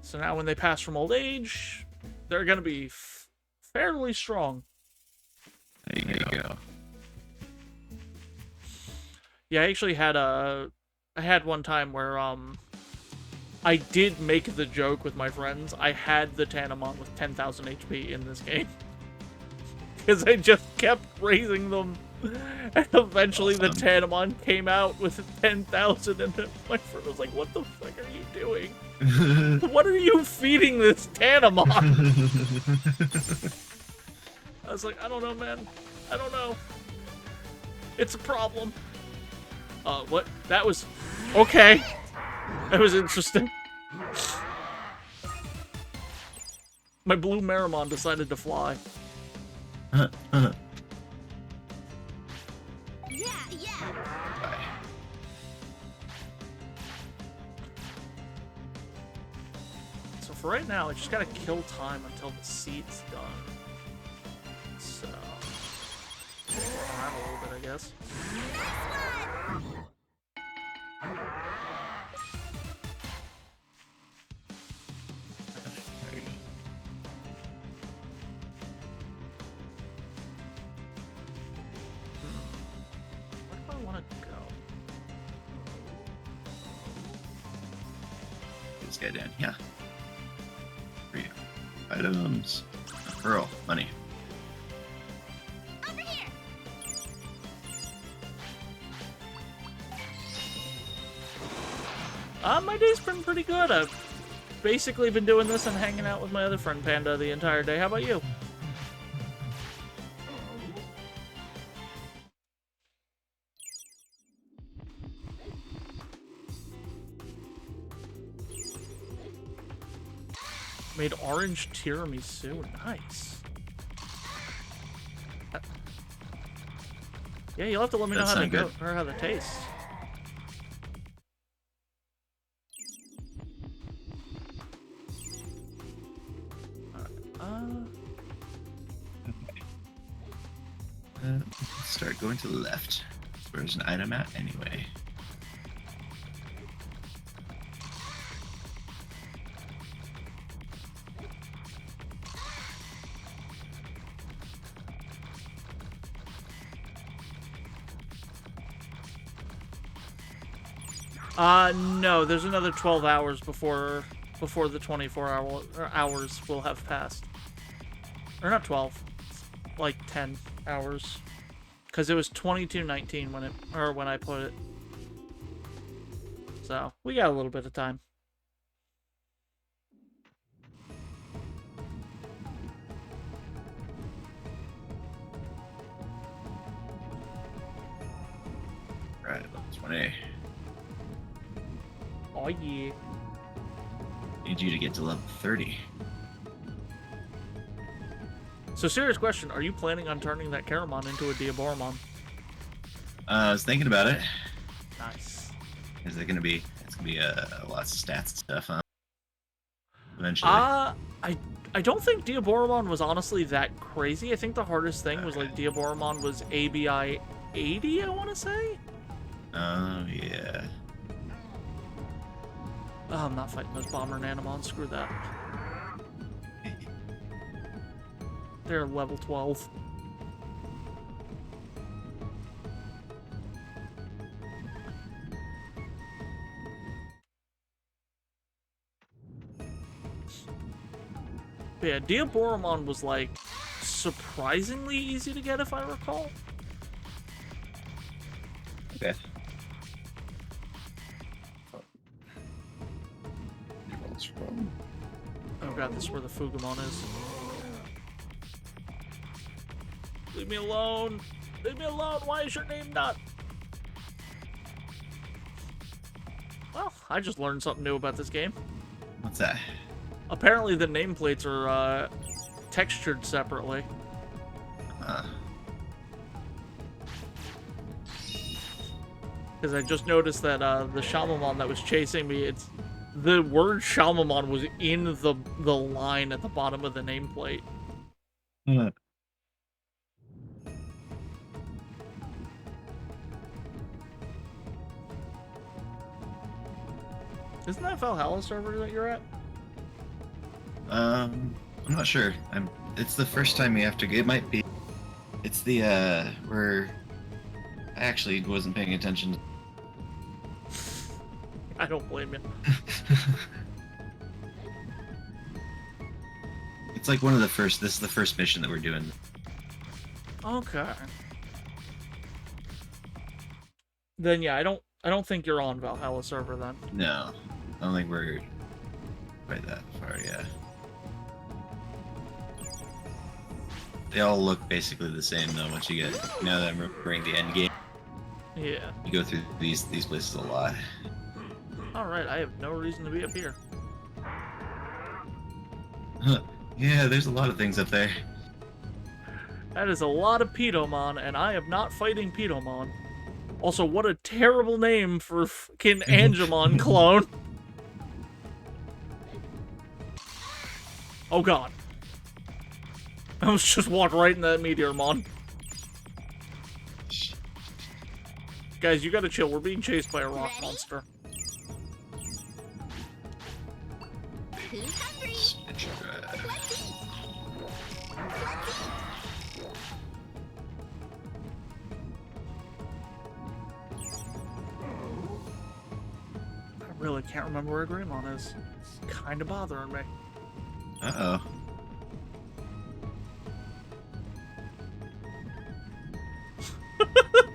So now when they pass from old age, they're gonna be fairly strong. There you go. Yeah, I actually had I had one time where I did make the joke with my friends. I had the Tanamon with 10,000 HP in this game. Because I just kept raising them. And eventually the Tanamon came out with 10,000 and my friend was like, what the fuck are you doing? What are you feeding this Tanamon? I was like, I don't know, man. I don't know. It's a problem. What? That was... Okay. That was interesting. My blue Marimon decided to fly. Yeah. Bye. So for right now, I just gotta kill time until the seed's done. So... a little bit, I guess. Where do I want to go? This guy down here. For you. Items. Pearl. Money. Over here. My day's been pretty good. I've basically been doing this and hanging out with my other friend Panda the entire day. How about you? Made orange tiramisu. Nice. Yeah, you'll have to let me know how they go or how they taste. Let's start going to the left. Where's an item at anyway? No, there's another 12 hours before the 24 hours will have passed. Or not 12, like 10 hours. Because it was 22:19 when I put it. So, we got a little bit of time. Right, level 20. Oh yeah. Need you to get to level 30. So, serious question, are you planning on turning that Caramon into a Diaboromon? I was thinking about it. Nice. Is it gonna be? It's gonna be lots of stats and stuff, huh? Eventually. I don't think Diaboromon was honestly that crazy. I think the hardest thing was like Diaboromon was ABI 80, I want to say. Oh yeah. Oh, I'm not fighting those Bomber Nanomons. Screw that. They're level 12. But yeah, Diaboromon was like surprisingly easy to get if I recall. Okay. Oh god, this is where the Fugamon is. Leave me alone! Leave me alone! Why is your name not? Well, I just learned something new about this game. What's that? Apparently the nameplates are textured separately. Because I just noticed that the Shamamon that was chasing me, the word Shamamon was in the line at the bottom of the nameplate. Isn't that Valhalla server that you're at? I'm not sure. It's the first time we have to. It might be. It's the where I actually wasn't paying attention. I don't blame you. It's like one of the first. This is the first mission that we're doing. Okay. Then yeah, I don't think you're on Valhalla server then. No, I don't think we're quite that far. Yeah. They all look basically the same though. Once you get now that I'm remembering the end game. Yeah. You go through these places a lot. All right, I have no reason to be up here. Yeah, there's a lot of things up there. That is a lot of Pedomon, and I am not fighting Pedomon. Also, what a terrible name for a fucking Angemon clone. Oh god. I almost just walked right in that Meteormon. Guys, you gotta chill. We're being chased by a rock monster. Who's hungry? I really can't remember where Greymon is. It's kind of bothering me. Uh-oh.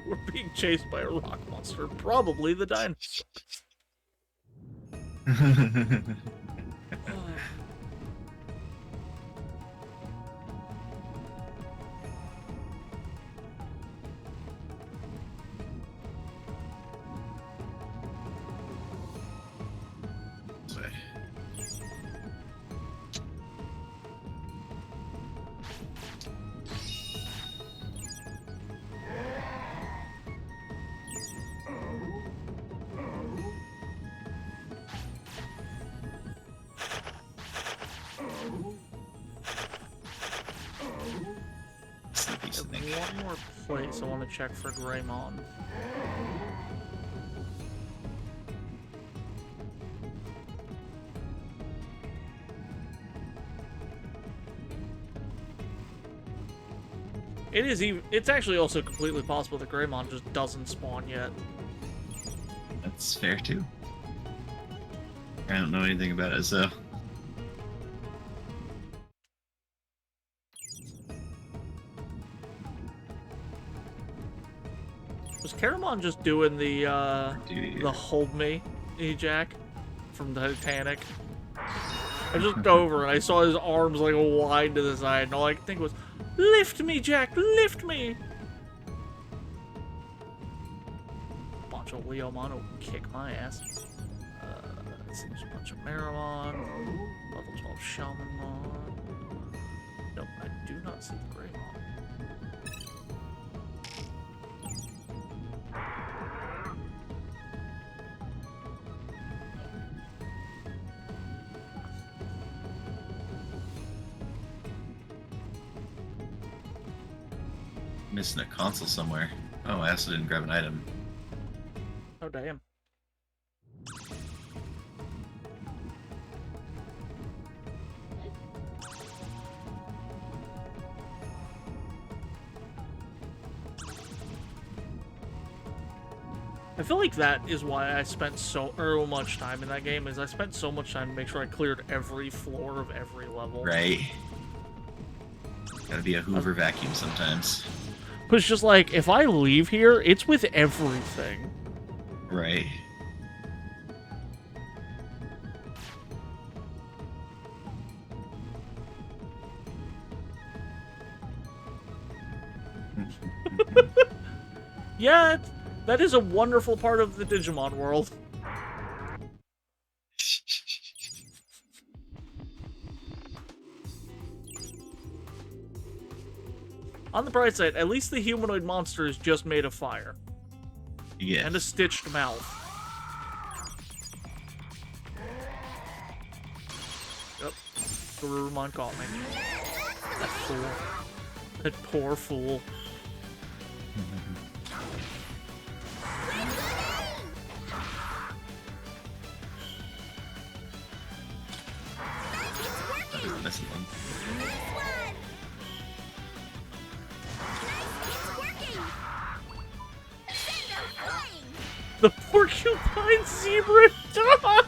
We're being chased by a rock monster. Probably the dinosaur. One more place I want to check for Greymon. It's actually also completely possible that Greymon just doesn't spawn yet. That's fair too. I don't know anything about it, so. Was Caramon just doing the hold me, Jack, from the Titanic? I just looked over and I saw his arms like wide to the side, and all I could think was, "Lift me, Jack, lift me!" Bunch of Leomon will kick my ass. Let's see, there's a bunch of Marimon, level 12 Shamanmon. Nope, I do not see the Greymon. Missing a console somewhere. Oh, I also didn't grab an item. Oh, damn. I feel like that is why I spent so much time in that game, is I spent so much time to make sure I cleared every floor of every level. Right. Gotta be a Hoover vacuum sometimes. But it's just like, if I leave here, it's with everything. Right. Yeah, that is a wonderful part of the Digimon world. On the bright side, at least the humanoid monster is just made of fire. Yeah. And a stitched mouth. Yep. Garurumon caught me. That fool. That poor fool. Missing one. The porcupine zebra dog!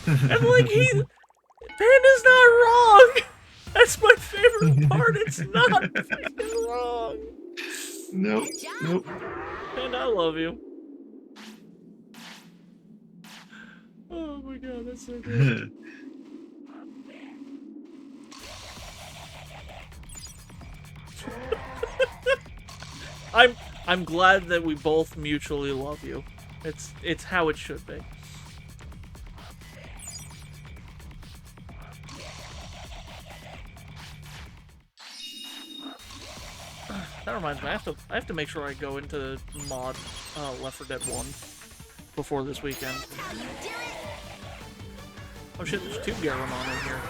And like Panda's not wrong! That's my favorite part, it's not fucking wrong! Nope. Nope. Panda, I love you. Oh my god, that's so good. I'm glad that we both mutually love you. It's how it should be. That reminds me, I have to make sure I go into mod Left 4 Dead 1 before this weekend. Oh shit, there's 2 Garamon in here.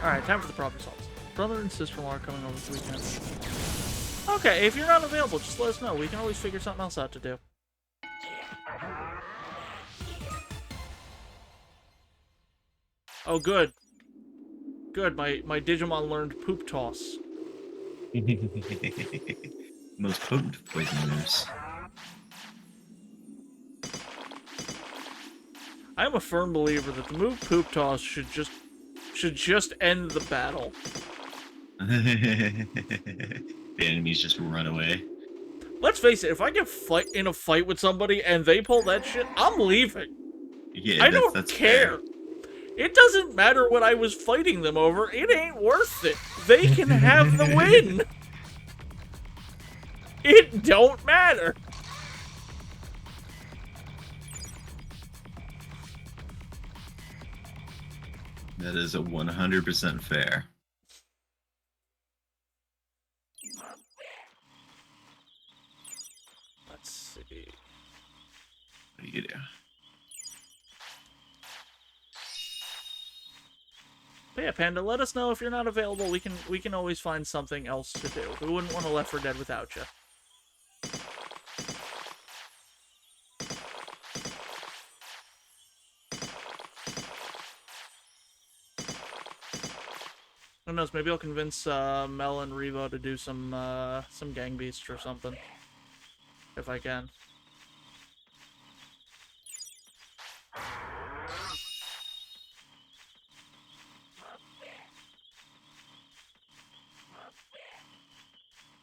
Alright, time for the problem solves. Brother and sister-in-law are coming over this weekend. Okay, if you're not available, just let us know. We can always figure something else out to do. Oh, good. Good, my Digimon learned poop toss. Most potent poison moves. I am a firm believer that the move poop toss should just end the battle. The enemies just run away. Let's face it, if I get in a fight with somebody and they pull that shit, I'm leaving. Yeah, I don't that's care. fair. It doesn't matter what I was fighting them over. It ain't worth it. They can have the win. It don't matter. That is a 100% fair. Let's see. What do you do? But yeah, Panda, let us know if you're not available. We can always find something else to do. We wouldn't want to Left 4 Dead without you. Who knows? Maybe I'll convince Mel and Revo to do some Gang Beast or something, if I can.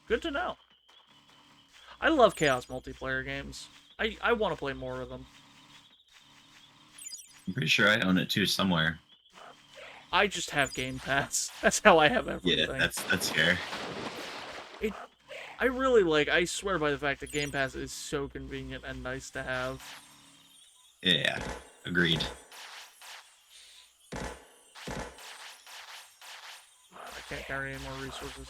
Good to know. I love Chaos multiplayer games. I want to play more of them. I'm pretty sure I own it too somewhere. I just have Game Pass. That's how I have everything. Yeah, that's fair. I really like. I swear by the fact that Game Pass is so convenient and nice to have. Yeah, agreed. I can't carry any more resources.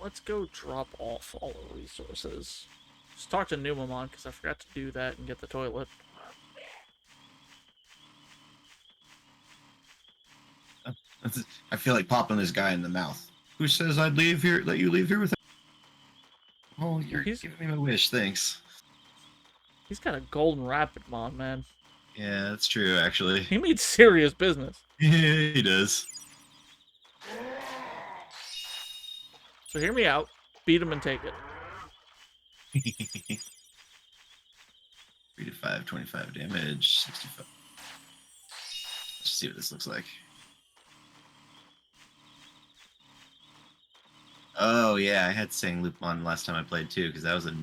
Let's go drop off all the resources. Just talk to Numamon, because I forgot to do that and get the toilet. I feel like popping this guy in the mouth. Who says I'd leave here? Let you leave here without? Oh, you're giving me my wish. Thanks. He's got a golden Rapidmon, man. Yeah, that's true. Actually, he means serious business. Yeah, he does. So hear me out. Beat him and take it. 3 to 5, 25 damage, 65. Let's see what this looks like. Oh yeah, I had Sang Loop on last time I played too, because that was a.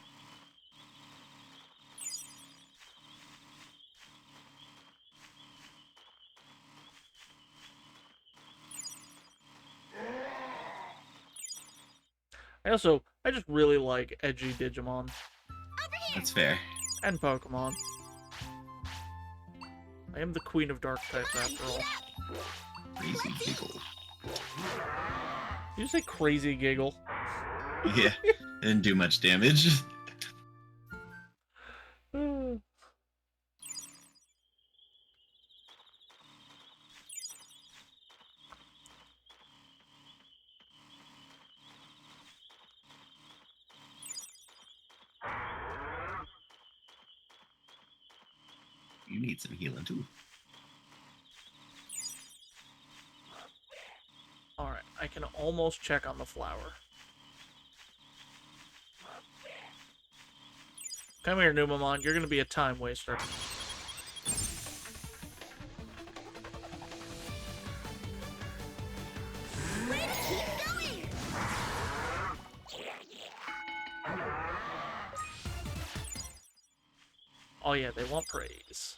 I just really like edgy Digimon. That's fair. And Pokemon. I am the queen of dark types after all. Crazy giggle. Did you say crazy giggle? Yeah, didn't do much damage. You need some healing too. Alright, I can almost check on the flower. Come here, Numamon. You're gonna be a time waster. Oh yeah, they want praise.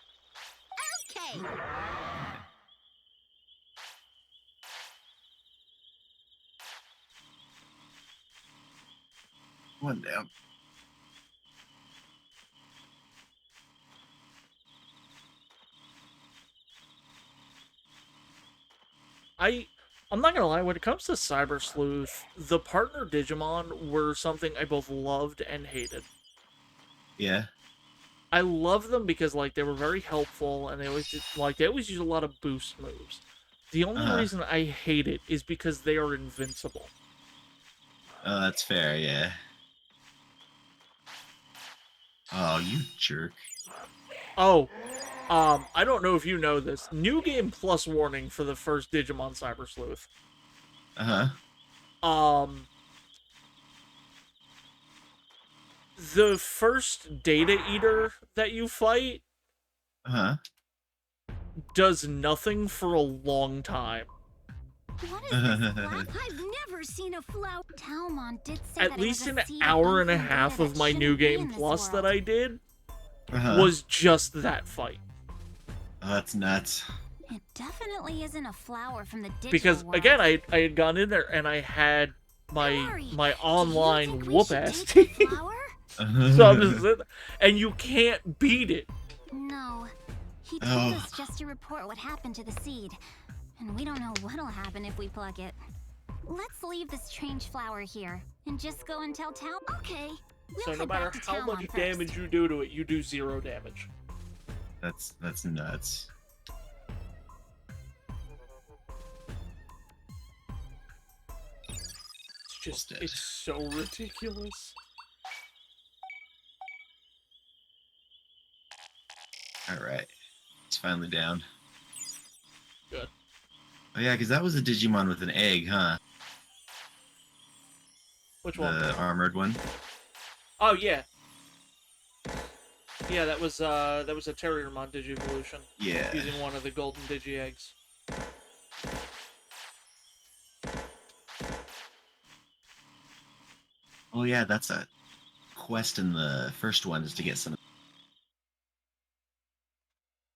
Okay. One down. I'm not gonna lie, when it comes to Cyber Sleuth, the partner Digimon were something I both loved and hated. Yeah. I love them because like they were very helpful and they always use a lot of boost moves. The only reason I hate it is because they are invincible. Oh, that's fair, yeah. Oh, you jerk. Oh, I don't know if you know this. New game plus warning for the first Digimon Cyber Sleuth. The first Data Eater that you fight does nothing for a long time. What is this flower? I've never seen a flower. Talmon did say At that least it was an a seed hour and a unclean half data of that my New shouldn't be Game in this Plus that world. I did was just that fight. Oh, that's nuts. It definitely isn't a flower from the digital Because world. again, I had gone in there and I had my online whoop ass take team. the flower? So I'm just sitting there, and you can't beat it. No. He told us just to report what happened to the seed. And we don't know what'll happen if we pluck it. Let's leave this strange flower here and just go and tell Tal. Okay. So no matter how much damage you do to it, you do 0 damage. That's nuts. It's so ridiculous. Alright. It's finally down. Good. Oh yeah, because that was a Digimon with an egg, huh? Which one? The armored one. Oh yeah. Yeah, that was a Terriermon Digivolution. Yeah. Using one of the golden Digi eggs. Oh yeah, that's a quest in the first one is to get some.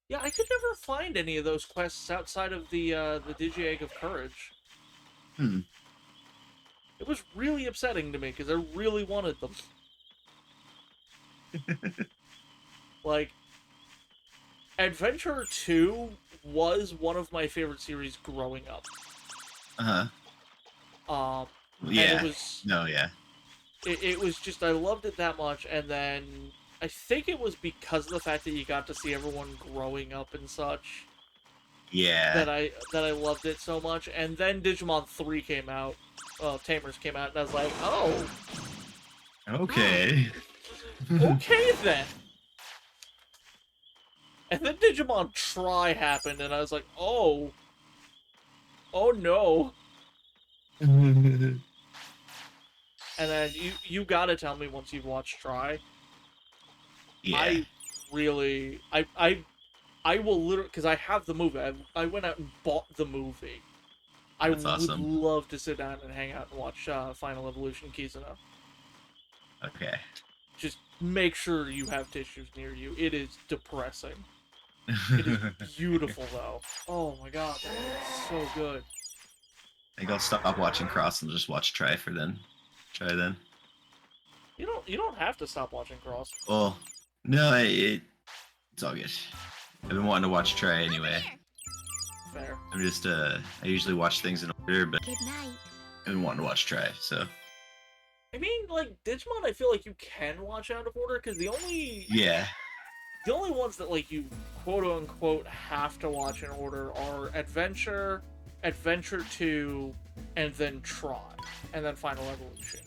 Yeah, I could never find any of those quests outside of the Digi Egg of Courage. It was really upsetting to me because I really wanted them. Like, Adventure 2 was one of my favorite series growing up. Yeah. And it was... No, yeah. It was just, I loved it that much, and then I think it was because of the fact that you got to see everyone growing up and such. Yeah. That I loved it so much, and then Digimon 3 came out, Tamers came out, and I was like, oh. Okay. Okay then. And then Digimon Tri happened, and I was like, oh. Oh no. And then you gotta tell me once you've watched Tri. Yeah. I really... I will literally... Because I have the movie. I went out and bought the movie. That's would awesome. love to sit down and hang out and watch Final Evolution Kizuna. Okay. Just make sure you have tissues near you. It is depressing. It is beautiful, though. Oh my god, it's so good. I think I'll stop watching Cross and just watch Try then. You don't have to stop watching Cross. Well, no, it's all good. I've been wanting to watch Try anyway. Fair. I'm just I usually watch things in order, but Good night. I've been wanting to watch Try, so. I mean, like, Digimon, I feel like you can watch out of order, because the only ones that, like, you quote-unquote have to watch in order are Adventure, Adventure 2, and then Try, and then Final Evolution.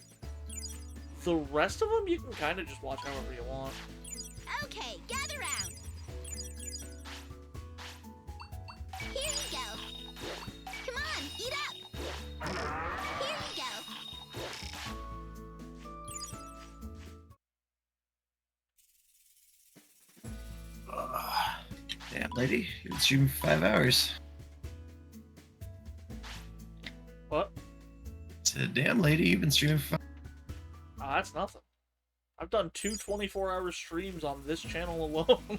The rest of them, you can kind of just watch however you want. Okay, gather round. Here you go. Come on, eat up. Here you go. Damn, lady, you've been streaming for 5 hours. What? Said, damn, lady, you've been streaming for 5 hours. That's nothing. I've done 2 24-hour streams on this channel alone.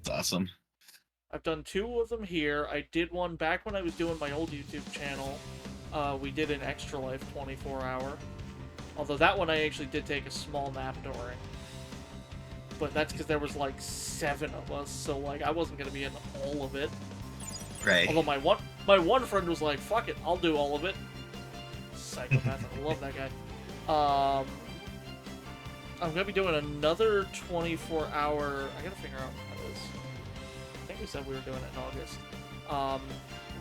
That's awesome. I've done 2 of them here. I did one back when I was doing my old YouTube channel. We did an Extra Life 24-hour. Although that one I actually did take a small nap during. But that's because there was like 7 of us, so like I wasn't gonna be in all of it. Right. Although my one friend was like, "Fuck it, I'll do all of it." Psychopath, I love that guy. I'm gonna be doing another 24-hour. I gotta figure out what that is. I think we said we were doing it in August.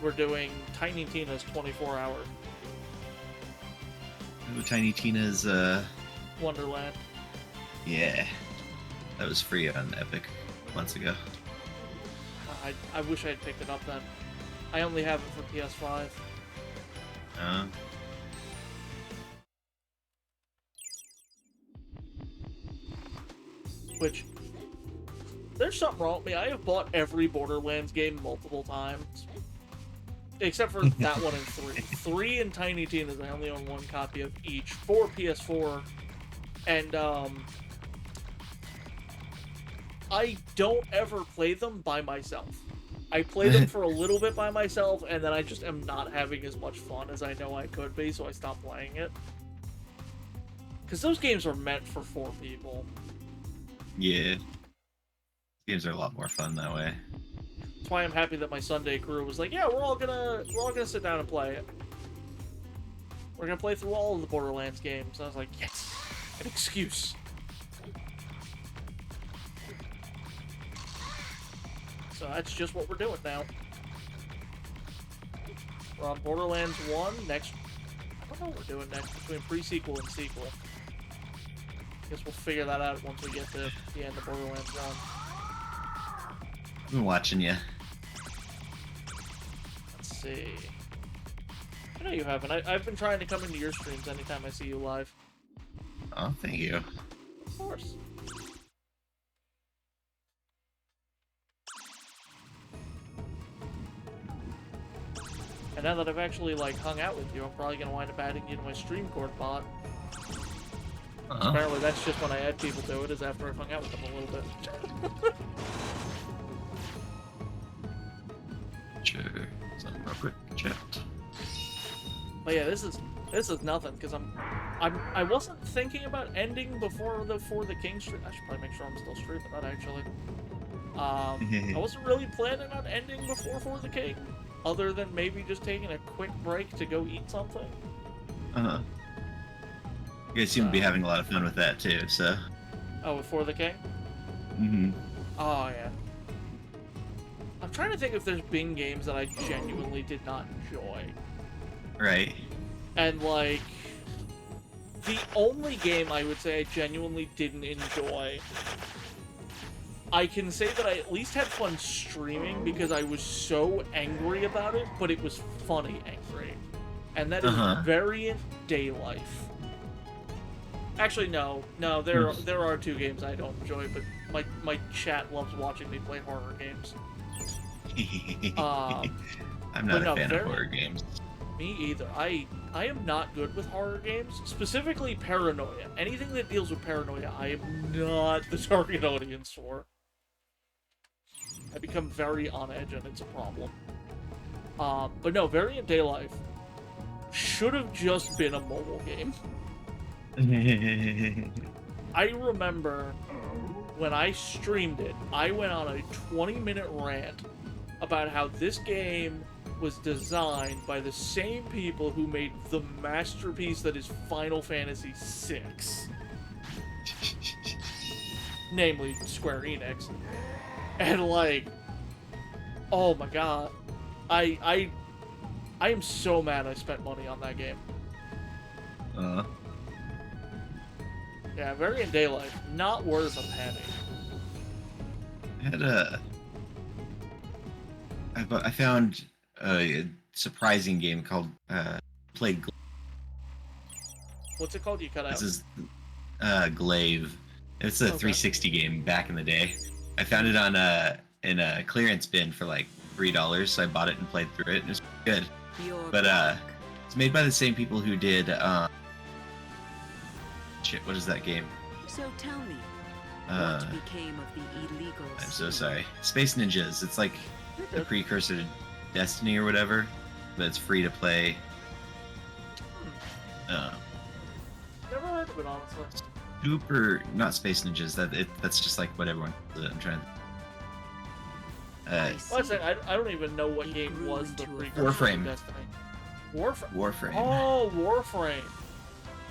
We're doing Tiny Tina's 24-hour Ooh, Tiny Tina's Wonderland. Yeah, that was free on Epic months ago. I wish I had picked it up then. I only have it for PS5. Which, there's something wrong with me. I have bought every Borderlands game multiple times. Except for that one and 3. 3 and Tiny Tina's, I only own one copy of each for PS4. And, I don't ever play them by myself. I play them for a little bit by myself, and then I just am not having as much fun as I know I could be, so I stop playing it. Because those games are meant for 4 people. Yeah. Games are a lot more fun that way. That's why I'm happy that my Sunday crew was like, yeah, we're all gonna sit down and play it. We're gonna play through all of the Borderlands games. I was like, yes, an excuse. So that's just what we're doing now. We're on Borderlands 1 next. I don't know what we're doing next between pre-sequel and sequel. Guess we'll figure that out once we get to the end of Borderlands 1. I've been watching you. Let's see. I know you haven't. I've been trying to come into your streams anytime I see you live. Oh, thank you. Of course. And now that I've actually, like, hung out with you, I'm probably going to wind up adding you to my StreamCord bot. Apparently that's just when I add people to it, is after I've hung out with them a little bit. Sure. Something real quick. Chat. But yeah, this is nothing, because I wasn't thinking about ending before the For the King stream. I should probably make sure I'm still streaming that, actually. I wasn't really planning on ending before For the King, other than maybe just taking a quick break to go eat something. Uh-huh. You guys seem to be having a lot of fun with that, too, so... Oh, with For the King? Mm-hmm. Oh, yeah. I'm trying to think if there's been games that I genuinely did not enjoy. Right. And, like, the only game I would say I genuinely didn't enjoy, I can say that I at least had fun streaming because I was so angry about it, but it was funny angry. And that is Variant Daylife. Actually, no, there are 2 games I don't enjoy, but my chat loves watching me play horror games. I'm not a fan of horror games. Me either. I am not good with horror games, specifically paranoia. Anything that deals with paranoia, I am not the target audience for. I become very on edge, and it's a problem. But no, Variant Daylife should have just been a mobile game. I remember when I streamed it, I went on a 20-minute rant about how this game was designed by the same people who made the masterpiece that is Final Fantasy VI. Namely, Square Enix. And, like, oh my god. I am so mad I spent money on that game. Yeah, Variant Daylife, not worth a penny. I found a surprising game called played. What's it called? You cut out. This is Glaive. It's a 360 game back in the day. I found it on in a clearance bin for like $3, so I bought it and played through it, and it was good. But it's made by the same people who did shit, what is that game? So tell me, what became of the illegal I'm so sorry. Space Ninjas. It's like the precursor to Destiny or whatever, but it's free to play. Never heard of it, honestly. Super, not Space Ninjas. That's just like what everyone calls it. I'm trying to... I don't even know what game was the precursor Warframe. to Destiny. Warframe. Warframe. Oh, Warframe.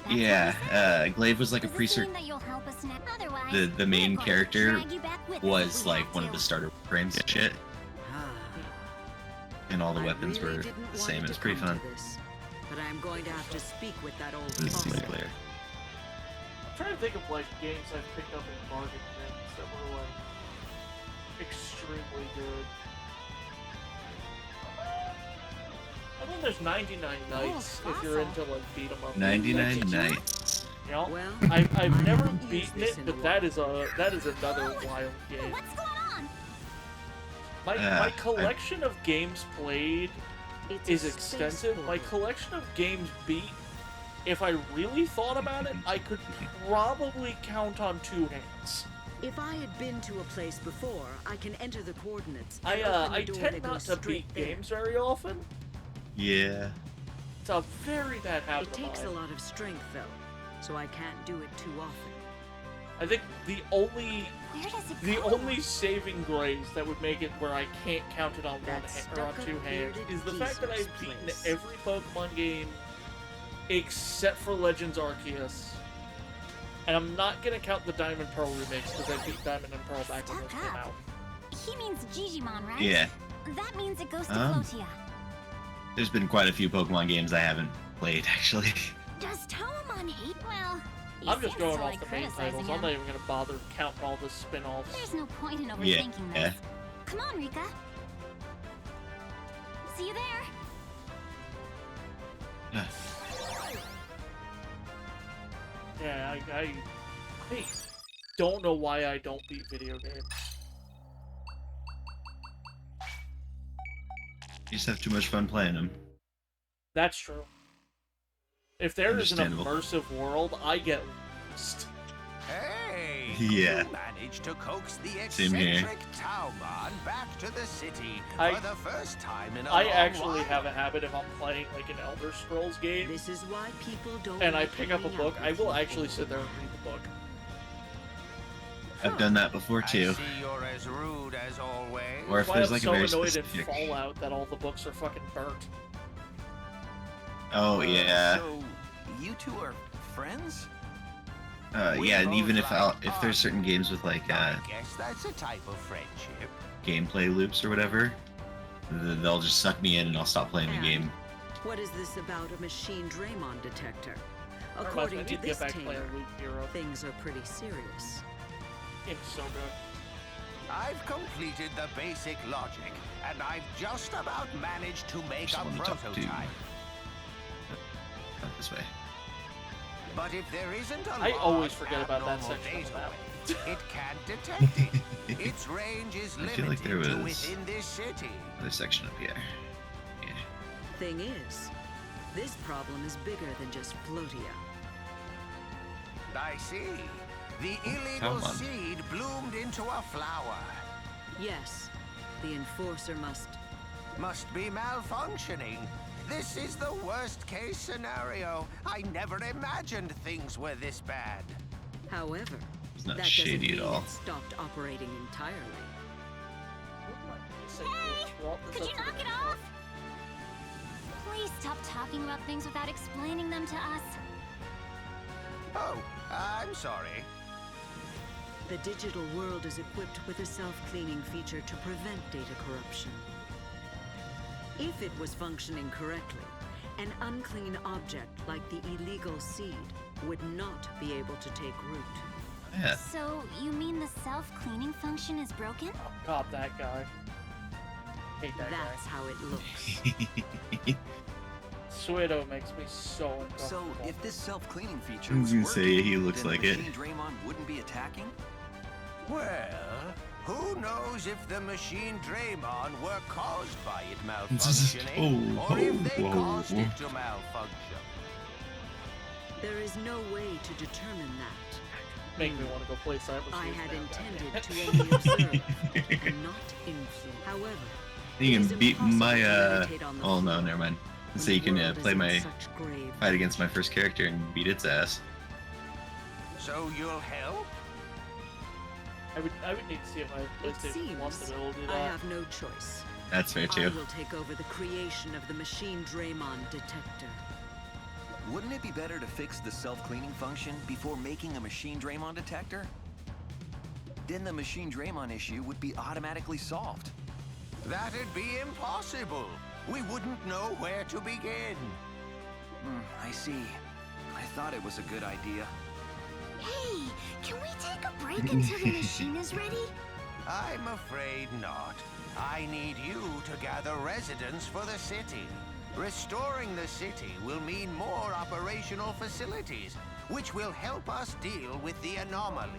Yeah, Glaive was like a Does this precursor. mean that you'll help us Otherwise, The main we're going to character drag you back with us if was we like have one of to. the starter frames and shit, and all the I weapons really were didn't the want same. it It was to pretty come fun. to this, but I am going to have to speak with that old This is fossil. multiplayer. I'm trying to think of like games I've picked up in bargain bins that were like extremely good. I mean, there's 99 Nights if you're into like beat 'em up. 99 Nights. You know, Well, I've never haven't used beaten this it, in a but that is another wild game. What's going on? My collection of games played It's is a extensive. space My portal. collection of games beat, if I really thought about it, I could probably count on 2 hands. If I had been to a place before, I can enter the coordinates. and open I the door tend that not goes to straight beat there. games very often. Yeah. It's a very bad habit It of takes a mine. lot of strength, though, so I can't do it too often. I think the only Where does it The go? only saving grace that would make it where I can't count it on one That hand or on 2 stuck-up hands bearded is the fact that geezer's I've beaten place. every Pokemon game except for Legends Arceus. And I'm not gonna count the Diamond Pearl remix because I beat Diamond and Pearl back when those Stuck came up. out. He means Digimon, right? Yeah. That means it goes to Floatia. Floatia. There's been quite a few Pokemon games I haven't played, actually. Does Toemon hate? Well, he I'm just seems going to off like the main criticizing titles. him. I'm not even gonna bother counting all the spin-offs. There's no point in Yeah. overthinking this. Come on, Rika. See you there. Yeah, I don't know why I don't beat video games. You just have too much fun playing them. That's true. If there is an Understandable. immersive world, I get lost. Hey! Yeah. You managed to coax the Same here. eccentric Taumon back to the city I- for the first time in a I long actually while. have a habit if I'm playing like an Elder Scrolls game This is why people don't. and I like pick up a hanging book, out I with will people. actually sit there and read the book. I've done that before I too. see you're as rude as always. Or if Why there's I'm like a so very annoyed specific. in Fallout that all the books are fucking burnt. Oh yeah. So, you two are friends? Yeah, and even if there's certain games with like I guess that's a type of friendship. gameplay loops or whatever, they'll just suck me in and I'll stop playing the And game. What is this about a machine Draymond detector? I According need to to this get back playing tamer, Loop Hero. things are pretty serious. Game's so good. I've completed the basic logic, and I've just about managed to make a Someone to talk to. prototype. Not this way. But if there isn't a I always large forget about that abnormal section of the map. data, it can't detect it. Its range is I limited feel like there to was- within this city. Another section up here. Yeah. Thing is, this problem is bigger than just Floatia. I see. The illegal Come on. seed bloomed into a flower. Yes, the Enforcer Must be malfunctioning. This is the worst case scenario. I never imagined things were this bad. However, It's not that shady doesn't at mean all. it stopped operating entirely. Hey, could you knock it off? Please stop talking about things without explaining them to us. Oh, I'm sorry. The digital world is equipped with a self-cleaning feature to prevent data corruption. If it was functioning correctly, an unclean object like the illegal seed would not be able to take root. Yeah. So, you mean the self-cleaning function is broken? Oh god, that guy. Hate that That's how it looks. guy. Suedo makes me so So, uncomfortable. if this self-cleaning feature I was was gonna working, say, he looks then like the it. machine Draymond wouldn't be attacking? Well, who knows if the machine Draymon were caused by it malfunctioning, Oh, or if they whoa, caused whoa. it to malfunction. There is no way to determine that. Make me want to go play Cyber I Sleuth had now, intended goddammit. to only observe and not influence. However, You it is can beat impossible my to meditate on the oh no, floor never mind. when So you the can world is play in my such grave fight against my first character and beat its ass. So you'll help? I would need to see if I have It PlayStation Plus seems to be able to do I that. have no choice. That's fair I too. will take over the creation of the machine Draymond detector. wouldn't it be better to fix the self-cleaning function before making a Machine Draymon detector? Then the Machine Draymon issue would be automatically solved. That'd be impossible. We wouldn't know where to begin. I see. I thought it was a good idea. Hey, can we take a break until the machine is ready? I'm afraid not. I need you to gather residents for the city. Restoring the city will mean more operational facilities, which will help us deal with the anomaly.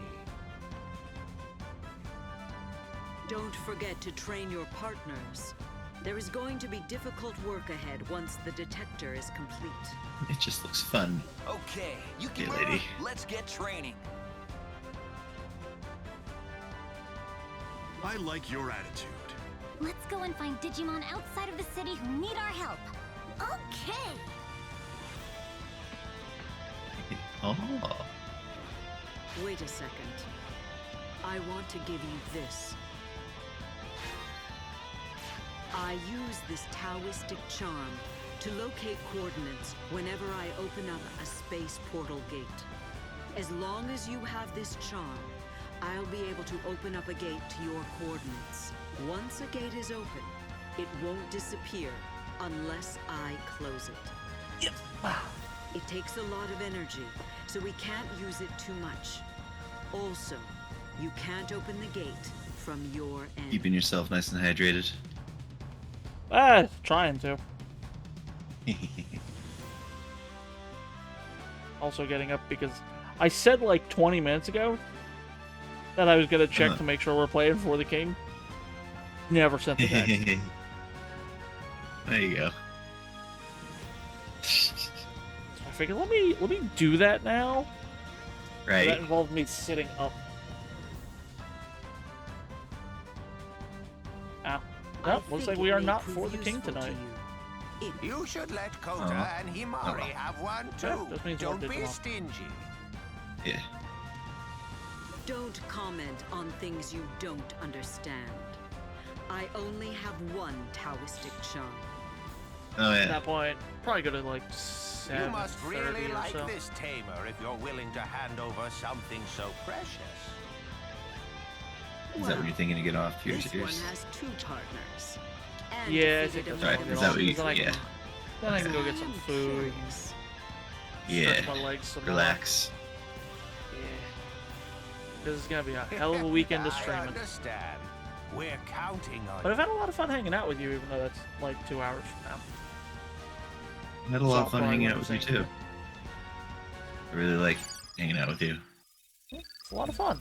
Don't forget to train your partners. There is going to be difficult work ahead once the detector is complete. It just looks fun. Okay, Hey, Yukimura, lady. let's get training. I like your attitude. Let's go and find Digimon outside of the city who need our help. Okay. Oh. Wait a second. I want to give you this. I use this Taoistic charm to locate coordinates whenever I open up a space portal gate. As long as you have this charm, I'll be able to open up a gate to your coordinates. Once a gate is open, it won't disappear unless I close it. Yep. It takes a lot of energy, so we can't use it too much. Also, you can't open the gate from your end. Keeping yourself nice and hydrated. Trying to. Also getting up because I said like 20 minutes ago that I was gonna check to make sure we're playing for the king. Never sent the text. There you go. I figured let me do that now. Right. That involved me sitting up. Ow. Well, looks like we are not for the king tonight. You should let Kota and Himari have one too. Yeah, this means Don't more be Digimon. stingy. Yeah. Don't comment on things you don't understand. I only have one Taoistic charm. Oh At yeah. that point, probably go to like You must 7:30 really or like so. this tamer if you're willing to hand over something so precious. Is that what you're thinking to get off your This one ears? has two partners. And Yeah, I defeated think a that's Right, what monster is that what you- then I can, yeah. Then I can go get some I'm food. curious. Yeah. Stretch my legs some more. Relax. Yeah. This is gonna be a hell of a weekend of I streaming. understand. We're counting on But I've had a lot of fun hanging out with you, even though that's like 2 hours from now. I had a lot of So fun probably hanging what out with I'm you saying. too. I really like hanging out with you. It's a lot of fun.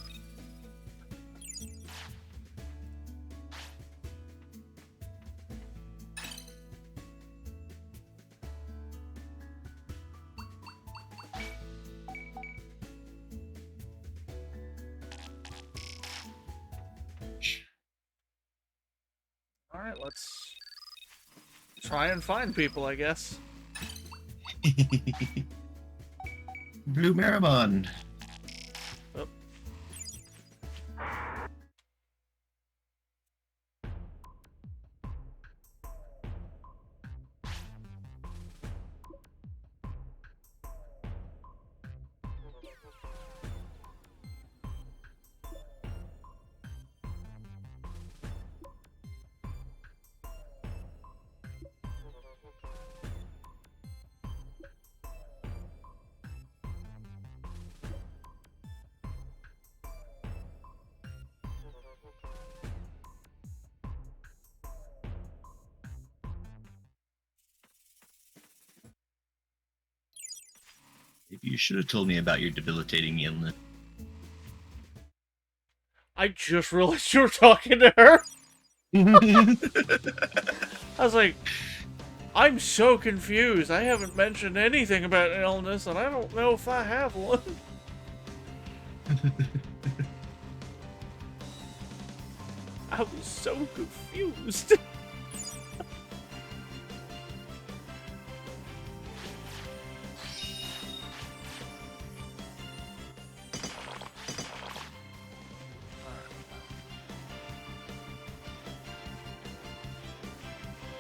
Alright, let's try and find people, I guess. Blue Marimon. Oh. You should have told me about your debilitating illness. I just realized you were talking to her. I was like, I'm so confused. I haven't mentioned anything about an illness, and I don't know if I have one. I was so confused.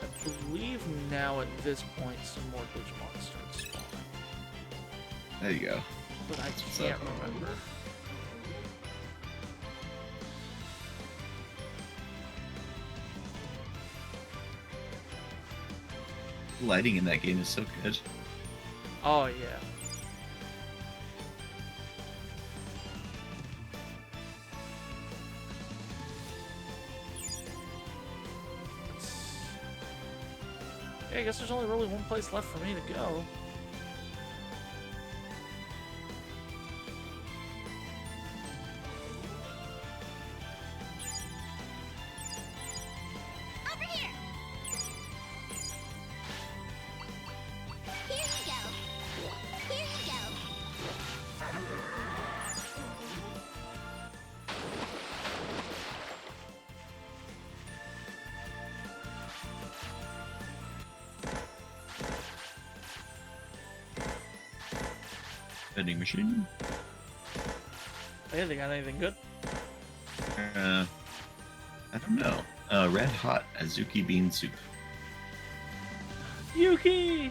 I believe now at this point some more Digimon start spawning. There you go. But I What's can't up? remember. Lighting in that game is so good. Oh, yeah. Yeah, I guess there's only really one place left for me to go. Over here. Here you go. Here you go. Vending machine. Hey, they got anything good? I don't know. Red hot Azuki bean soup. Yuki!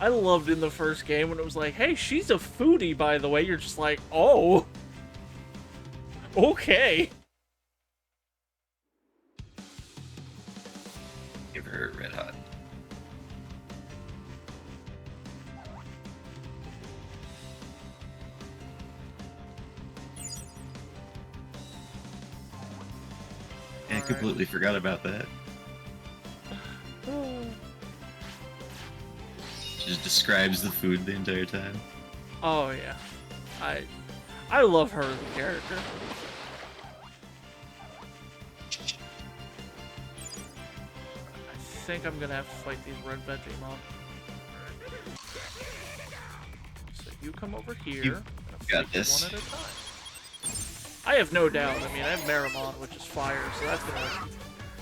I loved in the first game when it was like, hey, she's a foodie, by the way. You're just like, oh. Okay. Give her red hot. Yeah, I completely forgot about that. Just describes the food the entire time. Oh yeah, I love her as a character. I think I'm gonna have to fight these red Digimon. So you come over here. You and I'll got fight this. one at a time. I have no doubt. I mean, I have Meramon, which is fire, so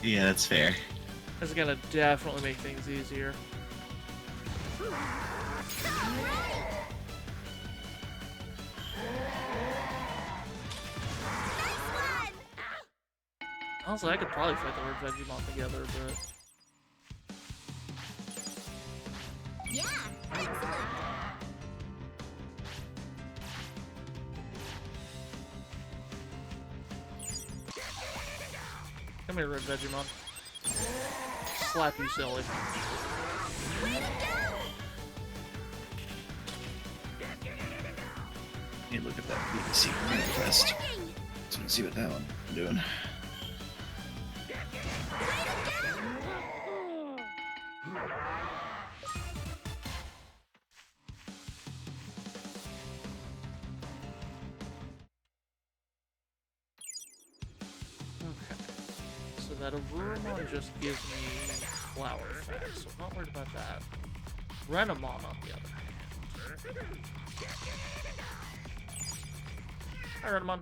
Yeah, that's fair. that's gonna definitely make things easier. Honestly, I could probably fight the red Digimon together, but Yeah, excellent. come here, red Digimon. Slap you, silly. Way to go! Hey, look at that secret quest. So let's see what that one is doing. Okay. So that Arurumon just gives me flower effects, so I'm not worried about that. Renamon, on the other hand. Hi, Renamon.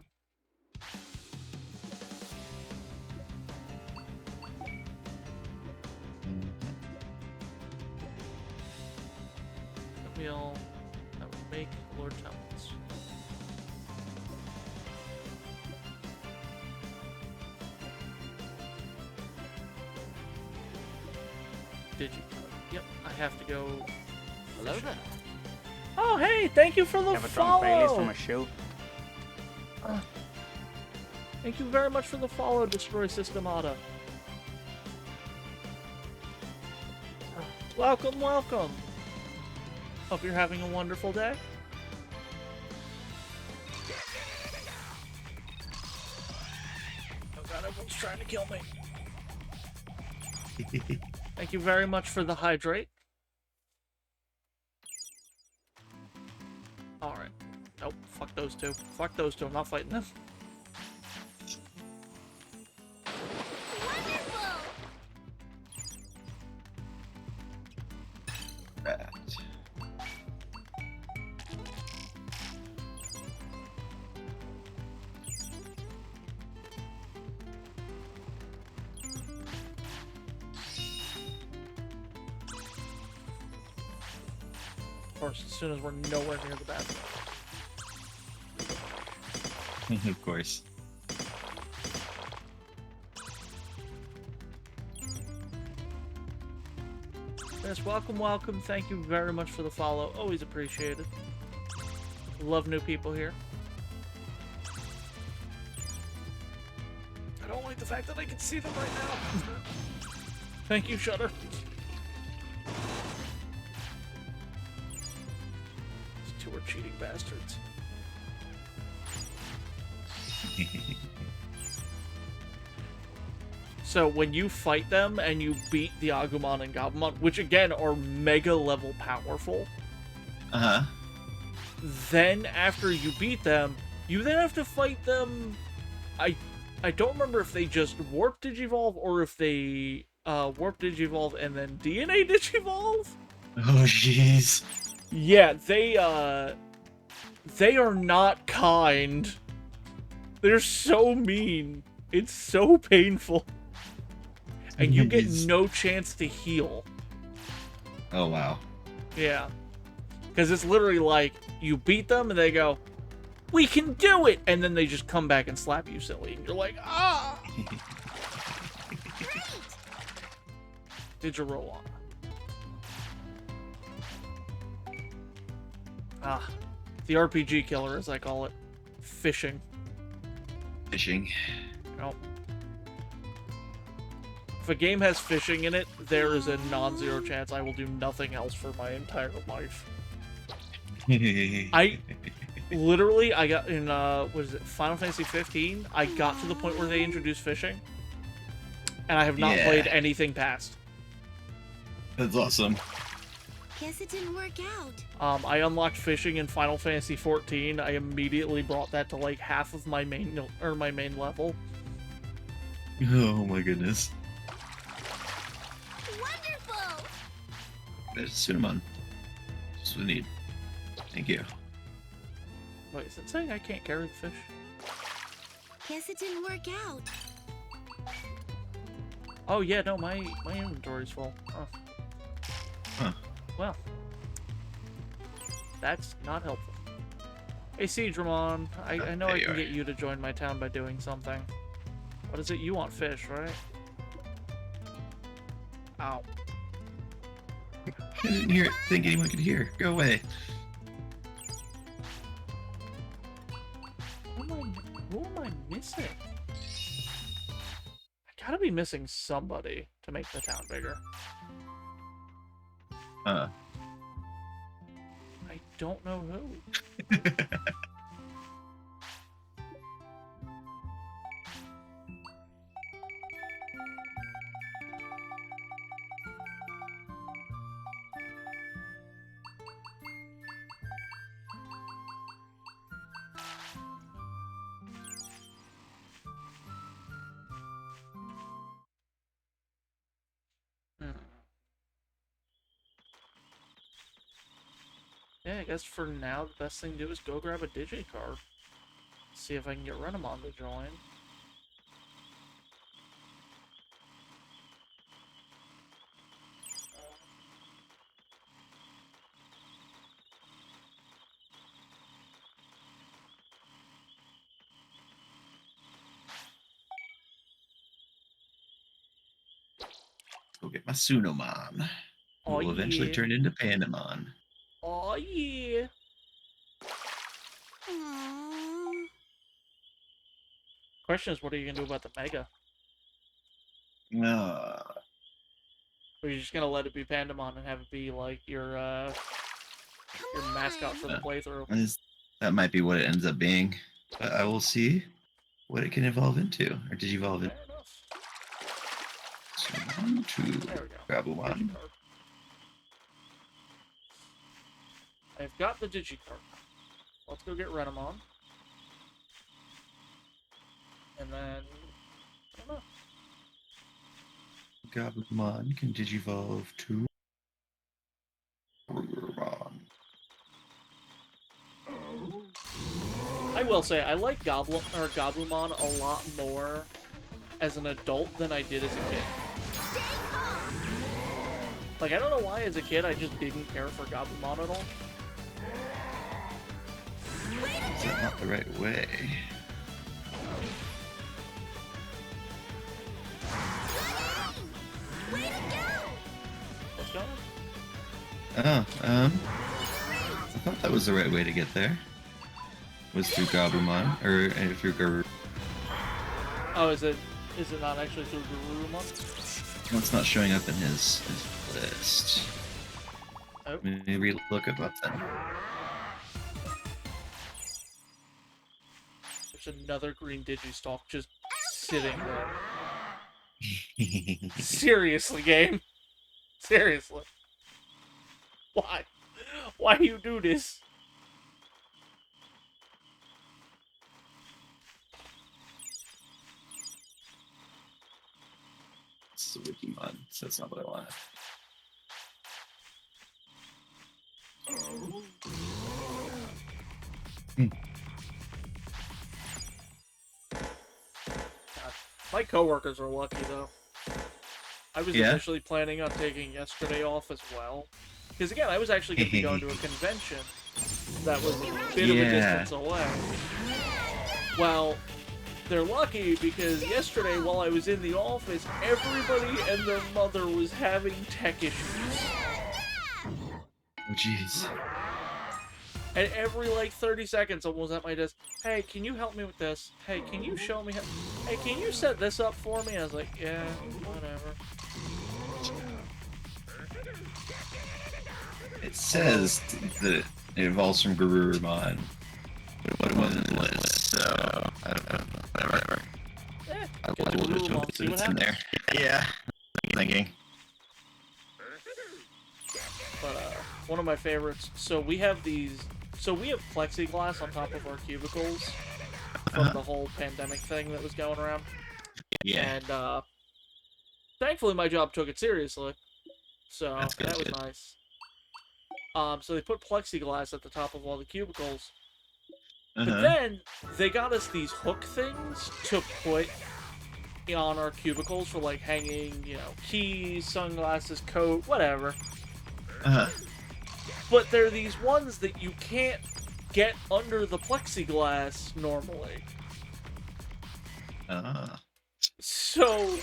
Wheel that would make Lord Talents. Digitone. Yep, I have to go. Hello there. Oh, hey! Thank you for the Have a drunk Bailey's follow. from a shoe. Thank you very much for the follow, Destroy Systemata. Welcome, welcome. Hope you're having a wonderful day. Oh god, everyone's trying to kill me. Thank you very much for the hydrate. Alright. Nope, fuck those two. Fuck those two, I'm not fighting them. Right. Of course, as soon as we're nowhere near the bathroom. Of course. Yes, welcome. Thank you very much for the follow. Always appreciated. Love new people here. I don't like the fact that I can see them right now. Thank you, Shutter. These two are cheating bastards. So when you fight them and you beat the Agumon and Gabumon, which again are mega level powerful, then after you beat them, you then have to fight them. I don't remember if they just warp digivolve or if they warp digivolve and then DNA digivolve. Oh jeez. Yeah, they are not kind. They're so mean. It's so painful. And you get no chance to heal. Oh, wow. Yeah. Because it's literally like, you beat them and they go, we can do it! And then they just come back and slap you silly. And you're like, ah! Did you roll on? Ah. The RPG killer, as I call it. Fishing. Fishing. Nope. If a game has fishing in it, there is a non-zero chance I will do nothing else for my entire life. I got in, what is it, Final Fantasy 15? I got to the point where they introduced fishing, and I have not played anything past. That's awesome. Guess it didn't work out. I unlocked fishing in Final Fantasy 14. I immediately brought that to like half of my main level. Oh my goodness. Wonderful. There's Cinnamon. That's what we need. Thank you. Wait, is it saying I can't carry the fish? Guess it didn't work out. Oh yeah, no, my inventory's full. Oh. Huh. Well, that's not helpful. Hey, Siegramon, I know I can get you to join my town by doing something. What is it? You want fish, right? Ow. I didn't think anyone could hear. Go away. Who am I missing? I gotta be missing somebody to make the town bigger. I don't know who. Yeah, I guess for now, the best thing to do is go grab a Digicard. See if I can get Renamon to join. Go get my Sunomon. Oh, will eventually turn into Pandamon. Oh yeah. Question is, what are you gonna do about the Mega? Or are you just gonna let it be Pandamon and have it be like your mascot for the playthrough? That might be what it ends up being. But I will see what it can evolve into. Or did you evolve it? So on to Gabumon. I've got the Digicard. Let's go get Renamon. And then, I don't know. Gabumon can digivolve to Gabumon. I will say, I like Gabumon a lot more as an adult than I did as a kid. Like, I don't know why as a kid I just didn't care for Gabumon at all. Is that not the right way? what's going on? Oh, I thought that was the right way to get there. Was through Gabumon, or through Garurumon. Oh, is it not actually through Garurumon? Well, it's not showing up in his list. Oh. Maybe look it up then. There's another green Digistalk just sitting there. Seriously, game. Seriously. Why? Why do you do this? It's a Digimon, so that's not what I wanted. My coworkers are lucky, though. I was initially planning on taking yesterday off as well. Because, again, I was actually going to be going to a convention that was a bit of a distance away. Well, they're lucky because yesterday, while I was in the office, everybody and their mother was having tech issues. Oh, jeez. And every, like, 30 seconds, someone was at my desk. Hey, can you help me with this? Hey, can you show me how... Hey, can you set this up for me? I was like, yeah, whatever. It says that it evolves from Garurumon. But it wasn't in the list, so I don't know. Whatever. I will just hope that it's in there. Yeah. Thinking. But, one of my favorites, so we have plexiglass on top of our cubicles from the whole pandemic thing that was going around. Yeah. And, thankfully my job took it seriously. So, that was nice. So they put plexiglass at the top of all the cubicles. But then, they got us these hook things to put on our cubicles for, like, hanging, you know, keys, sunglasses, coat, whatever. But they're these ones that you can't get under the plexiglass normally. So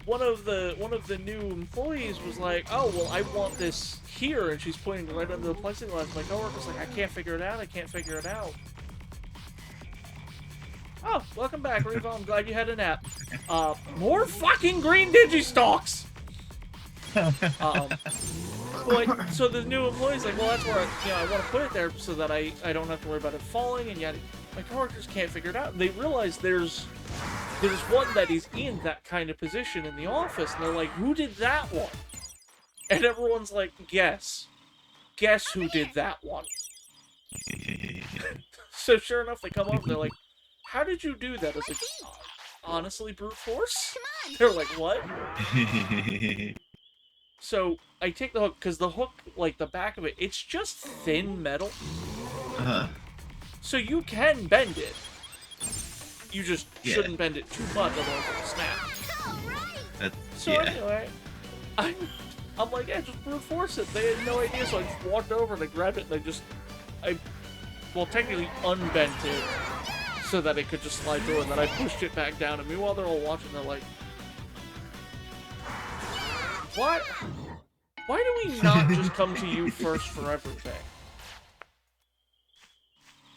one of the new employees was like, "Oh, well, I want this here," and she's pointing right under the plexiglass. My coworker's like, "I can't figure it out. I can't figure it out." Oh, welcome back, Reva. I'm glad you had a nap. More fucking green Digistalks! But, so the new employee's like, well, that's where I want to put it there so that I don't have to worry about it falling, and yet my coworkers can't figure it out. And they realize there's one that is in that kind of position in the office, and they're like, who did that one? And everyone's like, guess. Guess who did that one? So sure enough, they come over, they're like, how did you do that? I was like, honestly, brute force? They're like, what? So I take the hook, because the hook, like the back of it, it's just thin metal. So you can bend it. You just shouldn't bend it too much, otherwise it'll snap. Anyway, I'm like, yeah, just brute force it. They had no idea, so I just walked over and I grabbed it and I technically unbent it so that it could just slide through, and then I pushed it back down. And meanwhile, they're all watching, they're like, what? Why do we not just come to you first for everything?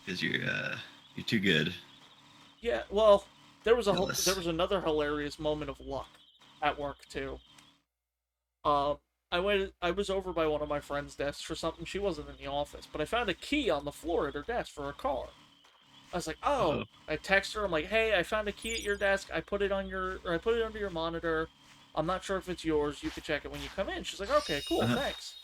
Because you're too good. Yeah, well, there was another hilarious moment of luck at work too. I was over by one of my friend's desks for something. She wasn't in the office, but I found a key on the floor at her desk for a car. I was like, oh. I text her. I'm like, hey, I found a key at your desk. I put it under your monitor. I'm not sure if it's yours. You can check it when you come in. She's like, okay, cool, thanks.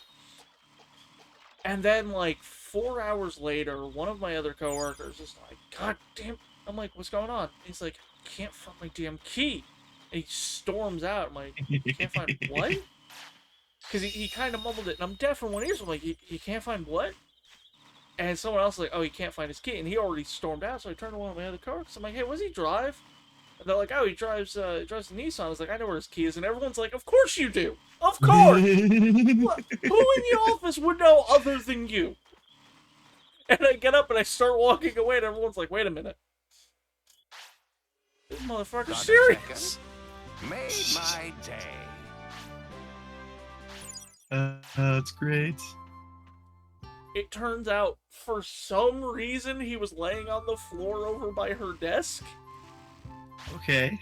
And then, like, 4 hours later, one of my other coworkers is like, God damn. I'm like, what's going on? He's like, can't find my damn key. And he storms out. I'm like, you can't find what? Because he kind of mumbled it. And I'm deaf in one ear, so I'm like, he can't find what? And someone else is like, oh, he can't find his key. And he already stormed out, so I turned to one of my other coworkers. I'm like, hey, what does he drive? And they're like, oh, he drives a Nissan. I was like, I know where his key is. And everyone's like, of course you do. Of course. Who in the office would know other than you? And I get up and I start walking away, and everyone's like, wait a minute. This motherfucker's serious. Made my day. That's great. It turns out, for some reason, he was laying on the floor over by her desk. Okay.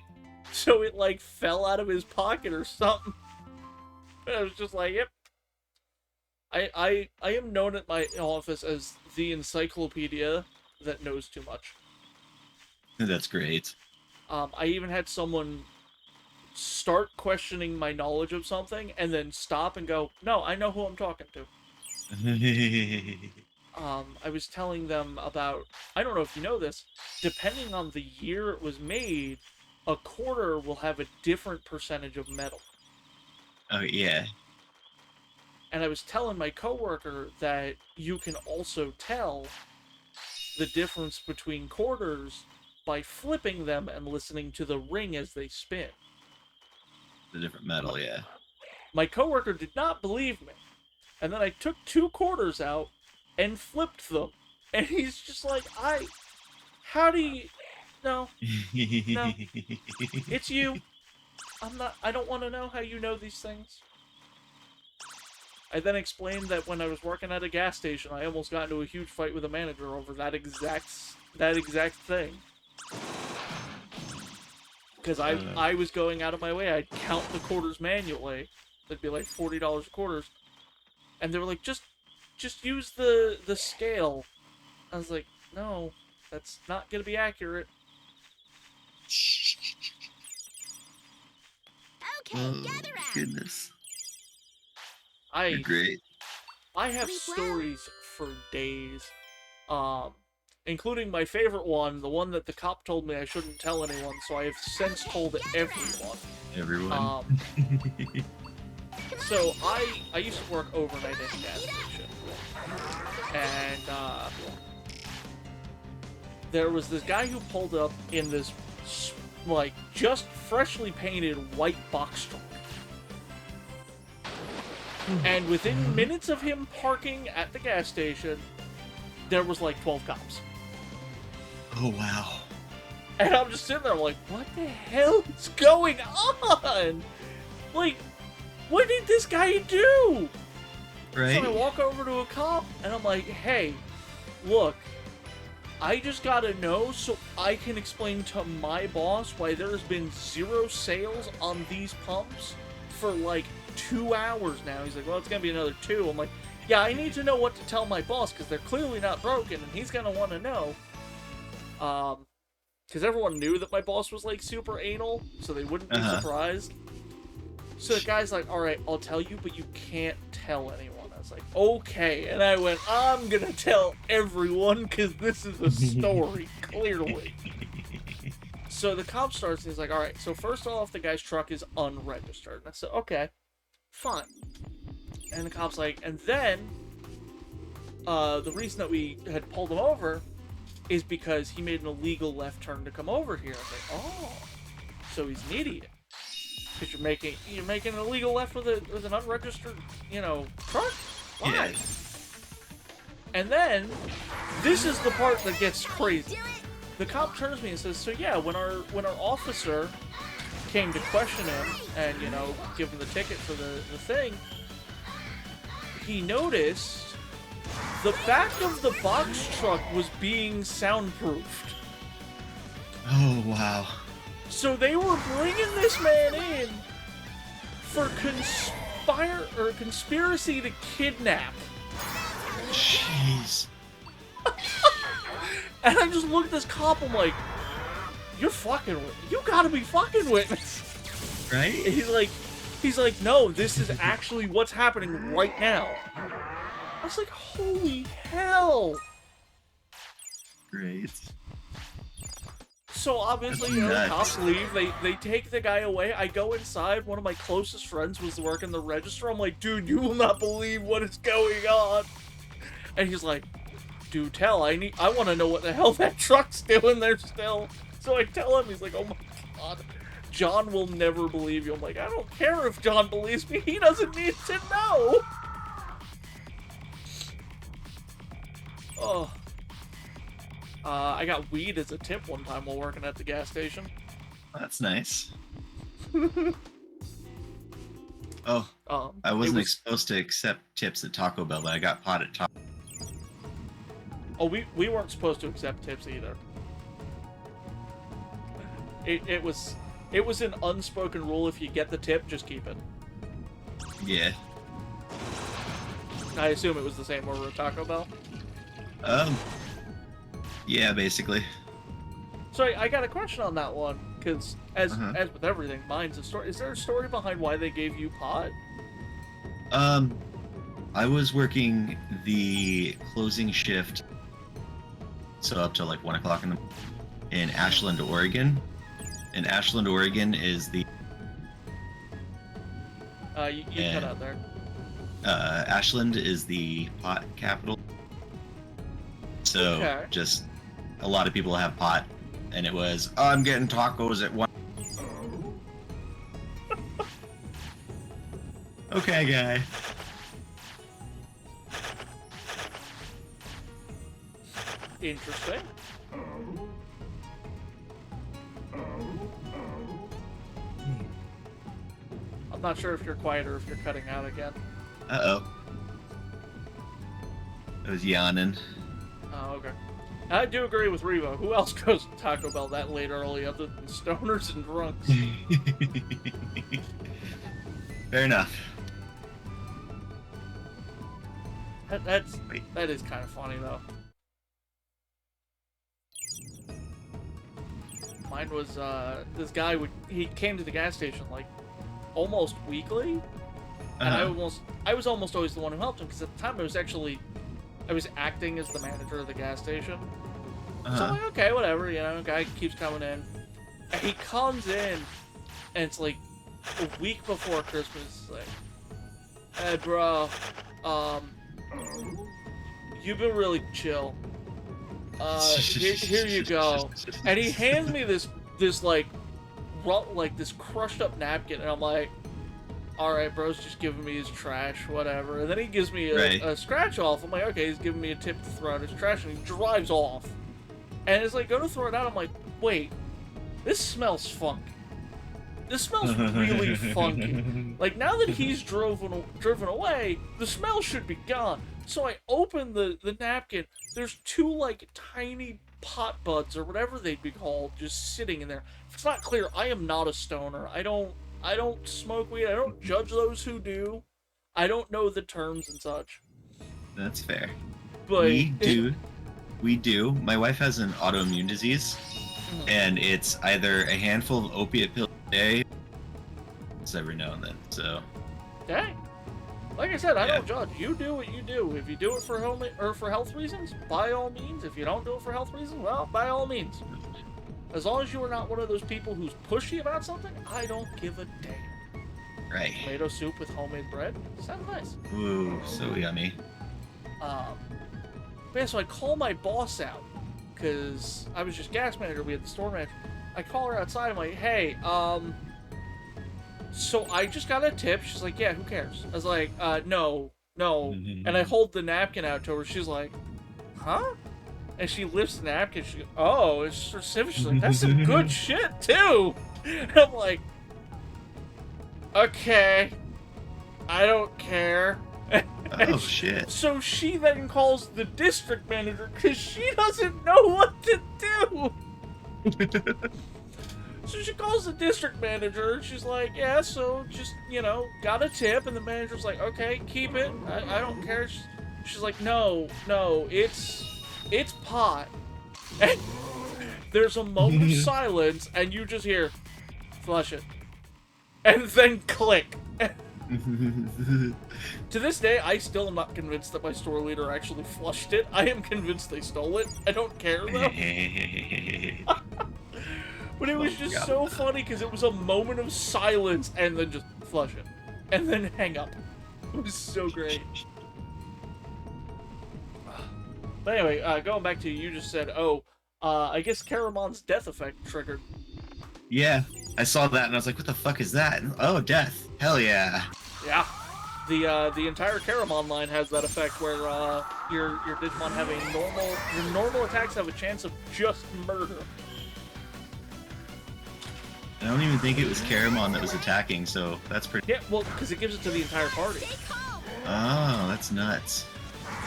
So it, like, fell out of his pocket or something. I was just like, yep. I am known at my office as the encyclopedia that knows too much. That's great. I even had someone start questioning my knowledge of something and then stop and go, no, I know who I'm talking to. I was telling them about, I don't know if you know this, depending on the year it was made, a quarter will have a different percentage of metal. Oh, yeah. And I was telling my coworker that you can also tell the difference between quarters by flipping them and listening to the ring as they spin. The different metal, yeah. My coworker did not believe me. And then I took 2 quarters out and flipped them. And he's just like, how do you... No. No. It's you. I don't want to know how you know these things. I then explained that when I was working at a gas station, I almost got into a huge fight with a manager over that exact thing. Because I was going out of my way. I'd count the quarters manually. It'd be like $40 a quarters. And they were like, just use the scale. I was like, no, that's not going to be accurate. Okay, gather round. Goodness. You're great. I have stories for days. Including my favorite one, the one that the cop told me I shouldn't tell anyone, so I have since told everyone. Everyone. So I used to work overnight at a gas station. And there was this guy who pulled up in this, like, just freshly painted white box truck. And within minutes of him parking at the gas station, there was like 12 cops. Oh, wow. And I'm just sitting there like, what the hell is going on? Like, what did this guy do? Right? So I walk over to a cop, and I'm like, hey, look, I just gotta know so I can explain to my boss why there's been 0 sales on these pumps for like 2 hours now. He's like, well, it's gonna be another 2. I'm like, yeah, I need to know what to tell my boss, because they're clearly not broken, and he's gonna want to know. Because everyone knew that my boss was, like, super anal, so they wouldn't be surprised. So the guy's like, alright, I'll tell you, but you can't tell anyone. I was like, okay. And I went, I'm gonna tell everyone, because this is a story, clearly. So the cop starts, and he's like, alright, so first off, the guy's truck is unregistered. And I said, okay, fine. And the cop's like, and then, the reason that we had pulled him over is because he made an illegal left turn to come over here. I was like, oh, so he's an idiot. Because you're making an illegal left with an unregistered, truck? Why? Yeah. And then, this is the part that gets crazy. The cop turns to me and says, so yeah, when our officer came to question him and, give him the ticket for the thing, he noticed the back of the box truck was being soundproofed. Oh, wow. So they were bringing this man in for conspiracy to kidnap. Jeez. And I just looked at this cop, I'm like, you're fucking with me. You gotta be fucking with me. Right? He's like, no, this is actually what's happening right now. I was like, holy hell. Great. So obviously, the cops leave. They take the guy away. I go inside. One of my closest friends was working the register. I'm like, dude, you will not believe what is going on. And he's like, do tell. I want to know what the hell that truck's doing there still. So I tell him. He's like, oh my god, John will never believe you. I'm like, I don't care if John believes me. He doesn't need to know. Oh. I got weed as a tip one time while working at the gas station. That's nice. Oh, I wasn't was, supposed to accept tips at Taco Bell, but I got pot at Taco. Oh, we weren't supposed to accept tips either. It was an unspoken rule. If you get the tip, just keep it. Yeah. I assume it was the same over at Taco Bell. Yeah, basically. So I got a question on that one, because as with everything, mine's a story. Is there a story behind why they gave you pot? I was working the closing shift, so up to like 1 o'clock in Ashland, Oregon. And Ashland, Oregon is the you cut out there. Ashland is the pot capital. So just a lot of people have pot, and it was, oh, I'm getting tacos at 1. Okay, guy. Interesting. I'm not sure if you're quiet or if you're cutting out again. Uh-oh. I was yawning. Oh, okay. I do agree with Revo. Who else goes to Taco Bell that late early other than stoners and drunks? Fair enough. That is kind of funny, though. Mine was, this guy he came to the gas station, like, almost weekly, and I was almost always the one who helped him, because at the time I was acting as the manager of the gas station. So I'm like, okay, whatever, guy keeps coming in. And he comes in, and it's like a week before Christmas. It's like, hey, bro, you've been really chill. Here you go. And he hands me this this crushed up napkin, and I'm like, all right, bro's just giving me his trash, whatever. And then he gives me a scratch off. I'm like, okay, he's giving me a tip to throw out his trash, and he drives off. And it's like, go to throw it out. I'm like, wait, this smells funky. This smells really funky. Like, now that he's driven away, the smell should be gone. So I open the napkin. There's 2, like, tiny pot buds, or whatever they'd be called, just sitting in there. If it's not clear, I am not a stoner. I don't smoke weed. I don't judge those who do. I don't know the terms and such. That's fair. But we do. My wife has an autoimmune disease, and it's either a handful of opiate pills a day, it's every now and then. So, dang. Like I said, I don't judge. You do what you do. If you do it for health reasons, by all means. If you don't do it for health reasons, well, by all means. As long as you are not one of those people who's pushy about something, I don't give a damn. Right. Tomato soup with homemade bread. Sounds nice. Ooh, so yummy. But yeah, so I call my boss out, because I was just gas manager, we had the store manager. I call her outside, I'm like, hey, so I just got a tip. She's like, yeah, who cares? I was like, no. And I hold the napkin out to her. She's like, huh? And she lifts the napkin. She goes, oh, it's specific. She's like, that's some good shit, too. And I'm like, okay, I don't care. Oh, shit. So she then calls the district manager because she doesn't know what to do. So she calls the district manager, and she's like, yeah, so just, got a tip. And the manager's like, okay, keep it. I don't care. She's like, no, it's pot. And there's a moment of silence, and you just hear, flush it. And then click. To this day, I still am not convinced that my store leader actually flushed it. I am convinced they stole it. I don't care, though. But it was just so funny, because it was a moment of silence, and then just flush it. And then hang up. It was so great. But anyway, going back to you just said, I guess Caramon's death effect triggered. Yeah, I saw that, and I was like, what the fuck is that? Oh, death. Hell yeah. Yeah. The entire Caramon line has that effect where your Digimon have your normal attacks have a chance of just murder. I don't even think it was Caramon that was attacking, so that's pretty... Yeah, well, because it gives it to the entire party. Oh, that's nuts.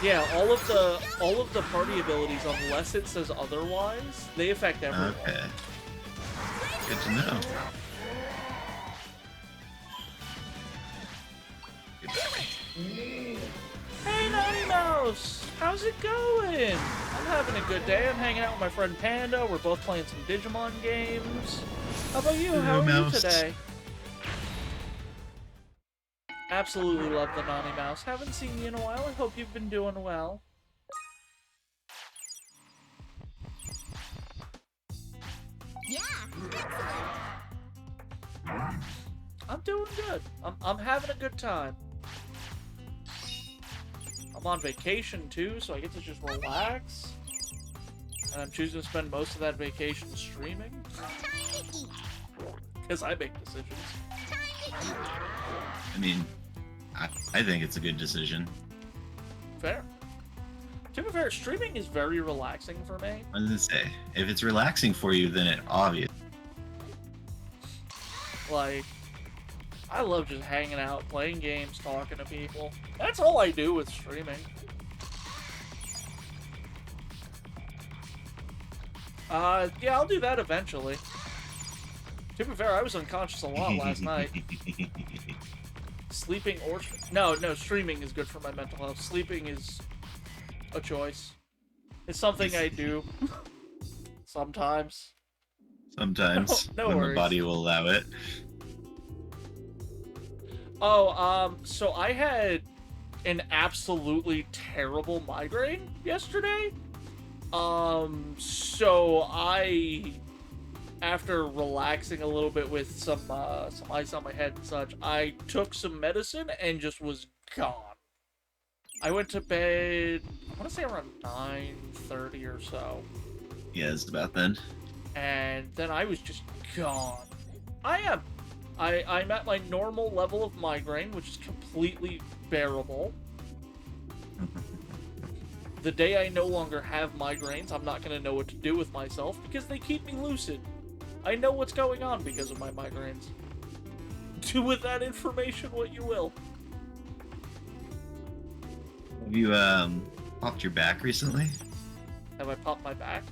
Yeah, all of the party abilities, unless it says otherwise, they affect everyone. Okay. Good to know. Hey, Naughty Mouse! How's it going? I'm having a good day. I'm hanging out with my friend Panda. We're both playing some Digimon games. How about you? How are you today? Absolutely love the Naughty Mouse. Haven't seen you in a while. I hope you've been doing well. Yeah, excellent. I'm doing good. I'm having a good time. I'm on vacation too, so I get to just relax. And I'm choosing to spend most of that vacation streaming. Time to eat. Because I make decisions. Time to eat. I mean, I think it's a good decision. Fair. To be fair, streaming is very relaxing for me. I was gonna say, if it's relaxing for you, then it obvious. Like, I love just hanging out, playing games, talking to people. That's all I do with streaming. Yeah, I'll do that eventually. To be fair, I was unconscious a lot last night. Sleeping or... No, streaming is good for my mental health. Sleeping is a choice. It's something I do. Sometimes. Sometimes, No when worries. the body will allow it. Oh, so I had an absolutely terrible migraine yesterday. So after relaxing a little bit with some ice on my head and such, I took some medicine and just was gone. I went to bed, I want to say around 9:30 or so. Yeah, it's about then. And then I was just gone. I'm at my normal level of migraine, which is completely bearable. The day I no longer have migraines, I'm not going to know what to do with myself because they keep me lucid. I know what's going on because of my migraines. Do with that information what you will. Have you popped your back recently? Have I popped my back?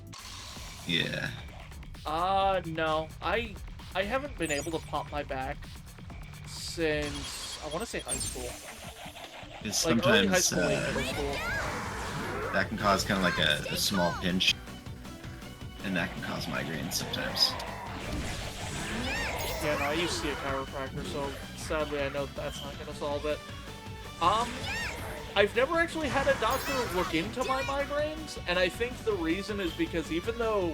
Yeah. No. I haven't been able to pop my back since, I want to say high school. It's Like early high sometimes school, late middle school. that can cause kind of like a small pinch, and that can cause migraines sometimes. Yeah, no, I used to see a chiropractor, so sadly I know that's not going to solve it. I've never actually had a doctor look into my migraines, and I think the reason is because even though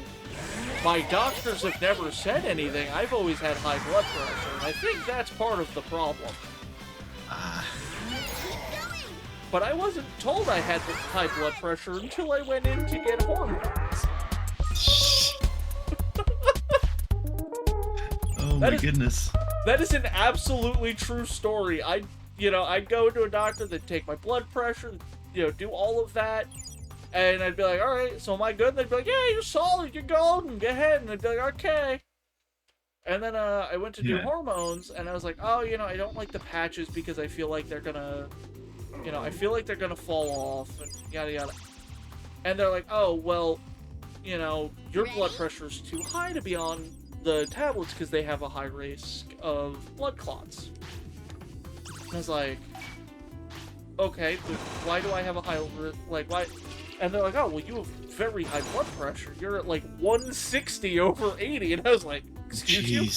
my doctors have never said anything, I've always had high blood pressure, and I think that's part of the problem. But I wasn't told I had high blood pressure until I went in to get hormones. Oh my goodness. That is an absolutely true story. I'd go to a doctor, they'd take my blood pressure, do all of that, and I'd be like, all right, so am I good? And they'd be like, yeah, you're solid, you're golden, go ahead. And I'd be like, okay. And then I went to do hormones, and I was like, oh, I don't like the patches because I feel like they're gonna, fall off, and yada yada. And they're like, oh, well, your blood pressure is too high to be on the tablets because they have a high risk of blood clots. And I was like, okay, but why do I have a high risk? Like, why? And they're like, oh, well, you have very high blood pressure. You're at like 160 over 80. And I was like, excuse you?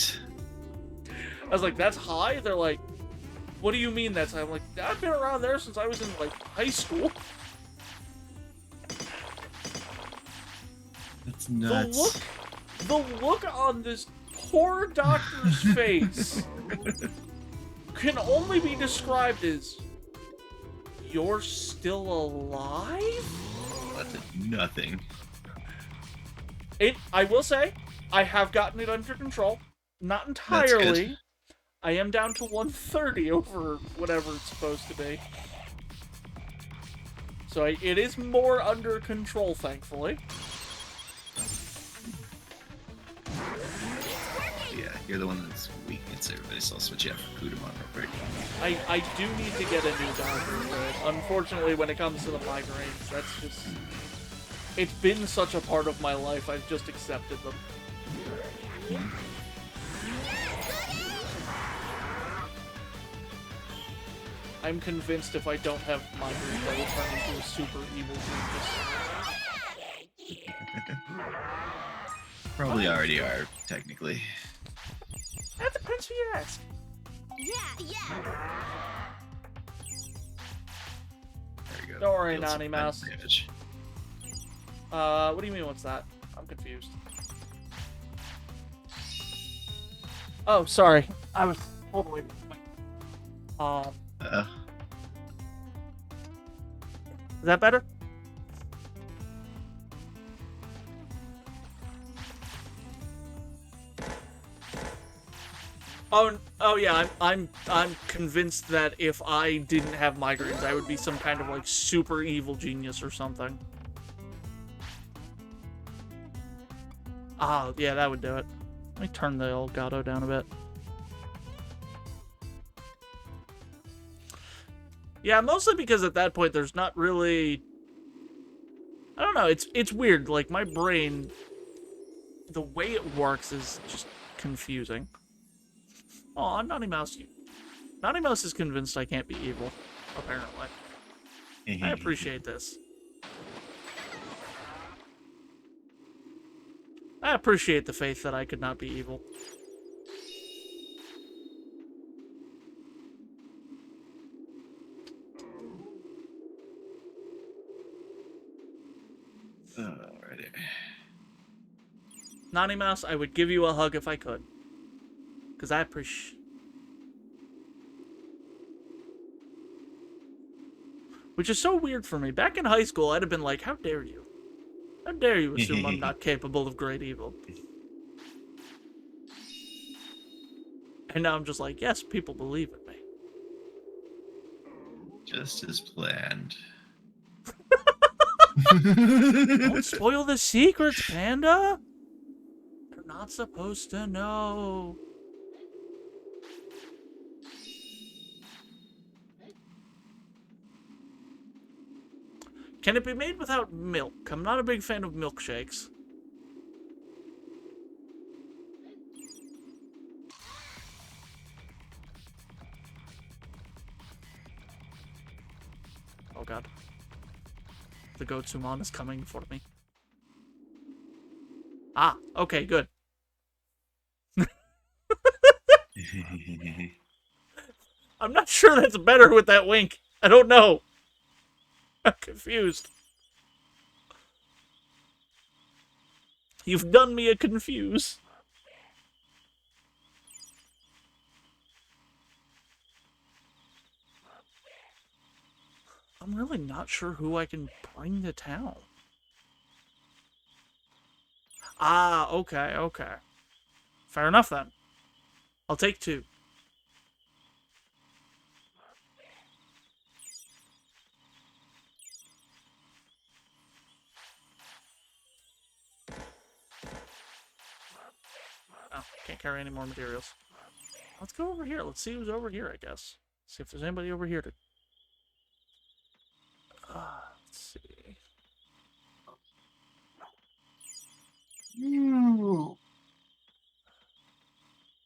I was like, that's high? They're like, what do you mean that's high? I'm like, I've been around there since I was in like high school. That's nuts. The look on this poor doctor's face can only be described as, you're still alive? That's nothing. I will say, I have gotten it under control. Not entirely. I am down to 130 over whatever it's supposed to be. So it is more under control, thankfully. Yeah, you're the one that's weak against everybody, so I'll switch you out for Kudamon real quick. I do need to get a new doctor, but unfortunately when it comes to the migraines, that's just... It's been such a part of my life, I've just accepted them. I'm convinced if I don't have migraines, I will turn into a super evil genius. Probably already are, technically. That depends who you ask. Yeah. There you go. Don't worry, Deal some Nani Mouse. damage. What do you mean, what's that? I'm confused. Oh, sorry. I was totally... Is that better? Oh yeah, I'm convinced that if I didn't have migraines, I would be some kind of like super evil genius or something. Ah, yeah, that would do it. Let me turn the Elgato down a bit. Yeah, mostly because at that point there's not really... I don't know, it's weird. Like, my brain, the way it works is just confusing. Aw, Naughty Mouse. Naughty Mouse is convinced I can't be evil, apparently. I appreciate this. I appreciate the faith that I could not be evil. Alrighty. Naughty Mouse, I would give you a hug if I could. Because I appreciate... Which is so weird for me. Back in high school, I'd have been like, how dare you? How dare you assume I'm not capable of great evil? And now I'm just like, yes, people believe in me. Just as planned. Don't spoil the secrets, Panda! They're not supposed to know. Can it be made without milk? I'm not a big fan of milkshakes. Oh god. The Gotsumon is coming for me. Ah, okay, good. I'm not sure that's better with that wink. I don't know. I'm confused. You've done me a confuse. I'm really not sure who I can bring to town. Ah, okay, okay. Fair enough then. I'll take 2. Oh, can't carry any more materials. Let's go over here. Let's see who's over here, I guess. See if there's anybody over here to... let's see.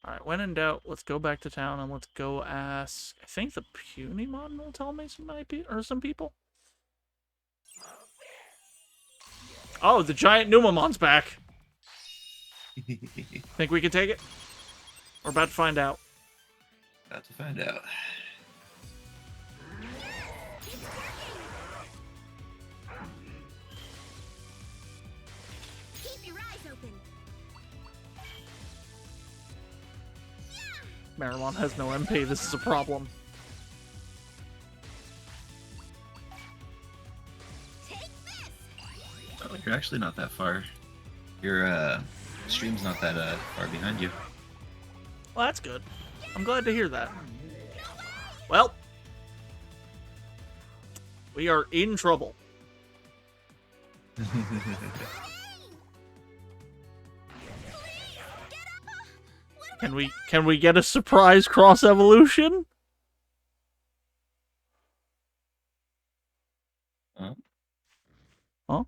Alright, when in doubt, let's go back to town and let's go ask... I think the Punimon will tell me some people. Oh, the giant Numamon's back! Think we can take it? We're about to find out. About to find out. Keep your eyes open. Marilyn has no MP. This is a problem. Take this. Oh, you're actually not that far. Your stream's not that far behind you. Well, that's good. I'm glad to hear that. Well, we are in trouble. What Can we get a surprise cross evolution? Huh? Huh?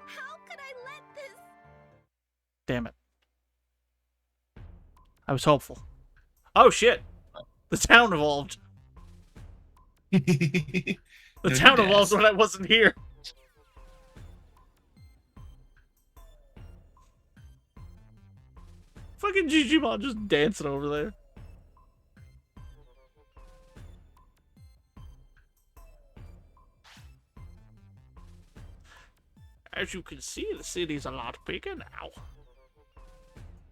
How could I let this? Damn it. I was hopeful. Oh shit! The town evolved. The No town need to evolved ask. when I wasn't here. Fucking Digimon just dancing over there. As you can see, the city's a lot bigger now.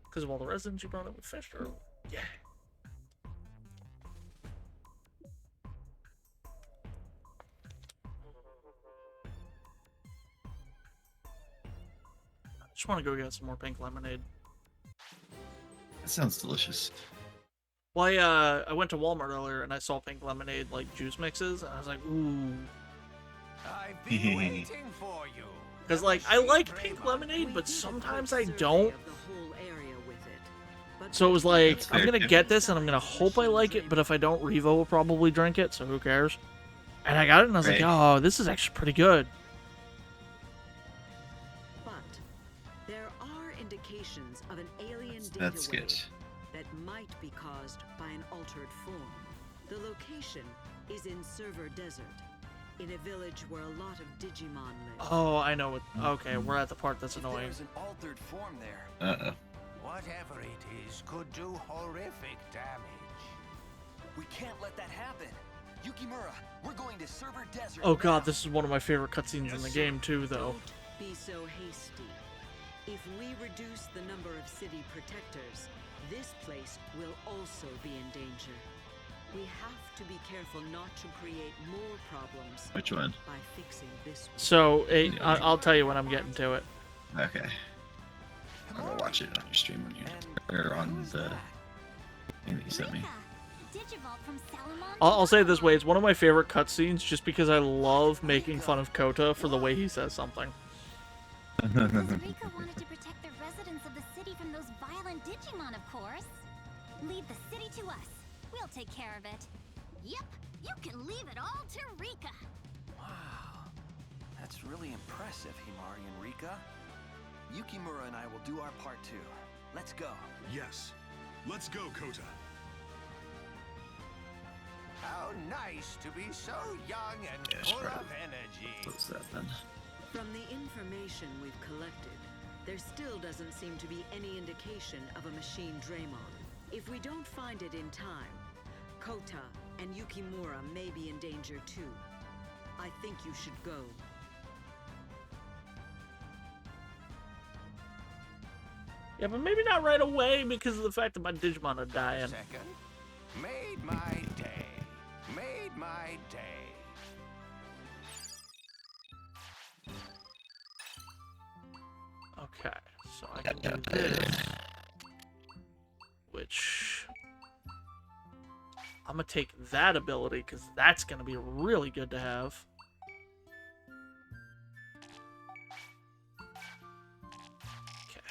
Because of all the residents you brought up with fish earlier. Yeah. I just want to go get some more pink lemonade. That sounds delicious. Well, I went to Walmart earlier and I saw pink lemonade like juice mixes, and I was like, ooh. I've been waiting for you. Because like I like pink lemonade, but sometimes I don't. So it was like, That's I'm fair, gonna yeah. get this and I'm gonna hope I like it, but if I don't, Revo will probably drink it, so who cares? And I got it and I was like, Right. oh, this is actually pretty good. But there are indications of an alien data That's wave good. that might be caused by an altered form. The location is in Server Desert, in a village where a lot of Digimon live. Oh, I know what. Okay, we're at the part that's If annoying. there's an altered form there, Uh-oh. Whatever it is could do horrific damage. we can't let that happen. Yukimura, we're going to Server Desert. Oh god, now. this is one of my favorite cutscenes in the game too, though. Don't be so hasty. If we reduce the number of city protectors, this place will also be in danger. We have to be careful not to create more problems Which one? by fixing this one. So, I'll tell you when I'm getting to it. Okay. I'm gonna watch it on your stream when you or on the thing that you sent me. Digivolve from Salamon. I'll say it this way, it's one of my favorite cutscenes just because I love making fun of Kota for the way he says something. Because Rika wanted to protect the residents of the city from those violent Digimon, of course. Leave the city to us. We'll take care of it. Yep, you can leave it all to Rika. Wow, that's really impressive, Himari and Rika. Yukimura and I will do our part too. Let's go. Yes. Let's go, Kota. How nice to be so young and Yeah, full sure. of energy. Close that then. From the information we've collected, there still doesn't seem to be any indication of a machine Draymon. If we don't find it in time, Kota and Yukimura may be in danger too. I think you should go. Yeah, but maybe not right away because of the fact that my Digimon are dying. Second, made my day. Made my day. Okay, so I can do this. Which... I'm gonna take that ability, because that's gonna be really good to have. Okay.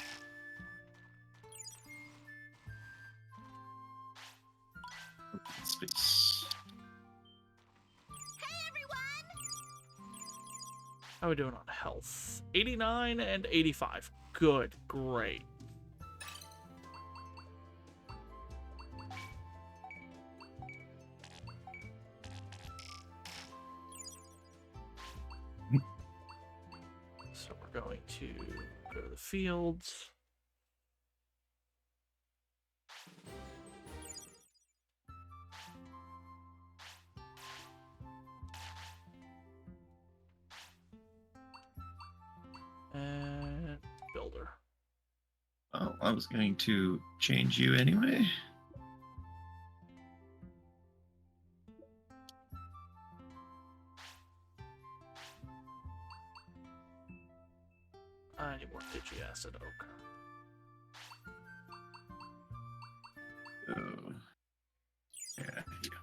Space. Hey everyone! How are we doing on health? 89 and 85. Good. Great. So we're going to go to the fields. And builder. Oh, I was going to change you anyway. I need more Digiacid Oak. Oh. Yeah, yeah.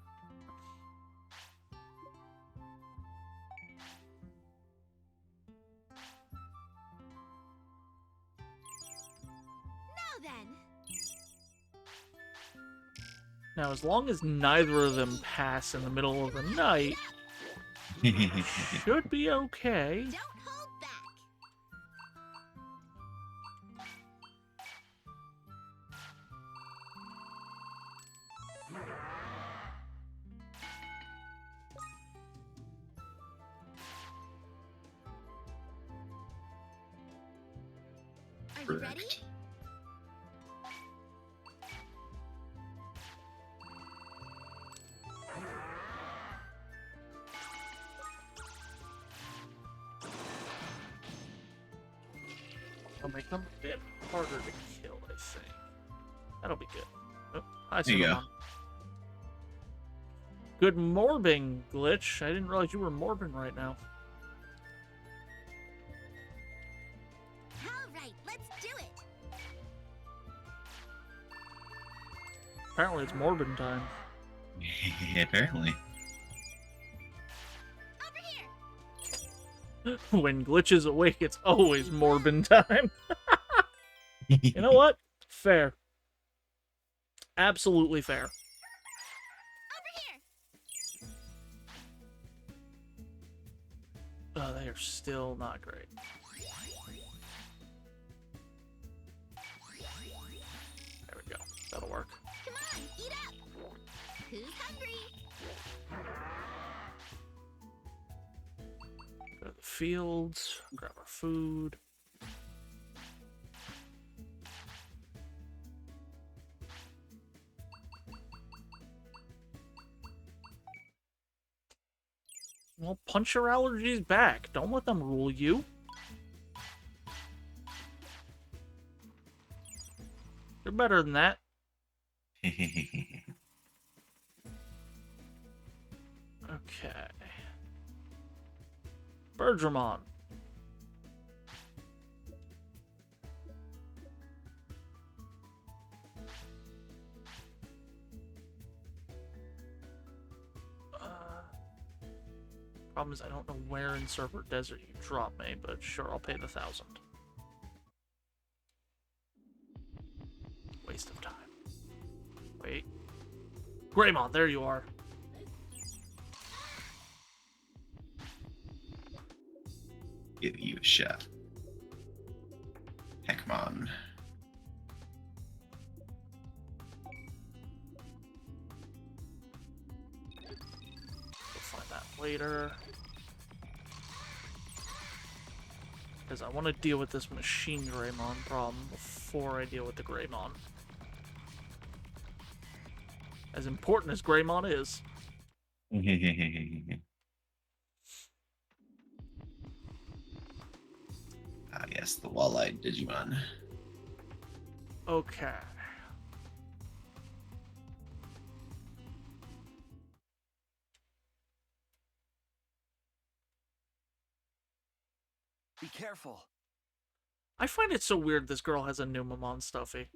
Now Now, as long as neither of them pass in the middle of the night, should be okay. Don't hold back. Are you ready? Correct. I'll make them a bit harder to kill, I think. That'll be good. Oh, hi, There you go. Cinnamon. Good morbing, Glitch. I didn't realize you were morbing right now. All right, let's do it. Apparently it's morbing time. Apparently. Over here. When Glitch is awake, it's always morbing time. You know what? Fair. Absolutely fair. Over here. Oh, they are still not great. There we go. That'll work. Come on, eat up. Who's hungry? Go to the fields, grab our food. Well, punch your allergies back. Don't let them rule you. You're better than that. Okay. Bergramon. Problem is, I don't know where in Server Desert you drop me, but sure, I'll pay the 1,000. Waste of time. Wait. Greymon, there you are. Give you a shot. Heckmon. We'll find that later. Because I want to deal with this Machine Greymon problem before I deal with the Greymon. As important as Greymon is. Ah, yes, the wall-eyed Digimon. Okay. Be careful. I find it so weird this girl has a Numemon stuffy.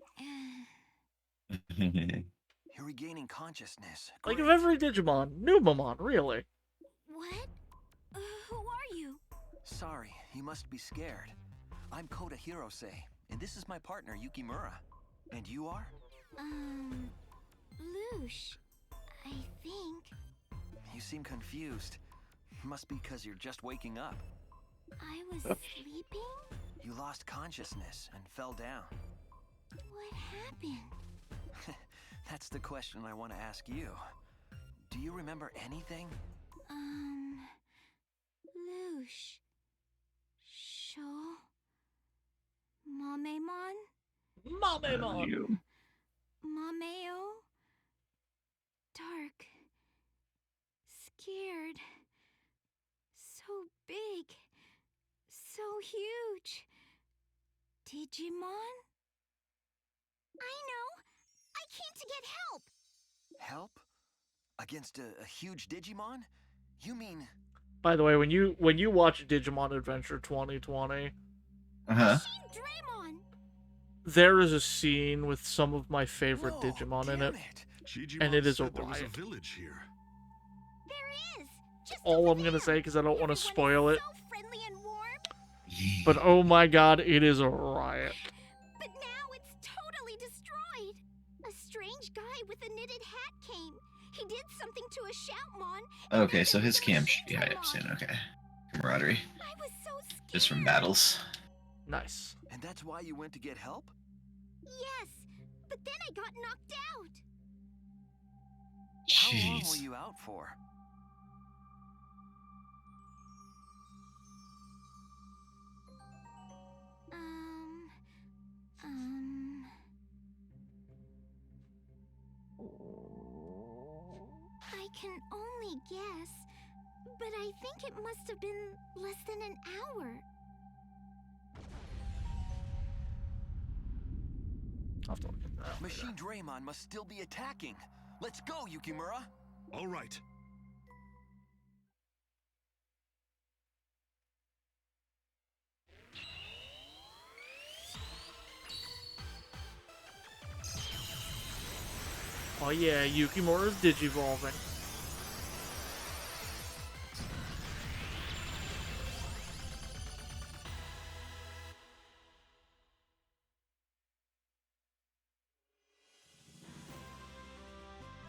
You're regaining consciousness. Like, Great. of every Digimon, Numemon, really. What? Who are you? Sorry, you must be scared. I'm Kota Hirose, and this is my partner Yukimura. And you are? Loosh. I think. You seem confused. Must be because you're just waking up. I was sleeping? You lost consciousness and fell down. What happened? That's the question I want to ask you. Do you remember anything? Loosh. Sho. Mamemon? Mamemon! You. Mameo? Dark. Scared. So big. So huge. Digimon? I know. I came to get help. Help? Against a huge Digimon? You mean... By the way, when you watch Digimon Adventure 2020, Uh-huh. Draymon. there is a scene with some of my favorite Whoa, Digimon in damn it. Digimon And it is a said there was a riot. village here. There is. Just All over I'm gonna there. say, because I don't want to Everyone spoil is it. So friendly and warm. But oh my god, it is a riot. But now it's totally destroyed. A strange guy guy with the knitted hat came. He did something to a Shoutmon. Okay, so his camp should be high up soon. Okay. Camaraderie. I was so scared. Just from battles. Nice. And that's why you went to get help? Yes, but then I got knocked out. How long were Jeez. you out for? I can only guess, but I think it must have been less than an hour. I'll have to look at that. Machine Draymon must still be attacking. Let's go, Yukimura. All right. Oh yeah, Yukimura's digivolving.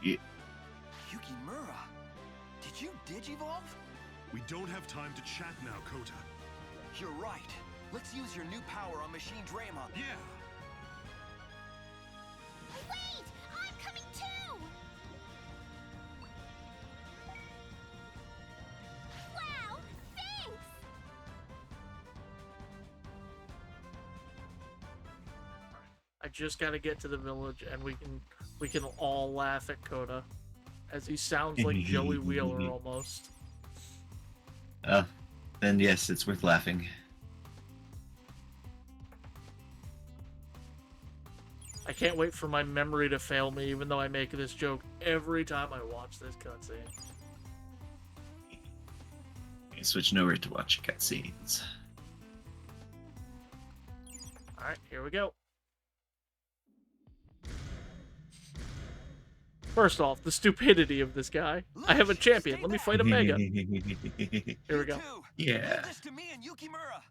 Yeah. Yukimura, did you digivolve? We don't have time to chat now, Kota. You're right. Let's use your new power on Machine Draymon. Yeah. Wait! I'm coming too! Wow! Thanks! I just gotta get to the village and we can all laugh at Coda. As he sounds like Joey Wheeler almost. Then yes, it's worth laughing. I can't wait for my memory to fail me, even though I make this joke every time I watch this cutscene. You switch over to watch cutscenes. Alright, here we go. First off, the stupidity of this guy. I have a champion. Let me fight a Mega. Here we go. Yeah. Give this to me and Yukimura.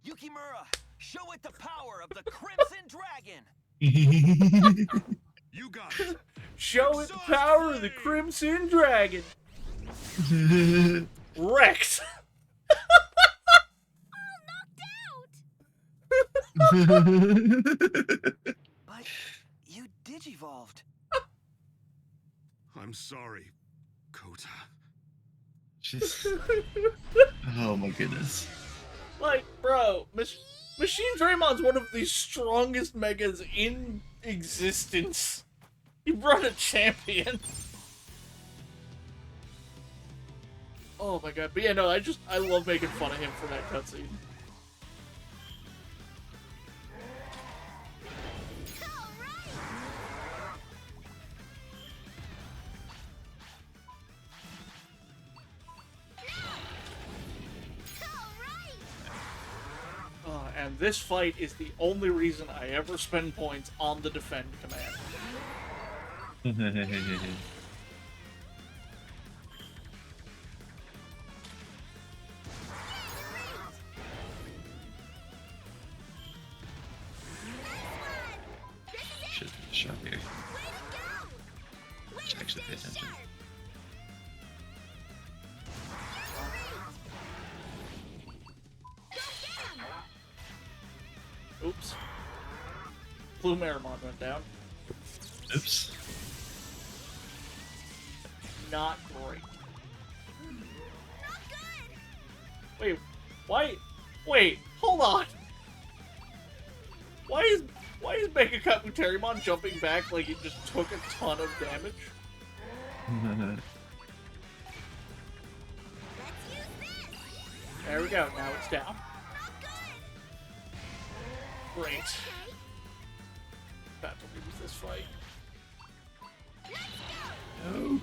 Yukimura, show it the power of the Crimson Dragon. You got it. Show it the power of the Crimson Dragon. Rex. But you digivolved. I'm sorry, Kota. Just... Oh my goodness. Like, bro, Machine Draymon's one of the strongest megas in existence. He brought a champion. Oh my god. But yeah, no, I love making fun of him for that cutscene. And this fight is the only reason I ever spend points on the defend command. Should shot here. Should actually pay attention. Oops. Blue Marimon went down. Oops. Not great. Wait, why? Wait, hold on. Why is Mega Kabuterimon jumping back like he just took a ton of damage? There we go. Now it's down. Great. About to lose this fight. No.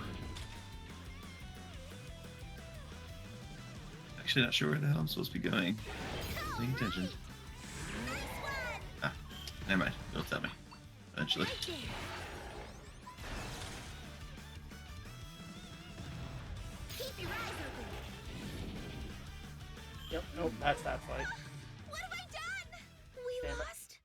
Actually, not sure where the hell I'm supposed to be going. Paying attention. Ah, never mind. Don't tell me. Eventually. Yep. Nope. That's that fight. What have I done? We Damn it. lost.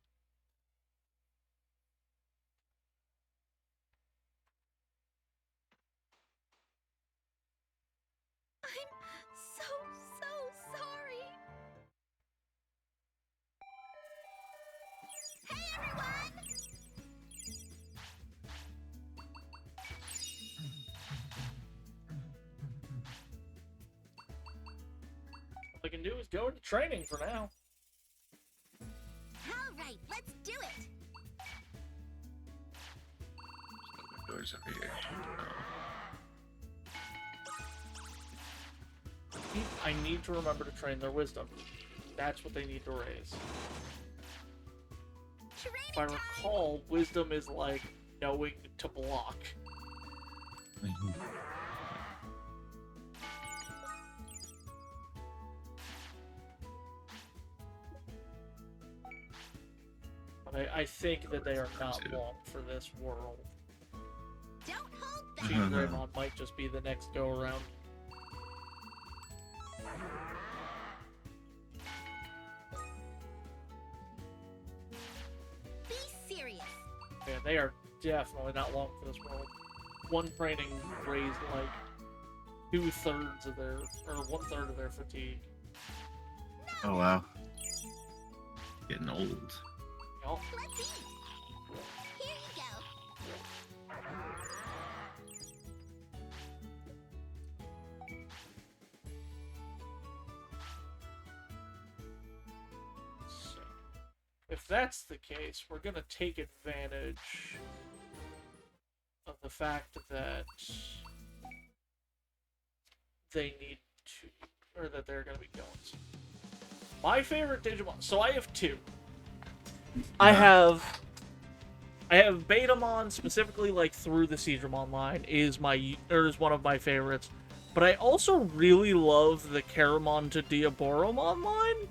I can do is go into training for now. All right, let's do it. Doors over here. I need to remember to train their wisdom. That's what they need to raise. If I recall, wisdom is like knowing to block. But I think that they are not long for this world. Don't hold Gene Greymon might just be the next go around. Be serious. Yeah, they are definitely not long for this world. One training raised like 2/3 of their, or 1/3 of their fatigue. Oh wow. Getting old. Y'all. Let's eat. Here you go. So, if that's the case, we're gonna take advantage of the fact that they need to, or that they're gonna be going. My favorite Digimon. So I have two. I have Betamon, specifically like through the Seedramon line, is one of my favorites. But I also really love the Caramon to Diaboromon line.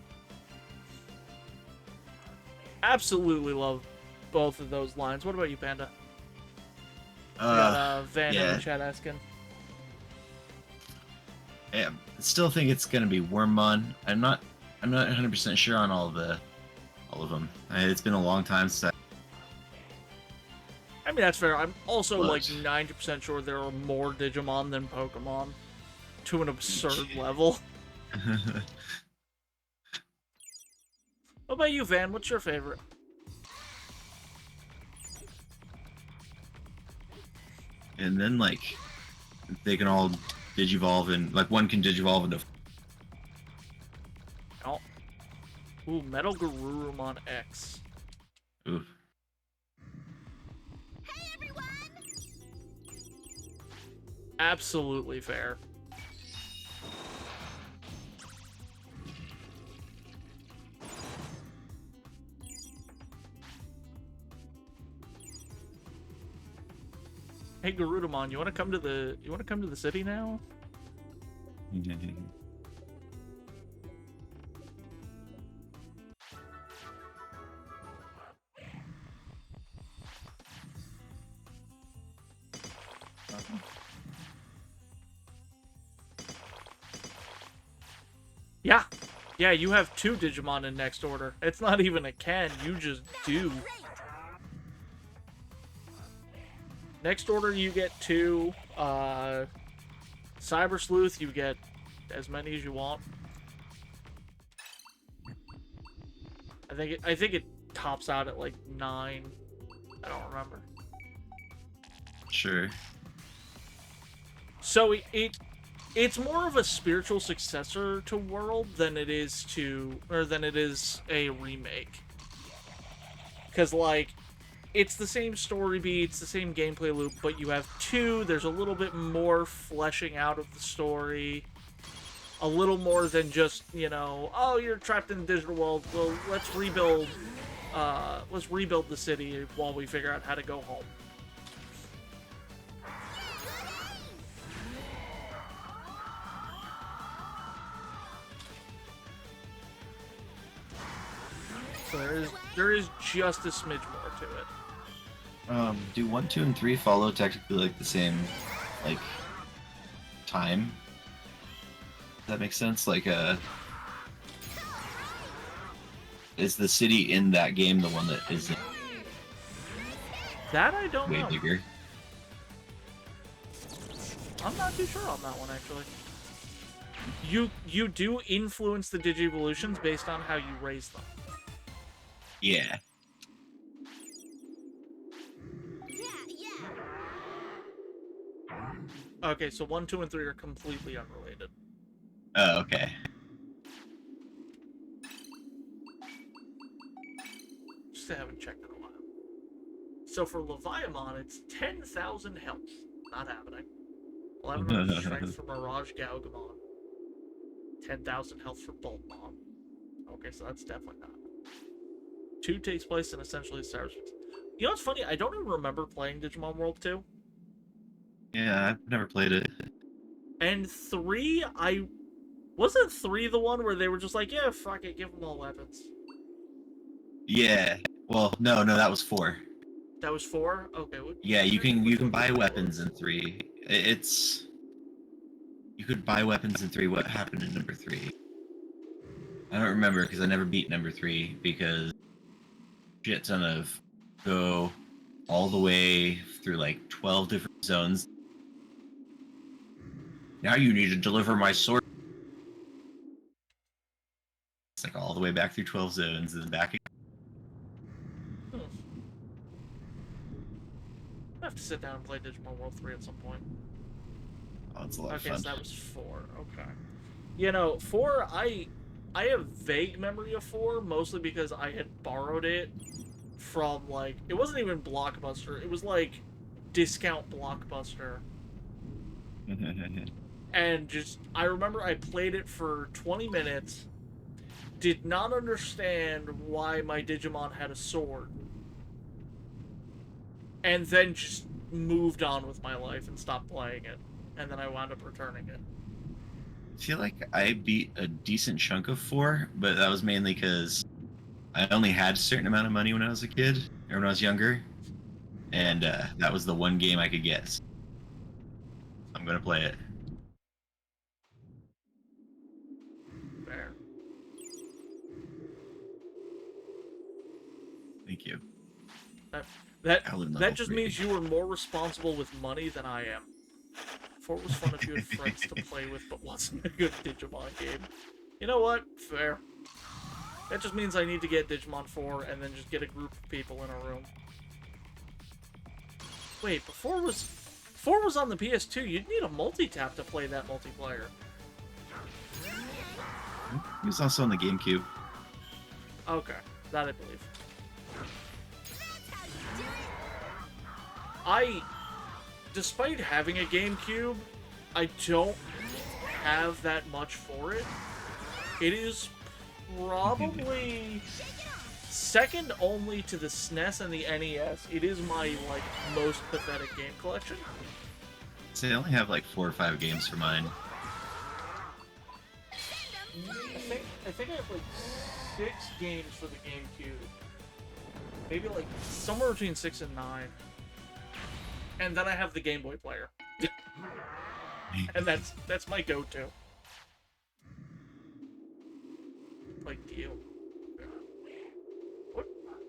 Absolutely love both of those lines. What about you, Panda? Van in the chat asking. Yeah, I still think it's gonna be Wormmon. I'm not 100% sure on all of them. It's been a long time since I mean, that's fair. I'm also like 90% sure there are more Digimon than Pokemon, to an absurd level. What about you, Van? What's your favorite? And then like they can all digivolve, and like one can digivolve into. Oh. Ooh, Metal Garurumon X. Ooh. Hey everyone! Absolutely fair. Hey Garudamon, you want to come to the city now? Yeah, you have two Digimon in Next Order. It's not even a can, you just do. Next Order, you get two. Cyber Sleuth, you get as many as you want. I think it tops out at like 9. I don't remember. Sure. So it's more of a spiritual successor to World than it is a remake. Because like it's the same story beats, the same gameplay loop, but you have two. There's a little bit more fleshing out of the story. A little more than just, oh, you're trapped in the digital world. Well, let's rebuild the city while we figure out how to go home. So there is just a smidge more to it. Do 1, 2, and 3 follow technically like the same, like, time? Does that make sense? Like, is the city in that game the one that is that I don't way know. bigger? I'm not too sure on that one actually. You do influence the Digivolutions based on how you raise them. Yeah. Okay, so 1, 2, and 3 are completely unrelated. Oh, okay. because I haven't checked in a while. So for Leviamon, it's 10,000 health. Not happening. 1100 strength for Mirage Gaugamon. 10,000 health for Boltmon. Okay, so that's definitely not. 2 takes place in essentially cyberspace. You know what's funny? I don't even remember playing Digimon World 2. Yeah, I've never played it. And 3, wasn't 3 the one where they were just like, yeah, fuck it, give them all weapons? Yeah. Well, no, that was 4. That was 4? Okay. Yeah, you can buy weapons in 3. It's you could buy weapons in 3. What happened in number 3? I don't remember because I never beat number 3 because shit ton of go all the way through like 12 different zones. Now you need to deliver my sword. It's like all the way back through 12 zones and then back again. I have to sit down and play Digimon World 3 at some point. Oh, it's a lot of fun. Okay, so that was 4. Okay. You know, 4, I have vague memory of 4, mostly because I had borrowed it from, like, it wasn't even Blockbuster. It was, like, discount Blockbuster. And just, I remember I played it for 20 minutes, did not understand why my Digimon had a sword, and then just moved on with my life and stopped playing it. And then I wound up returning it. I feel like I beat a decent chunk of 4, but that was mainly because I only had a certain amount of money when I was a kid, or when I was younger, and that was the one game I could get. So I'm gonna play it. Fair. Thank you. That just means you were more responsible with money than I am. 4 was fun if you had friends to play with, but wasn't a good Digimon game. You know what? Fair. That just means I need to get Digimon 4 and then just get a group of people in a room. Wait, but 4 was on the PS2. You'd need a multi-tap to play that multiplayer. He was also on the GameCube. Okay, that I believe. Despite having a GameCube, I don't have that much for it. It is probably second only to the SNES and the NES. It is my, like, most pathetic game collection. So I only have like 4 or 5 games for mine. I think I have like 6 games for the GameCube. Maybe like somewhere between 6 and 9. And then I have the Game Boy player. And that's my go-to. Like Gil.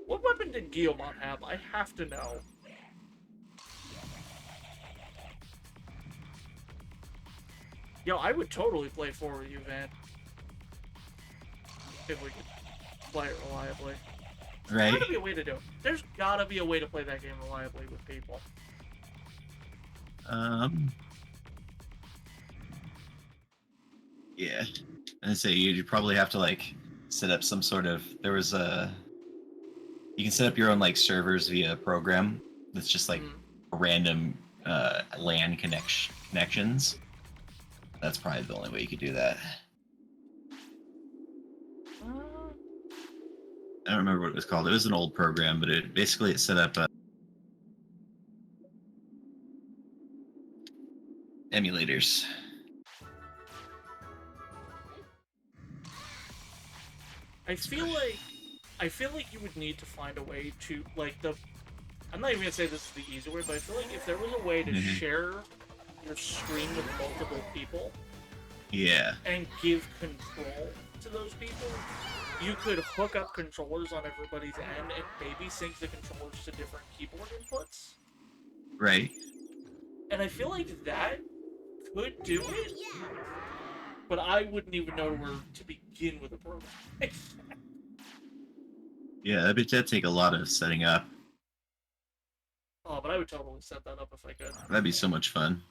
What weapon did Guillemot have? I have to know. Yo, I would totally play 4 with you, Van. If we could play it reliably. Right. There's gotta be a way to do it. There's gotta be a way to play that game reliably with people. Yeah. And say you'd probably have to like set up some sort of. There was a. You can set up your own like servers via a program that's just like random LAN connections. That's probably the only way you could do that. I don't remember what it was called. It was an old program, but it set up emulators. I feel like you would need to find a way to, like, I'm not even gonna say this is the easy way, but I feel like if there was a way to share your screen with multiple people, yeah, and give control to those people, you could hook up controllers on everybody's end and maybe sync the controllers to different keyboard inputs. Right. And I feel like that could do it, but I wouldn't even know where to begin with a program. Yeah, I bet that'd take a lot of setting up. Oh, but I would totally set that up if I could. That'd be so much fun.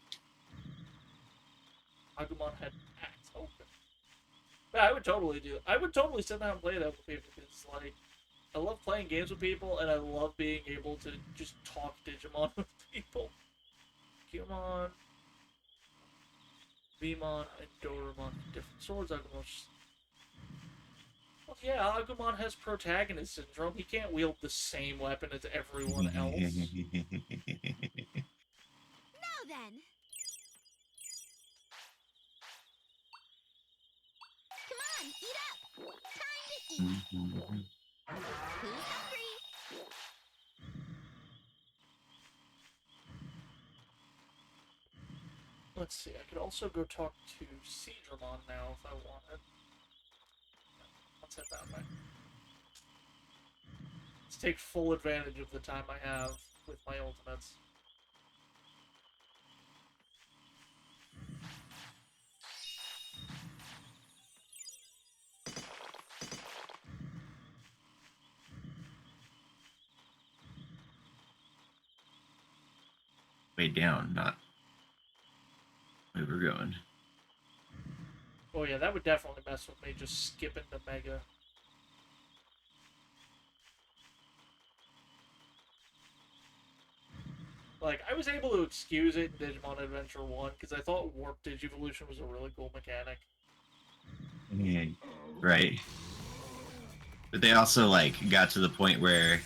Agumon had packs open. Yeah, I would totally do it. I would totally sit down and play that with people because, like, I love playing games with people, and I love being able to just talk Digimon with people. Agumon, Vmon, and Doraemon. Different swords, Agumon. Well, yeah, Agumon has protagonist syndrome. He can't wield the same weapon as everyone else. Now then. Come on, eat up. Time to eat. Who's hungry? Let's see, I could also go talk to Seedramon now if I wanted. Let's head that way. Let's take full advantage of the time I have with my ultimates. Way down, not where we're going. Oh yeah, that would definitely mess with me, just skipping the Mega. Like, I was able to excuse it in Digimon Adventure 1, because I thought Warp Digivolution was a really cool mechanic. Right. But they also, like, got to the point where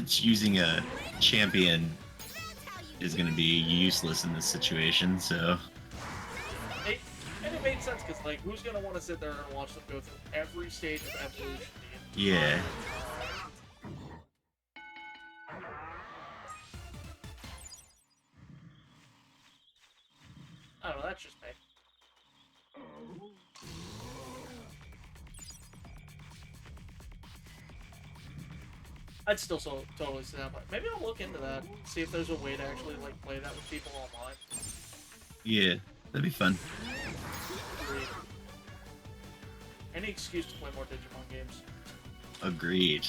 using a champion is going to be useless in this situation, so... And it made sense, because, like, who's going to want to sit there and watch them go through every stage of evolution? Yeah. I don't know, that's just me. I'd still totally say that, but maybe I'll look into that, see if there's a way to actually, like, play that with people online. Yeah, that'd be fun. Agreed. Any excuse to play more Digimon games. Agreed.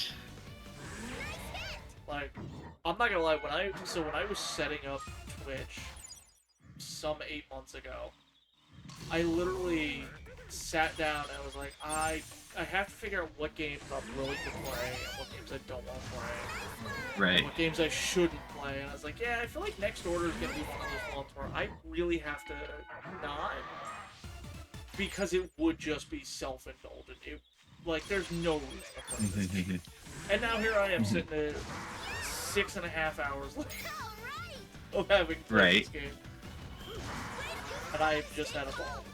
Like, I'm not gonna lie, when I was setting up Twitch some 8 months ago, I literally sat down and was like, I have to figure out what games I'm willing to play and what games I don't want to play. Right. What games I shouldn't play. And I was like, yeah, I feel like Next Order is gonna be one of those ones where I really have to not. Because it would just be self-indulgent. Like, there's no reason to play this game. And now here I am sitting at 6.5 hours left of having played this game. And I have just had a ball.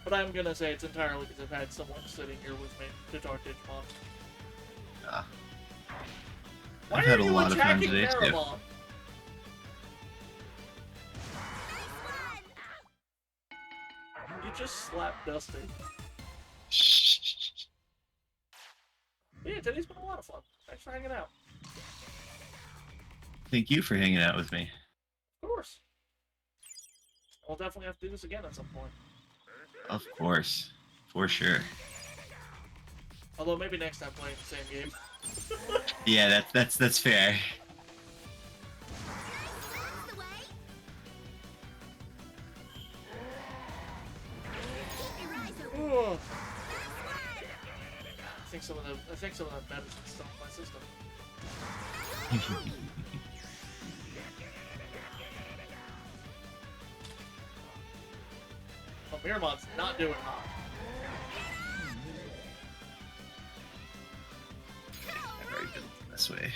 But I'm gonna say it's entirely because I've had someone sitting here with me to talk Digimon. I've had a lot of fun today, too. You just slapped Dusty. Yeah, today's been a lot of fun. Thanks for hanging out. Thank you for hanging out with me. Of course. We'll definitely have to do this again at some point. Of course. For sure. Although maybe next time playing the same game. Yeah, that's fair. I think some of the medicine's still in my system. Well, Miramon's not doing hot. I've already been this way.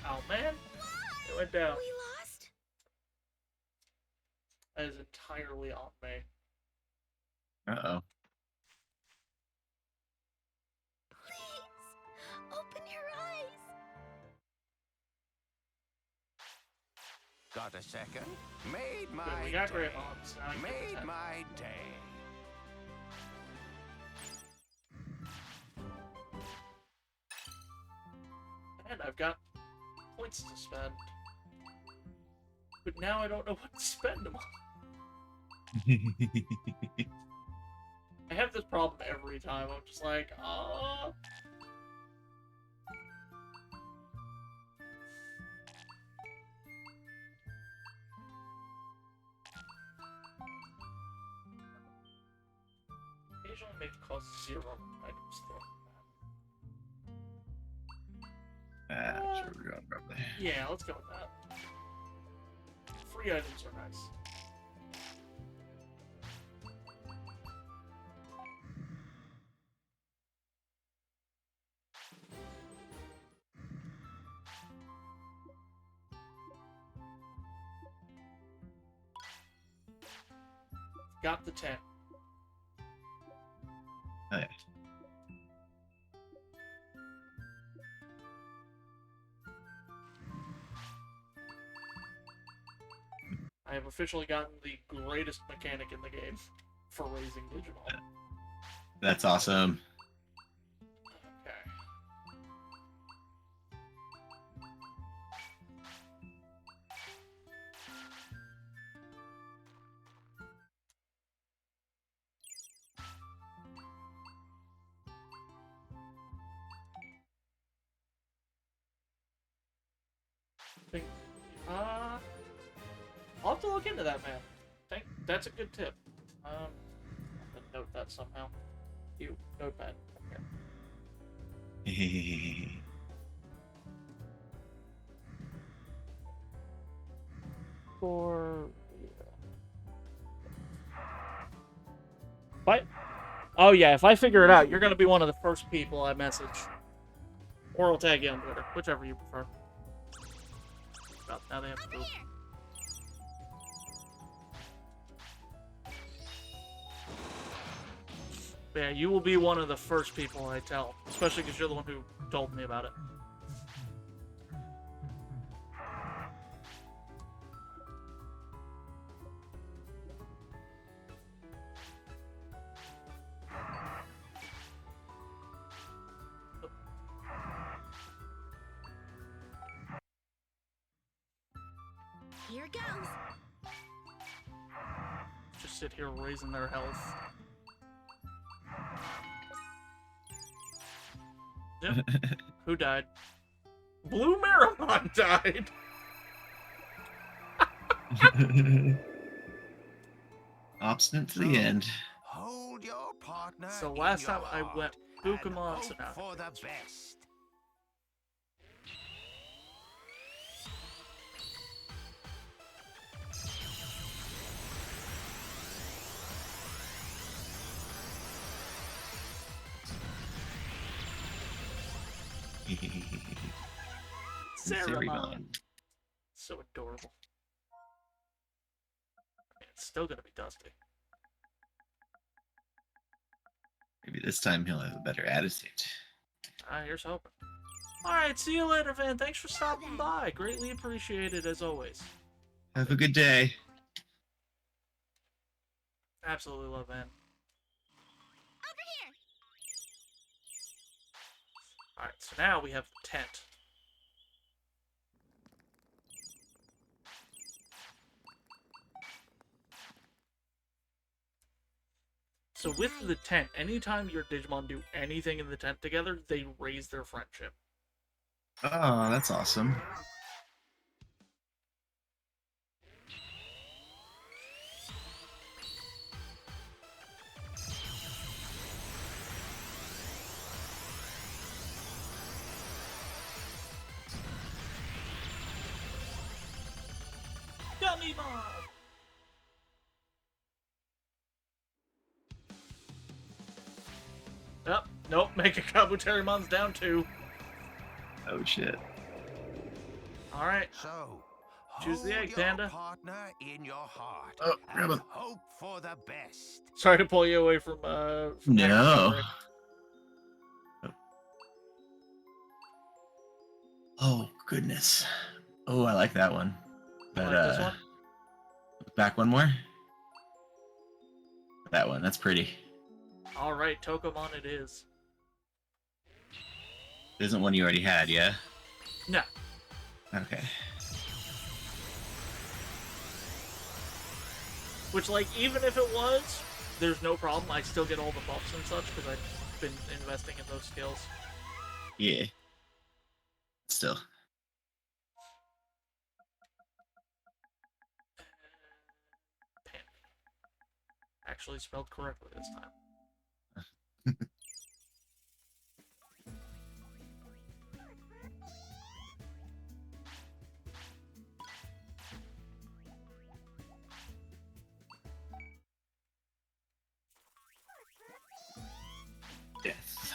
Oh man, it went down. We lost? That is entirely on me. Uh-oh. Please, open your eyes. Got a second? Made my Good, we got day. great moms. Now I can Made pretend. my day. And I've got points to spend. But now I don't know what to spend them on. I have this problem every time. I'm just like, Make it cost 0 items though. That's where we're going, probably. Yeah, let's go with that. Free items are nice. Got the 10. Oh, yeah. I have officially gotten the greatest mechanic in the game for raising Digimon. That's awesome. Okay. I'll have to look into that, man. That's a good tip. I'm gonna note that somehow. You, notepad. Okay. For... What? Oh yeah, if I figure it out, you're gonna be one of the first people I message. Or I'll tag you on Twitter, whichever you prefer. About now they have to go. Yeah, you will be one of the first people I tell, especially because you're the one who told me about it. Here goes. Just sit here raising their health. Yep. Who died? Blue Marimon died! Obstinate to the end. Hold your partner. So last in your time I heart went and Bukamon hope Sonata. for the best. Sarimon. So adorable. It's still gonna be Dusty. Maybe this time he'll have a better attitude. Here's hoping. Alright, see you later, Van. Thanks for stopping by. Greatly appreciated, as always. Have a good day. Absolutely love Van. Over here. Alright, so now we have the tent. So with the tent, anytime your Digimon do anything in the tent together, they raise their friendship. Oh, that's awesome. Gummy Mom! Oh, nope, Mega Kabuterimon's down too. Oh shit. Alright. So, choose the egg, hold your Panda. partner in your heart Oh, grab and him. hope for the best. Sorry to pull you away from No. Rick. Oh goodness. Oh, I like that one. But Like this one? back one more. That one. That's pretty. Alright, Tokomon it is. Isn't one you already had, yeah? No. Okay. Which, like, even if it was, there's no problem. I still get all the buffs and such because I've been investing in those skills. Yeah. Still. Actually spelled correctly this time. Yes.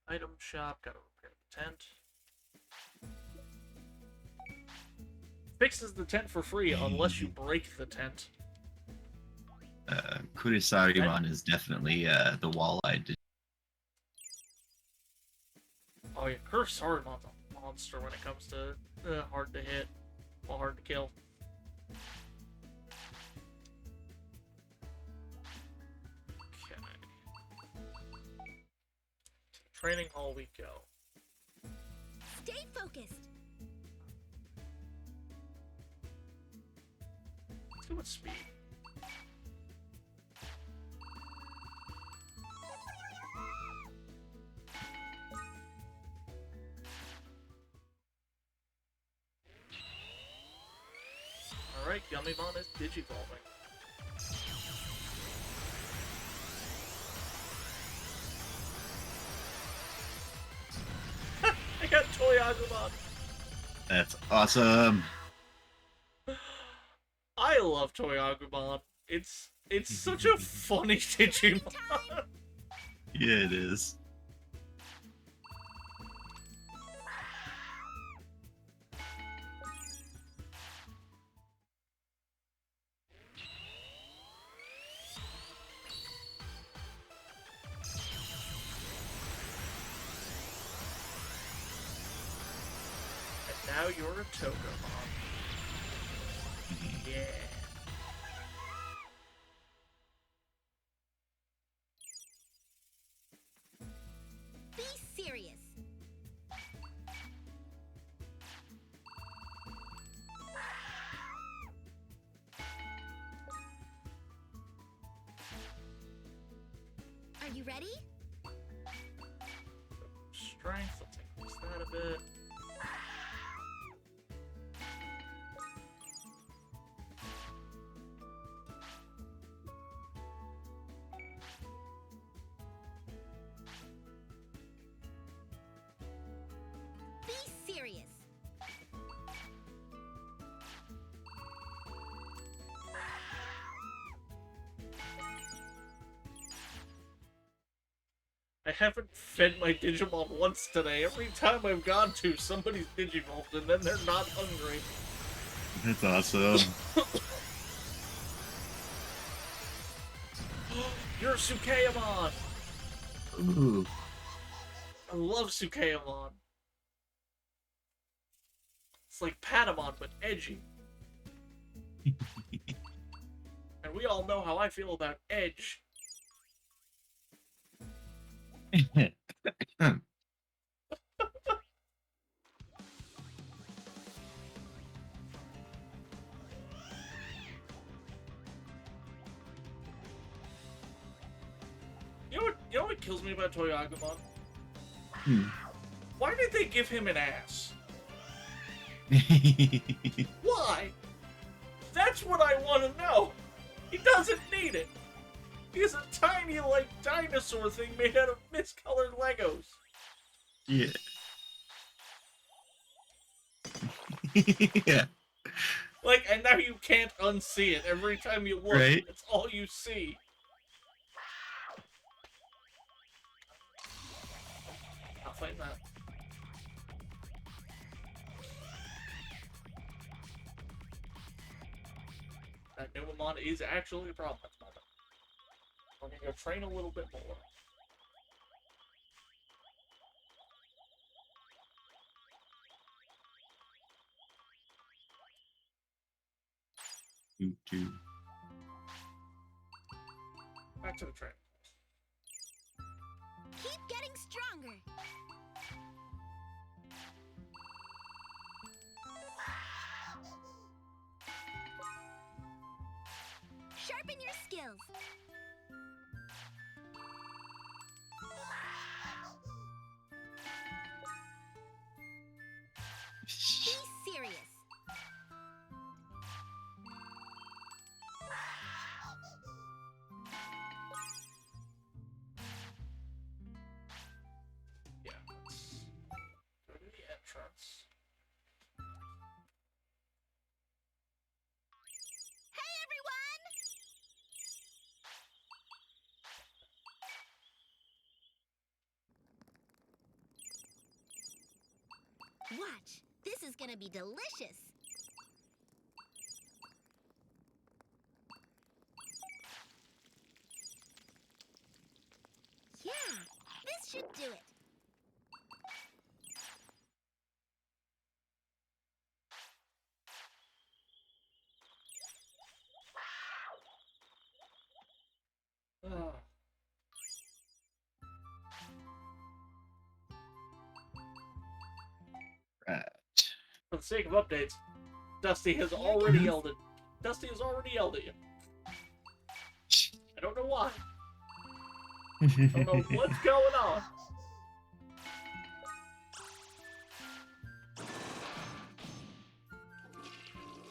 Item shop, gotta repair the tent. Fixes the tent for free unless you break the tent. Kurisarimon is definitely the wall-eyed. Oh yeah, Kursarimon's a monster when it comes to hard to hit, or hard to kill. Okay. To the training hall we go. Stay focused. Let's see what speed. Alright, Yummymon is digivolving. I got Toy Agumon! That's awesome. I love Toy Agumon. It's such a funny Digimon. Yeah, it is. And now you're a Togemon. Yeah. Be serious. Are you ready? Strength, let's increase that a bit. Be serious. I haven't fed my Digimon once today. Every time I've gone to, somebody's Digivolved and then they're not hungry. That's awesome. You're Sukeamon! Ooh. I love Sukeamon. It's like Patamon, but edgy. And we all know how I feel about Edge. You know what kills me about Toy Agumon? Why did they give him an ass? Why? That's what I want to know. He doesn't need it. He's a tiny, like, dinosaur thing made out of miscolored Legos. Yeah. Yeah. Like, and now you can't unsee it. Every time you look, Right? it's all you see. I'll find that. That Numamon is actually a problem at the moment. We're gonna go train a little bit more. Back to the train. Keep getting stronger. Sharpen your skills. Be serious. Watch. This is gonna be delicious. Yeah, this should do it. Ugh. Right. For the sake of updates, Dusty has already yelled at. Dusty has already yelled at you. I don't know why. I don't know what's going on.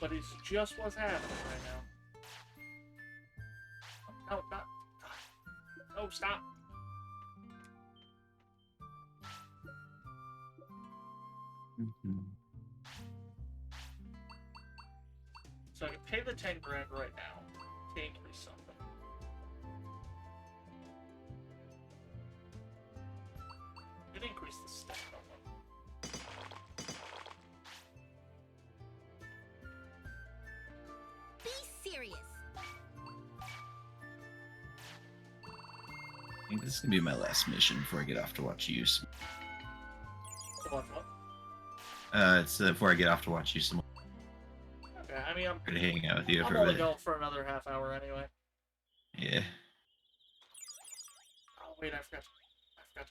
But it's just what's happening right now. No, not. No, stop. So I can pay the 10 grand right now to increase something. It increase the step number. Be serious. I think this is gonna be my last mission before I get off to watch you. So watch what? It's before I get off to watch you some. Okay, I mean, I'm Gonna hang out with you I'm for a only bit. going for another half hour anyway. Yeah. Oh wait, I forgot to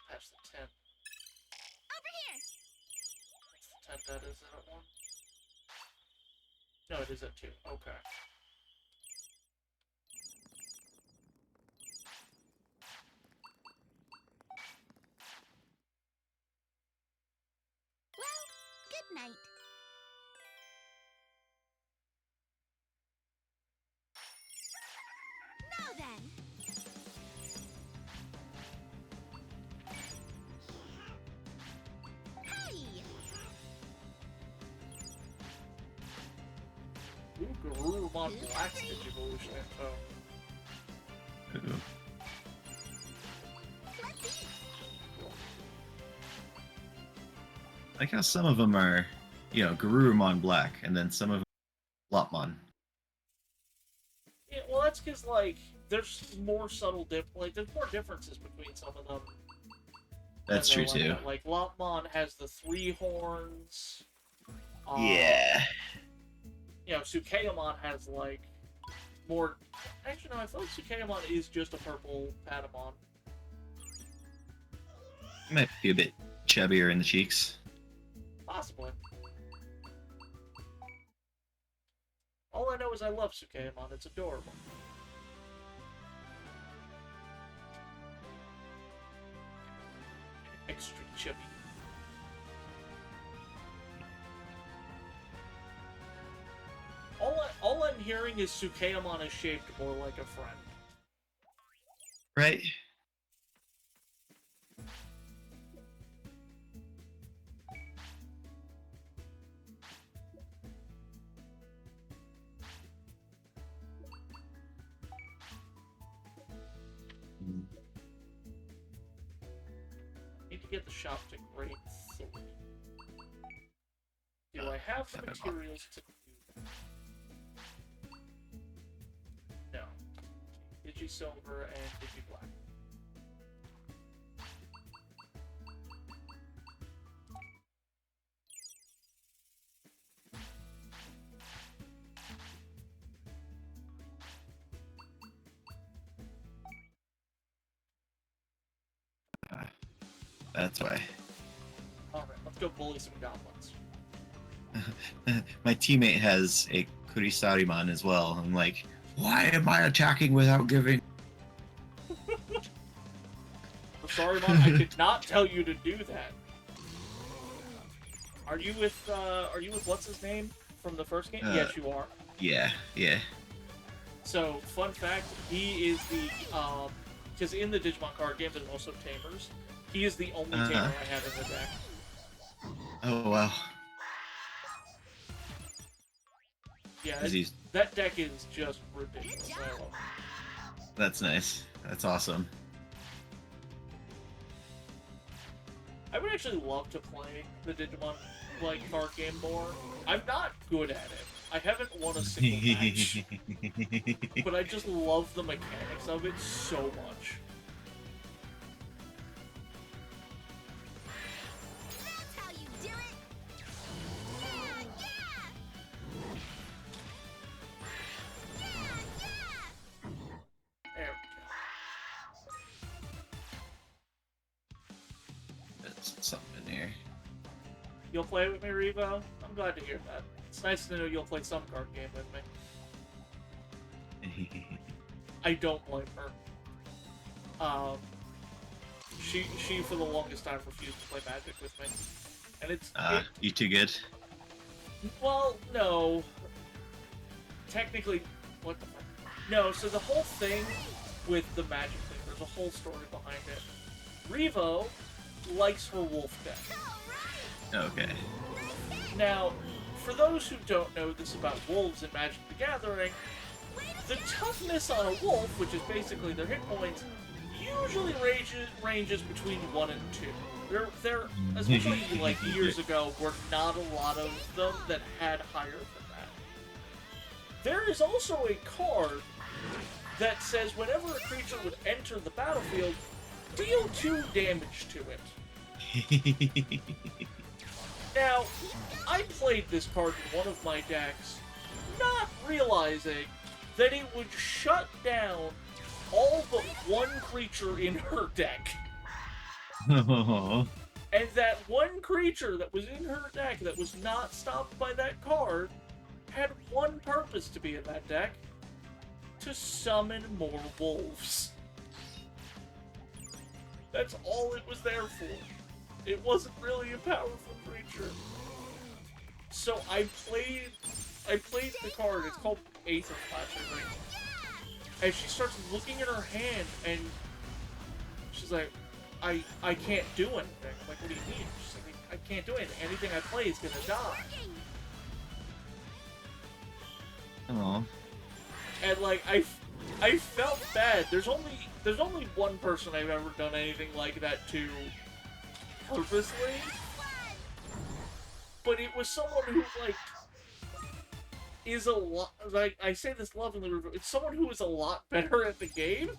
patch the 10. Over here. What's the 10 that is it at 1? No, it is at 2. Okay. Well, good night. Now then. Hey! Ooh, Garurumon Black's Digivolution info. Ooh. Let's eat. I like how some of them are, Garurumon Black, and then some of them Lopmon. Yeah, well, that's because, like, there's more subtle there's more differences between some of them. That's true too. Like, Lopmon has the 3 horns. Yeah. Sukeomon has, like, more... Actually, no, I feel like Sukeomon is just a purple Patamon. Might be a bit chubbier in the cheeks. Possibly. All I know is I love Sukeomon. It's adorable. Extra chubby. All I'm hearing is Sukeomon is shaped more like a friend. Right? Need to get the shop to grade 3. Do I have the materials to do that? No. Digi-Silver and Digi-Black. That's why. Alright, let's go bully some goblins. My teammate has a Kurisarimon as well. I'm like, why am I attacking without giving? I'm sorry, Mom, I did not tell you to do that. Are you with what's his name from the first game? Yes, you are. Yeah. So, fun fact, he is the, because in the Digimon card game, there's also Tamers. He is the only Tamer I have in the deck. Oh, wow. Yeah, that deck is just ridiculous. I love it. That's nice. That's awesome. I would actually love to play the Digimon like card game more. I'm not good at it. I haven't won a single match, but I just love the mechanics of it so much. That's how you do it. Yeah, yeah. There That's something in here. You'll play with me, Revo? I'm glad to hear that. It's nice to know you'll play some card game with me. I don't blame her. She for the longest time refused to play Magic with me. And it's... you too good? Well, no. Technically, what the fuck? No, so the whole thing with the Magic thing, there's a whole story behind it. Revo likes her wolf deck. Okay. Now, for those who don't know this about wolves in Magic the Gathering, the toughness on a wolf, which is basically their hit points, usually ranges between 1 and 2. There, especially like years ago, were not a lot of them that had higher than that. There is also a card that says whenever a creature would enter the battlefield, deal 2 damage to it. Now, I played this card in one of my decks, not realizing that it would shut down all but one creature in her deck. And that one creature that was in her deck that was not stopped by that card had one purpose to be in that deck: to summon more wolves. That's all it was there for. It wasn't really a powerful creature. So I played the card, it's called Aether Flash, I think. And she starts looking at her hand and she's like, I can't do anything. I'm like, what do you mean? She's like, I can't do anything. Anything I play is gonna die. Aww. And like I felt bad. There's only one person I've ever done anything like that to purposely. But it was someone who like is a lot, like, I say this lovingly, it's someone who is a lot better at the game.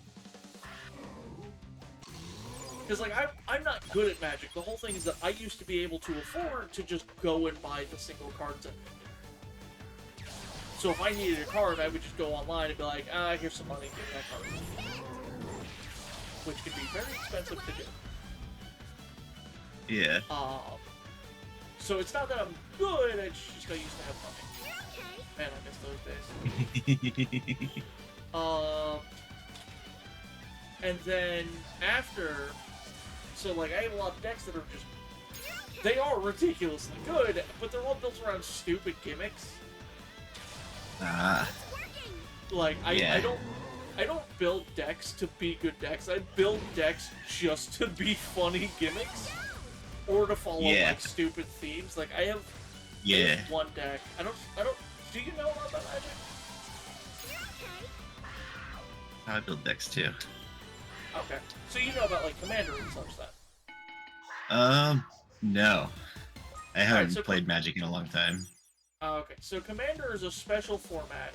Because, like, I'm not good at Magic. The whole thing is that I used to be able to afford to just go and buy the single cards. So if I needed a card, I would just go online and be like, here's some money, give me that card. Which can be very expensive to do. Yeah. So it's not that I'm good, it's just I used to have money. Man, I miss those days. And then after, so like I have a lot of decks that are just, they are ridiculously good, but they're all built around stupid gimmicks. Like I don't build decks to be good decks. I build decks just to be funny gimmicks, or to follow like stupid themes. Like I have one deck. I don't. Do you know a lot about Magic? I build decks too. Okay, so you know about like Commander and such then? No. I haven't played Magic in a long time. Okay, so Commander is a special format.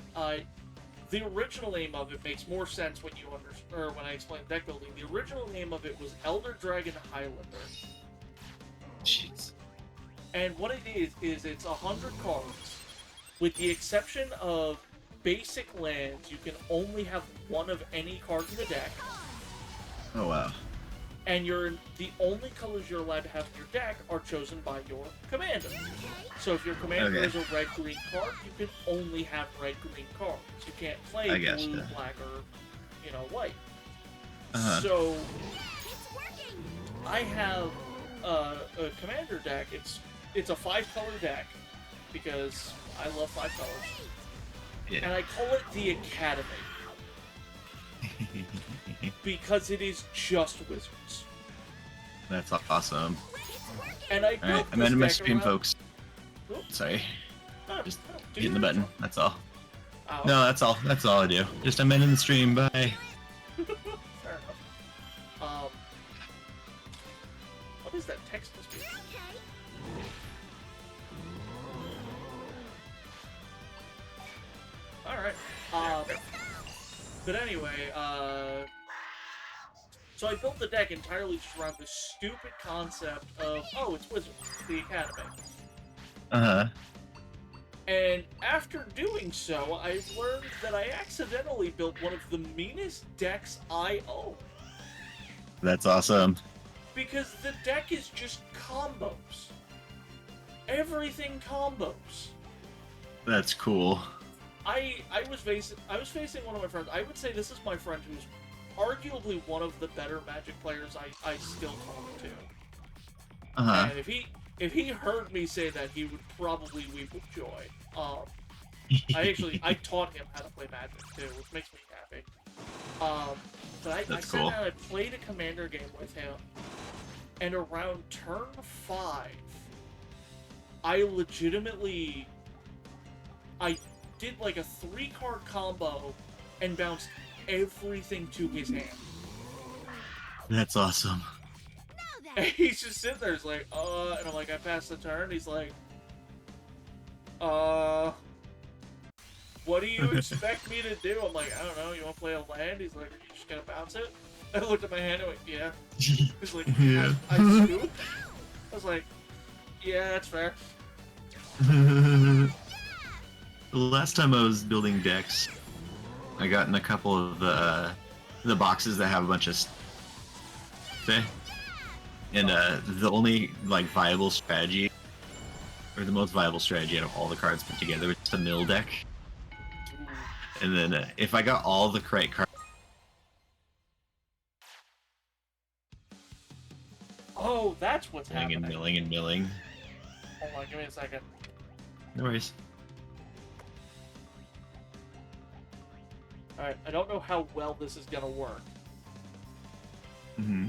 The original name of it makes more sense when you when I explain deck building. The original name of it was Elder Dragon Highlander. Jeez. And what it is it's 100 cards. With the exception of basic lands, you can only have one of any card in the deck. Oh wow. And the only colors you're allowed to have in your deck are chosen by your commander. So if your commander is a red-green card, you can only have red-green cards. You can't play blue, black, or white. So I have a commander deck. It's a 5-color deck because I love 5 colors. Yeah. And I call it the Academy. Because it is just wizards. That's awesome. And I built I'm ending my stream, around... folks. Oops. Sorry. Just hitting the button. That's all. Oh. No, that's all. That's all I do. Just I'm ending the stream. Bye. Fair enough. What is that text must be? Alright. But anyway, so I built the deck entirely just around this stupid concept of, oh, it's Wizards, the Academy. Uh-huh. And after doing so, I've learned that I accidentally built one of the meanest decks I own. That's awesome. Because the deck is just combos. Everything combos. That's cool. I was facing one of my friends. I would say this is my friend who's arguably one of the better Magic players I still talk to. Uh-huh. And if he heard me say that, he would probably weep with joy. I taught him how to play Magic too, which makes me happy. But I sat cool. down, I played a Commander game with him, and around turn 5, I did like a 3-card combo and bounced everything to his hand. That's awesome. And he's just sitting there, he's like, and I'm like, I passed the turn. He's like, what do you expect me to do? I'm like, I don't know, you want to play a land? He's like, are you just gonna bounce it? I looked at my hand and went, yeah. He's like, Yeah. I scooped? I was like, yeah, that's fair. The last time I was building decks, I got in a couple of the boxes that have a bunch of stuff. And the only like viable strategy, or the most viable strategy out of all the cards put together, was the mill deck. And then if I got all the correct cards. Oh, that's what's happening. And milling and milling. Hold on, give me a second. No worries. Alright, I don't know how well this is gonna work. Mm-hmm.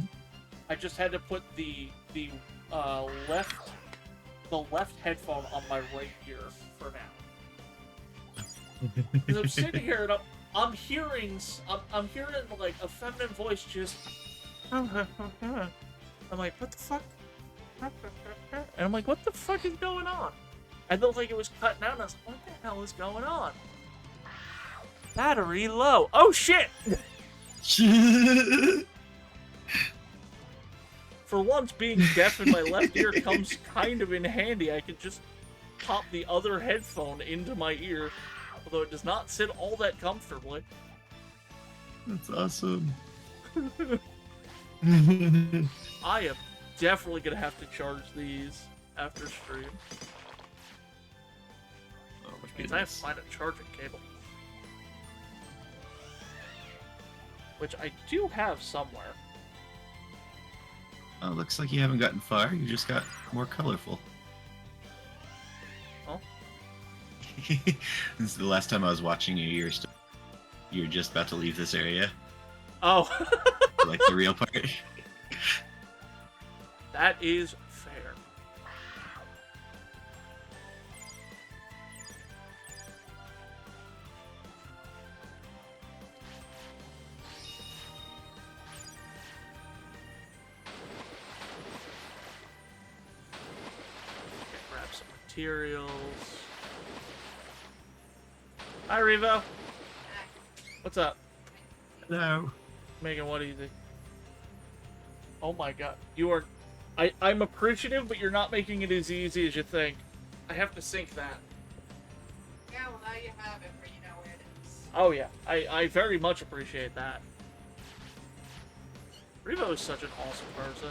I just had to put the left headphone on my right ear for now. Because I'm sitting here and I'm hearing like a feminine voice just. I'm like, what the fuck? And I'm like, what the fuck is going on? I felt like it was cutting out, and I was like, what the hell is going on? Battery low. Oh shit! For once, being deaf in my left ear comes kind of in handy. I can just pop the other headphone into my ear, although it does not sit all that comfortably. That's awesome. I am definitely gonna have to charge these after stream. Oh my Means I have to find a charging cable. Which I do have somewhere. Oh, looks like you haven't gotten far. You just got more colorful. Oh. This is the last time I was watching you. You're just about to leave this area. Oh. Like the real part. That is fair. Grab some materials. Hi, Revo. What's up? Hello. Megan, what easy? Oh my god. You are... I'm appreciative, but you're not making it as easy as you think. I have to sync that. Yeah, well, now you have it where you know where it is. Oh yeah. I very much appreciate that. Revo is such an awesome person.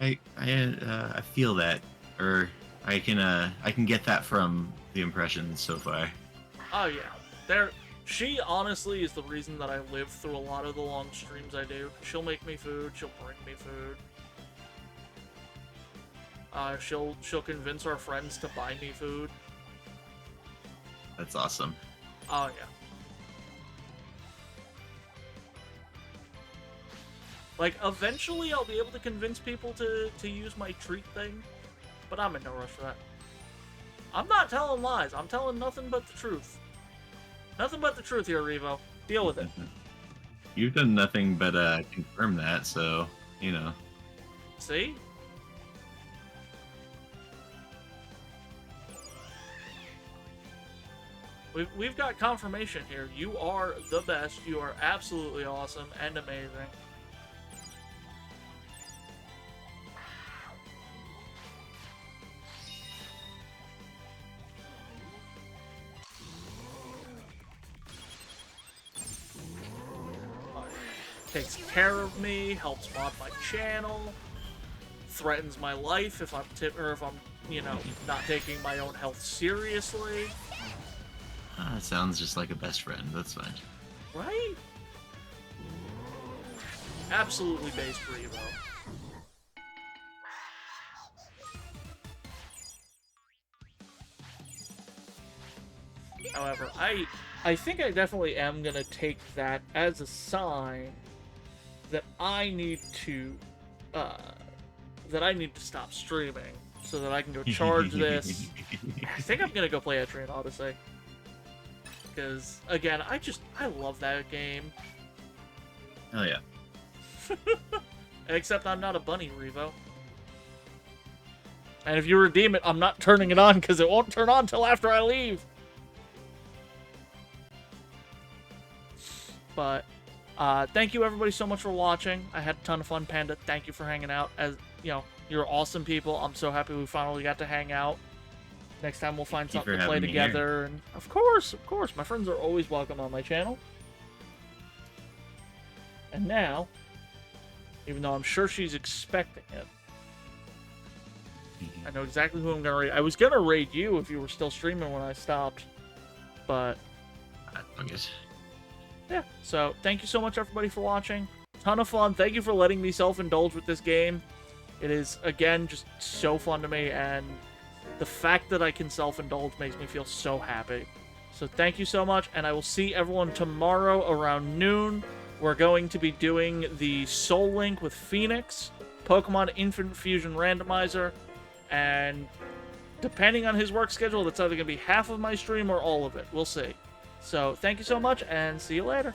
I feel that, or I can get that from the impressions so far. Oh yeah. She honestly is the reason that I live through a lot of the long streams I do. She'll make me food, she'll bring me food. She'll convince our friends to buy me food. That's awesome. Oh yeah. Like, eventually I'll be able to convince people to use my treat thing, but I'm in no rush for that. I'm not telling lies, I'm telling nothing but the truth. Nothing but the truth here, Revo. Deal with it. You've done nothing but confirm that, so, you know. See? We've got confirmation here. You are the best. You are absolutely awesome and amazing. Takes care of me, helps mod my channel, threatens my life if I'm you know, not taking my own health seriously. It sounds just like a best friend. That's fine. Right? Absolutely based Revo. However, I think I definitely am gonna take that as a sign that I need to stop streaming so that I can go charge this. I think I'm gonna go play Etrian Odyssey. Because again, I love that game. Oh yeah. Except I'm not a bunny, Revo. And if you redeem it, I'm not turning it on because it won't turn on till after I leave. But thank you everybody so much for watching. I had a ton of fun, Panda. Thank you for hanging out. As you know, you're awesome people. I'm so happy we finally got to hang out. Next time we'll find something to play together. And of course, my friends are always welcome on my channel. And now, even though I'm sure she's expecting it, I know exactly who I'm gonna raid. I was gonna raid you if you were still streaming when I stopped, but I guess. Yeah, so thank you so much everybody for watching. Ton of fun. Thank you for letting me self-indulge with this game. It is, again, just so fun to me, and the fact that I can self-indulge makes me feel so happy. So thank you so much, and I will see everyone tomorrow around noon. We're going to be doing the Soul Link with Phoenix, Pokemon Infinite Fusion Randomizer, and depending on his work schedule, that's either going to be half of my stream or all of it. We'll see. So, thank you so much, and see you later.